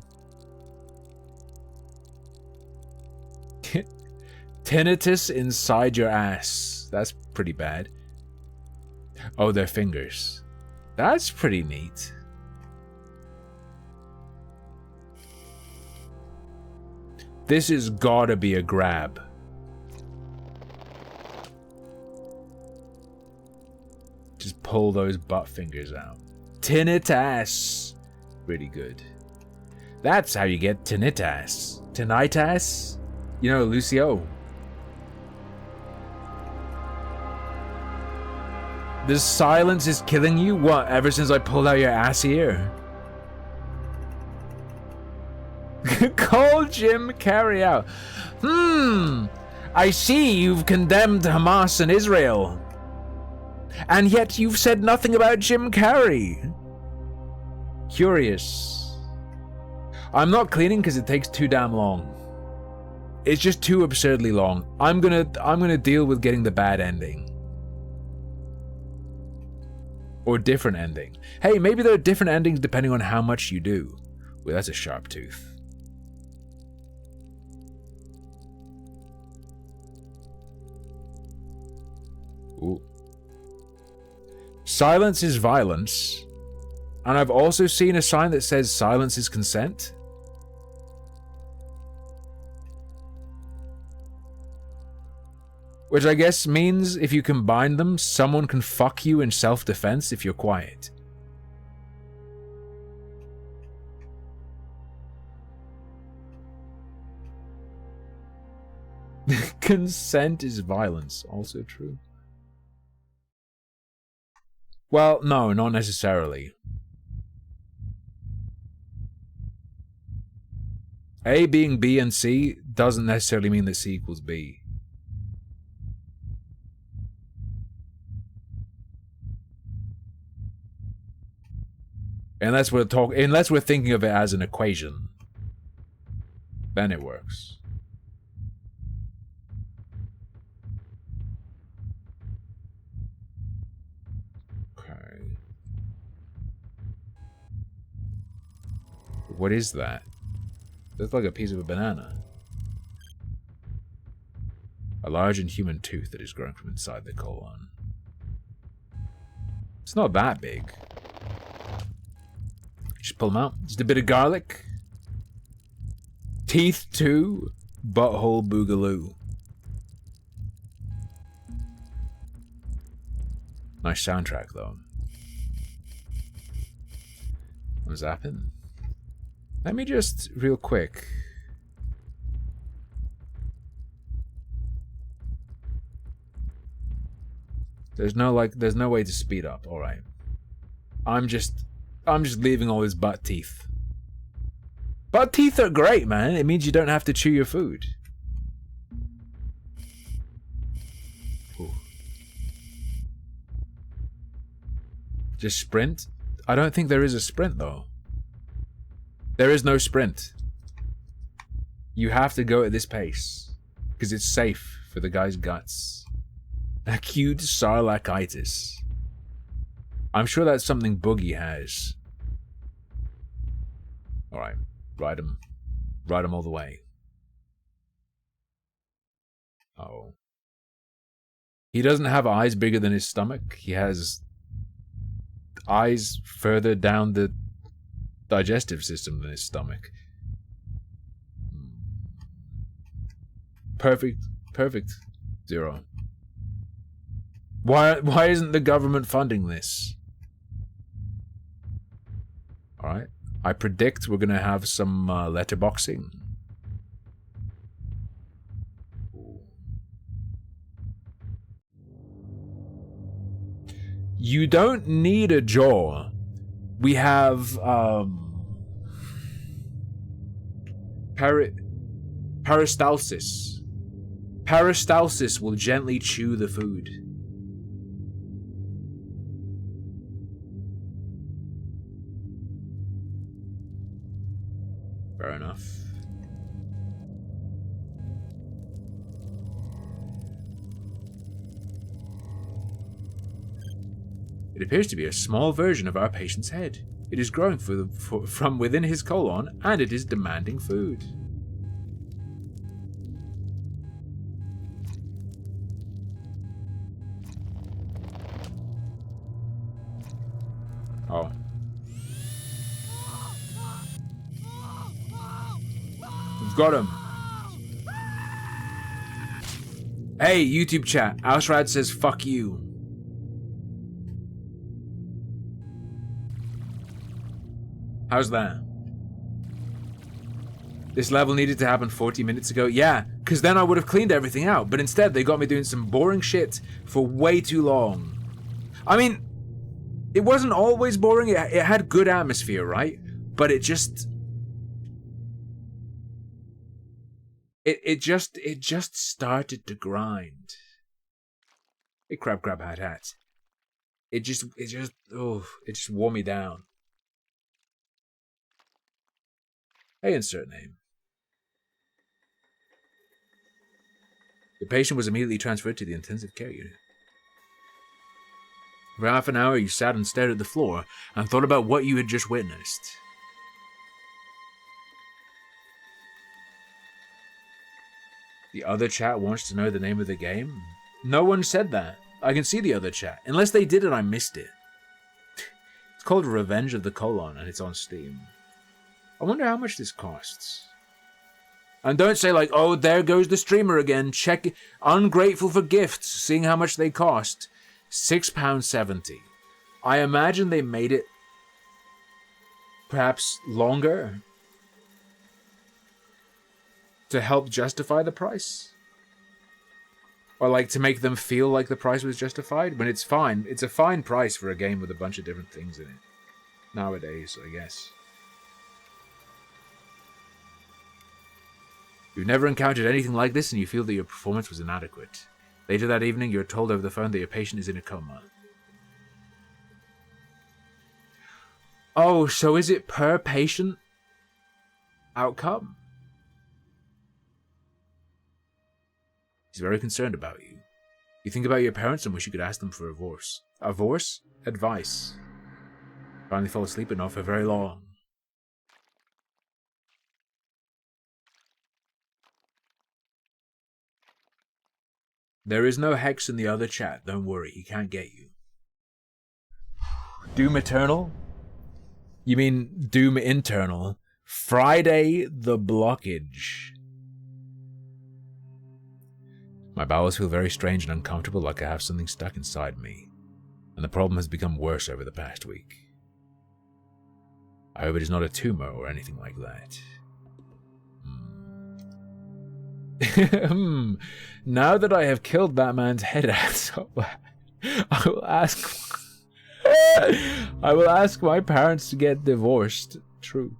Tinnitus inside your ass. That's pretty bad. Oh, their fingers. That's pretty neat. This has gotta be a grab. Just pull those butt fingers out. Tinnitus. Pretty good. That's how you get tinnitus. Tinnitus? You know, Lucio. The silence is killing you? What, ever since I pulled out your ass ear? Call Jim Carrey out. I see you've condemned Hamas and Israel. And yet you've said nothing about Jim Carrey. Curious. I'm not cleaning because it takes too damn long. It's just too absurdly long. I'm gonna deal with getting the bad ending. Or different ending. Hey, maybe there are different endings depending on how much you do. Well, that's a sharp tooth. Ooh. Silence is violence. And I've also seen a sign that says silence is consent. Which I guess means if you combine them, someone can fuck you in self-defense if you're quiet. Consent is violence, also true. Well, no, not necessarily. A being B and C doesn't necessarily mean that C equals B. Unless we're thinking of it as an equation, then it works. Okay. What is that? Looks like a piece of a banana. A large inhuman tooth that is growing from inside the colon. It's not that big. Just pull them out. Just a bit of garlic. Teeth too. Butthole boogaloo. Nice soundtrack though. What's happening? Let me just real quick. There's no way to speed up. All right. I'm just leaving all his butt teeth. Butt teeth are great, man. It means you don't have to chew your food. Ooh. Just sprint? I don't think there is a sprint, though. There is no sprint. You have to go at this pace. Because it's safe for the guy's guts. Acute sarlacitis. I'm sure that's something Boogie has. Alright, ride him. Ride him all the way. Oh. He doesn't have eyes bigger than his stomach. He has eyes further down the digestive system than his stomach. Perfect. Perfect. Zero. Why isn't the government funding this? Alright. I predict we're gonna have some letterboxing. You don't need a jaw. We have peristalsis. Peristalsis will gently chew the food. Fair enough. It appears to be a small version of our patient's head. It is growing from within his colon, and it is demanding food. Oh. We've got him. Hey, YouTube chat. Ausrad says, fuck you. How's that? This level needed to happen 40 minutes ago? Yeah, because then I would have cleaned everything out. But instead, they got me doing some boring shit for way too long. I mean, it wasn't always boring. It had good atmosphere, right? But it just... It just started to grind. Hey, crab, hat. It just wore me down. Hey, insert name. The patient was immediately transferred to the intensive care unit. For half an hour, you sat and stared at the floor and thought about what you had just witnessed. The other chat wants to know the name of the game? No one said that. I can see the other chat. Unless they did it, I missed it. It's called Revenge of the Colon, and it's on Steam. I wonder how much this costs. And don't say like, oh, there goes the streamer again. Check it. Ungrateful for gifts, seeing how much they cost. £6.70. I imagine they made it perhaps longer to help justify the price. Or like to make them feel like the price was justified when it's fine. It's a fine price for a game with a bunch of different things in it. Nowadays, I guess. You've never encountered anything like this and you feel that your performance was inadequate. Later that evening, you're told over the phone that your patient is in a coma. Oh, so is it per patient outcome? He's very concerned about you. You think about your parents and wish you could ask them for a divorce. A divorce? Advice. Finally fall asleep, but not for very long. There is no hex in the other chat. Don't worry, he can't get you. Doom Eternal? You mean Doom Internal? Friday the Blockage. My bowels feel very strange and uncomfortable, like I have something stuck inside me. And the problem has become worse over the past week. I hope it is not a tumor or anything like that. Now that I have killed that man's head out, I will ask my parents to get divorced. True.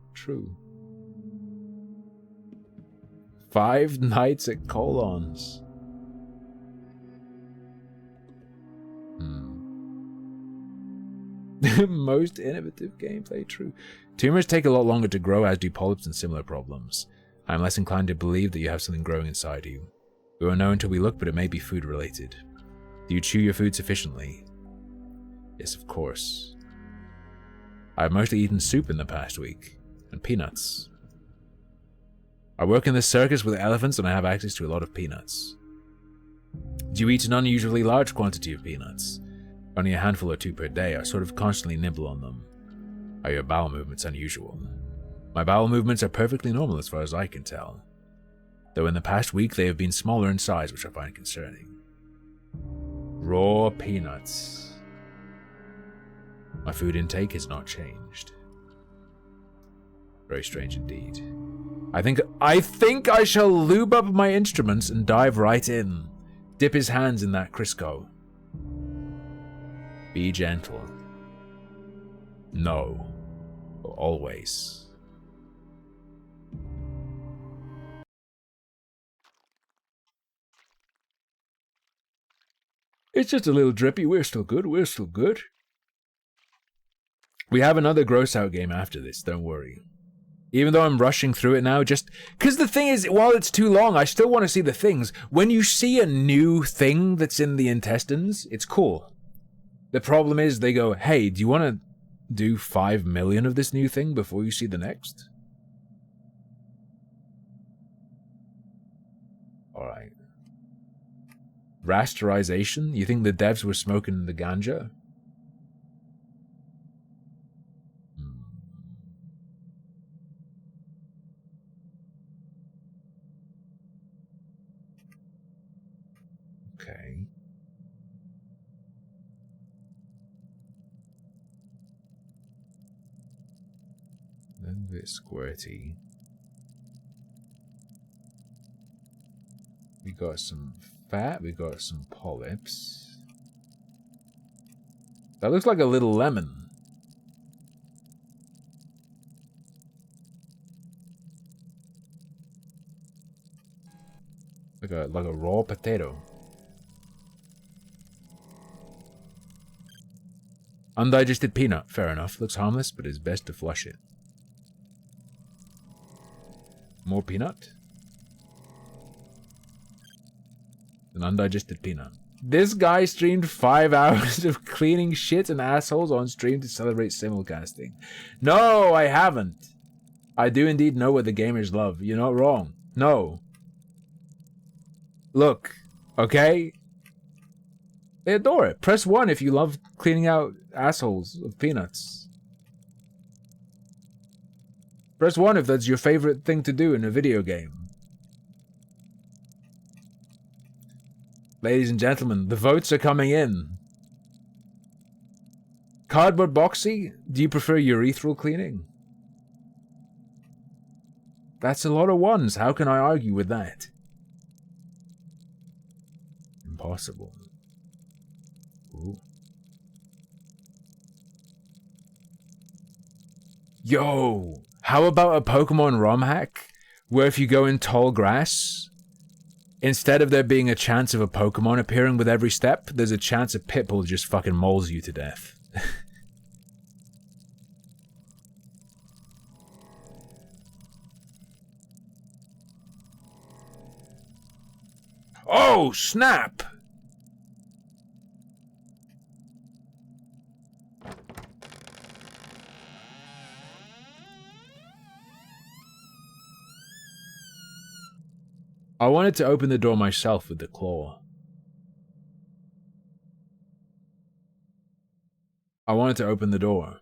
5 nights at Colons. Most innovative gameplay, true. Tumors take a lot longer to grow, as do polyps and similar problems. I'm less inclined to believe that you have something growing inside you. We won't know until we look, but it may be food related. Do you chew your food sufficiently? Yes, of course. I've mostly eaten soup in the past week, and peanuts. I work in the circus with elephants and I have access to a lot of peanuts. Do you eat an unusually large quantity of peanuts? Only a handful or two per day. I sort of constantly nibble on them. Are your bowel movements unusual? My bowel movements are perfectly normal as far as I can tell. Though in the past week they have been smaller in size, which I find concerning. Raw peanuts. My food intake has not changed. Very strange indeed. I think I shall lube up my instruments and dive right in. Dip his hands in that Crisco. Be gentle. No. Always. It's just a little drippy. We're still good. We're still good. We have another gross out game after this, don't worry. Even though I'm rushing through it now, just... Because the thing is, while it's too long, I still want to see the things. When you see a new thing that's in the intestines, it's cool. The problem is, they go, hey, do you want to do 5 million of this new thing before you see the next? Alright. Rasterization? You think the devs were smoking the ganja? Okay. A little bit squirty. We got some fat, we got some polyps. That looks like a little lemon. Like a raw potato. Undigested peanut, fair enough. Looks harmless, but it's best to flush it. More peanut? An undigested peanut. This guy streamed 5 hours of cleaning shit and assholes on stream to celebrate simulcasting. No, I haven't. I do indeed know what the gamers love. You're not wrong. No. Look, okay? They adore it. Press 1 if you love cleaning out assholes of peanuts. Press 1 if that's your favorite thing to do in a video game. Ladies and gentlemen, the votes are coming in. Cardboard Boxy, do you prefer urethral cleaning? That's a lot of ones. How can I argue with that? Impossible. Ooh. Yo, how about a Pokemon ROM hack where if you go in tall grass, instead of there being a chance of a Pokemon appearing with every step, there's a chance a Pitbull just fucking mauls you to death. Oh, snap! I wanted to open the door myself with the claw. I wanted to open the door.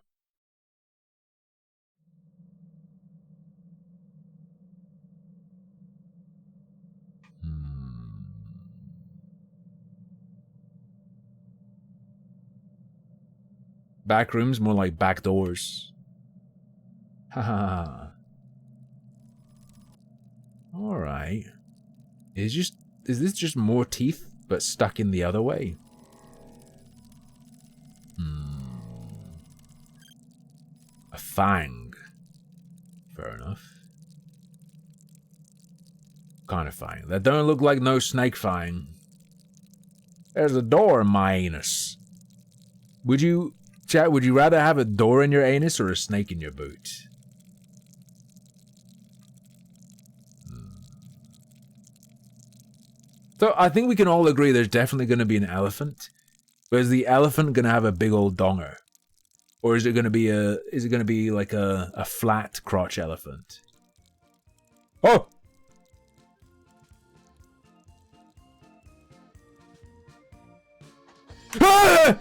Back rooms, more like back doors. Haha. Alright. Is this just more teeth, but stuck in the other way? A fang. Fair enough. Kind of fang. That don't look like no snake fang. There's a door in my anus. Would you, chat, would you rather have a door in your anus or a snake in your boot? So I think we can all agree there's definitely going to be an elephant. But is the elephant going to have a big old donger? Or is it going to be like a flat crotch elephant? Oh! Ah!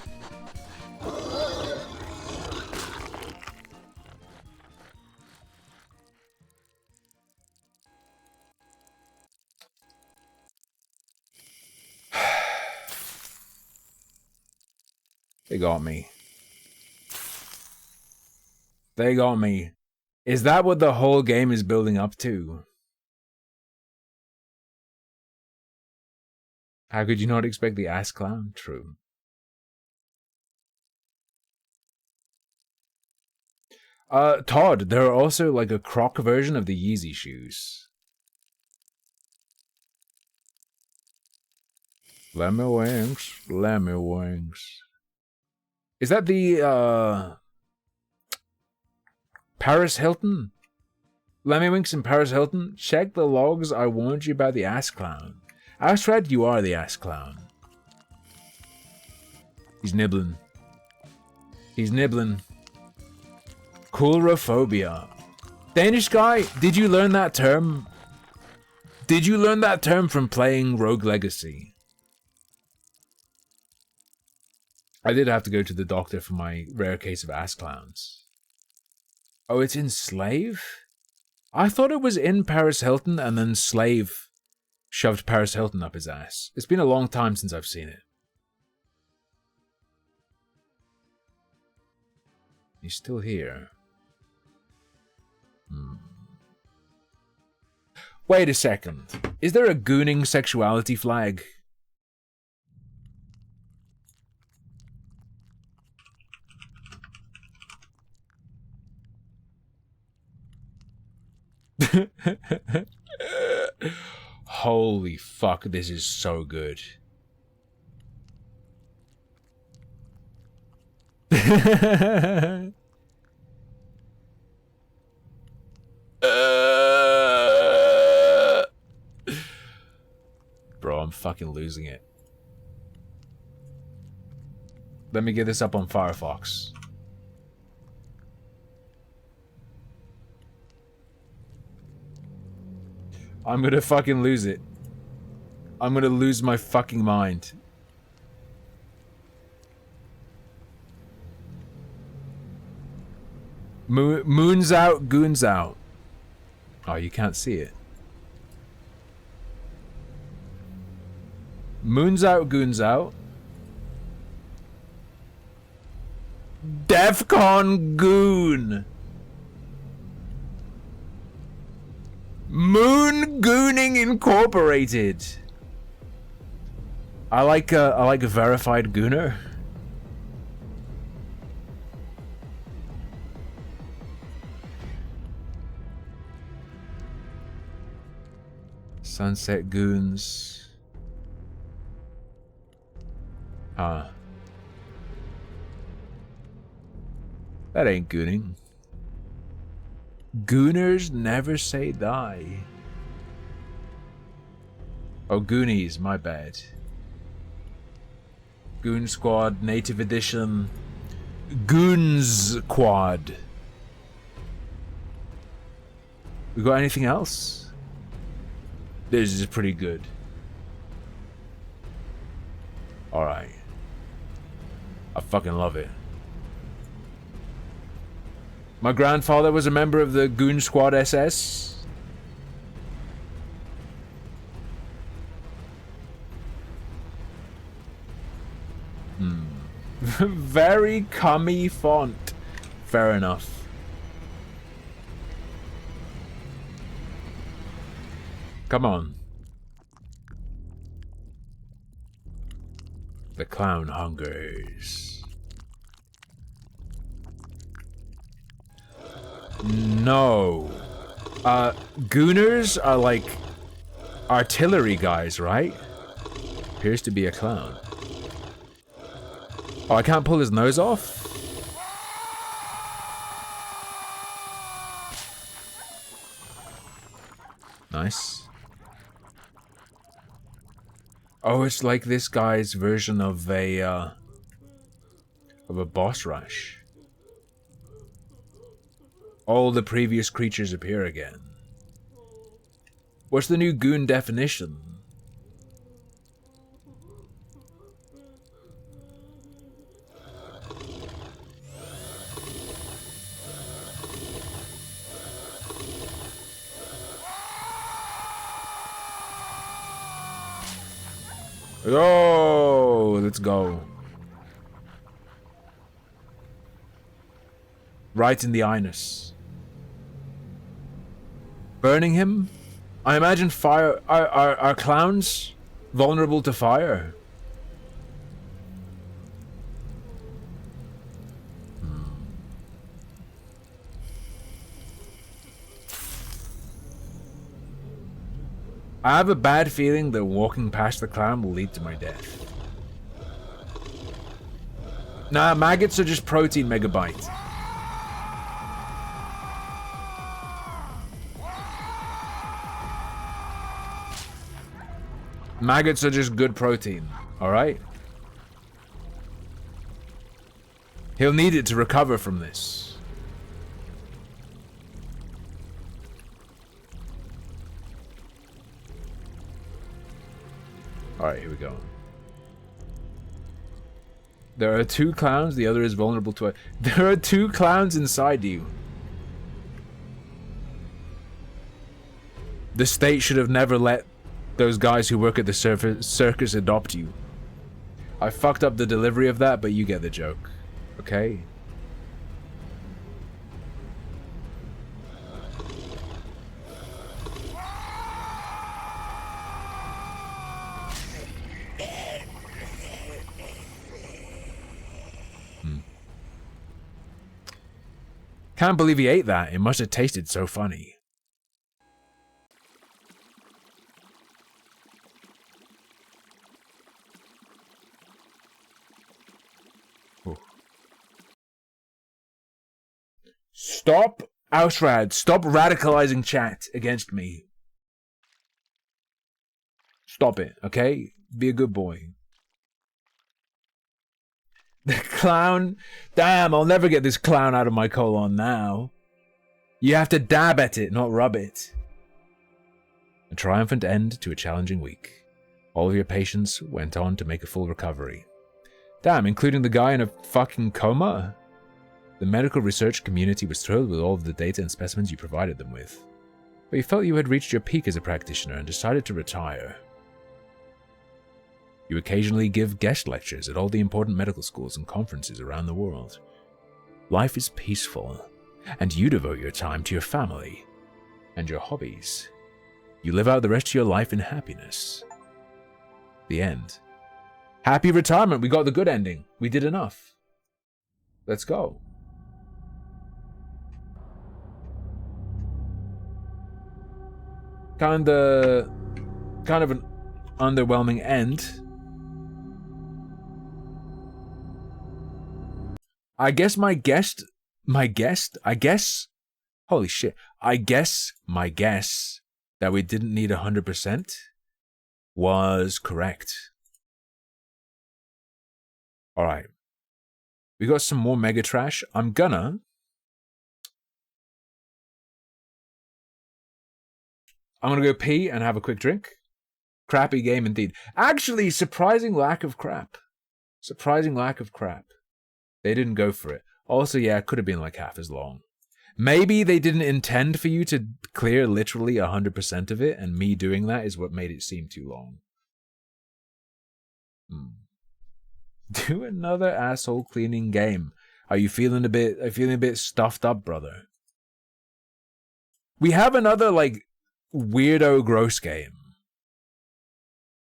They got me. They got me. Is that what the whole game is building up to? How could you not expect the ass clown? True. Todd, there are also like a croc version of the Yeezy shoes. Lemmy wings, lemmy wings. Is that the Paris Hilton? Lemmy Winks and Paris Hilton? Check the logs, I warned you about the ass clown. Astrid, you are the ass clown. He's nibbling. He's nibbling. Coulrophobia. Danish guy, did you learn that term? Did you learn that term from playing Rogue Legacy? I did have to go to the doctor for my rare case of ass clowns. Oh, it's in Slave? I thought it was in Paris Hilton and then Slave shoved Paris Hilton up his ass. It's been a long time since I've seen it. He's still here. Wait a second. Is there a gooning sexuality flag? Holy fuck, this is so good. Bro, I'm fucking losing it. Let me get this up on Firefox. I'm gonna fucking lose it. I'm gonna lose my fucking mind. Moon's out, goon's out. Oh, you can't see it. Moon's out, goon's out. Defcon goon. Moon Gooning Incorporated. I like a verified gooner. Sunset Goons. Huh. That ain't gooning. Gooners never say die. Oh, Goonies, my bad. Goon Squad, Native Edition. Goons Quad. We got anything else? This is pretty good. Alright. I fucking love it. My grandfather was a member of the Goon Squad SS. Very cummy font. Fair enough. Come on. The clown hungers. No. Gooners are like artillery guys, right? Appears to be a clown. Oh, I can't pull his nose off? Nice. Oh, it's like this guy's version of a boss rush. All the previous creatures appear again. What's the new goon definition? Oh, let's go. Right in the anus. Burning him? I imagine fire... Are clowns vulnerable to fire? I have a bad feeling that walking past the clown will lead to my death. Nah, maggots are just protein megabytes. Maggots are just good protein, alright? He'll need it to recover from this. Alright, here we go. There are 2 clowns, the other is vulnerable to it. There are 2 clowns inside you. The state should have never let those guys who work at the circus adopt you. I fucked up the delivery of that, but you get the joke. Okay? Can't believe he ate that. It must have tasted so funny. Ooh. Stop, Ausrad. Stop radicalizing chat against me. Stop it, okay? Be a good boy. The clown? Damn, I'll never get this clown out of my colon now. You have to dab at it, not rub it. A triumphant end to a challenging week. All of your patients went on to make a full recovery. Damn, including the guy in a fucking coma? The medical research community was thrilled with all of the data and specimens you provided them with. But you felt you had reached your peak as a practitioner and decided to retire. You occasionally give guest lectures at all the important medical schools and conferences around the world. Life is peaceful, and you devote your time to your family and your hobbies. You live out the rest of your life in happiness. The end. Happy retirement. We got the good ending. We did enough. Let's go. Kind of an underwhelming end. I guess my guess, holy shit, I guess my guess that we didn't need 100% was correct. Alright. We got some more mega trash. I'm gonna go pee and have a quick drink. Crappy game indeed. Actually, surprising lack of crap. Surprising lack of crap. They didn't go for it. Also, yeah, it could have been like half as long. Maybe they didn't intend for you to clear literally 100% of it, and me doing that is what made it seem too long. Do another asshole cleaning game. Are you feeling a bit stuffed up, brother? We have another, like, weirdo gross game.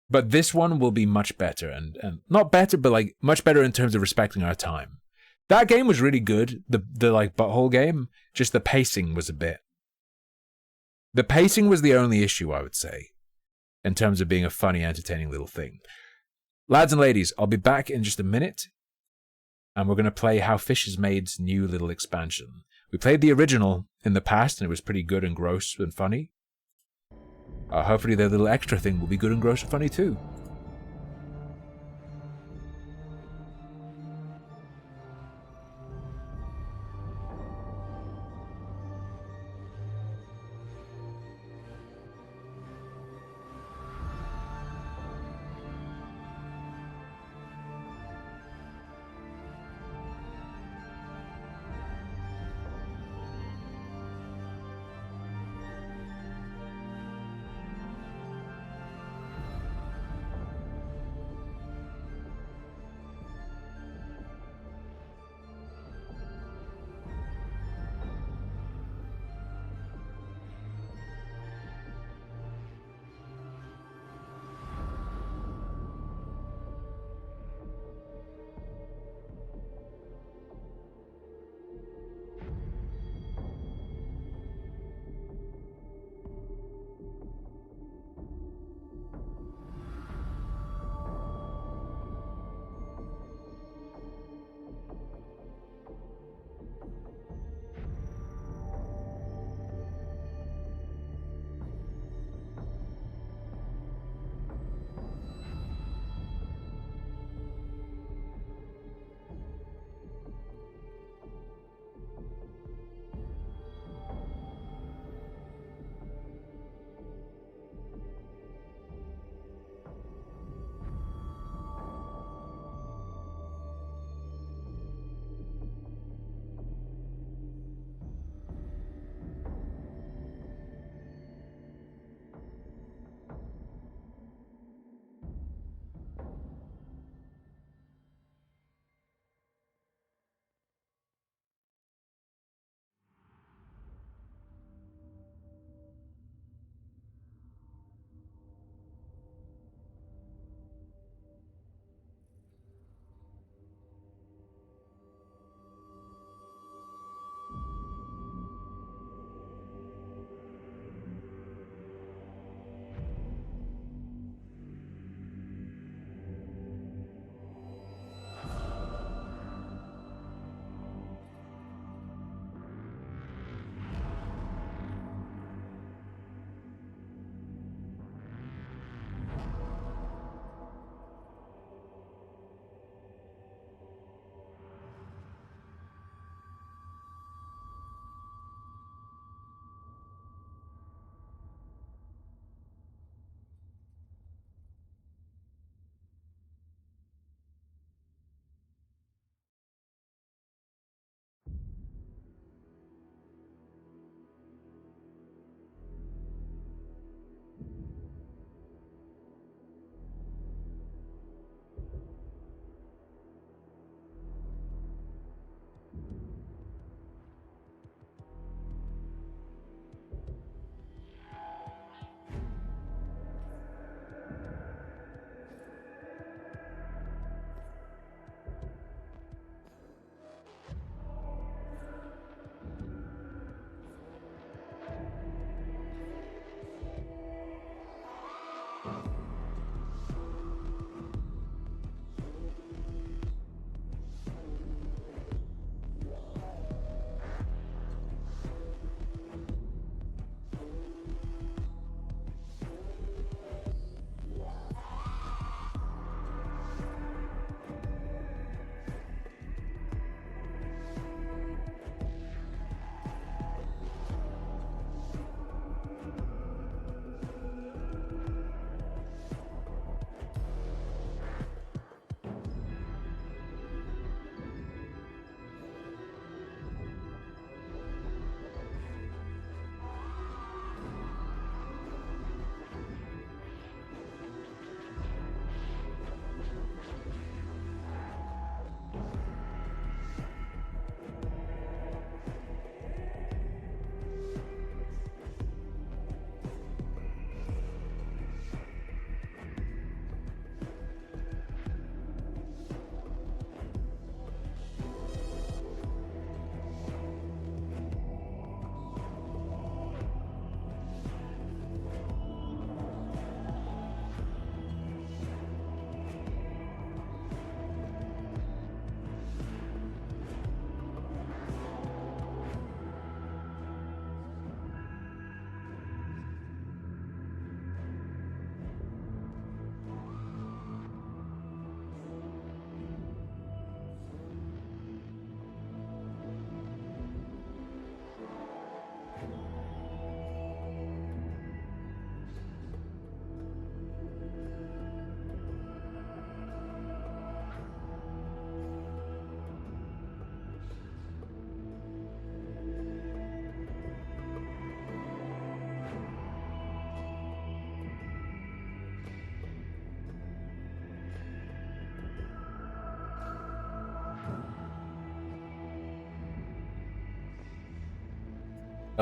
But this one will be much better, and not better, but like much better in terms of respecting our time. That game was really good, the like butthole game, just the pacing was a bit. The pacing was the only issue, I would say, in terms of being a funny, entertaining little thing. Lads and ladies, I'll be back in just a minute, and we're going to play How Fish Is Made's new little expansion. We played the original in the past, and it was pretty good and gross and funny. Hopefully their little extra thing will be good and gross and funny too.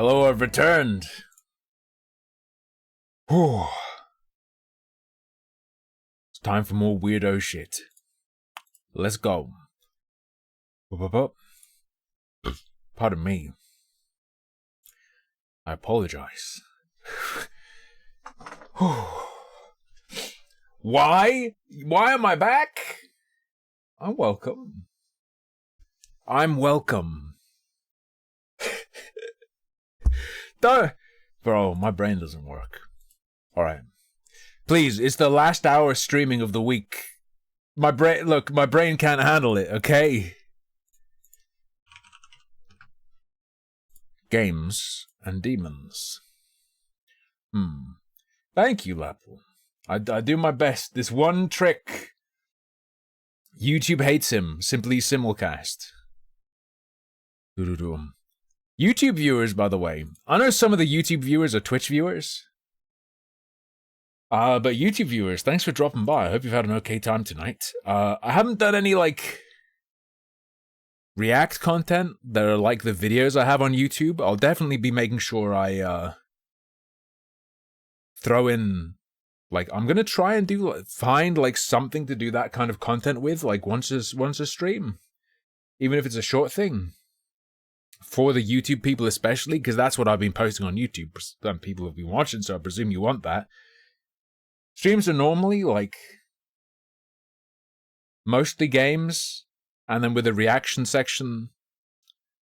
Hello, I've returned. Whew. It's time for more weirdo shit. Let's go. Pardon me. I apologize. Why? Why am I back? I'm welcome. I'm welcome. Bro, my brain doesn't work. Alright. Please, it's the last hour streaming of the week. My brain can't handle it, okay? Games and demons. Thank you, Lapple. I do my best. This one trick. YouTube hates him. Simply simulcast. YouTube viewers, by the way. I know some of the YouTube viewers are Twitch viewers. But YouTube viewers, thanks for dropping by. I hope you've had an okay time tonight. I haven't done any, like, React content that are like the videos I have on YouTube. I'll definitely be making sure I, throw in, like, I'm gonna try and find, like, something to do that kind of content with, like, once a stream. Even if it's a short thing. For the YouTube people especially, because that's what I've been posting on YouTube. And people have been watching, so I presume you want that. Streams are normally, like, mostly games, and then with a reaction section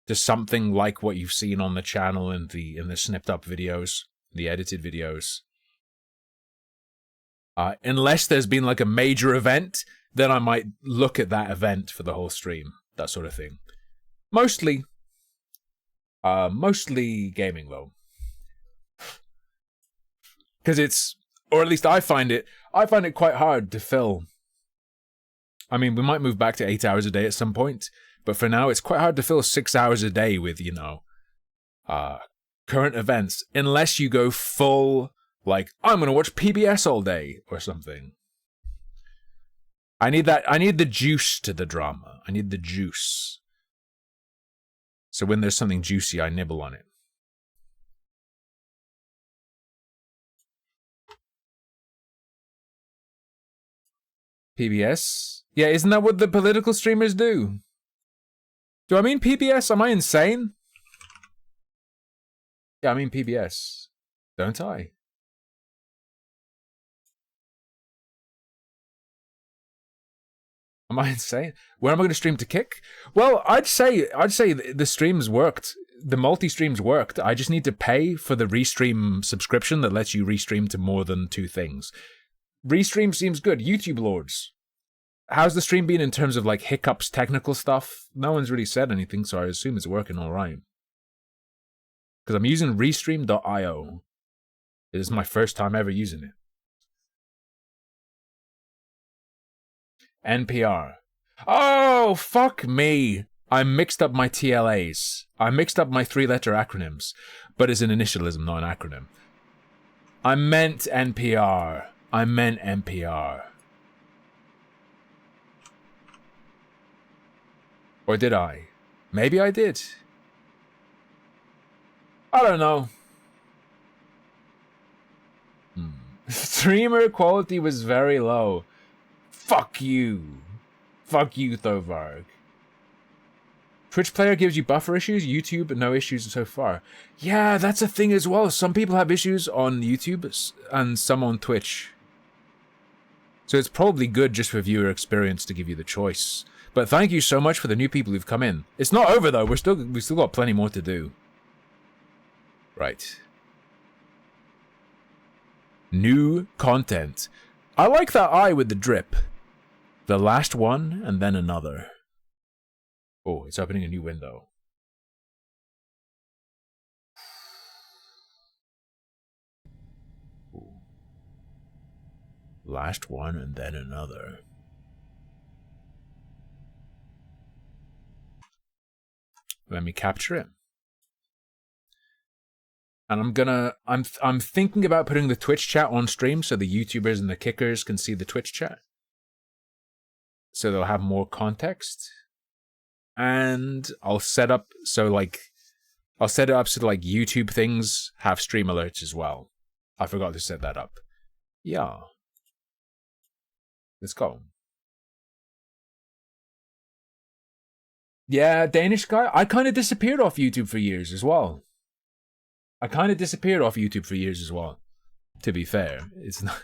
to something like what you've seen on the channel in the snipped up videos, the edited videos. Unless there's been, like, a major event, then I might look at that event for the whole stream. That sort of thing. Mostly gaming, though. Because it's, or at least I find it quite hard to fill. I mean, we might move back to 8 hours a day at some point, but for now, it's quite hard to fill 6 hours a day with, you know, current events, unless you go full, like, I'm gonna watch PBS all day, or something. I need the juice to the drama. I need the juice. So when there's something juicy, I nibble on it. PBS? Yeah, isn't that what the political streamers do? Do I mean PBS? Am I insane? Yeah, I mean PBS. Don't I? Am I insane? Where am I going to stream to Kick? Well, I'd say the streams worked. The multi-streams worked. I just need to pay for the Restream subscription that lets you restream to more than 2 things. Restream seems good. YouTube Lords. How's the stream been in terms of, like, hiccups, technical stuff? No one's really said anything, so I assume it's working alright. Because I'm using Restream.io. It is my first time ever using it. NPR. Oh, fuck me. I mixed up my TLAs. I mixed up my 3-letter acronyms. But it's an initialism, not an acronym. I meant NPR. I meant NPR. Or did I? Maybe I did. I don't know. Streamer quality was very low. Fuck you. Fuck you, Thovarg. Twitch player gives you buffer issues, YouTube no issues so far. Yeah, that's a thing as well. Some people have issues on YouTube and some on Twitch. So it's probably good just for viewer experience to give you the choice. But thank you so much for the new people who've come in. It's not over though, we still got plenty more to do. Right. New content. I like that eye with the drip. The last one, and then another. Oh, it's opening a new window. Ooh. Last one, and then another. Let me capture it. And I'm thinking about putting the Twitch chat on stream so the YouTubers and the kickers can see the Twitch chat. So they'll have more context. And I'll set up so, like, I'll set it up so like YouTube things have stream alerts as well. I forgot to set that up. Yeah. Let's go. Yeah, Danish guy. I kind of disappeared off YouTube for years as well. To be fair, it's not.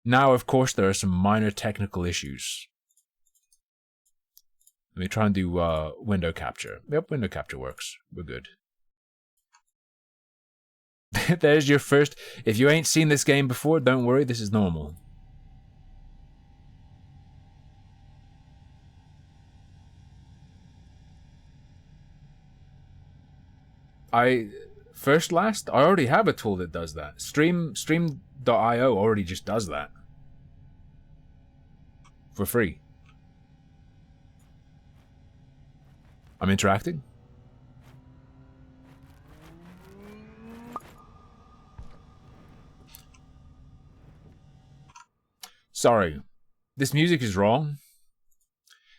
Now, of course, there are some minor technical issues. Let me try and do window capture. Yep, window capture works. We're good. There's your first. If you ain't seen this game before, don't worry, this is normal. First last? I already have a tool that does that. Stream.io already just does that. For free. I'm interacting. Sorry. This music is wrong.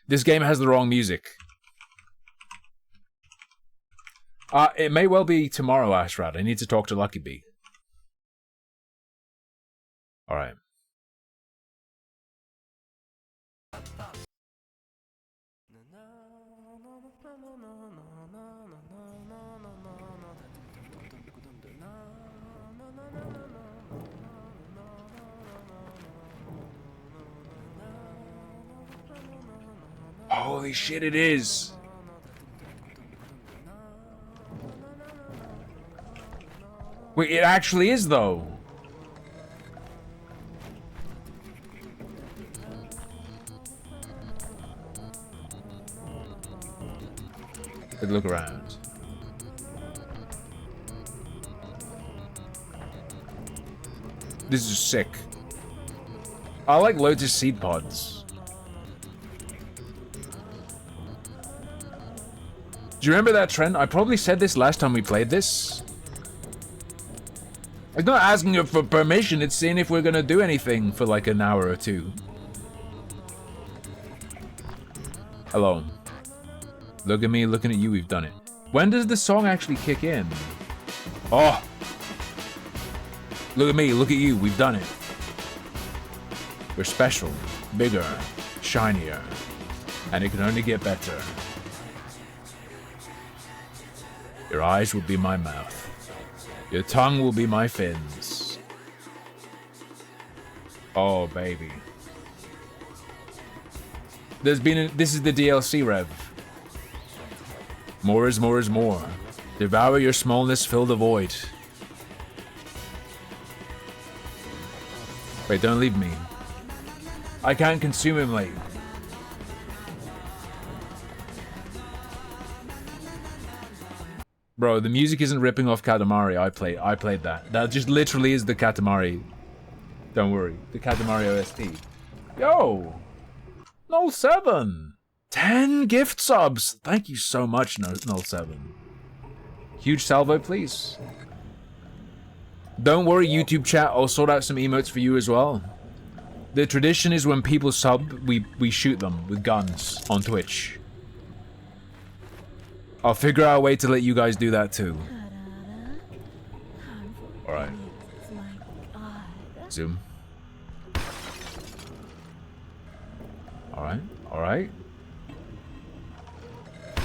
This game has the wrong music. It may well be tomorrow, Ashrad. I need to talk to Lucky Bee. Alright. Holy shit, it is! Wait, it actually is, though. Let's look around. This is sick. I like Lotus Seed Pods. Do you remember that trend? I probably said this last time we played this. It's not asking you for permission, it's seeing if we're gonna do anything for like an hour or two. Hello. Look at me, looking at you, we've done it. When does the song actually kick in? Oh! Look at me, look at you, we've done it. We're special, bigger, shinier, and it can only get better. Your eyes will be my mouth. Your tongue will be my fins. Oh, baby. This is the DLC rev. More is more is more. Devour your smallness, fill the void. Wait, don't leave me. I can't consume him late. Bro, the music isn't ripping off Katamari. I played that. That just literally is the Katamari. Don't worry. The Katamari OST. Yo! Null7! 10 gift subs! Thank you so much, Null7. Huge salvo, please. Don't worry, YouTube chat. I'll sort out some emotes for you as well. The tradition is when people sub, we shoot them with guns on Twitch. I'll figure out a way to let you guys do that too. Alright. Zoom. Alright, alright.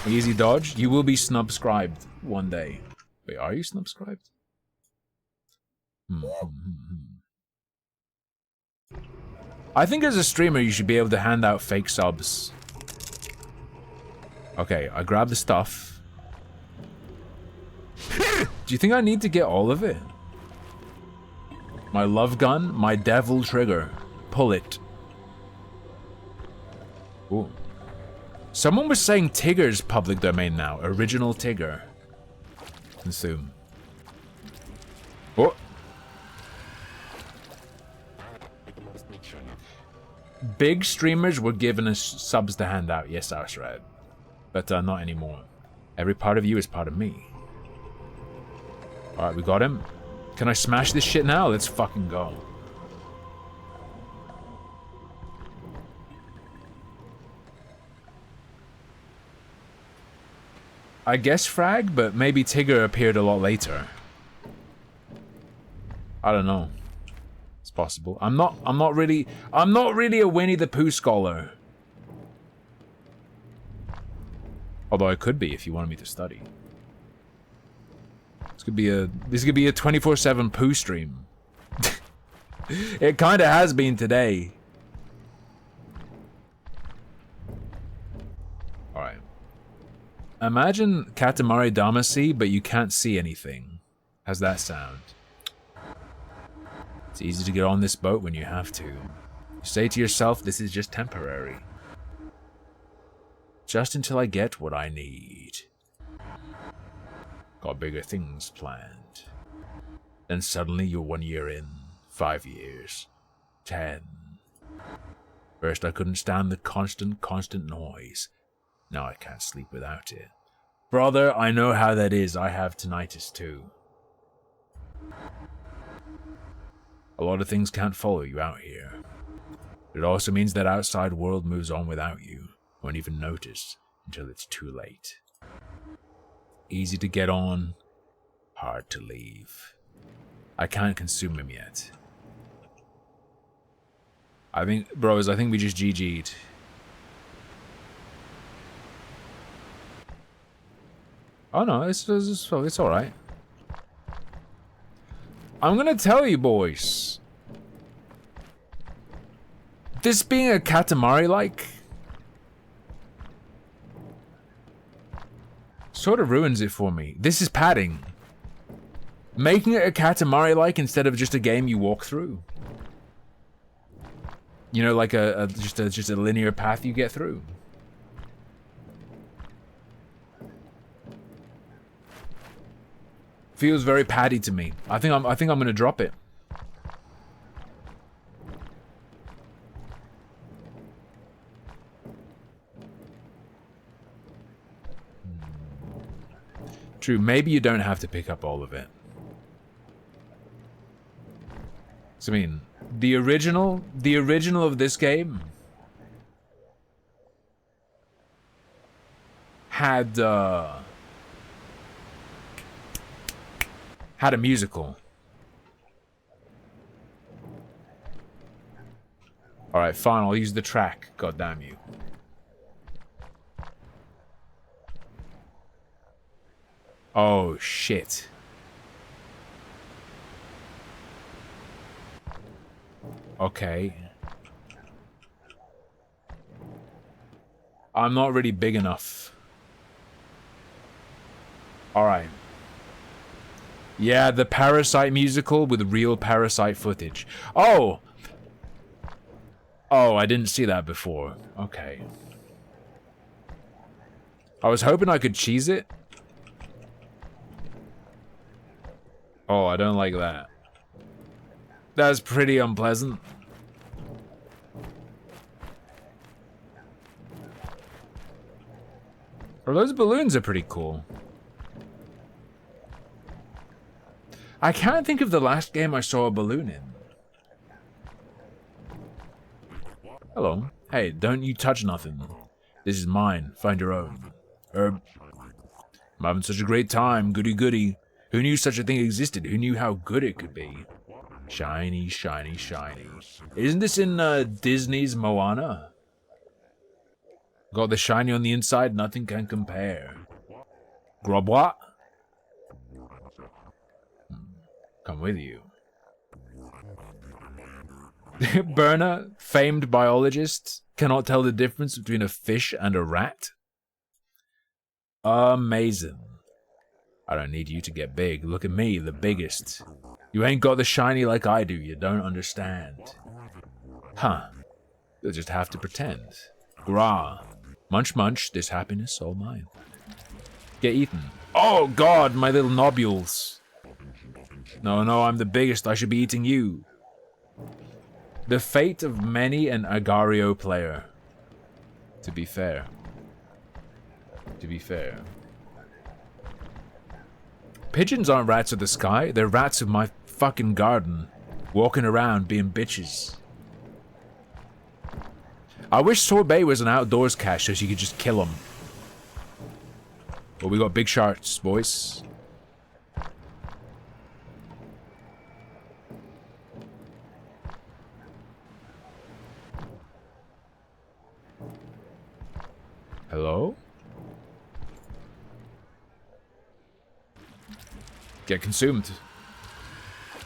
Easy dodge. You will be snubscribed one day. Wait, are you snubscribed? I think as a streamer you should be able to hand out fake subs. Okay, I grabbed the stuff. Do you think I need to get all of it? My love gun, my devil trigger. Pull it. Ooh. Someone was saying Tigger's public domain now. Original Tigger. Consume. Oh. Big streamers were given us subs to hand out. Yes, that's right. But not anymore. Every part of you is part of me. Alright, we got him. Can I smash this shit now? Let's fucking go. I guess Frag, but maybe Tigger appeared a lot later. I don't know. It's possible. I'm not really a Winnie the Pooh scholar. Although I could be if you wanted me to study. This could be a 24/7 Pooh stream. It kind of has been today. All right. Imagine Katamari Damacy, but you can't see anything. How's that sound? It's easy to get on this boat when you have to. You say to yourself, this is just temporary. Just until I get what I need. Got bigger things planned. Then suddenly you're 1 year in, 5 years, 10. First I couldn't stand the constant noise. Now I can't sleep without it. Brother, I know how that is. I have tinnitus too. A lot of things can't follow you out here. It also means that outside world moves on without you. Won't even notice until it's too late. Easy to get on, hard to leave. I can't consume him yet. I think we just GG'd. Oh no, it's alright. I'm gonna tell you, boys. This being a Katamari-like sort of ruins it for me. This is padding. Making it a Katamari-like instead of just a game you walk through. You know, like just a linear path you get through. Feels very paddy to me. I think I'm gonna drop it. True, maybe you don't have to pick up all of it. So, I mean, the original of this game had a musical. Alright, fine, I'll use the track, god damn you. Oh, shit. Okay. I'm not really big enough. Alright. Yeah, the Parasite musical with real Parasite footage. Oh! Oh, I didn't see that before. Okay. I was hoping I could cheese it. Oh, I don't like that. That's pretty unpleasant. Well, those balloons are pretty cool. I can't think of the last game I saw a balloon in. Hello. Hey, don't you touch nothing. This is mine. Find your own. I'm having such a great time. Goody goody. Who knew such a thing existed? Who knew how good it could be? Shiny, shiny, shiny. Isn't this in Disney's Moana? Got the shiny on the inside, nothing can compare. Grobwa? Come with you. Burner, famed biologist, cannot tell the difference between a fish and a rat? Amazing. I don't need you to get big. Look at me, the biggest. You ain't got the shiny like I do. You don't understand. Huh. You'll just have to pretend. Grah. Munch munch, this happiness all mine. Get eaten. Oh god, my little nobules. No, I'm the biggest. I should be eating you. The fate of many an Agario player. To be fair. To be fair. Pigeons aren't rats of the sky. They're rats of my fucking garden. Walking around being bitches. I wish Sorbet was an outdoors cache so you could just kill them. Well, we got big sharks, boys. Hello? Get consumed.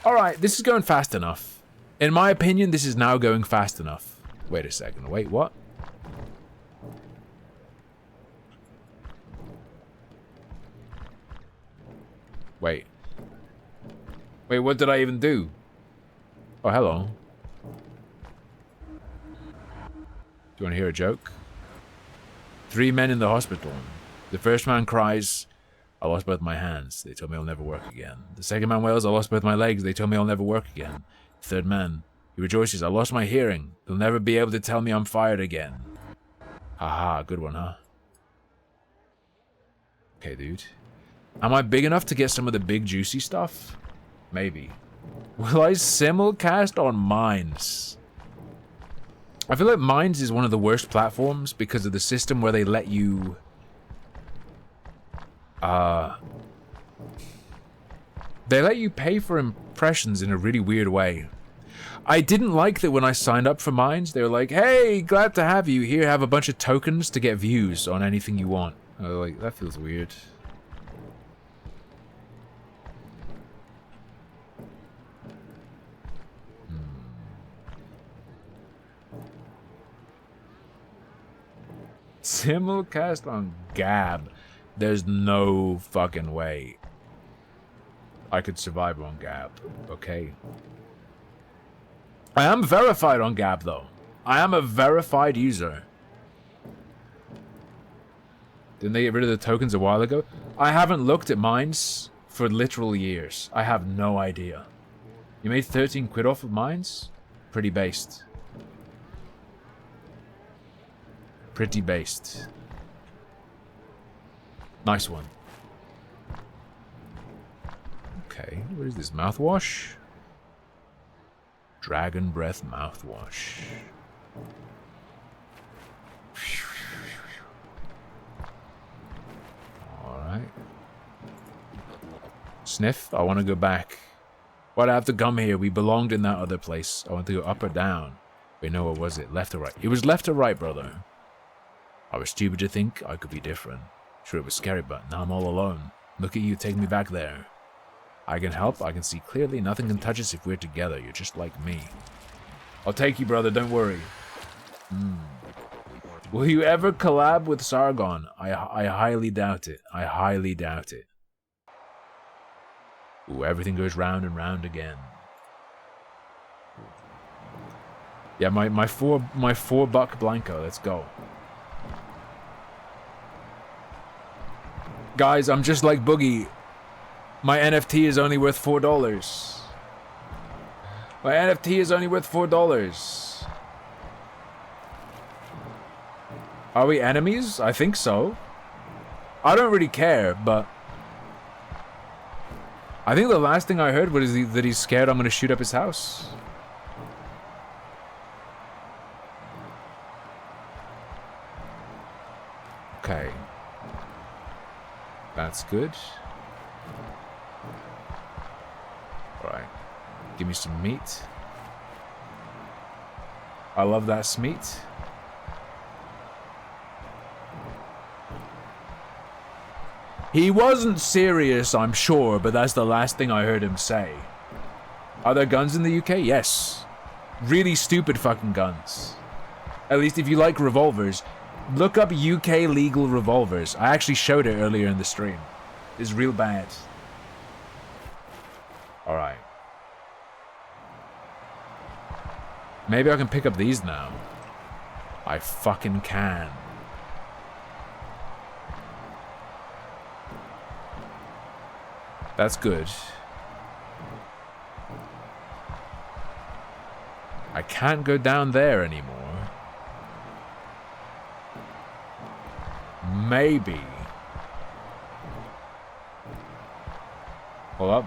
Alright, this is going fast enough. In my opinion, this is now going fast enough. Wait a second. Wait, what? Wait. Wait, what did I even do? Oh, hello. Do you want to hear a joke? 3 men in the hospital. The first man cries, I lost both my hands. They told me I'll never work again. The second man wails, I lost both my legs. They told me I'll never work again. The third man, he rejoices, I lost my hearing. They'll never be able to tell me I'm fired again. Haha, good one, huh? Okay, dude. Am I big enough to get some of the big juicy stuff? Maybe. Will I simulcast on Mines? I feel like Mines is one of the worst platforms because of the system where they let you... They let you pay for impressions in a really weird way. I didn't like that when I signed up for Mines, they were like, hey, glad to have you. Here, have a bunch of tokens to get views on anything you want. I was like, that feels weird. Simulcast on Gab. There's no fucking way I could survive on Gab, okay? I am verified on Gab, though. I am a verified user. Didn't they get rid of the tokens a while ago? I haven't looked at Mines for literal years. I have no idea. You made 13 quid off of Mines? Pretty based. Pretty based. Nice one. Okay, what is this? Mouthwash? Dragon Breath Mouthwash. Alright. Sniff, I want to go back. Why'd I have to come here? We belonged in that other place. I want to go up or down. Wait, no, what was it? Left or right? It was left or right, brother. I was stupid to think I could be different. Sure, it was scary, but now I'm all alone. Look at you, take me back there. I can help, I can see clearly. Nothing can touch us if we're together. You're just like me. I'll take you, brother, don't worry. Will you ever collab with Sargon? I highly doubt it. I highly doubt it. Ooh, everything goes round and round again. Yeah, my $4 Blanco, let's go. Guys, I'm just like Boogie. My NFT is only worth $4. My NFT is only worth $4. Are we enemies? I think so. I don't really care, but... I think the last thing I heard was that he's scared I'm gonna shoot up his house. Okay. That's good. Alright. Give me some meat. I love that smeat. He wasn't serious, I'm sure, but that's the last thing I heard him say. Are there guns in the UK? Yes. Really stupid fucking guns. At least if you like revolvers, look up UK legal revolvers. I actually showed it earlier in the stream. It's real bad. Alright. Maybe I can pick up these now. I fucking can. That's good. I can't go down there anymore. Maybe. Hold up.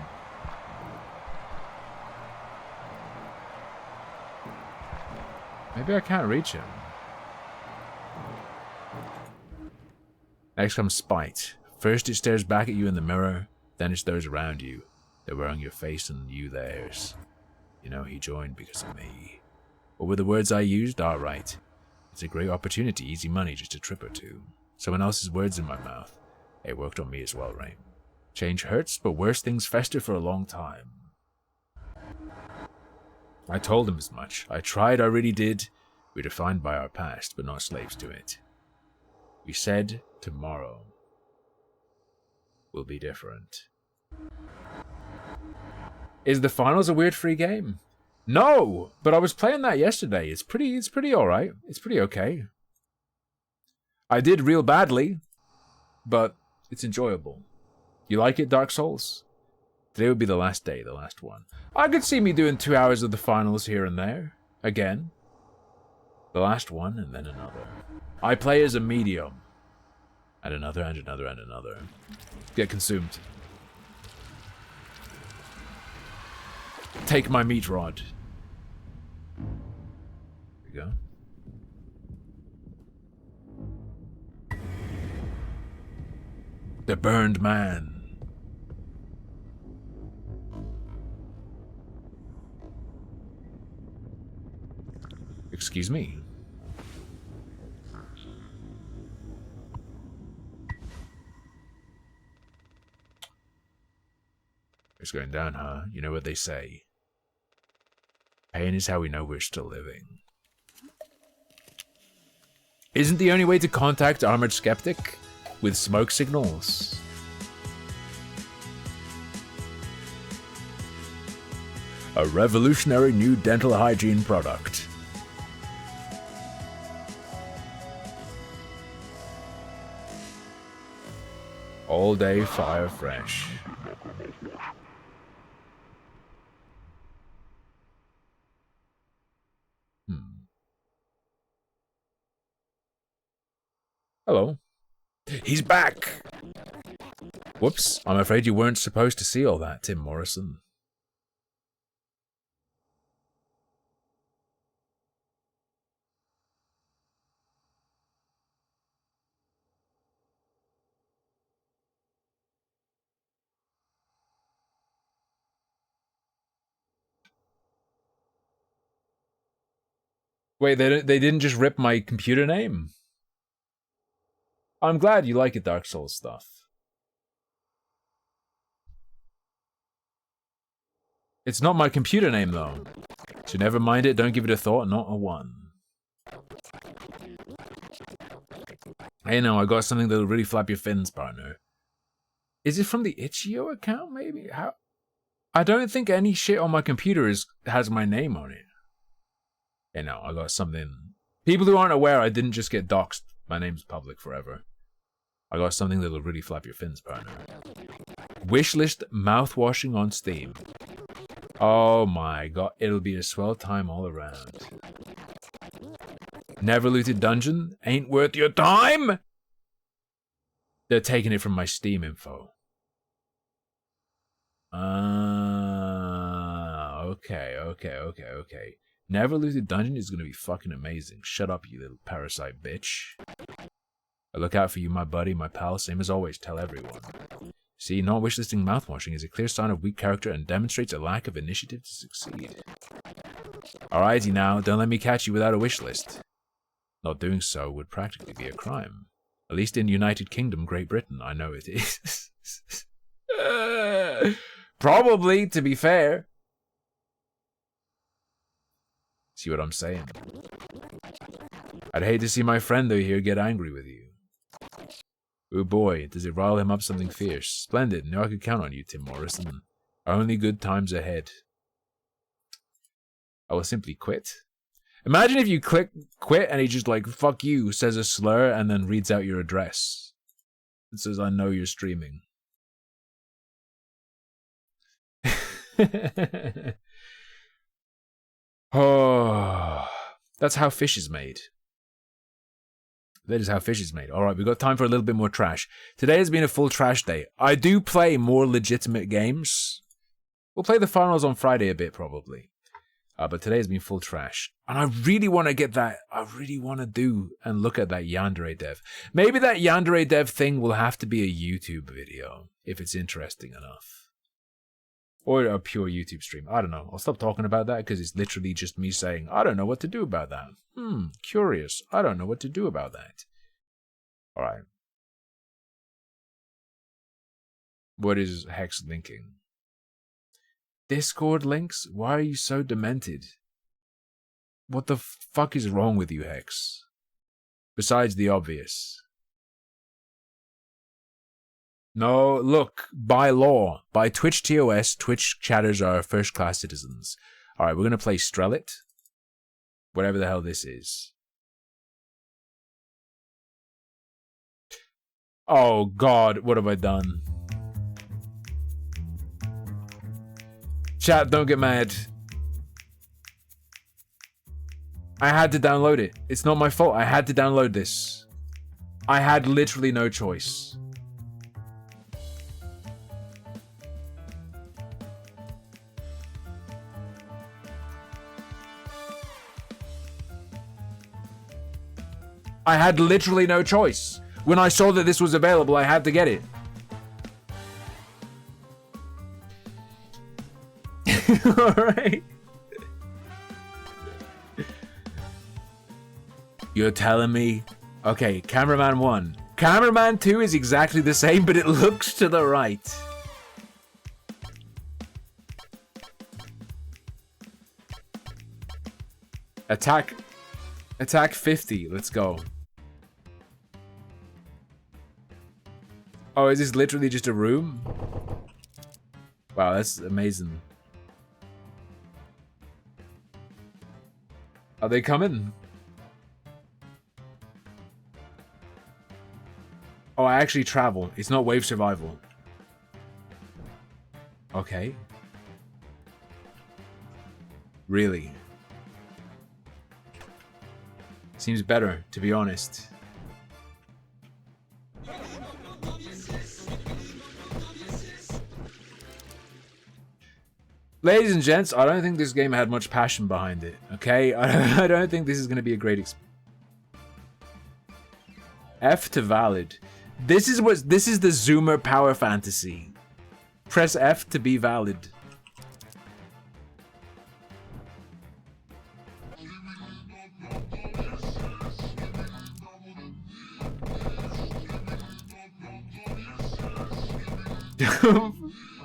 Maybe I can't reach him. Next comes Spite. First it stares back at you in the mirror, then it stares around you. They're wearing your face and you theirs. You know, he joined because of me. What were the words I used? Alright. It's a great opportunity, easy money, just a trip or two. Someone else's words in my mouth. It worked on me as well, right? Change hurts, but worse things fester for a long time. I told him as much. I tried, I really did. We're defined by our past, but not slaves to it. We said tomorrow will be different. Is the finals a weird free game? No, but I was playing that yesterday. It's pretty alright. It's pretty okay. I did real badly, but it's enjoyable. You like it, Dark Souls? Today would be the last day, the last one. I could see me doing 2 hours of the finals here and there. Again. The last one, and then another. I play as a medium. And another, and another, and another. Get consumed. Take my meat rod. There we go. The burned man. Excuse me. It's going down, huh? You know what they say. Pain is how we know we're still living. Isn't the only way to contact Armored Skeptic with smoke signals? A revolutionary new dental hygiene product. All day fire fresh. Hello. He's back! Whoops, I'm afraid you weren't supposed to see all that, Tim Morrison. Wait, they didn't just rip my computer name? I'm glad you like it, Dark Souls stuff. It's not my computer name, though. So never mind it, don't give it a thought, not a one. Hey, no, I got something that'll really flap your fins, partner. Is it from the Itch.io account, maybe? How? I don't think any shit on my computer has my name on it. Hey, no, I got something. People who aren't aware, I didn't just get doxxed. My name's public forever. I got something that'll really flap your fins, partner. Wishlist mouthwashing on Steam. Oh my god, it'll be a swell time all around. Never looted dungeon? Ain't worth your time? They're taking it from my Steam info. Okay. Never looted dungeon is gonna be fucking amazing. Shut up, you little parasite bitch. I look out for you, my buddy, my pal, same as always, tell everyone. See, not wishlisting mouthwashing is a clear sign of weak character and demonstrates a lack of initiative to succeed. Alrighty now, don't let me catch you without a wishlist. Not doing so would practically be a crime. At least in United Kingdom, Great Britain, I know it is. Probably, to be fair. See what I'm saying? I'd hate to see my friend though here get angry with you. Oh boy, does it rile him up something fierce. Splendid, know I could count on you, Tim Morrison. Only good times ahead. I will simply quit. Imagine if you click quit and he just like, fuck you, says a slur and then reads out your address. It says, I know you're streaming. Oh, that's how fish is made. That is how fish is made. Alright, we've got time for a little bit more trash. Today has been a full trash day. I do play more legitimate games. We'll play the finals on Friday a bit, probably. But today has been full trash. And I really want to get that. I really want to do and look at that Yandere dev. Maybe that Yandere dev thing will have to be a YouTube video if it's interesting enough. Or a pure YouTube stream. I don't know. I'll stop talking about that because it's literally just me saying, I don't know what to do about that. Curious. I don't know what to do about that. Alright. What is Hex linking? Discord links? Why are you so demented? What the fuck is wrong with you, Hex? Besides the obvious. No, look, by law, by Twitch TOS, Twitch chatters are first-class citizens. Alright, we're gonna play Strelit. Whatever the hell this is. Oh god, what have I done? Chat, don't get mad. I had to download it. It's not my fault. I had to download this. I had literally no choice. I had literally no choice. When I saw that this was available, I had to get it. Alright. You're telling me? Okay, Cameraman 1. Cameraman 2 is exactly the same, but it looks to the right. Attack 50, let's go. Oh, is this literally just a room? Wow, that's amazing. Are they coming? Oh, I actually travel. It's not wave survival. Okay. Really? Seems better, to be honest. Ladies and gents, I don't think this game had much passion behind it, okay? I don't think this is going to be a great experience. F to valid. This is the Zoomer power fantasy. Press F to be valid.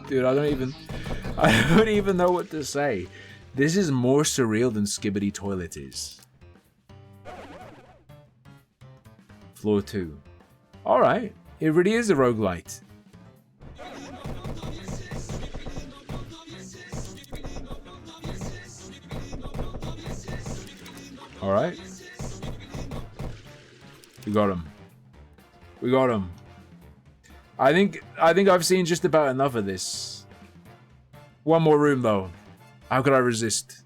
Dude, I don't even know what to say. This is more surreal than Skibidi Toilet is. Floor 2. Alright, it really is a roguelite. Alright. We got him. We got him. I think I've seen just about enough of this. One more room though. How could I resist?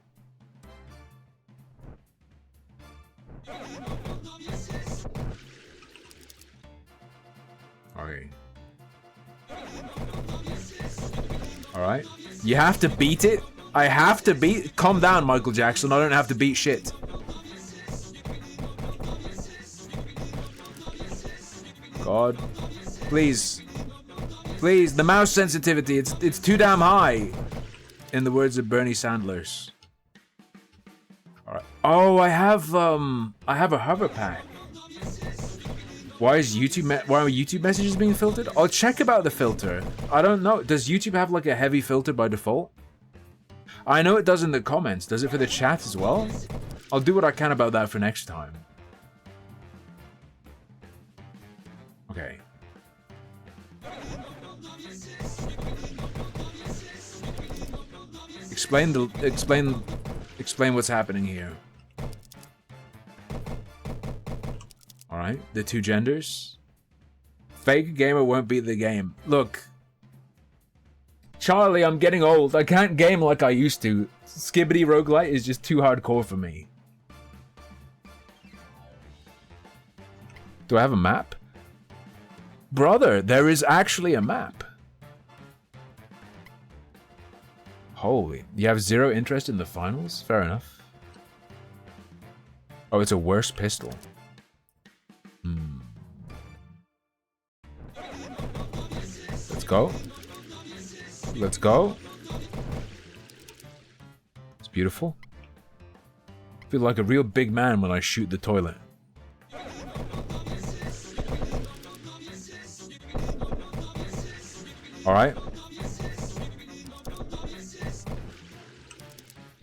Okay. Alright. You have to beat it? I have to beat... Calm down, Michael Jackson. I don't have to beat shit. God. Please. Please, the mouse sensitivity, it's too damn high. In the words of Bernie Sanders. Alright. Oh, I have a hover pack. Why are YouTube messages being filtered? I'll check about the filter. I don't know. Does YouTube have like a heavy filter by default? I know it does in the comments. Does it for the chat as well? I'll do what I can about that for next time. Okay. Explain what's happening here. Alright, the two genders. Fake gamer won't beat the game. Look. Charlie, I'm getting old. I can't game like I used to. Skibidi roguelite is just too hardcore for me. Do I have a map? Brother, there is actually a map. Holy, you have zero interest in the finals? Fair enough. Oh, it's a worse pistol. Let's go. Let's go. It's beautiful. I feel like a real big man when I shoot the toilet. Alright.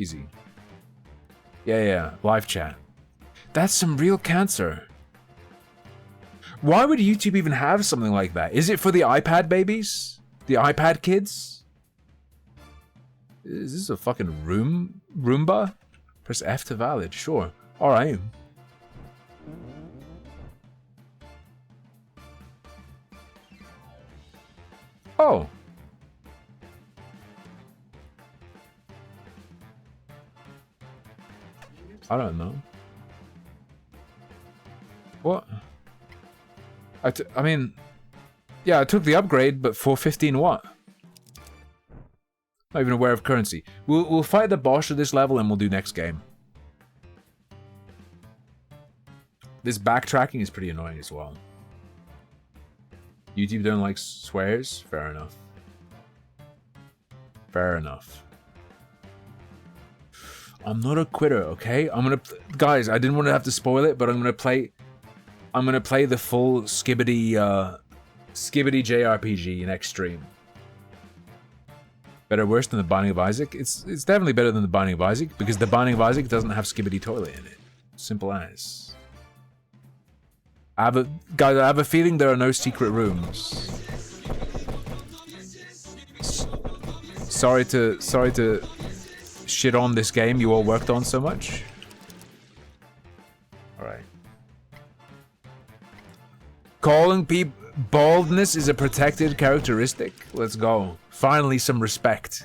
Easy. Yeah. Live chat. That's some real cancer. Why would YouTube even have something like that? Is it for the iPad babies? The iPad kids? Is this a fucking Roomba? Press F to valid. Sure. Alright. Oh. I don't know. What? I mean, yeah, I took the upgrade, but for 15 what? Not even aware of currency. We'll fight the boss at this level and we'll do next game. This backtracking is pretty annoying as well. YouTube don't like swears? Fair enough. Fair enough. I'm not a quitter, okay? Guys, I didn't want to have to spoil it, but I'm gonna play the full Skibidi JRPG next stream. Better or worse than The Binding of Isaac? It's definitely better than The Binding of Isaac, because The Binding of Isaac doesn't have Skibidi Toilet in it. Simple as. Guys, I have a feeling there are no secret rooms. Sorry to shit on this game you all worked on so much. Alright. Calling people baldness is a protected characteristic. Let's go. Finally some respect.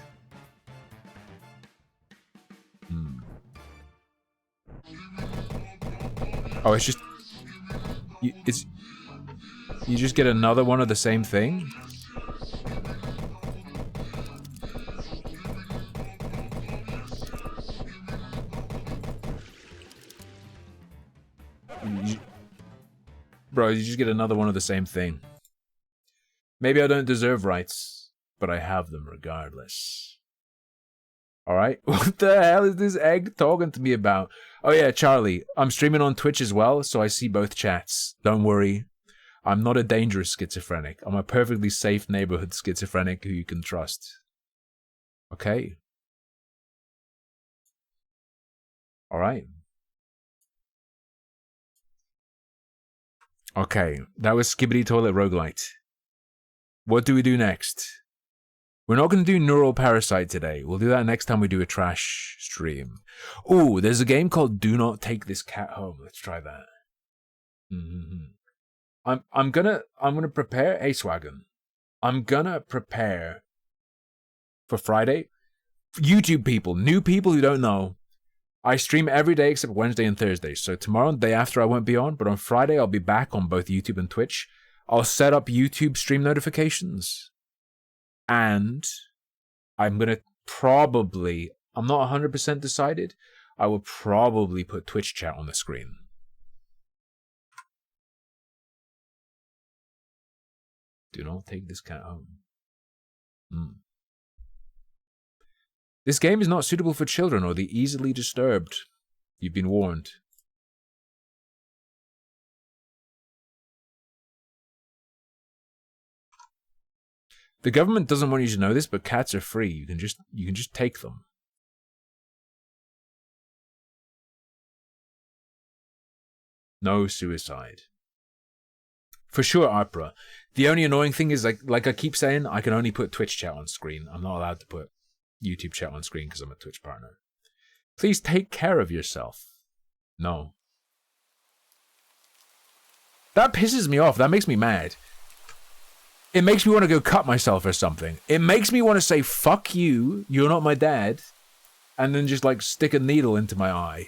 Oh, it's just... You just get another one of the same thing? Bro, you just get another one of the same thing. Maybe I don't deserve rights, but I have them regardless. Alright? What the hell is this egg talking to me about? Oh yeah, Charlie, I'm streaming on Twitch as well, so I see both chats. Don't worry. I'm not a dangerous schizophrenic. I'm a perfectly safe neighborhood schizophrenic who you can trust. Okay? Alright. Okay, that was Skibidi Toilet Roguelite. What do we do next? We're not going to do Neural Parasite today. We'll do that next time we do a trash stream. Ooh, there's a game called Do Not Take This Cat Home. Let's try that. I'm gonna prepare. Hey, Swagon. I'm gonna prepare for Friday. YouTube people, new people who don't know. I stream every day except Wednesday and Thursday. So tomorrow and the day after I won't be on, but on Friday I'll be back on both YouTube and Twitch. I'll set up YouTube stream notifications. And I'm going to probably, I'm not 100% decided, I will probably put Twitch chat on the screen. Do not take this cat home. This game is not suitable for children or the easily disturbed. You've been warned. The government doesn't want you to know this, but cats are free. You can just take them. No suicide. For sure, Opera. The only annoying thing is, like I keep saying, I can only put Twitch chat on screen. I'm not allowed to put YouTube chat on screen because I'm a Twitch partner. Please take care of yourself. No. That pisses me off. That makes me mad. It makes me want to go cut myself or something. It makes me want to say, fuck you, you're not my dad, and then just like stick a needle into my eye.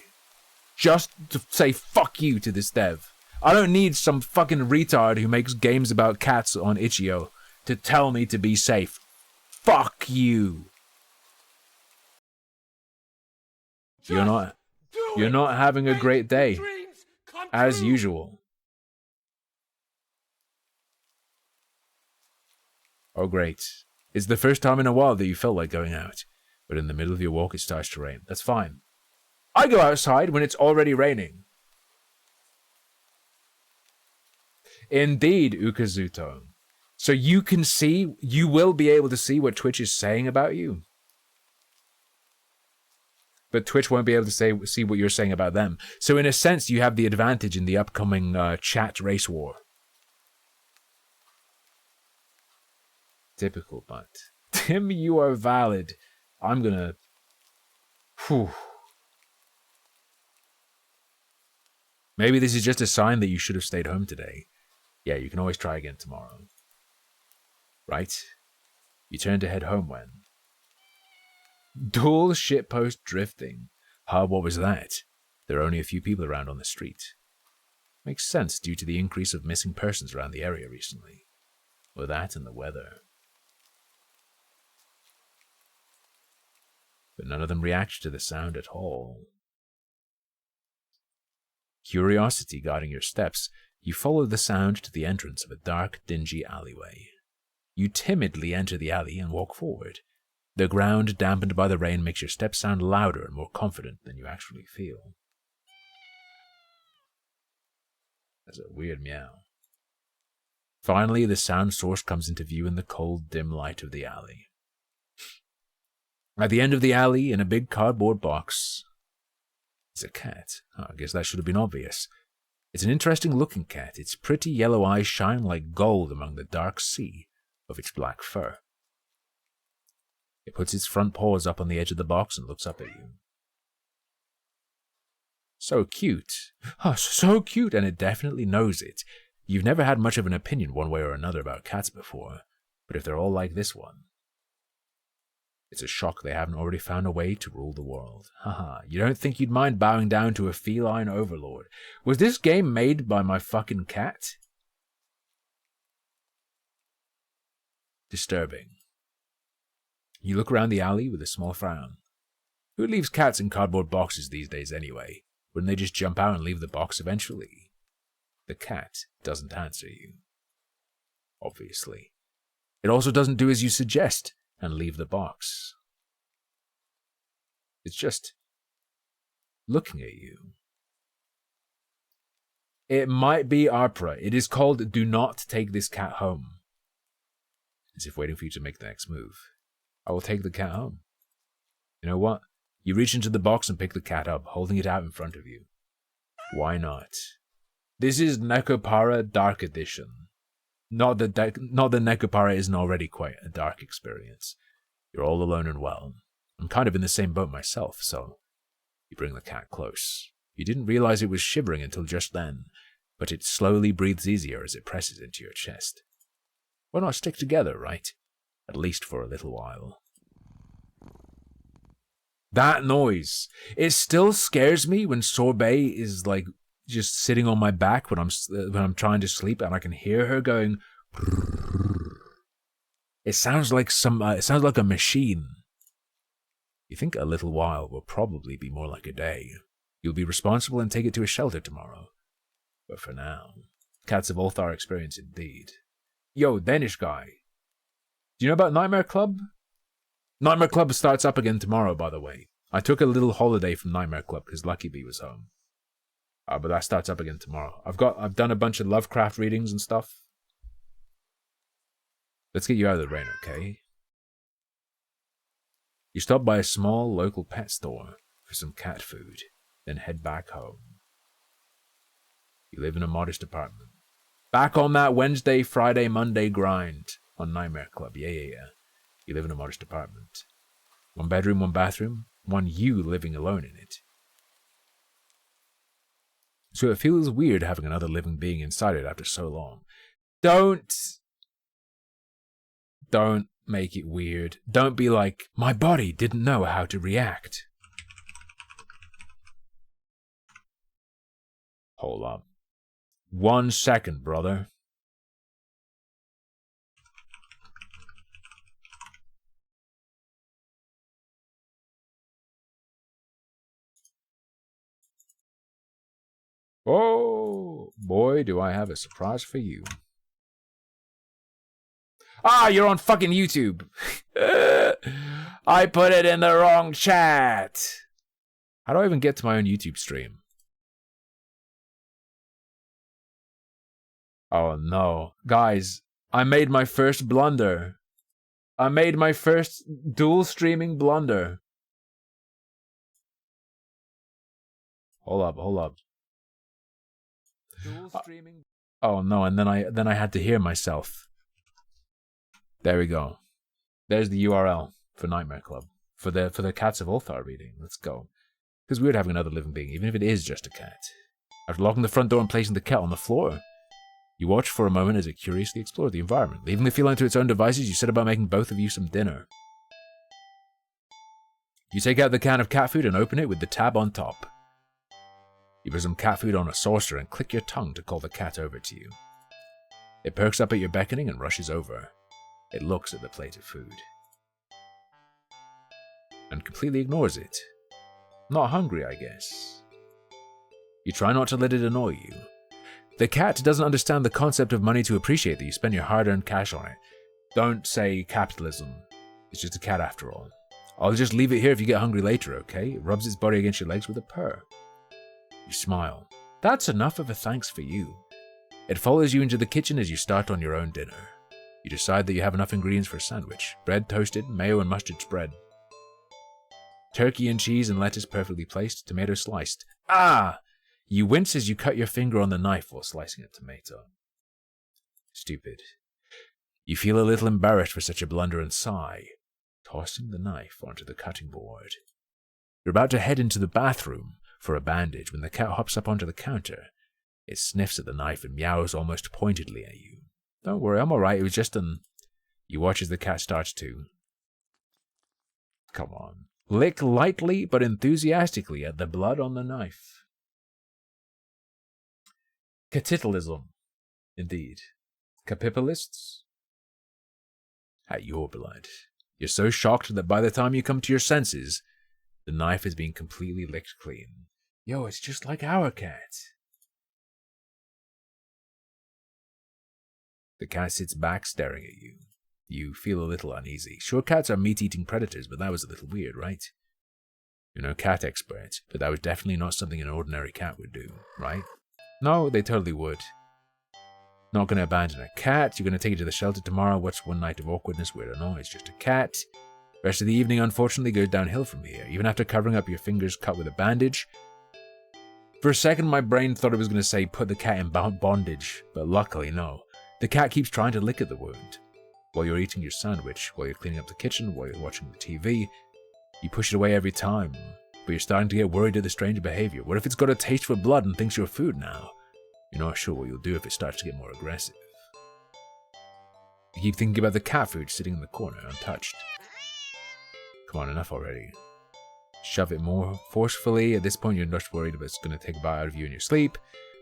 Just to say fuck you to this dev. I don't need some fucking retard who makes games about cats on Itch.io to tell me to be safe. Fuck you. You're not having a great day, as usual. Oh great. It's the first time in a while that you felt like going out, but in the middle of your walk it starts to rain. That's fine. I go outside when it's already raining. Indeed, Ukazuto. So you will be able to see what Twitch is saying about you. But Twitch won't be able to see what you're saying about them. So in a sense, you have the advantage in the upcoming chat race war. Typical, but Tim, you are valid. I'm gonna... Whew. Maybe this is just a sign that you should have stayed home today. Yeah, you can always try again tomorrow. Right? You turn to head home when? Dual shitpost drifting. Huh, what was that? There are only a few people around on the street. Makes sense due to the increase of missing persons around the area recently. Or that and the weather. But none of them react to the sound at all. Curiosity guiding your steps, you follow the sound to the entrance of a dark, dingy alleyway. You timidly enter the alley and walk forward. The ground dampened by the rain makes your steps sound louder and more confident than you actually feel. That's a weird meow. Finally, the sound source comes into view in the cold, dim light of the alley. At the end of the alley, in a big cardboard box, is a cat. Oh, I guess that should have been obvious. It's an interesting-looking cat. Its pretty yellow eyes shine like gold among the dark sea of its black fur. It puts its front paws up on the edge of the box and looks up at you. So cute. Oh, so cute, and it definitely knows it. You've never had much of an opinion one way or another about cats before, but if they're all like this one, it's a shock they haven't already found a way to rule the world. Haha, you don't think you'd mind bowing down to a feline overlord? Was this game made by my fucking cat? Disturbing. You look around the alley with a small frown. Who leaves cats in cardboard boxes these days anyway? Wouldn't they just jump out and leave the box eventually? The cat doesn't answer you. Obviously. It also doesn't do as you suggest and leave the box. It's just looking at you. It might be Arpra. It is called Do Not Take This Cat Home. As if waiting for you to make the next move. I will take the cat home. You know what? You reach into the box and pick the cat up, holding it out in front of you. Why not? This is Nekopara Dark Edition. Not that Nekopara isn't already quite a dark experience. You're all alone and well. I'm kind of in the same boat myself, so you bring the cat close. You didn't realize it was shivering until just then, but it slowly breathes easier as it presses into your chest. Why not stick together, right? At least for a little while. That noise. It still scares me when Sorbet is like just sitting on my back when I'm trying to sleep and I can hear her going. It sounds like a machine. You think a little while will probably be more like a day. You'll be responsible and take it to a shelter tomorrow. But for now, cats of Ulthar experience indeed. Yo, Danish guy. Do you know about Nightmare Club? Nightmare Club starts up again tomorrow, by the way. I took a little holiday from Nightmare Club because Lucky Bee was home. But that starts up again tomorrow. I've done a bunch of Lovecraft readings and stuff. Let's get you out of the rain, okay? You stop by a small local pet store for some cat food, then head back home. You live in a modest apartment. Back on that Wednesday, Friday, Monday grind on Nightmare Club. Yeah. You live in a modest apartment. 1 bedroom, 1 bathroom, one you living alone in it. So it feels weird having another living being inside it after so long. Don't make it weird. Don't be like, my body didn't know how to react. Hold up. 1 second, brother. Oh, boy, do I have a surprise for you. Ah, you're on fucking YouTube. I put it in the wrong chat. How do I even get to my own YouTube stream? Oh no. Guys, I made my first blunder. I made my first dual streaming blunder. Hold up. Dual streaming. Oh no, and then I had to hear myself. There we go. There's the URL for Nightmare Club. For the Cats of Ulthar reading. Let's go. Because weird having another living being, even if it is just a cat. After locking the front door and placing the cat on the floor, you watch for a moment as it curiously explores the environment. Leaving the feline to its own devices, you set about making both of you some dinner. You take out the can of cat food and open it with the tab on top. You put some cat food on a saucer and click your tongue to call the cat over to you. It perks up at your beckoning and rushes over. It looks at the plate of food. And completely ignores it. Not hungry, I guess. You try not to let it annoy you. The cat doesn't understand the concept of money to appreciate that you spend your hard-earned cash on it. Don't say capitalism. It's just a cat after all. I'll just leave it here if you get hungry later, okay? It rubs its body against your legs with a purr. You smile. That's enough of a thanks for you. It follows you into the kitchen as you start on your own dinner. You decide that you have enough ingredients for a sandwich. Bread toasted, mayo and mustard spread. Turkey and cheese and lettuce perfectly placed, tomato sliced. Ah! You wince as you cut your finger on the knife while slicing a tomato. Stupid. You feel a little embarrassed for such a blunder and sigh, tossing the knife onto the cutting board. You're about to head into the bathroom for a bandage when the cat hops up onto the counter. It sniffs at the knife and meows almost pointedly at you. Don't worry, I'm alright, it was just an... You watch as the cat starts to... Come on. Lick lightly but enthusiastically at the blood on the knife. Catitalism. Indeed. Capitalists? At your blood. You're so shocked that by the time you come to your senses, the knife has been completely licked clean. Yo, it's just like our cat. The cat sits back staring at you. You feel a little uneasy. Sure, cats are meat-eating predators, but that was a little weird, right? You're no cat expert, but that was definitely not something an ordinary cat would do, right? No, they totally would. Not gonna abandon a cat. You're gonna take it to the shelter tomorrow, watch one night of awkwardness where, no, it's just a cat. Rest of the evening, unfortunately, goes downhill from here. Even after covering up your fingers cut with a bandage. For a second, my brain thought it was gonna say, put the cat in bondage, but luckily, no. The cat keeps trying to lick at the wound. While you're eating your sandwich, while you're cleaning up the kitchen, while you're watching the TV, you push it away every time, but you're starting to get worried at the strange behavior. What if it's got a taste for blood and thinks you're food now? You're not sure what you'll do if it starts to get more aggressive. You keep thinking about the cat food sitting in the corner, untouched. Come on, enough already. Shove it more forcefully. At this point, you're not worried about it's going to take a bite out of you in your sleep.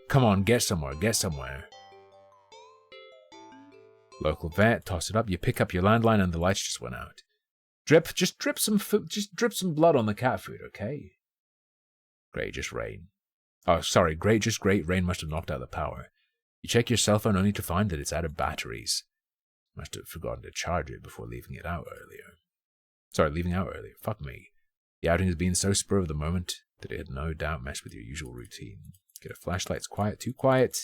Come on, get somewhere, get somewhere. Local vet, toss it up. You pick up your landline and the lights just went out. Just drip some blood on the cat food, okay? Great, just rain. Oh, sorry, great rain must have knocked out the power. You check your cell phone only to find that it's out of batteries. Must have forgotten to charge it before leaving out earlier. Fuck me. The outing has been so spur of the moment that it had no doubt messed with your usual routine. Get a flashlight, it's quiet, too quiet.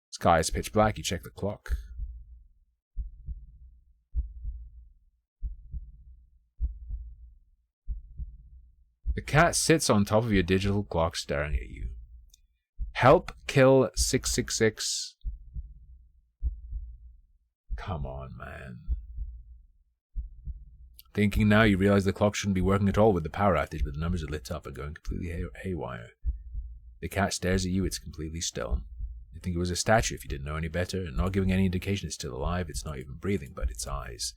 Sky is pitch black, you check the clock. The cat sits on top of your digital clock staring at you. Help kill 666. Come on, man. Thinking now, you realize the clock shouldn't be working at all with the power outage, but the numbers are lit up and going completely haywire. The cat stares at you, it's completely still. You'd think it was a statue if you didn't know any better, and not giving any indication it's still alive, it's not even breathing, but its eyes.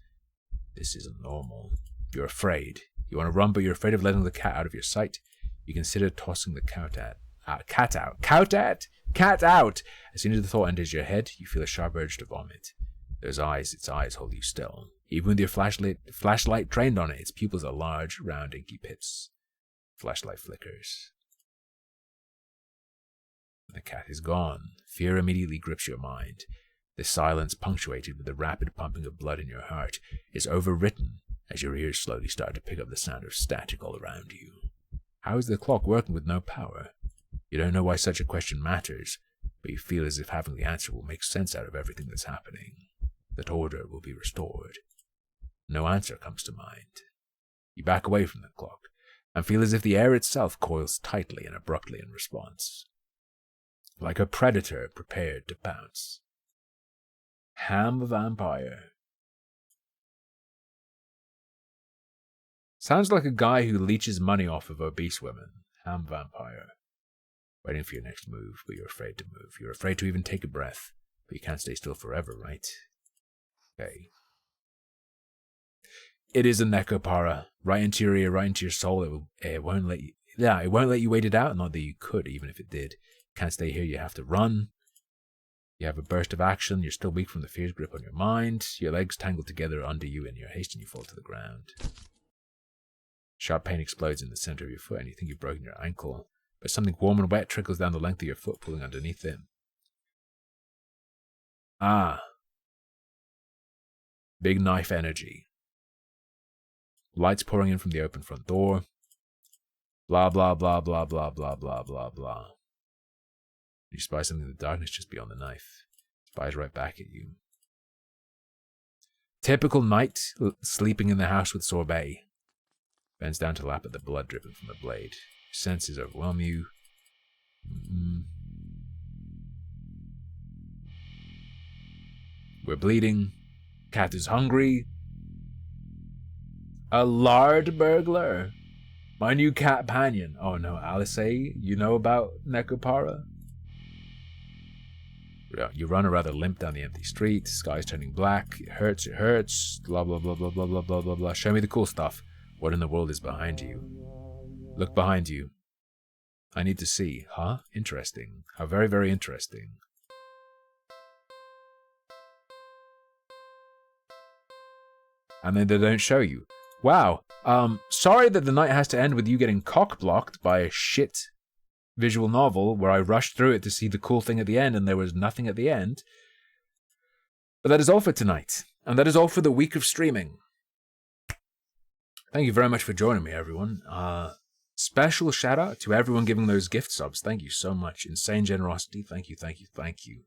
This isn't normal. You're afraid. You want to run, but you're afraid of letting the cat out of your sight. You consider tossing the cat out! As soon as the thought enters your head, you feel a sharp urge to vomit. Its eyes hold you still. Even with your flashlight trained on it, its pupils are large, round, inky pits. Flashlight flickers. When the cat is gone, fear immediately grips your mind. The silence, punctuated with the rapid pumping of blood in your heart, is overwritten as your ears slowly start to pick up the sound of static all around you. How is the clock working with no power? You don't know why such a question matters, but you feel as if having the answer will make sense out of everything that's happening, that order will be restored. No answer comes to mind. You back away from the clock, and feel as if the air itself coils tightly and abruptly in response, like a predator prepared to pounce. Ham the Vampire. Sounds like a guy who leeches money off of obese women. Ham Vampire. Waiting for your next move, but you're afraid to move. You're afraid to even take a breath, but you can't stay still forever, right? Okay. It is a Nekopara. Right into your ear, right into your soul. It won't let you... Yeah, it won't let you wait it out. Not that you could, even if it did. Can't stay here, you have to run. You have a burst of action. You're still weak from the fear's grip on your mind. Your legs tangle together under you in your haste and you fall to the ground. Sharp pain explodes in the center of your foot and you think you've broken your ankle. But something warm and wet trickles down the length of your foot, pulling underneath it. Ah. Big knife energy. Lights pouring in from the open front door. Blah, blah, blah, blah, blah, blah, blah, blah, blah. You spy something in the darkness just beyond the knife. Spies right back at you. Typical knight sleeping in the house with Sorbet. Bends down to lap at the blood dripping from the blade. Senses overwhelm you. We're bleeding. Cat is hungry. A lard burglar. My new cat companion. Oh no, Alice, you know about Nekopara? You run a rather limp down the empty street. Sky's turning black. It hurts, it hurts. Blah, blah, blah, blah, blah, blah, blah, blah, blah. Show me the cool stuff. What in the world is behind you? Look behind you. I need to see. Huh? Interesting. How very, very interesting. And then they don't show you. Wow. Sorry that the night has to end with you getting cock-blocked by a shit visual novel where I rushed through it to see the cool thing at the end and there was nothing at the end. But that is all for tonight. And that is all for the week of streaming. Thank you very much for joining me, everyone. Special shout out to everyone giving those gift subs. Thank you so much. Insane generosity. Thank you, thank you, thank you.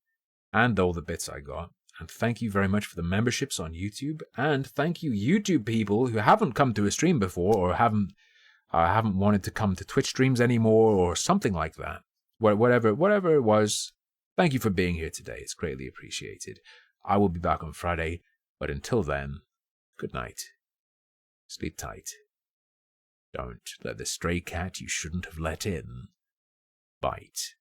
And all the bits I got. And thank you very much for the memberships on YouTube. And thank you, YouTube people who haven't come to a stream before or haven't wanted to come to Twitch streams anymore or something like that. Whatever it was, thank you for being here today. It's greatly appreciated. I will be back on Friday. But until then, good night. Sleep tight. Don't let the stray cat you shouldn't have let in bite.